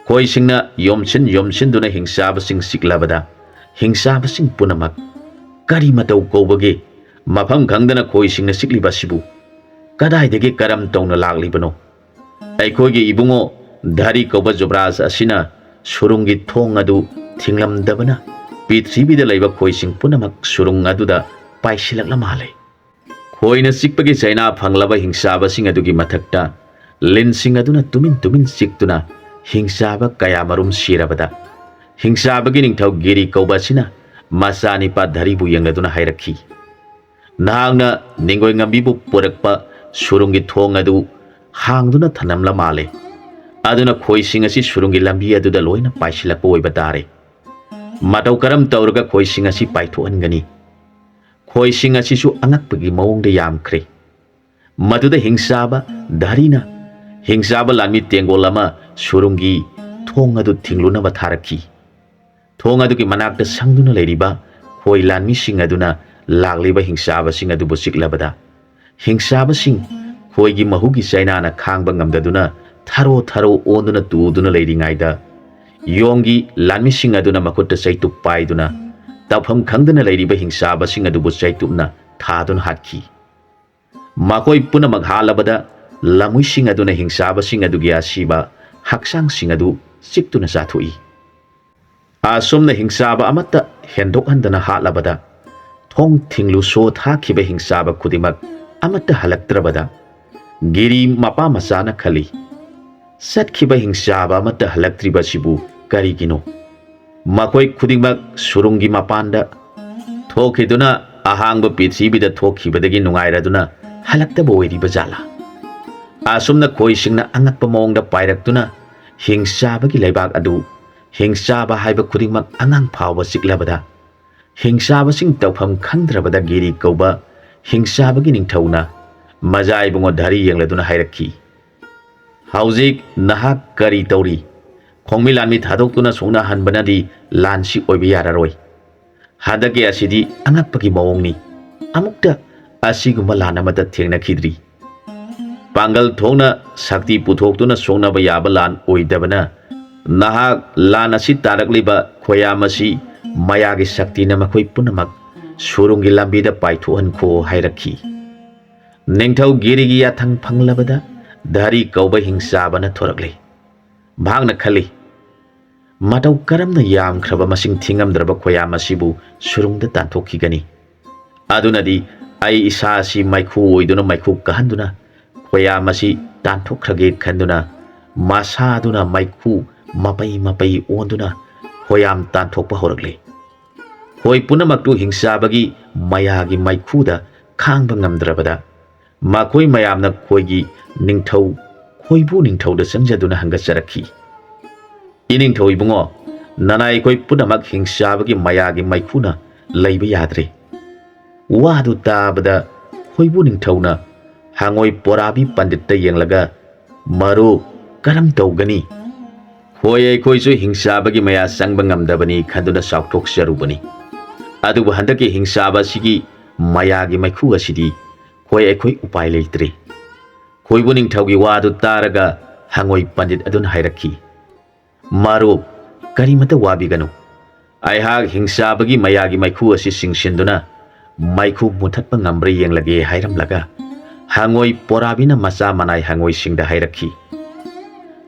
ꯈꯣꯏꯁꯤꯡꯅ ꯌꯣꯝꯁꯤꯟꯗꯨꯅ ꯍꯤꯡꯆꯥꯕꯁꯤꯡ ꯆꯤꯛꯂꯕꯗ ꯍꯤꯡꯆꯥꯕꯁꯤꯡ ꯄꯨꯝꯅꯃꯛ ꯀꯔꯤ ꯃꯇꯧ ꯀꯧꯕꯒꯦ ꯃꯐꯝ ꯈꯪꯗꯅ ꯈꯣꯏꯁꯤꯡꯅ ꯆꯤꯛꯂꯤꯕ ꯑꯁꯤꯕꯨ ꯀꯗꯥꯏꯗꯒꯤ ꯀꯔꯝ ꯇꯧꯅ ꯂꯥꯛꯂꯤꯕꯅꯣ ꯑꯩꯈꯣꯏꯒꯤ ꯏꯕꯨꯡꯉꯣ ꯙꯔꯤ ꯀꯧꯕ ꯖꯨꯕ꯭ꯔꯥꯖ ꯑꯁꯤꯅ ꯁꯨꯔꯨꯡꯒꯤ ꯊꯣꯡ ꯑꯗꯨ ꯊꯤꯡꯂꯝꯗꯕꯅ ꯄ꯭ꯔꯤꯊꯤꯕꯤꯗ ꯂꯩꯕ ꯈꯣꯏꯁꯤꯡ ꯄꯨꯝꯅꯃꯛ ꯁꯨꯔꯨꯡ ꯑꯗꯨꯗ ꯄꯥꯏꯁꯤꯜꯂꯛꯂ ꯃꯥꯜꯂꯦ ꯈꯣꯏꯅ ꯆꯤꯛꯄꯒꯤ ꯆꯩꯅꯥ ꯐꯪꯂꯕ ꯍꯤꯡꯆꯥꯕꯁꯤꯡ ꯑꯗꯨꯒꯤ ꯃꯊꯛꯇ ꯂꯤꯟꯁꯤꯡ ꯑꯗꯨꯅ ꯇꯨꯃꯤꯟ ꯆꯤꯛꯇꯨꯅ ꯍꯤꯡꯆꯥꯕ ꯀꯌꯥꯃꯔꯨꯝ ꯁꯤꯔꯕꯗ ꯍꯤꯡꯆꯥꯕꯒꯤ ꯅꯤꯡꯊꯧ ꯒꯤꯔꯤ ꯀꯧꯕ ꯑꯁꯤꯅ ꯃꯆꯥꯅꯤꯄꯥ ꯙꯔꯤꯕꯨ ꯌꯦꯡꯂꯗꯨꯅ ꯍꯥꯏꯔꯛꯈꯤ ꯅꯍꯥꯛꯅ ꯅꯤꯡꯒꯣꯏ ꯉꯝꯕꯤꯕꯨ ꯄꯨꯔꯛꯄ ꯁꯨꯔꯨꯡꯒꯤ ꯊꯣꯡ ꯑꯗꯨ ꯍꯥꯡꯗꯨꯅ ꯊꯅꯝꯂ ꯃꯥꯜꯂꯦ ꯑꯗꯨꯅ ꯈꯣꯏꯁꯤꯡ ꯑꯁꯤ ꯁꯨꯔꯨꯡꯒꯤ ꯂꯝꯕꯤ ꯑꯗꯨꯗ ꯂꯣꯏꯅ ꯄꯥꯏꯁꯤꯜꯂꯛꯄ ꯑꯣꯏꯕ ꯇꯥꯔꯦ ꯃꯇꯧ ꯀꯔꯝ ꯇꯧꯔꯒ ꯈꯣꯏꯁꯤꯡ ꯑꯁꯤ ꯄꯥꯏꯊꯣꯛꯍꯟꯒꯅꯤ ꯈꯣꯏꯁꯤꯡ ꯑꯁꯤꯁꯨ ꯑꯉꯛꯄꯒꯤ ꯃꯑꯣꯡꯗ ꯌꯥꯝꯈ꯭ꯔꯦ꯫ ꯃꯗꯨꯗ ꯍꯤꯡꯆꯥꯕ ꯙꯔꯤꯅ ꯍꯤꯡꯆꯥꯕ ꯂꯥꯟꯃꯤ ꯇꯦꯡꯒꯣꯜ ꯑꯃ ꯁꯨꯔꯨꯡꯒꯤ ꯊꯣꯡ ꯑꯗꯨ ꯊꯤꯡꯂꯨꯅꯕ ꯊꯥꯔꯛꯈꯤ꯫ ꯊꯣꯡ ꯑꯗꯨꯒꯤ ꯃꯅꯥꯛꯇ ꯁꯪꯗꯨꯅ ꯂꯩꯔꯤꯕ ꯈꯣꯏ ꯂꯥꯟꯃꯤꯁꯤꯡ ꯑꯗꯨꯅ ꯂꯥꯛꯂꯤꯕ ꯍꯤꯡꯆꯥꯕꯁꯤꯡ ꯑꯗꯨꯕꯨ ꯆꯤꯛꯂꯕꯗ ꯍꯤꯡꯆꯥꯕꯁꯤꯡ ꯈꯣꯏꯒꯤ ꯃꯍꯨꯒꯤ ꯆꯩꯅꯥꯅ ꯈꯥꯡꯕ ꯉꯝꯗꯗꯨꯅ ꯊꯔꯣ ꯊꯔꯣ ꯑꯣꯟꯗꯨꯅ ꯇꯨꯗꯨꯅ ꯂꯩꯔꯤꯉꯩꯗ ꯌꯣꯡꯒꯤ ꯂꯥꯟꯃꯤꯁꯤꯡ ꯑꯗꯨꯅ ꯃꯈꯨꯠꯇ ꯆꯩꯇꯨꯞ ꯄꯥꯏꯗꯨꯅ ꯇꯧꯐꯝ ꯈꯪꯗꯅ ꯂꯩꯔꯤꯕ ꯍꯤꯡꯆꯥꯕꯁꯤꯡ ꯑꯗꯨꯕꯨ ꯆꯩꯇꯨꯞꯅ ꯊꯥꯗꯨꯅ ꯍꯥꯠꯈꯤ꯫ ꯃꯈꯣꯏ ꯄꯨꯝꯅꯃꯛ ꯍꯥꯠꯂꯕꯗ ꯂꯝꯍꯨꯏꯁꯤꯡ ꯑꯗꯨꯅ ꯍꯤꯡꯆꯥꯕꯁꯤꯡ ꯑꯗꯨꯒꯤ ꯑꯁꯤꯕ ꯍꯛꯆꯥꯡꯁꯤꯡ ꯑꯗꯨ ꯆꯤꯛꯇꯨꯅ ꯆꯥꯊꯣꯛꯏ꯫ ꯑꯁꯨꯝꯅ ꯍꯤꯡꯆꯥꯕ ꯑꯃꯠꯇ ꯍꯦꯟꯗꯣꯛꯍꯟꯗꯅ ꯍꯥꯠꯂꯕꯗ ꯊꯣꯡ ꯊꯤꯡꯂꯨ ꯁꯣ ꯊꯥꯈꯤꯕ ꯍꯤꯡꯆꯥꯕ ꯈꯨꯗꯤꯡꯃꯛ ꯑꯃꯠꯇ ꯍꯜꯂꯛꯇ꯭ꯔꯕꯗ ꯒꯤꯔꯤ ꯃꯄꯥ ꯃꯆꯥꯅ ꯈꯜꯂꯤ, ꯆꯠꯈꯤꯕ ꯍꯤꯡꯆꯥꯕ ꯑꯃꯠꯇ ꯍꯜꯂꯛꯇ꯭ꯔꯤꯕꯁꯤꯕꯨ ꯀꯔꯤꯒꯤꯅꯣ? ꯃꯈꯣꯏ ꯈꯨꯗꯤꯡꯃꯛ ꯁꯨꯔꯨꯡꯒꯤ ꯃꯄꯥꯟꯗ ꯊꯣꯛꯈꯤꯗꯨꯅ ꯑꯍꯥꯡꯕ ꯄ꯭ꯔꯤꯊꯤꯕꯤꯗ ꯊꯣꯛꯈꯤꯕꯗꯒꯤ ꯅꯨꯡꯉꯥꯏꯔꯗꯨꯅ ꯍꯜꯂꯛꯇꯕ ꯑꯣꯏꯔꯤꯕ ꯖꯥꯠꯂꯥ? ꯑꯁꯨꯝꯅ ꯈꯣꯏꯁꯤꯡꯅ ꯑꯉꯛꯄ ꯃꯑꯣꯡꯗ ꯄꯥꯏꯔꯛꯇꯨꯅ ꯍꯤꯡꯆꯥꯕꯒꯤ ꯂꯩꯕꯥꯛ ꯑꯗꯨ ꯍꯤꯡꯆꯥꯕ ꯍꯥꯏꯕ ꯈꯨꯗꯤꯡꯃꯛ ꯑꯉꯥꯡ ꯐꯥꯎꯕ ꯆꯤꯛꯂꯕꯗ ꯍꯤꯡꯆꯥꯕꯁꯤꯡ ꯇꯧꯐꯝ ꯈꯪꯗ꯭ꯔꯕꯗ ꯒꯤꯔꯤ ꯀꯧꯕ ꯍꯤꯡꯆꯥꯕꯒꯤ ꯅꯤꯡꯊꯧꯅ ꯃꯖꯥ ꯏꯕꯨꯡꯉꯣ ꯙꯔꯤ ꯌꯦꯡꯂꯗꯨꯅ ꯍꯥꯏꯔꯛꯈꯤ, ꯍꯧꯖꯤꯛ ꯅꯍꯥꯛ ꯀꯔꯤ ꯇꯧꯔꯤ? ꯈꯣꯡꯃꯤ ꯂꯥꯟꯃꯤ ꯊꯥꯗꯣꯛꯇꯨꯅ ꯁꯣꯛꯅꯍꯟꯕꯅꯗꯤ ꯂꯥꯟꯁꯤ ꯑꯣꯏꯕ ꯌꯥꯔꯔꯣꯏ꯫ ꯍꯟꯗꯛꯀꯤ ꯑꯁꯤꯗꯤ ꯑꯉꯛꯄꯒꯤ ꯃꯑꯣꯡꯅꯤ꯫ ꯑꯃꯨꯛꯇ ꯑꯁꯤꯒꯨꯝꯕ ꯂꯥꯟ ꯑꯃꯠꯇ ꯊꯦꯡꯅꯈꯤꯗ꯭ꯔꯤ꯫ ꯄꯥꯡꯒꯜ ꯊꯣꯛꯅ ꯁꯛꯇꯤ ꯄꯨꯊꯣꯛꯇꯨꯅ ꯁꯣꯛꯅꯕ ꯌꯥꯕ ꯂꯥꯟ ꯑꯣꯏꯗꯕꯅ ꯅꯍꯥꯛ ꯂꯥꯟ ꯑꯁꯤ ꯇꯥꯔꯛꯂꯤꯕ ꯈꯣꯌꯥꯝ ꯑꯁꯤ ꯃꯌꯥꯒꯤ ꯁꯛꯇꯤꯅ ꯃꯈꯣꯏ ꯄꯨꯝꯅꯃꯛ ꯁꯨꯔꯨꯡꯒꯤ ꯂꯝꯕꯤꯗ ꯄꯥꯏꯊꯣꯛꯍꯟꯈꯣ ꯍꯥꯏꯔꯛꯈꯤ꯫ ꯅꯤꯡꯊꯧ ꯒꯤꯔꯤꯒꯤ ꯌꯥꯊꯪ ꯐꯪꯂꯕꯗ ꯙꯔꯤ ꯀꯧꯕ ꯍꯤꯡꯆꯥꯕꯅ ꯊꯣꯔꯛꯂꯦ꯫ ꯃꯍꯥꯛꯅ ꯈꯜꯂꯤ, ꯃꯇꯧ ꯀꯔꯝꯅ ꯌꯥꯝꯈ꯭ꯔꯕ ꯃꯁꯤꯡ ꯊꯤꯉꯝꯗ꯭ꯔꯕ ꯈꯣꯌꯥꯝ ꯑꯁꯤꯕꯨ ꯁꯨꯔꯨꯡꯗ ꯇꯥꯟꯊꯣꯛꯈꯤꯒꯅꯤ? ꯑꯗꯨꯅꯗꯤ ꯑꯩ ꯏꯁꯥ ꯑꯁꯤ ꯃꯩꯈꯨ ꯑꯣꯏꯗꯨꯅ ꯃꯩꯈꯨ ꯀꯥꯍꯟꯗꯨꯅ ꯈꯣꯌꯥꯝ ꯑꯁꯤ ꯇꯥꯟꯊꯣꯛꯈ꯭ꯔꯒꯦ ꯈꯟꯗꯨꯅ ꯃꯁꯥ ꯑꯗꯨꯅ ꯃꯩꯈꯨ ꯃꯄꯩ ꯃꯄꯩ ꯑꯣꯟꯗꯨꯅ ꯈꯣꯌꯥꯝ ꯇꯥꯟꯊꯣꯛꯄ ꯍꯧꯔꯛꯂꯦ꯫ ꯈꯣꯏ ꯄꯨꯝꯅꯃꯛꯇꯨ ꯍꯤꯡꯆꯥꯕꯒꯤ ꯃꯌꯥꯒꯤ ꯃꯩꯈꯨꯗ ꯈꯥꯡꯕ ꯉꯝꯗ꯭ꯔꯕꯗ ꯃꯈꯣꯏ ꯃꯌꯥꯝꯅ ꯈꯣꯏꯒꯤ ꯅꯤꯡꯊꯧ ꯈꯣꯏꯕꯨ ꯅꯤꯡꯊꯧꯗ ꯆꯪꯖꯗꯨꯅ ꯍꯪꯒꯠꯆꯔꯛꯈꯤ, ꯏꯅꯤꯡꯊꯧ ꯏꯕꯨꯡꯉꯣ, ꯅꯅꯥꯏ ꯑꯩꯈꯣꯏ ꯄꯨꯝꯅꯃꯛ ꯍꯤꯡꯆꯥꯕꯒꯤ ꯃꯌꯥꯒꯤ ꯃꯩꯈꯨꯅ ꯂꯩꯕ ꯌꯥꯗ꯭ꯔꯦ꯫ ꯋꯥꯗꯨ ꯇꯥꯕꯗ ꯈꯣꯏꯕꯨ ꯅꯤꯡꯊꯧꯅ ꯍꯪꯉꯣꯏ ꯄꯣꯔꯥꯕꯤ ꯄꯟꯗꯤꯠꯇ ꯌꯦꯡꯂꯒ, ꯃꯔꯨꯞ ꯀꯔꯝ ꯇꯧꯒꯅꯤ? ꯈꯣꯏ ꯑꯩꯈꯣꯏꯁꯨ ꯍꯤꯡꯆꯥꯕꯒꯤ ꯃꯌꯥ ꯆꯪꯕ ꯉꯝꯗꯕꯅꯤ ꯈꯟꯗꯨꯅ ꯆꯥꯎꯊꯣꯛꯆꯔꯨꯕꯅꯤ꯫ ꯑꯗꯨꯕꯨ ꯍꯟꯗꯛꯀꯤ ꯍꯤꯡꯆꯥꯕ ꯑꯁꯤꯒꯤ ꯃꯌꯥꯒꯤ ꯃꯩꯈꯨ ꯑꯁꯤꯗꯤ ꯈꯣꯏ ꯑꯩꯈꯣꯏ ꯎꯄꯥꯏ ꯂꯩꯇ꯭ꯔꯦ꯫ ꯈꯣꯏꯕꯨ ꯅꯤꯡꯊꯧꯒꯤ ꯋꯥꯗꯨ ꯇꯥꯔꯒ ꯍꯪꯉꯣꯏ ꯄꯟꯗꯤꯠ ꯑꯗꯨꯅ ꯍꯥꯏꯔꯛꯈꯤ, ꯃꯔꯨꯞ ꯀꯔꯤꯃꯇ ꯋꯥꯕꯤꯒꯅꯨ꯫ ꯑꯩꯍꯥꯛ ꯍꯤꯡꯆꯥꯕꯒꯤ ꯃꯌꯥꯒꯤ ꯃꯩꯈꯨ ꯑꯁꯤ ꯆꯤꯡꯁꯤꯟꯗꯨꯅ ꯃꯩꯈꯨ ꯃꯨꯊꯠꯄ ꯉꯝꯕ꯭ꯔꯥ ꯌꯦꯡꯂꯒꯦ ꯍꯥꯏꯔꯝꯂꯒ ꯍꯪꯉꯣꯏ ꯄꯣꯔꯥꯕꯤꯅ ꯃꯆꯥ ꯃꯅꯥꯏ ꯍꯪꯉꯣꯏꯁꯤꯡꯗ ꯍꯥꯏꯔꯛꯈꯤ,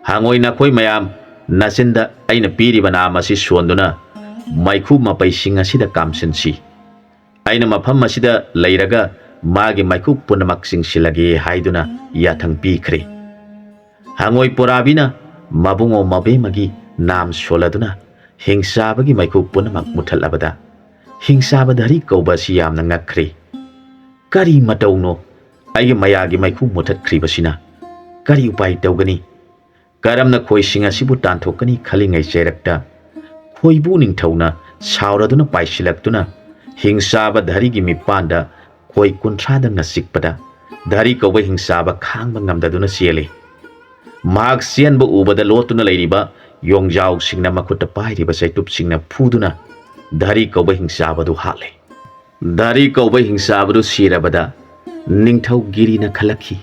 ꯍꯪꯉꯣꯏ ꯅꯈꯣꯏ ꯃꯌꯥꯝ ꯅꯆꯤꯟꯗ ꯑꯩꯅ ꯄꯤꯔꯤꯕ ꯅꯥꯝ ꯑꯁꯤ ꯁꯣꯟꯗꯨꯅ ꯃꯩꯈꯨ ꯃꯄꯩꯁꯤꯡ ꯑꯁꯤꯗ ꯀꯥꯝꯁꯤꯟꯁꯤ꯫ ꯑꯩꯅ ꯃꯐꯝ ꯑꯁꯤꯗ ꯂꯩꯔꯒ ꯃꯥꯒꯤ ꯃꯩꯈꯨ ꯄꯨꯝꯅꯃꯛ ꯆꯤꯡꯁꯤꯜꯂꯒꯦ ꯍꯥꯏꯗꯨꯅ ꯌꯥꯊꯪ ꯄꯤꯈ꯭ꯔꯦ꯫ ꯍꯪꯉꯣꯏ ꯄꯣꯔꯥꯕꯤꯅ ꯃꯕꯨꯡꯉꯣ ꯃꯕꯦꯝꯃꯒꯤ ꯅꯥꯝ ꯁꯣꯜꯂꯗꯨꯅ ꯍꯤꯡꯆꯥꯕꯒꯤ ꯃꯩꯈꯨ ꯄꯨꯝꯅꯃꯛ ꯃꯨꯊꯠꯂꯕꯗ ꯍꯤꯡꯆꯥꯕ ꯙꯔꯤ ꯀꯧꯕ ꯑꯁꯤ ꯌꯥꯝꯅ ꯉꯛꯈ꯭ꯔꯦ꯫ ꯀꯔꯤ ꯃꯇꯧꯅꯣ ꯑꯩꯒꯤ ꯃꯌꯥꯒꯤ ꯃꯩꯈꯨ ꯃꯨꯊꯠꯈ꯭ꯔꯤꯕꯁꯤꯅ? ꯀꯔꯤ ꯎꯄꯥꯏ ꯇꯧꯒꯅꯤ? ꯀꯔꯝꯅ ꯈꯣꯏꯁꯤꯡ ꯑꯁꯤꯕꯨ ꯇꯥꯟꯊꯣꯛꯀꯅꯤ ꯈꯜꯂꯤꯉꯩ ꯆꯩꯔꯛꯇ ꯈꯣꯏꯕꯨ ꯅꯤꯡꯊꯧꯅ ꯁꯥꯎꯔꯗꯨꯅ ꯄꯥꯏꯁꯤꯜꯂꯛꯇꯨꯅ ꯍꯤꯡꯆꯥꯕ ꯙꯔꯤꯒꯤ ꯃꯤꯄꯥꯟꯗ ꯈꯣꯏ 30ꯗꯪꯅ ꯆꯤꯛꯄꯗ ꯙꯔꯤ ꯀꯧꯕ ꯍꯤꯡꯆꯥꯕ ꯈꯥꯡꯕ ꯉꯝꯗꯗꯨꯅ ꯆꯦꯜꯂꯦ꯫ ꯃꯍꯥꯛ ꯆꯦꯟꯕ ꯎꯕꯗ ꯂꯣꯠꯇꯨꯅ ꯂꯩꯔꯤꯕ ꯌꯣꯡꯖꯥꯎꯁꯤꯡꯅ ꯃꯈꯨꯠꯇ ꯄꯥꯏꯔꯤꯕ ꯆꯩꯇꯨꯞꯁꯤꯡꯅ ꯐꯨꯗꯨꯅ ꯙꯔꯤ ꯀꯧꯕ ꯍꯤꯡꯆꯥꯕꯗꯨ ꯍꯥꯠꯂꯦ꯫ ꯙꯔꯤ ꯀꯧꯕ ꯍꯤꯡꯆꯥꯕꯗꯨ ꯁꯤꯔꯕꯗ ꯅꯤꯡꯊꯧ ꯒꯤꯔꯤꯅ ꯈꯜꯂꯛꯈꯤ,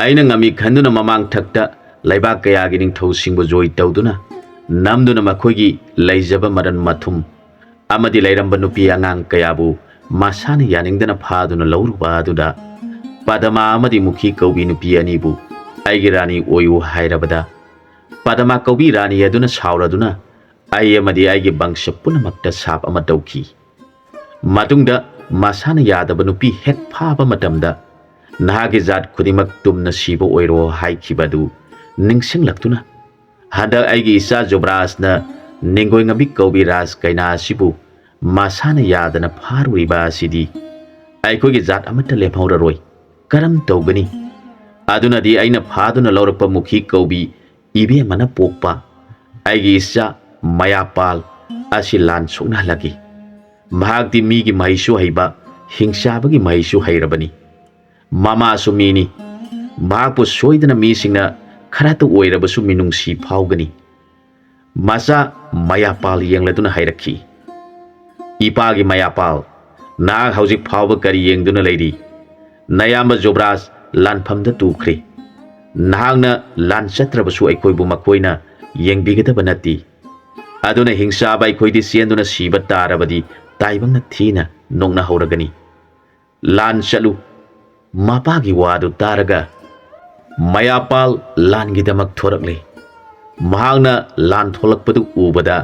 ꯑꯩꯅ ꯉꯝꯃꯤ ꯈꯟꯗꯨꯅ ꯃꯃꯥꯡ ꯊꯛꯇ ꯂꯩꯕꯥꯛ ꯀꯌꯥꯒꯤ ꯅꯤꯡꯊꯧꯁꯤꯡꯕꯨ ꯖꯣꯏ ꯇꯧꯗꯨꯅ ꯅꯝꯗꯨꯅ ꯃꯈꯣꯏꯒꯤ ꯂꯩꯖꯕ ꯃꯔꯟ ꯃꯊꯨꯝ ꯑꯃꯗꯤ ꯂꯩꯔꯝꯕ ꯅꯨꯄꯤ ꯑꯉꯥꯡ ꯀꯌꯥꯕꯨ ꯃꯁꯥꯅ ꯌꯥꯅꯤꯡꯗꯅ ꯐꯥꯗꯨꯅ ꯂꯧꯔꯨꯕ ꯑꯗꯨꯗ ꯄꯗꯃꯥ ꯑꯃꯗꯤ ꯃꯨꯈꯤ ꯀꯧꯕꯤ ꯅꯨꯄꯤ ꯑꯅꯤꯕꯨ ꯑꯩꯒꯤ ꯔꯥꯅꯤ ꯑꯣꯏꯌꯨ ꯍꯥꯏꯔꯕꯗ ꯄꯗꯃꯥ ꯀꯧꯕꯤ ꯔꯥꯅꯤ ꯑꯗꯨꯅ ꯁꯥꯎꯔꯗꯨꯅ ꯑꯩ ꯑꯃꯗꯤ ꯑꯩꯒꯤ ꯕꯪꯁ ꯄꯨꯝꯅꯃꯛꯇ ꯁꯥꯞ ꯑꯃ ꯇꯧꯈꯤ꯫ ꯃꯇꯨꯡꯗ ꯃꯁꯥꯅ ꯌꯥꯗꯕ ꯅꯨꯄꯤ ꯍꯦꯛ ꯐꯥꯕ ꯃꯇꯝꯗ ꯅꯍꯥꯛꯀꯤ ꯖꯥꯠ ꯈꯨꯗꯤꯡꯃꯛ ꯇꯨꯝꯅ ꯁꯤꯕ ꯑꯣꯏꯔꯣ ꯍꯥꯏꯈꯤꯕꯗꯨ ꯅꯤꯡꯁꯤꯡꯂꯛꯇꯨꯅ ꯍꯟꯗꯛ ꯑꯩꯒꯤ ꯏꯆꯥ ꯖꯨꯕ꯭ꯔꯥꯖꯅ ꯅꯤꯡꯒꯣꯏ ꯉꯝꯕꯤ ꯀꯧꯕꯤ ꯔꯥꯖ ꯀꯩꯅꯥ ꯑꯁꯤꯕꯨ ꯃꯁꯥꯅ ꯌꯥꯗꯅ ꯐꯥꯔꯨꯔꯤꯕ ꯑꯁꯤꯗꯤ ꯑꯩꯈꯣꯏꯒꯤ ꯖꯥꯠ ꯑꯃꯠꯇ ꯂꯦꯝꯍꯧꯔꯔꯣꯏ꯫ ꯀꯔꯝ ꯇꯧꯒꯅꯤ? ꯑꯗꯨꯅꯗꯤ ꯑꯩꯅ ꯐꯥꯗꯨꯅ ꯂꯧꯔꯛꯄ ꯃꯨꯈꯤ ꯀꯧꯕꯤ ꯏꯕꯦꯝꯃꯅ ꯄꯣꯛꯄ ꯑꯩꯒꯤ ꯏꯆꯥ ꯃꯌꯥꯄꯥꯜ ꯑꯁꯤ ꯂꯥꯟ ꯁꯣꯛꯅꯍꯜꯂꯒꯦ꯫ ꯃꯍꯥꯛꯇꯤ ꯃꯤꯒꯤ ꯃꯍꯩꯁꯨ ꯍꯩꯕ ꯍꯤꯡꯁꯥꯕꯒꯤ ꯃꯍꯩꯁꯨ ꯍꯩꯔꯕꯅꯤ ꯃꯃꯥꯁꯨ ꯃꯤꯅꯤ ꯃꯍꯥꯛꯄꯨ ꯁꯣꯏꯗꯅ ꯃꯤꯁꯤꯡꯅ ꯈꯔꯇ ꯑꯣꯏꯔꯕꯁꯨ ꯃꯤꯅꯨꯡꯁꯤ ꯐꯥꯎꯒꯅꯤ ꯃꯆꯥ ꯃꯌꯥꯄꯥꯜ ꯌꯦꯡꯂꯗꯨꯅ ꯍꯥꯏꯔꯛꯈꯤ ꯏꯄꯥꯒꯤ ꯃꯌꯥꯄꯥꯜ ꯅꯍꯥꯛ ꯍꯧꯖꯤꯛ ꯐꯥꯎꯕ ꯀꯔꯤ ꯌꯦꯡꯗꯨꯅ ꯂꯩꯔꯤ ꯅꯌꯥꯝꯕ ꯖꯣꯕ꯭ꯔꯥꯖ ꯂꯥꯟꯐꯝꯗ ꯇꯨꯈ꯭ꯔꯦ ꯅꯍꯥꯛꯅ ꯂꯥꯟ ꯆꯠꯇ꯭ꯔꯕꯁꯨ ꯑꯩꯈꯣꯏꯕꯨ ꯃꯈꯣꯏꯅ ꯌꯦꯡꯕꯤꯒꯗꯕ ꯅꯠꯇꯦ ꯑꯗꯨꯅ ꯍꯤꯡꯁꯥꯕ ꯑꯩꯈꯣꯏꯗꯤ ꯆꯦꯟꯗꯨꯅ ꯁꯤꯕ ꯇꯥꯔꯕꯗꯤ ꯇꯥꯏꯕꯪꯅ ꯊꯤꯅ ꯅꯣꯛꯅꯍꯧꯔꯒꯅꯤ ꯂꯥꯟ ꯆꯠꯂꯨ ꯃꯄꯥꯒꯤ ꯋꯥꯗꯨ ꯇꯥꯔꯒ ꯃꯌꯥꯄꯥꯜ ꯂꯥꯟꯒꯤꯗꯃꯛ ꯊꯣꯔꯛꯂꯦ ꯃꯍꯥꯛꯅ ꯂꯥꯟ ꯊꯣꯛꯂꯛꯄꯗꯨ ꯎꯕꯗ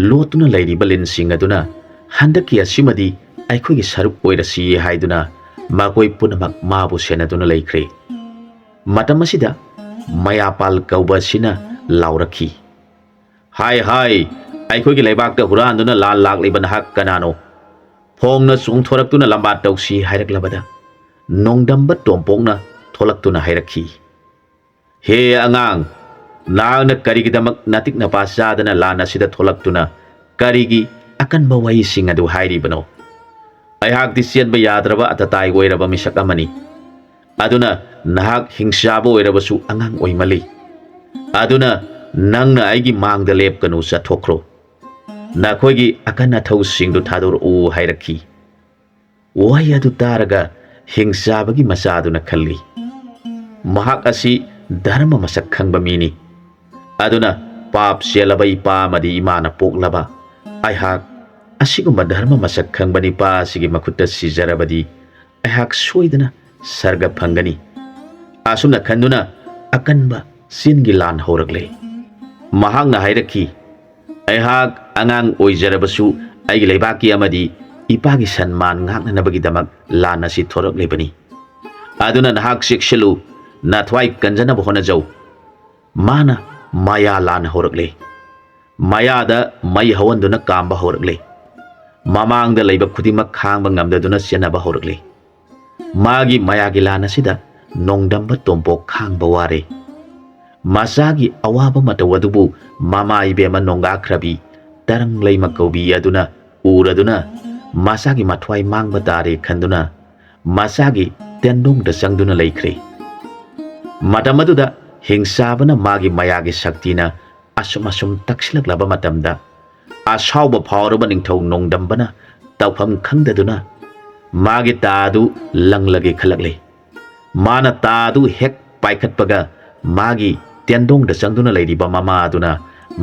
ꯂꯣꯠꯇꯨꯅ ꯂꯩꯔꯤꯕ ꯂꯤꯟꯁꯤꯡ ꯑꯗꯨꯅ ꯍꯟꯗꯛꯀꯤ ꯑꯁꯤꯃꯗꯤ ꯑꯩꯈꯣꯏꯒꯤ ꯁꯔꯨꯛ ꯑꯣꯏꯔꯁꯤ ꯍꯥꯏꯗꯨꯅ ꯃꯈꯣꯏ ꯄꯨꯝꯅꯃꯛ ꯃꯥꯕꯨ ꯁꯦꯟꯅꯗꯨꯅ ꯂꯩꯈ꯭ꯔꯦ ꯃꯇꯝ ꯑꯁꯤꯗ ꯃꯌꯥꯄꯥꯜ ꯀꯧꯕ ꯑꯁꯤꯅ ꯂꯥꯎꯔꯛꯈꯤ ꯍꯥꯏ ꯍꯥꯏ ꯑꯩꯈꯣꯏꯒꯤ ꯂꯩꯕꯥꯛꯇ ꯍꯨꯔꯥꯟꯗꯨꯅ ꯂꯥꯟ ꯂꯥꯛꯂꯤꯕ ꯅꯍꯥꯛ ꯀꯅꯥꯅꯣ ꯐꯣꯡꯅ ꯆꯣꯡꯊꯣꯔꯛꯇꯨꯅ ꯂꯝꯕꯥ ꯇꯧꯁꯤ ꯍꯥꯏꯔꯛꯂꯕꯗ ꯅꯣꯡꯗꯝꯕ ꯇꯣꯝꯄꯣꯛꯅ ꯊꯣꯛꯂꯛꯇꯨꯅ ꯍꯥꯏꯔꯛꯈꯤ ꯍꯦ ꯑꯉꯥꯡ ꯅꯍꯥꯛꯅ ꯀꯔꯤꯒꯤꯗꯃꯛ ꯅꯇꯤꯛ ꯅꯄꯥ ꯆꯥꯗꯅ ꯂꯥꯟ ꯑꯁꯤꯗ ꯊꯣꯛꯂꯛꯇꯨꯅ ꯀꯔꯤꯒꯤ ꯑꯀꯟꯕ ꯋꯥꯍꯩꯁꯤꯡ ꯑꯗꯨ ꯍꯥꯏꯔꯤꯕꯅꯣ ꯑꯩꯍꯥꯛꯇꯤ ꯆꯦꯟꯕ ꯌꯥꯗ꯭ꯔꯕ ꯑꯇꯇꯥꯏ ꯑꯣꯏꯔꯕ ꯃꯤꯁꯛ ꯑꯃꯅꯤ ꯑꯗꯨꯅ ꯅꯍꯥꯛ ꯍꯤꯡꯁꯥꯕ ꯑꯣꯏꯔꯕꯁꯨ ꯑꯉꯥꯡ ꯑꯣꯏꯃꯜꯂꯤ ꯑꯗꯨꯅ ꯅꯪꯅ ꯑꯩꯒꯤ ꯃꯥꯡꯗ ꯂꯦꯞꯀꯅꯨ ꯆꯠꯊꯣꯛꯈ꯭ꯔꯣ ꯅꯈꯣꯏꯒꯤ ꯑꯀꯟ ꯑꯊꯧꯁꯤꯡꯗꯨ ꯊꯥꯗꯣꯔꯛꯎ ꯍꯥꯏꯔꯛꯈꯤ ꯋꯥꯍꯩ ꯑꯗꯨ ꯇꯥꯔꯒ ꯍꯤꯡꯁꯥꯕꯒꯤ ꯃꯆꯥꯗꯨꯅ ꯈꯜꯂꯤ ꯃꯍꯥꯛ ꯑꯁꯤ ꯙꯔꯃ ꯃꯁꯛ ꯈꯪꯕ ꯃꯤꯅꯤ ꯑꯗꯨꯅ ꯄꯥꯞ ꯆꯦꯜꯂꯕ ꯏꯄꯥ ꯑꯃꯗꯤ ꯏꯃꯥꯅ ꯄꯣꯛꯂꯕ ꯑꯩꯍꯥꯛ ꯑꯁꯤꯒꯨꯝꯕ ꯙꯔꯃ ꯃꯁꯛ ꯈꯪꯕ ꯅꯤꯄꯥ ꯑꯁꯤꯒꯤ ꯃꯈꯨꯠꯇ ꯁꯤꯖꯔꯕꯗꯤ ꯑꯩꯍꯥꯛ ꯁꯣꯏꯗꯅ ꯁꯔꯒ ꯐꯪꯒꯅꯤ ꯑꯁꯨꯝꯅ ꯈꯟꯗꯨꯅ ꯑꯀꯟꯕ ꯆꯤꯟꯒꯤ ꯂꯥꯟ ꯍꯧꯔꯛꯂꯦ ꯃꯍꯥꯛꯅ ꯍꯥꯏꯔꯛꯈꯤ ꯑꯩꯍꯥꯛ ꯑꯉꯥꯡ ꯑꯣꯏꯖꯔꯕꯁꯨ ꯑꯩꯒꯤ ꯂꯩꯕꯥꯛꯀꯤ ꯑꯃꯗꯤ ꯏꯄꯥꯒꯤ ꯁꯟꯃꯥꯟ ꯉꯥꯛꯅꯅꯕꯒꯤꯗꯃꯛ ꯂꯥꯟ ꯑꯁꯤ ꯊꯣꯔꯛꯂꯤꯕꯅꯤ ꯑꯗꯨꯅ ꯅꯍꯥꯛ ꯆꯦꯛꯁꯤꯜꯂꯨ ꯅꯊ꯭ꯋꯥꯏ ꯀꯟꯖꯅꯕ ꯍꯣꯠꯅꯖꯧ ꯃꯥꯅ ꯃꯌꯥ ꯂꯥꯟ ꯍꯧꯔꯛꯂꯦ ꯃꯌꯥꯗ ꯃꯩ ꯍꯧꯍꯟꯗꯨꯅ ꯀꯥꯝꯕ ꯍꯧꯔꯛꯂꯦ ꯃꯃꯥꯡꯗ ꯂꯩꯕ ꯈꯨꯗꯤꯡꯃꯛ ꯈꯥꯡꯕ ꯉꯝꯗꯗꯨꯅ ꯆꯦꯟꯅꯕ ꯍꯧꯔꯛꯂꯦ ꯃꯥꯒꯤ ꯃꯌꯥꯒꯤ ꯂꯥꯟ ꯑꯁꯤꯗ ꯅꯣꯡꯗꯝꯕ ꯇꯣꯝꯄꯣꯛ ꯈꯥꯡꯕ ꯋꯥꯔꯦ ꯃꯆꯥꯒꯤ ꯑꯋꯥꯕ ꯃꯇꯧ ꯑꯗꯨꯕꯨ ꯃꯃꯥ ꯏꯕꯦꯝꯃ ꯅꯣꯡꯒꯥꯈ꯭ꯔꯕꯤ ꯇꯔꯪ ꯂꯩꯃ ꯀꯧꯕꯤ ꯑꯗꯨꯅ ꯎꯔꯗꯨꯅ ꯃꯆꯥꯒꯤ ꯃꯊ꯭ꯋꯥꯏ ꯃꯥꯡꯕ ꯇꯥꯔꯦ ꯈꯟꯗꯨꯅ ꯃꯆꯥꯒꯤ ꯇꯦꯟꯗꯣꯡꯗ ꯆꯪꯗꯨꯅ ꯂꯩꯈ꯭ꯔꯦ ꯃꯇꯝ ꯑꯗꯨꯗ ꯍꯤꯡꯁꯥꯕꯅ ꯃꯥꯒꯤ ꯃꯌꯥꯒꯤ ꯁꯛꯇꯤꯅ ꯑꯁꯨꯝ ꯇꯛꯁꯤꯜꯂꯛꯂꯕ ꯃꯇꯝꯗ ꯑꯁꯥꯎꯕ ꯐꯥꯎꯔꯕ ꯅꯤꯡꯊꯧ ꯅꯣꯡꯗꯝꯕꯅ ꯇꯧꯐꯝ ꯈꯪꯗꯗꯨꯅ ꯃꯥꯒꯤ ꯇꯥ ꯑꯗꯨ ꯂꯪꯂꯒꯦ ꯈꯜꯂꯛꯂꯦ ꯃꯥꯅ ꯇꯥ ꯑꯗꯨ ꯍꯦꯛ ꯄꯥꯏꯈꯠꯄꯒ ꯃꯥꯒꯤ ꯇꯦꯟꯗꯣꯡꯗ ꯆꯪꯗꯨꯅ ꯂꯩꯔꯤꯕ ꯃꯃꯥ ꯑꯗꯨꯅ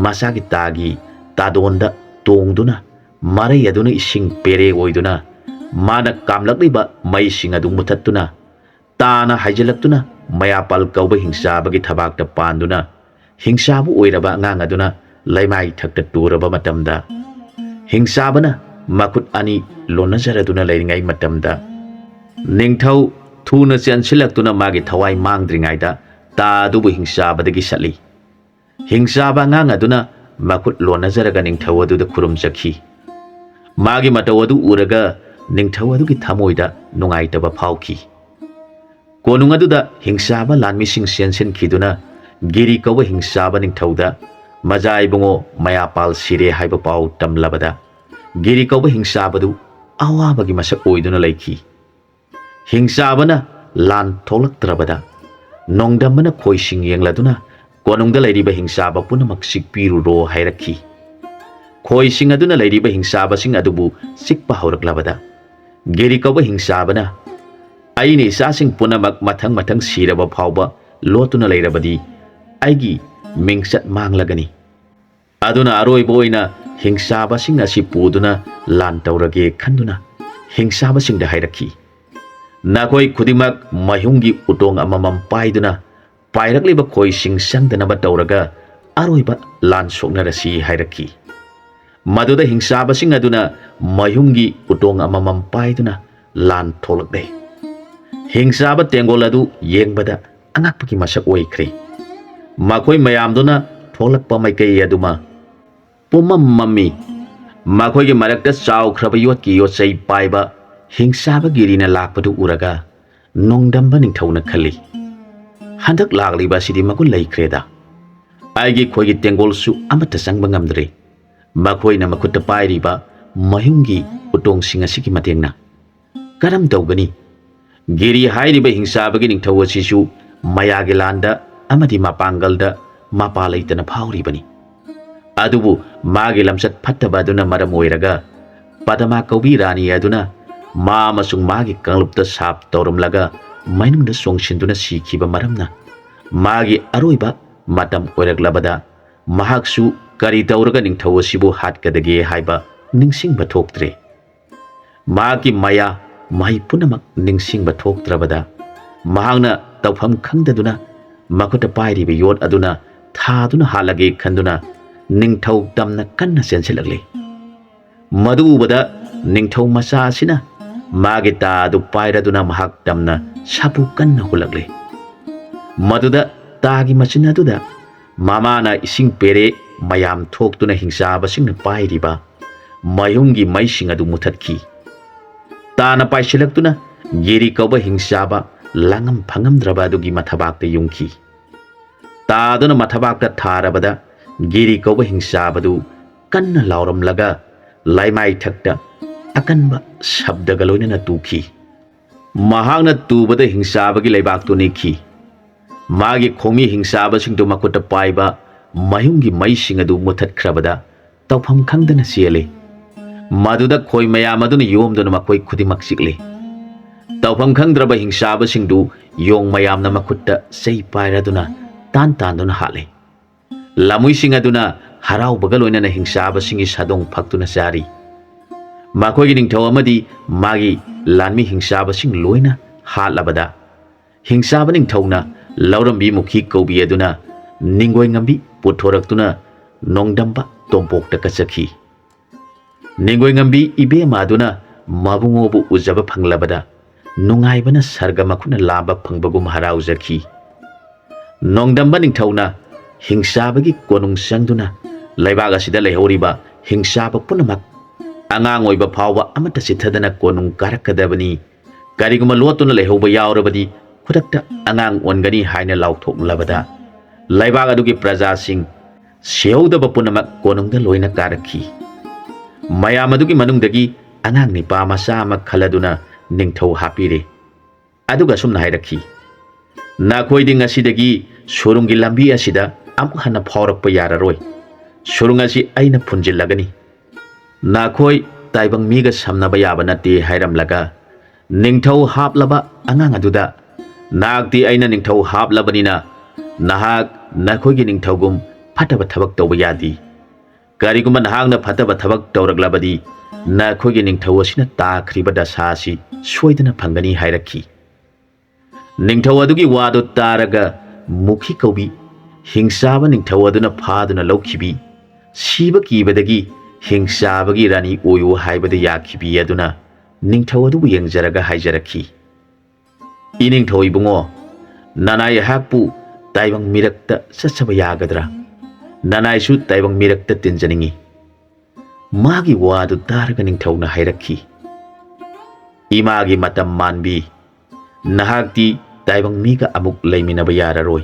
ꯃꯆꯥꯒꯤ ꯇꯥꯒꯤ ꯇꯥꯗꯣꯟꯗ ꯇꯣꯡꯗꯨꯅ ꯃꯔꯩ ꯑꯗꯨꯅ ꯏꯁꯤꯡ ꯄꯦꯔꯦ ꯑꯣꯏꯗꯨꯅ ꯃꯥꯅ ꯀꯥꯝꯂꯛꯂꯤꯕ ꯃꯩꯁꯤꯡ ꯑꯗꯨ ꯃꯨꯊꯠꯇꯨꯅ ꯇꯥꯅ ꯍꯥꯏꯖꯤꯜꯂꯛꯇꯨꯅ ꯃꯌꯥꯄꯥꯜ ꯀꯧꯕ ꯍꯤꯡꯁꯥꯕꯒꯤ ꯊꯕꯥꯛꯇ ꯄꯥꯟꯗꯨꯅ ꯍꯤꯡꯁꯥꯕ ꯑꯣꯏꯔꯕ ꯑꯉꯥꯡ ꯑꯗꯨꯅ ꯂꯩꯃꯥꯏ ꯊꯛꯇ ꯇꯨꯔꯕ ꯃꯇꯝꯗ ꯍꯤꯡꯁꯥꯕꯅ ꯃꯈꯨꯠ ꯑꯅꯤ ꯂꯣꯟꯅꯖꯔꯗꯨꯅ ꯂꯩꯔꯤꯉꯩ ꯃꯇꯝꯗ ꯅꯤꯡꯊꯧ ꯊꯨꯅ ꯆꯦꯟꯁꯤꯜꯂꯛꯇꯨꯅ ꯃꯥꯒꯤ ꯊꯋꯥꯏ ꯃꯥꯡꯗ꯭ꯔꯤꯉꯩꯗ ꯇꯥ ꯑꯗꯨꯕꯨ ꯍꯤꯡꯁꯥꯕꯗꯒꯤ ꯁꯠꯂꯤ ꯍꯤꯡꯁꯥꯕ ꯑꯉꯥꯡ ꯑꯗꯨꯅ ꯃꯈꯨꯠ ꯂꯣꯟꯅꯖꯔꯒ ꯅꯤꯡꯊꯧ ꯑꯗꯨꯗ ꯈꯨꯔꯨꯝꯖꯈꯤ ꯃꯥꯒꯤ ꯃꯇꯧ ꯑꯗꯨ ꯎꯔꯒ ꯅꯤꯡꯊꯧ ꯑꯗꯨꯒꯤ ꯊꯃꯣꯏꯗ ꯅꯨꯡꯉꯥꯏꯇꯕ ꯐꯥꯎꯈꯤ ꯀꯣꯅꯨꯡ ꯑꯗꯨꯗ ꯍꯤꯡꯁꯥꯕ ꯂꯥꯟꯃꯤꯁꯤꯡ ꯆꯦꯟꯁꯤꯟꯈꯤꯗꯨꯅ ꯒꯤꯔꯤ ꯀꯧꯕ ꯍꯤꯡꯁꯥꯕ ꯅꯤꯡꯊꯧꯗ ꯃꯖꯥ ꯏꯕꯨꯡꯉꯣ ꯃꯌꯥꯄꯥꯜ ꯁꯤꯔꯦ ꯍꯥꯏꯕ ꯄꯥꯎ ꯇꯝꯂꯕꯗ ꯒꯤꯔꯤ ꯀꯧꯕ ꯍꯤꯡꯁꯥꯕꯗꯨ ꯑꯋꯥꯕꯒꯤ ꯃꯁꯛ ꯑꯣꯏꯗꯨꯅ ꯂꯩꯈꯤ ꯍꯤꯡꯁꯥꯕꯅ ꯂꯥꯟ ꯊꯣꯛꯂꯛꯇ꯭ꯔꯕꯗ ꯅꯣꯡꯗꯝꯕꯅ ꯈꯣꯏꯁꯤꯡ ꯌꯦꯡꯂꯗꯨꯅ ꯀꯣꯅꯨꯡꯗ ꯂꯩꯔꯤꯕ ꯍꯤꯡꯁꯥꯕ ꯄꯨꯝꯅꯃꯛ ꯆꯤꯛꯄꯤꯔꯨꯔꯣ ꯍꯥꯏꯔꯛꯈꯤ ꯈꯣꯏꯁꯤꯡ ꯑꯗꯨꯅ ꯂꯩꯔꯤꯕ ꯍꯤꯡꯁꯥꯕꯁꯤꯡ ꯑꯗꯨꯕꯨ ꯆꯤꯛꯄ ꯍꯧꯔꯛꯂꯕꯗ ꯒꯤꯔꯤ ꯀꯧꯕ ꯍꯤꯡꯁꯥꯕꯅ ꯑꯩꯅ ꯏꯆꯥꯁꯤꯡ ꯄꯨꯝꯅꯃꯛ ꯃꯊꯪ ꯃꯊꯪ ꯁꯤꯔꯕ ꯐꯥꯎꯕ ꯂꯣꯠꯇꯨꯅ ꯂꯩꯔꯕꯗꯤ ꯑꯩꯒꯤ ꯃꯤꯡꯆꯠ ꯃꯥꯡꯂꯒꯅꯤ ꯑꯗꯨꯅ ꯑꯔꯣꯏꯕ ꯑꯣꯏꯅ ꯍꯤꯡꯁꯥꯕꯁꯤꯡ ꯑꯁꯤ ꯄꯨꯗꯨꯅ ꯂꯥꯟ ꯇꯧꯔꯒꯦ ꯈꯟꯗꯨꯅ ꯍꯤꯡꯁꯥꯕꯁꯤꯡꯗ ꯍꯥꯏꯔꯛꯈꯤ ꯅꯈꯣꯏ ꯈꯨꯗꯤꯡꯃꯛ ꯃꯌꯨꯡꯒꯤ ꯎꯇꯣꯡ ꯑꯃꯃꯝ ꯄꯥꯏꯗꯨꯅ ꯄꯥꯏꯔꯛꯂꯤꯕ ꯈꯣꯏꯁꯤꯡ ꯆꯪꯗꯅꯕ ꯇꯧꯔꯒ ꯑꯔꯣꯏꯕ ꯂꯥꯟ ꯁꯣꯛꯅꯔꯁꯤ ꯍꯥꯏꯔꯛꯈꯤ ꯃꯗꯨꯗ ꯍꯤꯡꯁꯥꯕꯁꯤꯡ ꯑꯗꯨꯅ ꯃꯌꯨꯡꯒꯤ ꯎꯇꯣꯡ ꯑꯃꯃꯝ ꯄꯥꯏꯗꯨꯅ ꯂꯥꯟ ꯊꯣꯛꯂꯛꯂꯦ ꯍꯤꯡꯁꯥꯕ ꯇꯦꯡꯒꯣꯜ ꯑꯗꯨ ꯌꯦꯡꯕꯗ ꯑꯉꯛꯄꯒꯤ ꯃꯁꯛ ꯑꯣꯏꯈ꯭ꯔꯦ ꯃꯈꯣꯏ ꯃꯌꯥꯝꯗꯨꯅ ꯊꯣꯛꯂꯛꯄ ꯃꯥꯏꯀꯩ ꯑꯗꯨꯃ ꯄꯨꯝꯃꯝ ꯃꯝꯃꯤ ꯃꯈꯣꯏꯒꯤ ꯃꯔꯛꯇ ꯆꯥꯎꯈ꯭ꯔꯕ ꯌꯣꯠꯀꯤ ꯌꯣꯠꯆꯩ ꯄꯥꯏꯕ ꯍꯤꯡꯁꯥꯕ ꯒꯤꯔꯤꯅ ꯂꯥꯛꯄꯗꯨ ꯎꯔꯒ ꯅꯣꯡꯗꯝꯕ ꯅꯤꯡꯊꯧꯅ ꯈꯜꯂꯤ ꯍꯟꯗꯛ ꯂꯥꯛꯂꯤꯕ ꯑꯁꯤꯗꯤ ꯃꯒꯨꯟ ꯂꯩꯈ꯭ꯔꯦꯗ ꯑꯩꯒꯤ ꯈꯣꯏꯒꯤ ꯇꯦꯡꯒꯣꯜꯁꯨ ꯑꯃꯠꯇ ꯆꯪꯕ ꯉꯝꯗ꯭ꯔꯦ ꯃꯈꯣꯏꯅ ꯃꯈꯨꯠꯇ ꯄꯥꯏꯔꯤꯕ ꯃꯌꯨꯡꯒꯤ ꯎꯇꯣꯡꯁꯤꯡ ꯑꯁꯤꯒꯤ ꯃꯇꯦꯡꯅ ꯀꯔꯝ ꯇꯧꯒꯅꯤ? ꯒꯤꯔꯤ ꯍꯥꯏꯔꯤꯕ ꯍꯤꯡꯁꯥꯕꯒꯤ ꯅꯤꯡꯊꯧ ꯑꯁꯤꯁꯨ ꯃꯌꯥꯒꯤ ꯂꯥꯟꯗ ꯑꯃꯗꯤ ꯃꯄꯥꯡꯒꯜꯗ ꯃꯄꯥ ꯂꯩꯇꯅ ꯐꯥꯎꯔꯤꯕꯅꯤ꯫ ꯑꯗꯨꯕꯨ ꯃꯥꯒꯤ ꯂꯝꯆꯠ ꯐꯠꯇꯕ ꯑꯗꯨꯅ ꯃꯔꯝ ꯑꯣꯏꯔꯒ ꯄꯗꯃꯥ ꯀꯧꯕꯤ ꯔꯥꯅꯤ ꯑꯗꯨꯅ ꯃꯥ ꯑꯃꯁꯨꯡ ꯃꯥꯒꯤ ꯀꯥꯡꯂꯨꯞꯇ ꯁꯥꯞ ꯇꯧꯔꯝꯂꯒ ꯃꯅꯨꯡꯗ ꯆꯣꯡꯁꯤꯟꯗꯨꯅ ꯁꯤꯈꯤꯕ ꯃꯔꯝꯅ ꯃꯥꯒꯤ ꯑꯔꯣꯏꯕ ꯃꯇꯝ ꯑꯣꯏꯔꯛꯂꯕꯗ ꯃꯍꯥꯛꯁꯨ ꯀꯔꯤ ꯇꯧꯔꯒ ꯅꯤꯡꯊꯧ ꯑꯁꯤꯕꯨ ꯍꯥꯠꯀꯗꯒꯦ ꯍꯥꯏꯕ ꯅꯤꯡꯁꯤꯡꯕ ꯊꯣꯛꯇ꯭ꯔꯦ꯫ ꯃꯍꯥꯛꯀꯤ ꯃꯌꯥ ꯃꯍꯩ ꯄꯨꯝꯅꯃꯛ ꯅꯤꯡꯁꯤꯡꯕ ꯊꯣꯛꯇ꯭ꯔꯕꯗ ꯃꯍꯥꯛꯅ ꯇꯧꯐꯝ ꯈꯪꯗꯗꯨꯅ ꯃꯈꯨꯠꯇ ꯄꯥꯏꯔꯤꯕ ꯌꯣꯠ ꯑꯗꯨꯅ ꯊꯥꯗꯨꯅ ꯍꯥꯠꯂꯒꯦ ꯈꯟꯗꯨꯅ ꯅꯤꯡꯊꯧ ꯇꯝꯅ ꯀꯟꯅ ꯆꯦꯟꯁꯤꯜꯂꯛꯂꯦ꯫ ꯃꯗꯨ ꯎꯕꯗ ꯅꯤꯡꯊꯧ ꯃꯆꯥ ꯑꯁꯤꯅ ꯃꯥꯒꯤ ꯇꯥ ꯑꯗꯨ ꯄꯥꯏꯔꯗꯨꯅ ꯃꯍꯥꯛ ꯇꯝꯅ ꯁꯥꯄꯨ ꯀꯟꯅ ꯍꯨꯜꯂꯛꯂꯦ꯫ ꯃꯗꯨꯗ ꯇꯥꯒꯤ ꯃꯆꯤꯟ ꯑꯗꯨꯗ ꯃꯃꯥꯅ ꯏꯁꯤꯡ ꯄꯦꯔꯦ ꯃꯌꯥꯝ ꯊꯣꯛꯇꯨꯅ ꯍꯤꯡꯆꯥꯕꯁꯤꯡꯅ ꯄꯥꯏꯔꯤꯕ ꯃꯌꯨꯡꯒꯤ ꯃꯩꯁꯤꯡ ꯑꯗꯨ ꯃꯨꯊꯠꯈꯤ꯫ ꯇꯥꯅ ꯄꯥꯏꯁꯤꯜꯂꯛꯇꯨꯅ ꯒꯤꯔꯤ ꯀꯧꯕ ꯍꯤꯡꯆꯥꯕ ꯂꯥꯡꯉꯝ ꯐꯪꯉꯝꯗ꯭ꯔꯕ ꯑꯗꯨꯒꯤ ꯃꯊꯕꯥꯛꯇ ꯌꯨꯡꯈꯤ꯫ ꯇꯥꯗꯨꯅ ꯃꯊꯕꯥꯛꯇ ꯊꯥꯔꯕꯗ ꯒꯤꯔꯤ ꯀꯧꯕ ꯍꯤꯡꯆꯥꯕꯗꯨ ꯀꯟꯅ ꯂꯥꯎꯔꯝꯂꯒ ꯂꯩꯃꯥꯏ ꯊꯛꯇ ꯑꯀꯟꯕ ꯁꯕꯗꯒ ꯂꯣꯏꯅꯅ ꯇꯨꯈꯤ꯫ ꯃꯍꯥꯛꯅ ꯇꯨꯕꯗ ꯍꯤꯡꯆꯥꯕꯒꯤ ꯂꯩꯕꯥꯛꯇꯨ ꯅꯤꯛꯈꯤ꯫ ꯃꯥꯒꯤ ꯈꯣꯡꯃꯤ ꯍꯤꯡꯆꯥꯕꯁꯤꯡꯗꯨ ꯃꯈꯨꯠꯇ ꯄꯥꯏꯕ ꯃꯌꯨꯡꯒꯤ ꯃꯩꯁꯤꯡ ꯑꯗꯨ ꯃꯨꯊꯠꯈ꯭ꯔꯕꯗ ꯇꯧꯐꯝ ꯈꯪꯗꯅ ꯆꯦꯜꯂꯦ꯫ ꯃꯗꯨꯗ ꯈꯣꯏ ꯃꯌꯥꯝ ꯑꯗꯨꯅ ꯌꯣꯝꯗꯨꯅ ꯃꯈꯣꯏ ꯈꯨꯗꯤꯡꯃꯛ ꯆꯤꯛꯂꯦ꯫ ꯇꯧꯐꯝ ꯈꯪꯗ꯭ꯔꯕ ꯍꯤꯡꯆꯥꯕꯁꯤꯡꯗꯨ ꯌꯣꯡ ꯃꯌꯥꯝꯅ ꯃꯈꯨꯠꯇ ꯆꯩ ꯄꯥꯏꯔꯗꯨꯅ ꯇꯥꯟꯗꯨꯅ ꯍꯥꯠꯂꯦ꯫ ꯂꯝꯍꯨꯏꯁꯤꯡ ꯑꯗꯨꯅ ꯍꯔꯥꯎꯕꯒ ꯂꯣꯏꯅꯅ ꯍꯤꯡꯆꯥꯕꯁꯤꯡꯒꯤ ꯁꯥꯗꯣꯡ ꯐꯛꯇꯨꯅ ꯆꯥꯔꯤ꯫ ꯃꯈꯣꯏꯒꯤ ꯅꯤꯡꯊꯧ ꯑꯃꯗꯤ ꯃꯥꯒꯤ ꯂꯥꯟꯃꯤ ꯍꯤꯡꯆꯥꯕꯁꯤꯡ ꯂꯣꯏꯅ ꯍꯥꯠꯂꯕꯗ ꯍꯤꯡꯆꯥꯕ ꯅꯤꯡꯊꯧꯅ ꯂꯧꯔꯝꯕꯤ ꯃꯨꯈꯤ ꯀꯧꯕꯤ ꯑꯗꯨꯅ ꯅꯤꯡꯒꯣꯏ ꯉꯝꯕꯤ ꯄꯨꯊꯣꯔꯛꯇꯨꯅ ꯅꯣꯡꯗꯝꯕ ꯇꯣꯝꯄꯣꯛꯇ ꯀꯠꯆꯈꯤ꯫ ꯅꯤꯡꯒꯣꯏ ꯉꯝꯕꯤ ꯏꯕꯦꯝꯃ ꯑꯗꯨꯅ ꯃꯕꯨꯡꯉꯣꯕꯨ ꯎꯖꯕ ꯐꯪꯂꯕꯗ ꯅꯨꯡꯉꯥꯏꯕꯅ ꯁꯔꯒ ꯃꯈꯨꯠꯅ ꯂꯥꯝꯕ ꯐꯪꯕꯒꯨꯝ ꯍꯔꯥꯎꯖꯈꯤ꯫ ꯅꯣꯡꯗꯝꯕ ꯅꯤꯡꯊꯧꯅ ꯍꯤꯡꯆꯥꯕꯒꯤ ꯀꯣꯅꯨꯡ ꯆꯪꯗꯨꯅ ꯂꯩꯕꯥꯛ ꯑꯁꯤꯗ ꯂꯩꯍꯧꯔꯤꯕ ꯍꯤꯡꯆꯥꯕ ꯄꯨꯝꯅꯃꯛ ꯑꯉꯥꯡ ꯑꯣꯏꯕ ꯐꯥꯎꯕ ꯑꯃꯠꯇ ꯆꯤꯠꯊꯗꯅ ꯀꯣꯅꯨꯡ ꯀꯥꯔꯛꯀꯗꯕꯅꯤ, ꯀꯔꯤꯒꯨꯝꯕ ꯂꯣꯠꯇꯨꯅ ꯂꯩꯍꯧꯕ ꯌꯥꯎꯔꯕꯗꯤ ꯈꯨꯗꯛꯇ ꯑꯉꯥꯡ ꯑꯣꯟꯒꯅꯤ ꯍꯥꯏꯅ ꯂꯥꯎꯊꯣꯛꯂꯕꯗ ꯂꯩꯕꯥꯛ ꯑꯗꯨꯒꯤ प्रꯖꯥꯁꯤꯡ ꯁꯤꯍꯧꯗꯕ ꯄꯨꯝꯅꯃꯛ ꯀꯣꯅꯨꯡꯗ ꯂꯣꯏꯅ ꯀꯥꯔꯛꯈꯤ꯫ ꯃꯌꯥꯝ ꯑꯗꯨꯒꯤ ꯃꯅꯨꯡꯗꯒꯤ ꯑꯉꯥꯡ ꯅꯤꯄꯥ ꯃꯆꯥ ꯑꯃ ꯈꯜꯂꯗꯨꯅ ꯅꯤꯡꯊꯧ ꯍꯥꯞꯄꯤꯔꯦ꯫ ꯑꯗꯨꯒ ꯑꯁꯨꯝꯅ ꯍꯥꯏꯔꯛꯈꯤ, ꯅꯈꯣꯏꯗꯤ ꯉꯁꯤꯗꯒꯤ ꯁꯨꯔꯨꯡꯒꯤ ꯂꯝꯕꯤ ꯑꯁꯤꯗ ꯑꯃꯨꯛ ꯍꯟꯅ ꯐꯥꯎꯔꯛꯄ ꯌꯥꯔꯔꯣꯏ꯫ ꯁꯨꯔꯨꯡ ꯑꯁꯤ ꯑꯩꯅ ꯐꯨꯟꯖꯤꯜꯂꯒꯅꯤ꯫ ꯅꯈꯣꯏ ꯇꯥꯏꯕꯪ ꯃꯤꯒ ꯁꯝꯅꯕ ꯌꯥꯕ ꯅꯠꯇꯦ ꯍꯥꯏꯔꯝꯂꯒ ꯅꯤꯡꯊꯧ ꯍꯥꯞꯂꯕ ꯑꯉꯥꯡ ꯑꯗꯨꯗ ꯅꯍꯥꯛꯇꯤ ꯑꯩꯅ ꯅꯤꯡꯊꯧ ꯍꯥꯞꯂꯕꯅꯤꯅ ꯅꯍꯥꯛ ꯅꯈꯣꯏꯒꯤ ꯅꯤꯡꯊꯧꯒꯨꯝ ꯐꯠꯇꯕ ꯊꯕꯛ ꯇꯧꯕ ꯌꯥꯗꯦ꯫ ꯀꯔꯤꯒꯨꯝꯕ ꯅꯍꯥꯛꯅ ꯐꯠꯇꯕ ꯊꯕꯛ ꯇꯧꯔꯛꯂꯕꯗꯤ ꯅꯈꯣꯏꯒꯤ ꯅꯤꯡꯊꯧ ꯑꯁꯤꯅ ꯇꯥꯈ꯭ꯔꯤꯕ ꯗꯁꯥ ꯑꯁꯤ ꯁꯣꯏꯗꯅ ꯐꯪꯒꯅꯤ ꯍꯥꯏꯔꯛꯈꯤ꯫ ꯅꯤꯡꯊꯧ ꯑꯗꯨꯒꯤ ꯋꯥꯗꯨ ꯇꯥꯔꯒ ꯃꯨꯈꯤ ꯀꯧꯕꯤ ꯍꯤꯡꯆꯥꯕ ꯅꯤꯡꯊꯧ ꯑꯗꯨꯅ ꯐꯥꯗꯨꯅ ꯂꯧꯈꯤꯕꯤ ꯁꯤꯕ ꯀꯤꯕꯗꯒꯤ ꯍꯤꯡꯆꯥꯕꯒꯤ ꯔꯥꯅꯤ ꯑꯣꯏꯌꯨ ꯍꯥꯏꯕꯗ ꯌꯥꯈꯤꯕꯤ ꯑꯗꯨꯅ ꯅꯤꯡꯊꯧ ꯑꯗꯨꯕꯨ ꯌꯦꯡꯖꯔꯒ ꯍꯥꯏꯖꯔꯛꯈꯤ, ꯏꯅꯤꯡꯊꯧ ꯏꯕꯨꯡꯉꯣ, ꯅꯅꯥꯏ ꯑꯩꯍꯥꯛꯄꯨ ꯇꯥꯏꯕꯪ ꯃꯤꯔꯛꯇ ꯆꯠꯆꯕ ꯌꯥꯒꯗ꯭ꯔꯥ? ꯅꯅꯥꯏꯁꯨ ꯇꯥꯏꯕꯪ ꯃꯤꯔꯛꯇ ꯇꯤꯟꯖꯅꯤꯡꯉꯤ꯫ ꯃꯥꯒꯤ ꯋꯥꯗꯨ ꯇꯥꯔꯒ ꯅꯤꯡꯊꯧꯅ ꯍꯥꯏꯔꯛꯈꯤ, ꯏꯃꯥꯒꯤ ꯃꯇꯝ ꯃꯥꯟꯕꯤ, ꯅꯍꯥꯛꯇꯤ ꯇꯥꯏꯕꯪ ꯃꯤꯒ ꯑꯃꯨꯛ ꯂꯩꯃꯤꯟꯅꯕ ꯌꯥꯔꯔꯣꯏ꯫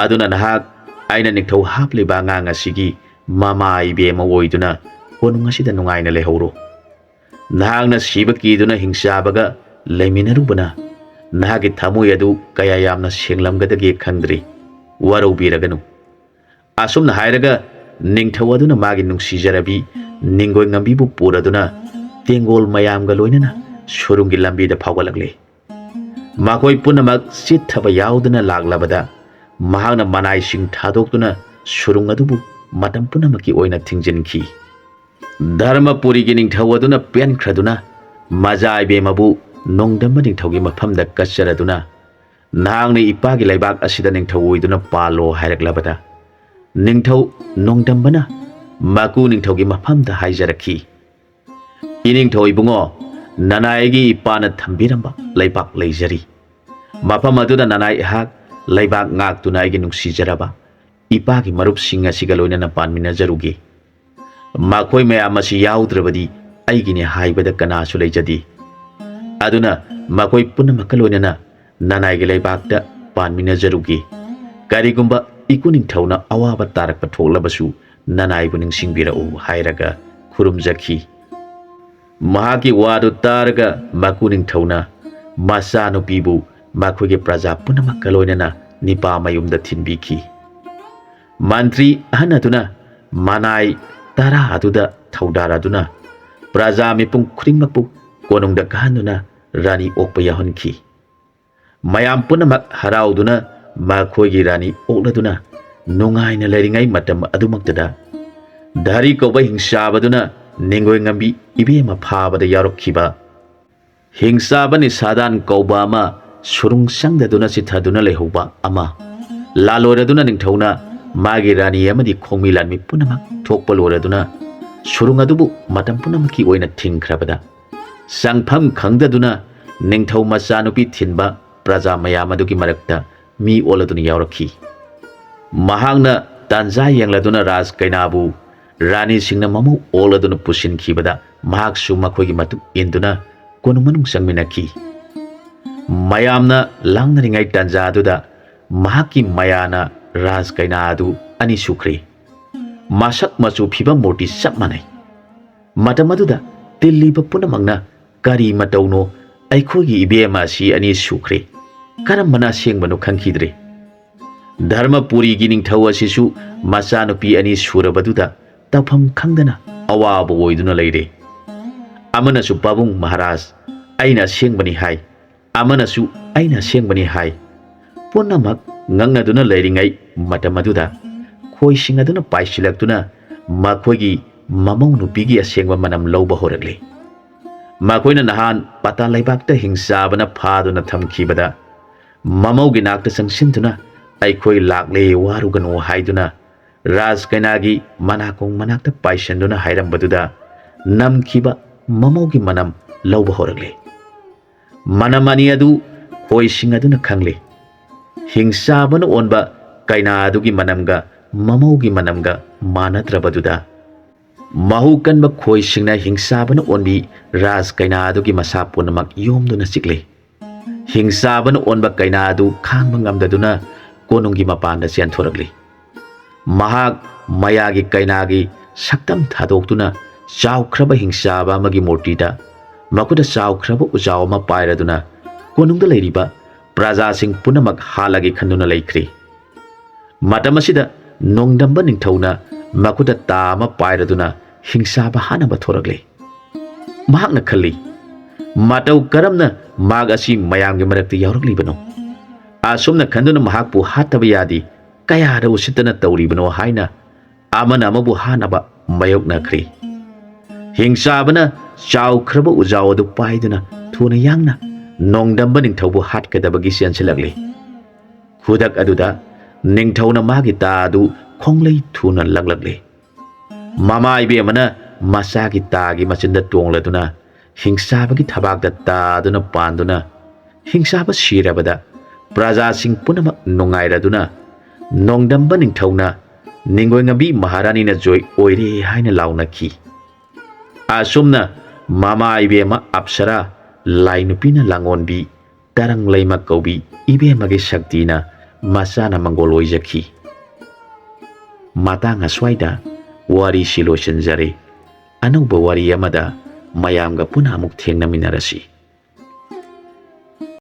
ꯑꯗꯨꯅ ꯅꯍꯥꯛ ꯑꯩꯅ ꯅꯤꯡꯊꯧ ꯍꯥꯞꯂꯤꯕ ꯑꯉꯥꯡ ꯑꯁꯤꯒꯤ ꯃꯃꯥ ꯏꯕꯦꯝꯃ ꯑꯣꯏꯗꯨꯅ ꯀꯣꯅꯨꯡ ꯑꯁꯤꯗ ꯅꯨꯡꯉꯥꯏꯅ ꯂꯩꯍꯧꯔꯣ꯫ ꯅꯍꯥꯛꯅ ꯁꯤꯕ ꯀꯤꯗꯨꯅ ꯍꯤꯡꯆꯥꯕꯒ ꯂꯩꯃꯤꯟꯅꯔꯨꯕꯅ ꯅꯍꯥꯛꯀꯤ ꯊꯃꯣꯏ ꯑꯗꯨ ꯀꯌꯥ ꯌꯥꯝꯅ ꯁꯦꯡꯂꯝꯒꯗꯒꯦ ꯈꯪꯗ꯭ꯔꯤ꯫ ꯋꯥꯔꯧꯕꯤꯔꯒꯅꯨ꯫ ꯑꯁꯨꯝꯅ ꯍꯥꯏꯔꯒ ꯅꯤꯡꯊꯧ ꯑꯗꯨꯅ ꯃꯥꯒꯤ ꯅꯨꯡꯁꯤꯖꯔꯕꯤ ꯅꯤꯡꯒꯣꯏ ꯉꯝꯕꯤꯕꯨ ꯄꯨꯔꯗꯨꯅ ꯇꯦꯡꯒꯣꯜ ꯃꯌꯥꯝꯒ ꯂꯣꯏꯅꯅ ꯁꯨꯔꯨꯡꯒꯤ ꯂꯝꯕꯤꯗ ꯐꯥꯎꯒꯠꯂꯛꯂꯦ꯫ ꯃꯈꯣꯏ ꯄꯨꯝꯅꯃꯛ ꯆꯤꯠꯊꯕ ꯌꯥꯎꯗꯅ ꯂꯥꯛꯂꯕꯗ ꯃꯍꯥꯛꯅ ꯃꯅꯥꯏꯁꯤꯡ ꯊꯥꯗꯣꯛꯇꯨꯅ ꯁꯨꯔꯨꯡ ꯑꯗꯨꯕꯨ ꯃꯇꯝ ꯄꯨꯝꯅꯃꯛꯀꯤ ꯑꯣꯏꯅ ꯊꯤꯡꯖꯤꯟꯈꯤ꯫ ꯙꯔꯃꯄꯨꯔꯤꯒꯤ ꯅꯤꯡꯊꯧ ꯑꯗꯨꯅ ꯄꯦꯟꯈ꯭ꯔꯗꯨꯅ ꯃꯖꯥ ꯏꯕꯦꯝꯃꯕꯨ ꯅꯣꯡꯗꯝꯕ ꯅꯤꯡꯊꯧꯒꯤ ꯃꯐꯝꯗ ꯀꯠꯆꯔꯗꯨꯅ ꯅꯍꯥꯛꯅ ꯏꯄꯥꯒꯤ ꯂꯩꯕꯥꯛ ꯑꯁꯤꯗ ꯅꯤꯡꯊꯧ ꯑꯣꯏꯗꯨꯅ ꯄꯥꯜꯂꯣ ꯍꯥꯏꯔꯛꯂꯕꯗ ꯅꯤꯡꯊꯧ ꯅꯣꯡꯗꯝꯕꯅ ꯃꯀꯨ ꯅꯤꯡꯊꯧꯒꯤ ꯃꯐꯝꯗ ꯍꯥꯏꯖꯔꯛꯈꯤ, ꯏꯅꯤꯡꯊꯧ ꯏꯕꯨꯡꯉꯣ, ꯅꯅꯥꯏꯒꯤ ꯏꯄꯥꯅ ꯊꯝꯕꯤꯔꯝꯕ ꯂꯩꯕꯥꯛ ꯂꯩꯖꯔꯤ꯫ ꯃꯐꯝ ꯑꯗꯨꯗ ꯅꯅꯥꯏ ꯑꯩꯍꯥꯛ ꯂꯩꯕꯥꯛ ꯉꯥꯛꯇꯨꯅ ꯑꯩꯒꯤ ꯅꯨꯡꯁꯤꯖꯔꯕ ꯏꯄꯥꯒꯤ ꯃꯔꯨꯞꯁꯤꯡ ꯑꯁꯤꯒ ꯂꯣꯏꯅꯅ ꯄꯥꯟꯃꯤꯟꯅꯖꯔꯨꯒꯦ꯫ ꯃꯈꯣꯏ ꯃꯌꯥꯝ ꯑꯁꯤ ꯌꯥꯎꯗ꯭ꯔꯕꯗꯤ ꯑꯩꯒꯤꯅꯤ ꯍꯥꯏꯕꯗ ꯀꯅꯥꯁꯨ ꯂꯩꯖꯗꯦ꯫ ꯑꯗꯨꯅ ꯃꯈꯣꯏ ꯄꯨꯝꯅꯃꯛꯀ ꯂꯣꯏꯅꯅ ꯅꯅꯥꯏꯒꯤ ꯂꯩꯕꯥꯛꯇ ꯄꯥꯟꯃꯤꯟꯅꯖꯔꯨꯒꯦ꯫ ꯀꯔꯤꯒꯨꯝꯕ ꯏꯀꯨ ꯅꯤꯡꯊꯧꯅ ꯑꯋꯥꯕ ꯇꯥꯔꯛꯄ ꯊꯣꯛꯂꯕꯁꯨ ꯅꯅꯥꯏꯕꯨ ꯅꯤꯡꯁꯤꯡꯕꯤꯔꯛꯎ ꯍꯥꯏꯔꯒ ꯈꯨꯔꯨꯝꯖꯈꯤ꯫ ꯃꯍꯥꯛꯀꯤ ꯋꯥꯗꯨ ꯇꯥꯔꯒ ꯃꯀꯨ ꯅꯤꯡꯊꯧꯅ ꯃꯆꯥꯅꯨꯄꯤꯕꯨ ꯃꯈꯣꯏꯒꯤ ꯄ꯭ꯔꯖꯥ ꯄꯨꯝꯅꯃꯛꯀ ꯂꯣꯏꯅꯅ ꯅꯤꯄꯥ ꯃꯌꯨꯝꯗ ꯊꯤꯟꯕꯤꯈꯤ꯫ ꯃꯟꯇ꯭ꯔꯤ ꯑꯍꯟ ꯑꯗꯨꯅ ꯃꯅꯥꯏ 10 ꯑꯗꯨꯗ ꯊꯧꯗꯥꯔꯗꯨꯅ ꯄ꯭ꯔꯖꯥ ꯃꯤꯄꯨꯝ ꯈꯨꯗꯤꯡꯃꯛꯄꯨ ꯀꯣꯅꯨꯡꯗ ꯀꯥꯍꯟꯗꯨꯅ ꯔꯥꯅꯤ ꯑꯣꯛꯄ ꯌꯥꯎꯍꯟꯈꯤ꯫ ꯃꯌꯥꯝ ꯄꯨꯝꯅꯃꯛ ꯍꯔꯥꯎꯗꯨꯅ ꯃꯈꯣꯏꯒꯤ ꯔꯥꯅꯤ ꯑꯣꯛꯂꯗꯨꯅ ꯅꯨꯡꯉꯥꯏꯅ ꯂꯩꯔꯤꯉꯩ ꯃꯇꯝ ꯑꯗꯨꯃꯛꯇꯗ ꯙꯔꯤ ꯀꯧꯕ ꯍꯤꯡꯆꯥꯕꯗꯨꯅ ꯅꯤꯡꯒꯣꯏ ꯉꯝꯕꯤ ꯏꯕꯦꯝꯃ ꯐꯥꯕꯗ ꯌꯥꯎꯔꯛꯈꯤꯕ ꯍꯤꯡꯆꯥꯕ ꯅꯤꯁꯥꯗꯥꯟ ꯀꯧꯕ ꯑꯃ ꯁꯨꯔꯨꯡ ꯆꯪꯗꯗꯨꯅ ꯆꯤꯊꯗꯨꯅ ꯂꯩꯍꯧꯕ ꯑꯃ ꯂꯥꯂꯣꯏꯔꯗꯨꯅ ꯅꯤꯡꯊꯧꯅ ꯃꯥꯒꯤ ꯔꯥꯅꯤ ꯑꯃꯗꯤ ꯈꯣꯡꯃꯤ ꯂꯥꯟꯃꯤ ꯄꯨꯝꯅꯃꯛ ꯊꯣꯛꯄ ꯂꯣꯏꯔꯗꯨꯅ ꯁꯨꯔꯨꯡ ꯑꯗꯨꯕꯨ ꯃꯇꯝ ꯄꯨꯝꯅꯃꯛꯀꯤ ꯑꯣꯏꯅ ꯊꯤꯡꯈ꯭ꯔꯕꯗ ꯆꯪꯐꯝ ꯈꯪꯗꯗꯨꯅ ꯅꯤꯡꯊꯧ ꯃꯆꯥꯅꯨꯄꯤ ꯊꯤꯟꯕ ꯄ꯭ꯔꯖꯥ ꯃꯌꯥꯝ ꯑꯗꯨꯒꯤ ꯃꯔꯛꯇ ꯃꯤ ꯑꯣꯜꯂꯗꯨꯅ ꯌꯥꯎꯔꯛꯈꯤ꯫ ꯃꯍꯥꯛꯅ ꯇꯥꯟꯖꯥ ꯌꯦꯡꯂꯗꯨꯅ ꯔꯥꯖ ꯀꯩꯅꯥꯕꯨ ꯔꯥꯅꯤꯁꯤꯡꯅ ꯃꯃꯧ ꯑꯣꯜꯂꯗꯨꯅ ꯄꯨꯁꯤꯟꯈꯤꯕꯗ ꯃꯍꯥꯛꯁꯨ ꯃꯈꯣꯏꯒꯤ ꯃꯇꯨꯡ ꯏꯟꯗꯨꯅ ꯀꯣꯅꯨꯡ ꯃꯅꯨꯡ ꯆꯪꯃꯤꯟꯅꯈꯤ꯫ ꯃꯌꯥꯝꯅ ꯂꯥꯡꯅꯔꯤꯉꯩ ꯇꯥꯟꯖꯥ ꯑꯗꯨꯗ ꯃꯍꯥꯛꯀꯤ ꯃꯌꯥꯅ ꯔꯥꯖ ꯀꯩꯅꯥ ꯑꯗꯨ ꯑꯅꯤ ꯁꯨꯈ꯭ꯔꯦ꯫ ꯃꯁꯛ ꯃꯆꯨ ꯐꯤꯕꯝ ꯃꯨꯔꯇꯤ ꯆꯞ ꯃꯥꯟꯅꯩ꯫ ꯃꯇꯝ ꯑꯗꯨꯗ ꯇꯤꯜꯂꯤꯕ ꯄꯨꯝꯅꯃꯛꯅ ꯀꯔꯤ ꯃꯇꯧꯅꯣ ꯑꯩꯈꯣꯏꯒꯤ ꯏꯕꯦꯝꯃ ꯑꯁꯤ ꯑꯅꯤ ꯁꯨꯈ꯭ꯔꯦ, ꯀꯔꯝꯕꯅ ꯑꯁꯦꯡꯕꯅꯣ ꯈꯪꯈꯤꯗ꯭ꯔꯦ꯫ ꯙꯔꯃꯄꯨꯔꯤꯒꯤ ꯅꯤꯡꯊꯧ ꯑꯁꯤꯁꯨ ꯃꯆꯥꯅꯨꯄꯤ ꯑꯅꯤ ꯁꯨꯔꯕꯗꯨꯗ ꯇꯧꯐꯝ ꯈꯪꯗꯅ ꯑꯋꯥꯕ ꯑꯣꯏꯗꯨꯅ ꯂꯩꯔꯦ꯫ ꯑꯃꯅꯁꯨ ꯄꯥꯕꯨꯡ ꯃꯍꯥꯔꯥꯖ ꯑꯩꯅ ꯑꯁꯦꯡꯕꯅꯤ ꯍꯥꯏ, ꯑꯃꯅꯁꯨ ꯑꯩꯅ ꯑꯁꯦꯡꯕꯅꯤ ꯍꯥꯏ꯫ ꯄꯨꯝꯅꯃꯛ ꯉꯛꯅꯗꯨꯅ ꯂꯩꯔꯤꯉꯩ ꯃꯇꯝ ꯑꯗꯨꯗ ꯈꯣꯏꯁꯤꯡ ꯑꯗꯨꯅ ꯄꯥꯏꯁꯤꯜꯂꯛꯇꯨꯅ ꯃꯈꯣꯏꯒꯤ ꯃꯃꯧ ꯅꯨꯄꯤꯒꯤ ꯑꯁꯦꯡꯕ ꯃꯅꯝ ꯂꯧꯕ ꯍꯧꯔꯛꯂꯦ꯫ ꯃꯈꯣꯏꯅ ꯅꯍꯥꯟ ꯄꯇꯥ ꯂꯩꯕꯥꯛꯇ ꯍꯤꯡꯆꯥꯕꯅ ꯐꯥꯗꯨꯅ ꯊꯝꯈꯤꯕꯗ ꯃꯃꯧꯒꯤ ꯅꯥꯛꯇ ꯆꯪꯁꯤꯟꯗꯨꯅ ꯑꯩꯈꯣꯏ ꯂꯥꯛꯂꯦ ꯋꯥꯔꯨꯒꯅꯨ ꯍꯥꯏꯗꯨꯅ ꯔꯥꯖ ꯀꯩꯅꯥꯒꯤ ꯃꯅꯥꯀꯣꯡ ꯃꯅꯥꯛꯇ ꯄꯥꯏꯁꯤꯟꯗꯨꯅ ꯍꯥꯏꯔꯝꯕꯗꯨꯗ ꯅꯝꯈꯤꯕ ꯃꯃꯧꯒꯤ ꯃꯅꯝ ꯂꯧꯕ ꯍꯧꯔꯛꯂꯦ꯫ ꯃꯅꯝ ꯑꯅꯤ ꯑꯗꯨ ꯈꯣꯏꯁꯤꯡ ꯑꯗꯨꯅ ꯈꯪꯂꯦ꯫ ꯍꯤꯡꯆꯥꯕꯅ ꯑꯣꯟꯕ ꯀꯩꯅꯥ ꯑꯗꯨꯒꯤ ꯃꯅꯝꯒ ꯃꯃꯧꯒꯤ ꯃꯅꯝꯒ ꯃꯥꯟꯅꯗ꯭ꯔꯕꯗꯨꯗ ꯃꯍꯨ ꯀꯟꯕ ꯈꯣꯏꯁꯤꯡꯅ ꯍꯤꯡꯆꯥꯕꯅ ꯑꯣꯟꯕꯤ ꯔꯥꯖ ꯀꯩꯅꯥ ꯑꯗꯨꯒꯤ ꯃꯁꯥ ꯄꯨꯝꯅꯃꯛ ꯌꯣꯝꯗꯨꯅ ꯆꯤꯛꯂꯦ꯫ ꯍꯤꯡꯆꯥꯕꯅ ꯑꯣꯟꯕ ꯀꯩꯅꯥ ꯑꯗꯨ ꯈꯥꯡꯕ ꯉꯝꯗꯗꯨꯅ ꯀꯣꯅꯨꯡꯒꯤ ꯃꯄꯥꯟꯗ ꯆꯦꯟꯊꯣꯔꯛꯂꯤ꯫ ꯃꯍꯥꯛ ꯃꯌꯥꯒꯤ ꯀꯩꯅꯥꯒꯤ ꯁꯛꯇꯝ ꯊꯥꯗꯣꯛꯇꯨꯅ ꯆꯥꯎꯈ꯭ꯔꯕ ꯍꯤꯡꯆꯥꯕ ꯑꯃꯒꯤ ꯃꯨꯔꯇꯤꯗ ꯃꯈꯨꯠꯇ ꯆꯥꯎꯈ꯭ꯔꯕ ꯎꯖꯥꯎ ꯑꯃ ꯄꯥꯏꯔꯗꯨꯅ ꯀꯣꯅꯨꯡꯗ ꯂꯩꯔꯤꯕ ꯄ꯭ꯔꯖꯥꯁꯤꯡ ꯄꯨꯝꯅꯃꯛ ꯍꯥꯠꯂꯒꯦ ꯈꯟꯗꯨꯅ ꯂꯩꯈ꯭ꯔꯦ꯫ ꯃꯇꯝ ꯑꯁꯤꯗ ꯅꯣꯡꯗꯝꯕ ꯅꯤꯡꯊꯧꯅ ꯃꯈꯨꯠꯇ ꯇꯥ ꯑꯃ ꯄꯥꯏꯔꯗꯨꯅ ꯍꯤꯡꯆꯥꯕ ꯍꯥꯠꯅꯕ ꯊꯣꯔꯛꯂꯦ꯫ ꯃꯍꯥꯛꯅ ꯈꯜꯂꯤ, ꯃꯇꯧ ꯀꯔꯝꯅ ꯃꯍꯥꯛ ꯑꯁꯤ ꯃꯌꯥꯝꯒꯤ ꯃꯔꯛꯇ ꯌꯥꯎꯔꯛꯂꯤꯕꯅꯣ? ꯑꯁꯨꯝꯅ ꯈꯟꯗꯨꯅ ꯃꯍꯥꯛꯄꯨ ꯍꯥꯠꯇꯕ ꯌꯥꯗꯦ, ꯀꯌꯥꯗ ꯎꯁꯤꯠꯇꯅ ꯇꯧꯔꯤꯕꯅꯣ ꯍꯥꯏꯅ ꯑꯃꯅ ꯑꯃꯕꯨ ꯍꯥꯠꯅꯕ ꯃꯥꯌꯣꯛꯅꯈ꯭ꯔꯦ꯫ ꯍꯤꯡꯆꯥꯕꯅ ꯆꯥꯎꯈ꯭ꯔꯕ ꯎꯖꯥꯎ ꯑꯗꯨ ꯄꯥꯏꯗꯨꯅ ꯊꯨꯅ ꯌꯥꯡꯅ ꯅꯣꯡꯗꯝꯕ ꯅꯤꯡꯊꯧꯕꯨ ꯍꯥꯠꯀꯗꯕꯒꯤ ꯆꯦꯟꯁꯤꯜꯂꯛꯂꯦ꯫ ꯈꯨꯗꯛ ꯑꯗꯨꯗ ꯅꯤꯡꯊꯧꯅ ꯃꯥꯒꯤ ꯇꯥ ꯑꯗꯨ ꯈꯣꯡꯂꯩ ꯊꯨꯅ ꯂꯪꯂꯛꯂꯦ꯫ ꯃꯃꯥ ꯏꯕꯦꯝꯃꯅ ꯃꯆꯥꯒꯤ ꯇꯥꯒꯤ ꯃꯆꯤꯟꯗ ꯇꯣꯡꯂꯗꯨꯅ ꯍꯤꯡꯆꯥꯕꯒꯤ ꯊꯕꯥꯛꯇ ꯇꯥꯗꯨꯅ ꯄꯥꯟꯗꯨꯅ ꯍꯤꯡꯆꯥꯕ ꯁꯤꯔꯕꯗ ꯄ꯭ꯔꯖꯥꯁꯤꯡ ꯄꯨꯝꯅꯃꯛ ꯅꯨꯡꯉꯥꯏꯔꯗꯨꯅ ꯅꯣꯡꯗꯝꯕ ꯅꯤꯡꯊꯧꯅ ꯅꯤꯡꯒꯣꯏꯉꯝꯕꯤ ꯃꯍꯥꯔꯥꯅꯤꯅ ꯖꯣꯏ ꯑꯣꯏꯔꯦ ꯍꯥꯏꯅ ꯂꯥꯎꯅꯈꯤ꯫ ꯑꯁꯨꯝꯅ ꯃꯃꯥ ꯏꯕꯦꯝꯃ ꯑꯞꯁꯔꯥ ꯂꯥꯏ ꯅꯨꯄꯤꯅ ꯂꯥꯡꯑꯣꯟꯕꯤ ꯇꯔꯪ ꯂꯩꯃ ꯀꯧꯕꯤ ꯏꯕꯦꯝꯃꯒꯤ ꯁꯛꯇꯤꯅ ꯃꯆꯥꯅ ꯃꯪꯒꯣꯜ ꯑꯣꯏꯖꯈꯤ꯫ ꯃꯇꯥꯡ ꯑꯁ꯭ꯋꯥꯏꯗ ꯋꯥꯔꯤꯁꯤ ꯂꯣꯏꯁꯤꯟꯖꯔꯦ꯫ ꯑꯅꯧꯕ ꯋꯥꯔꯤ ꯑꯃꯗ ꯃꯌꯥꯝꯒ ꯄꯨꯟꯅ ꯑꯃꯨꯛ ꯊꯦꯡꯅꯃꯤꯟꯅꯔꯁꯤ꯫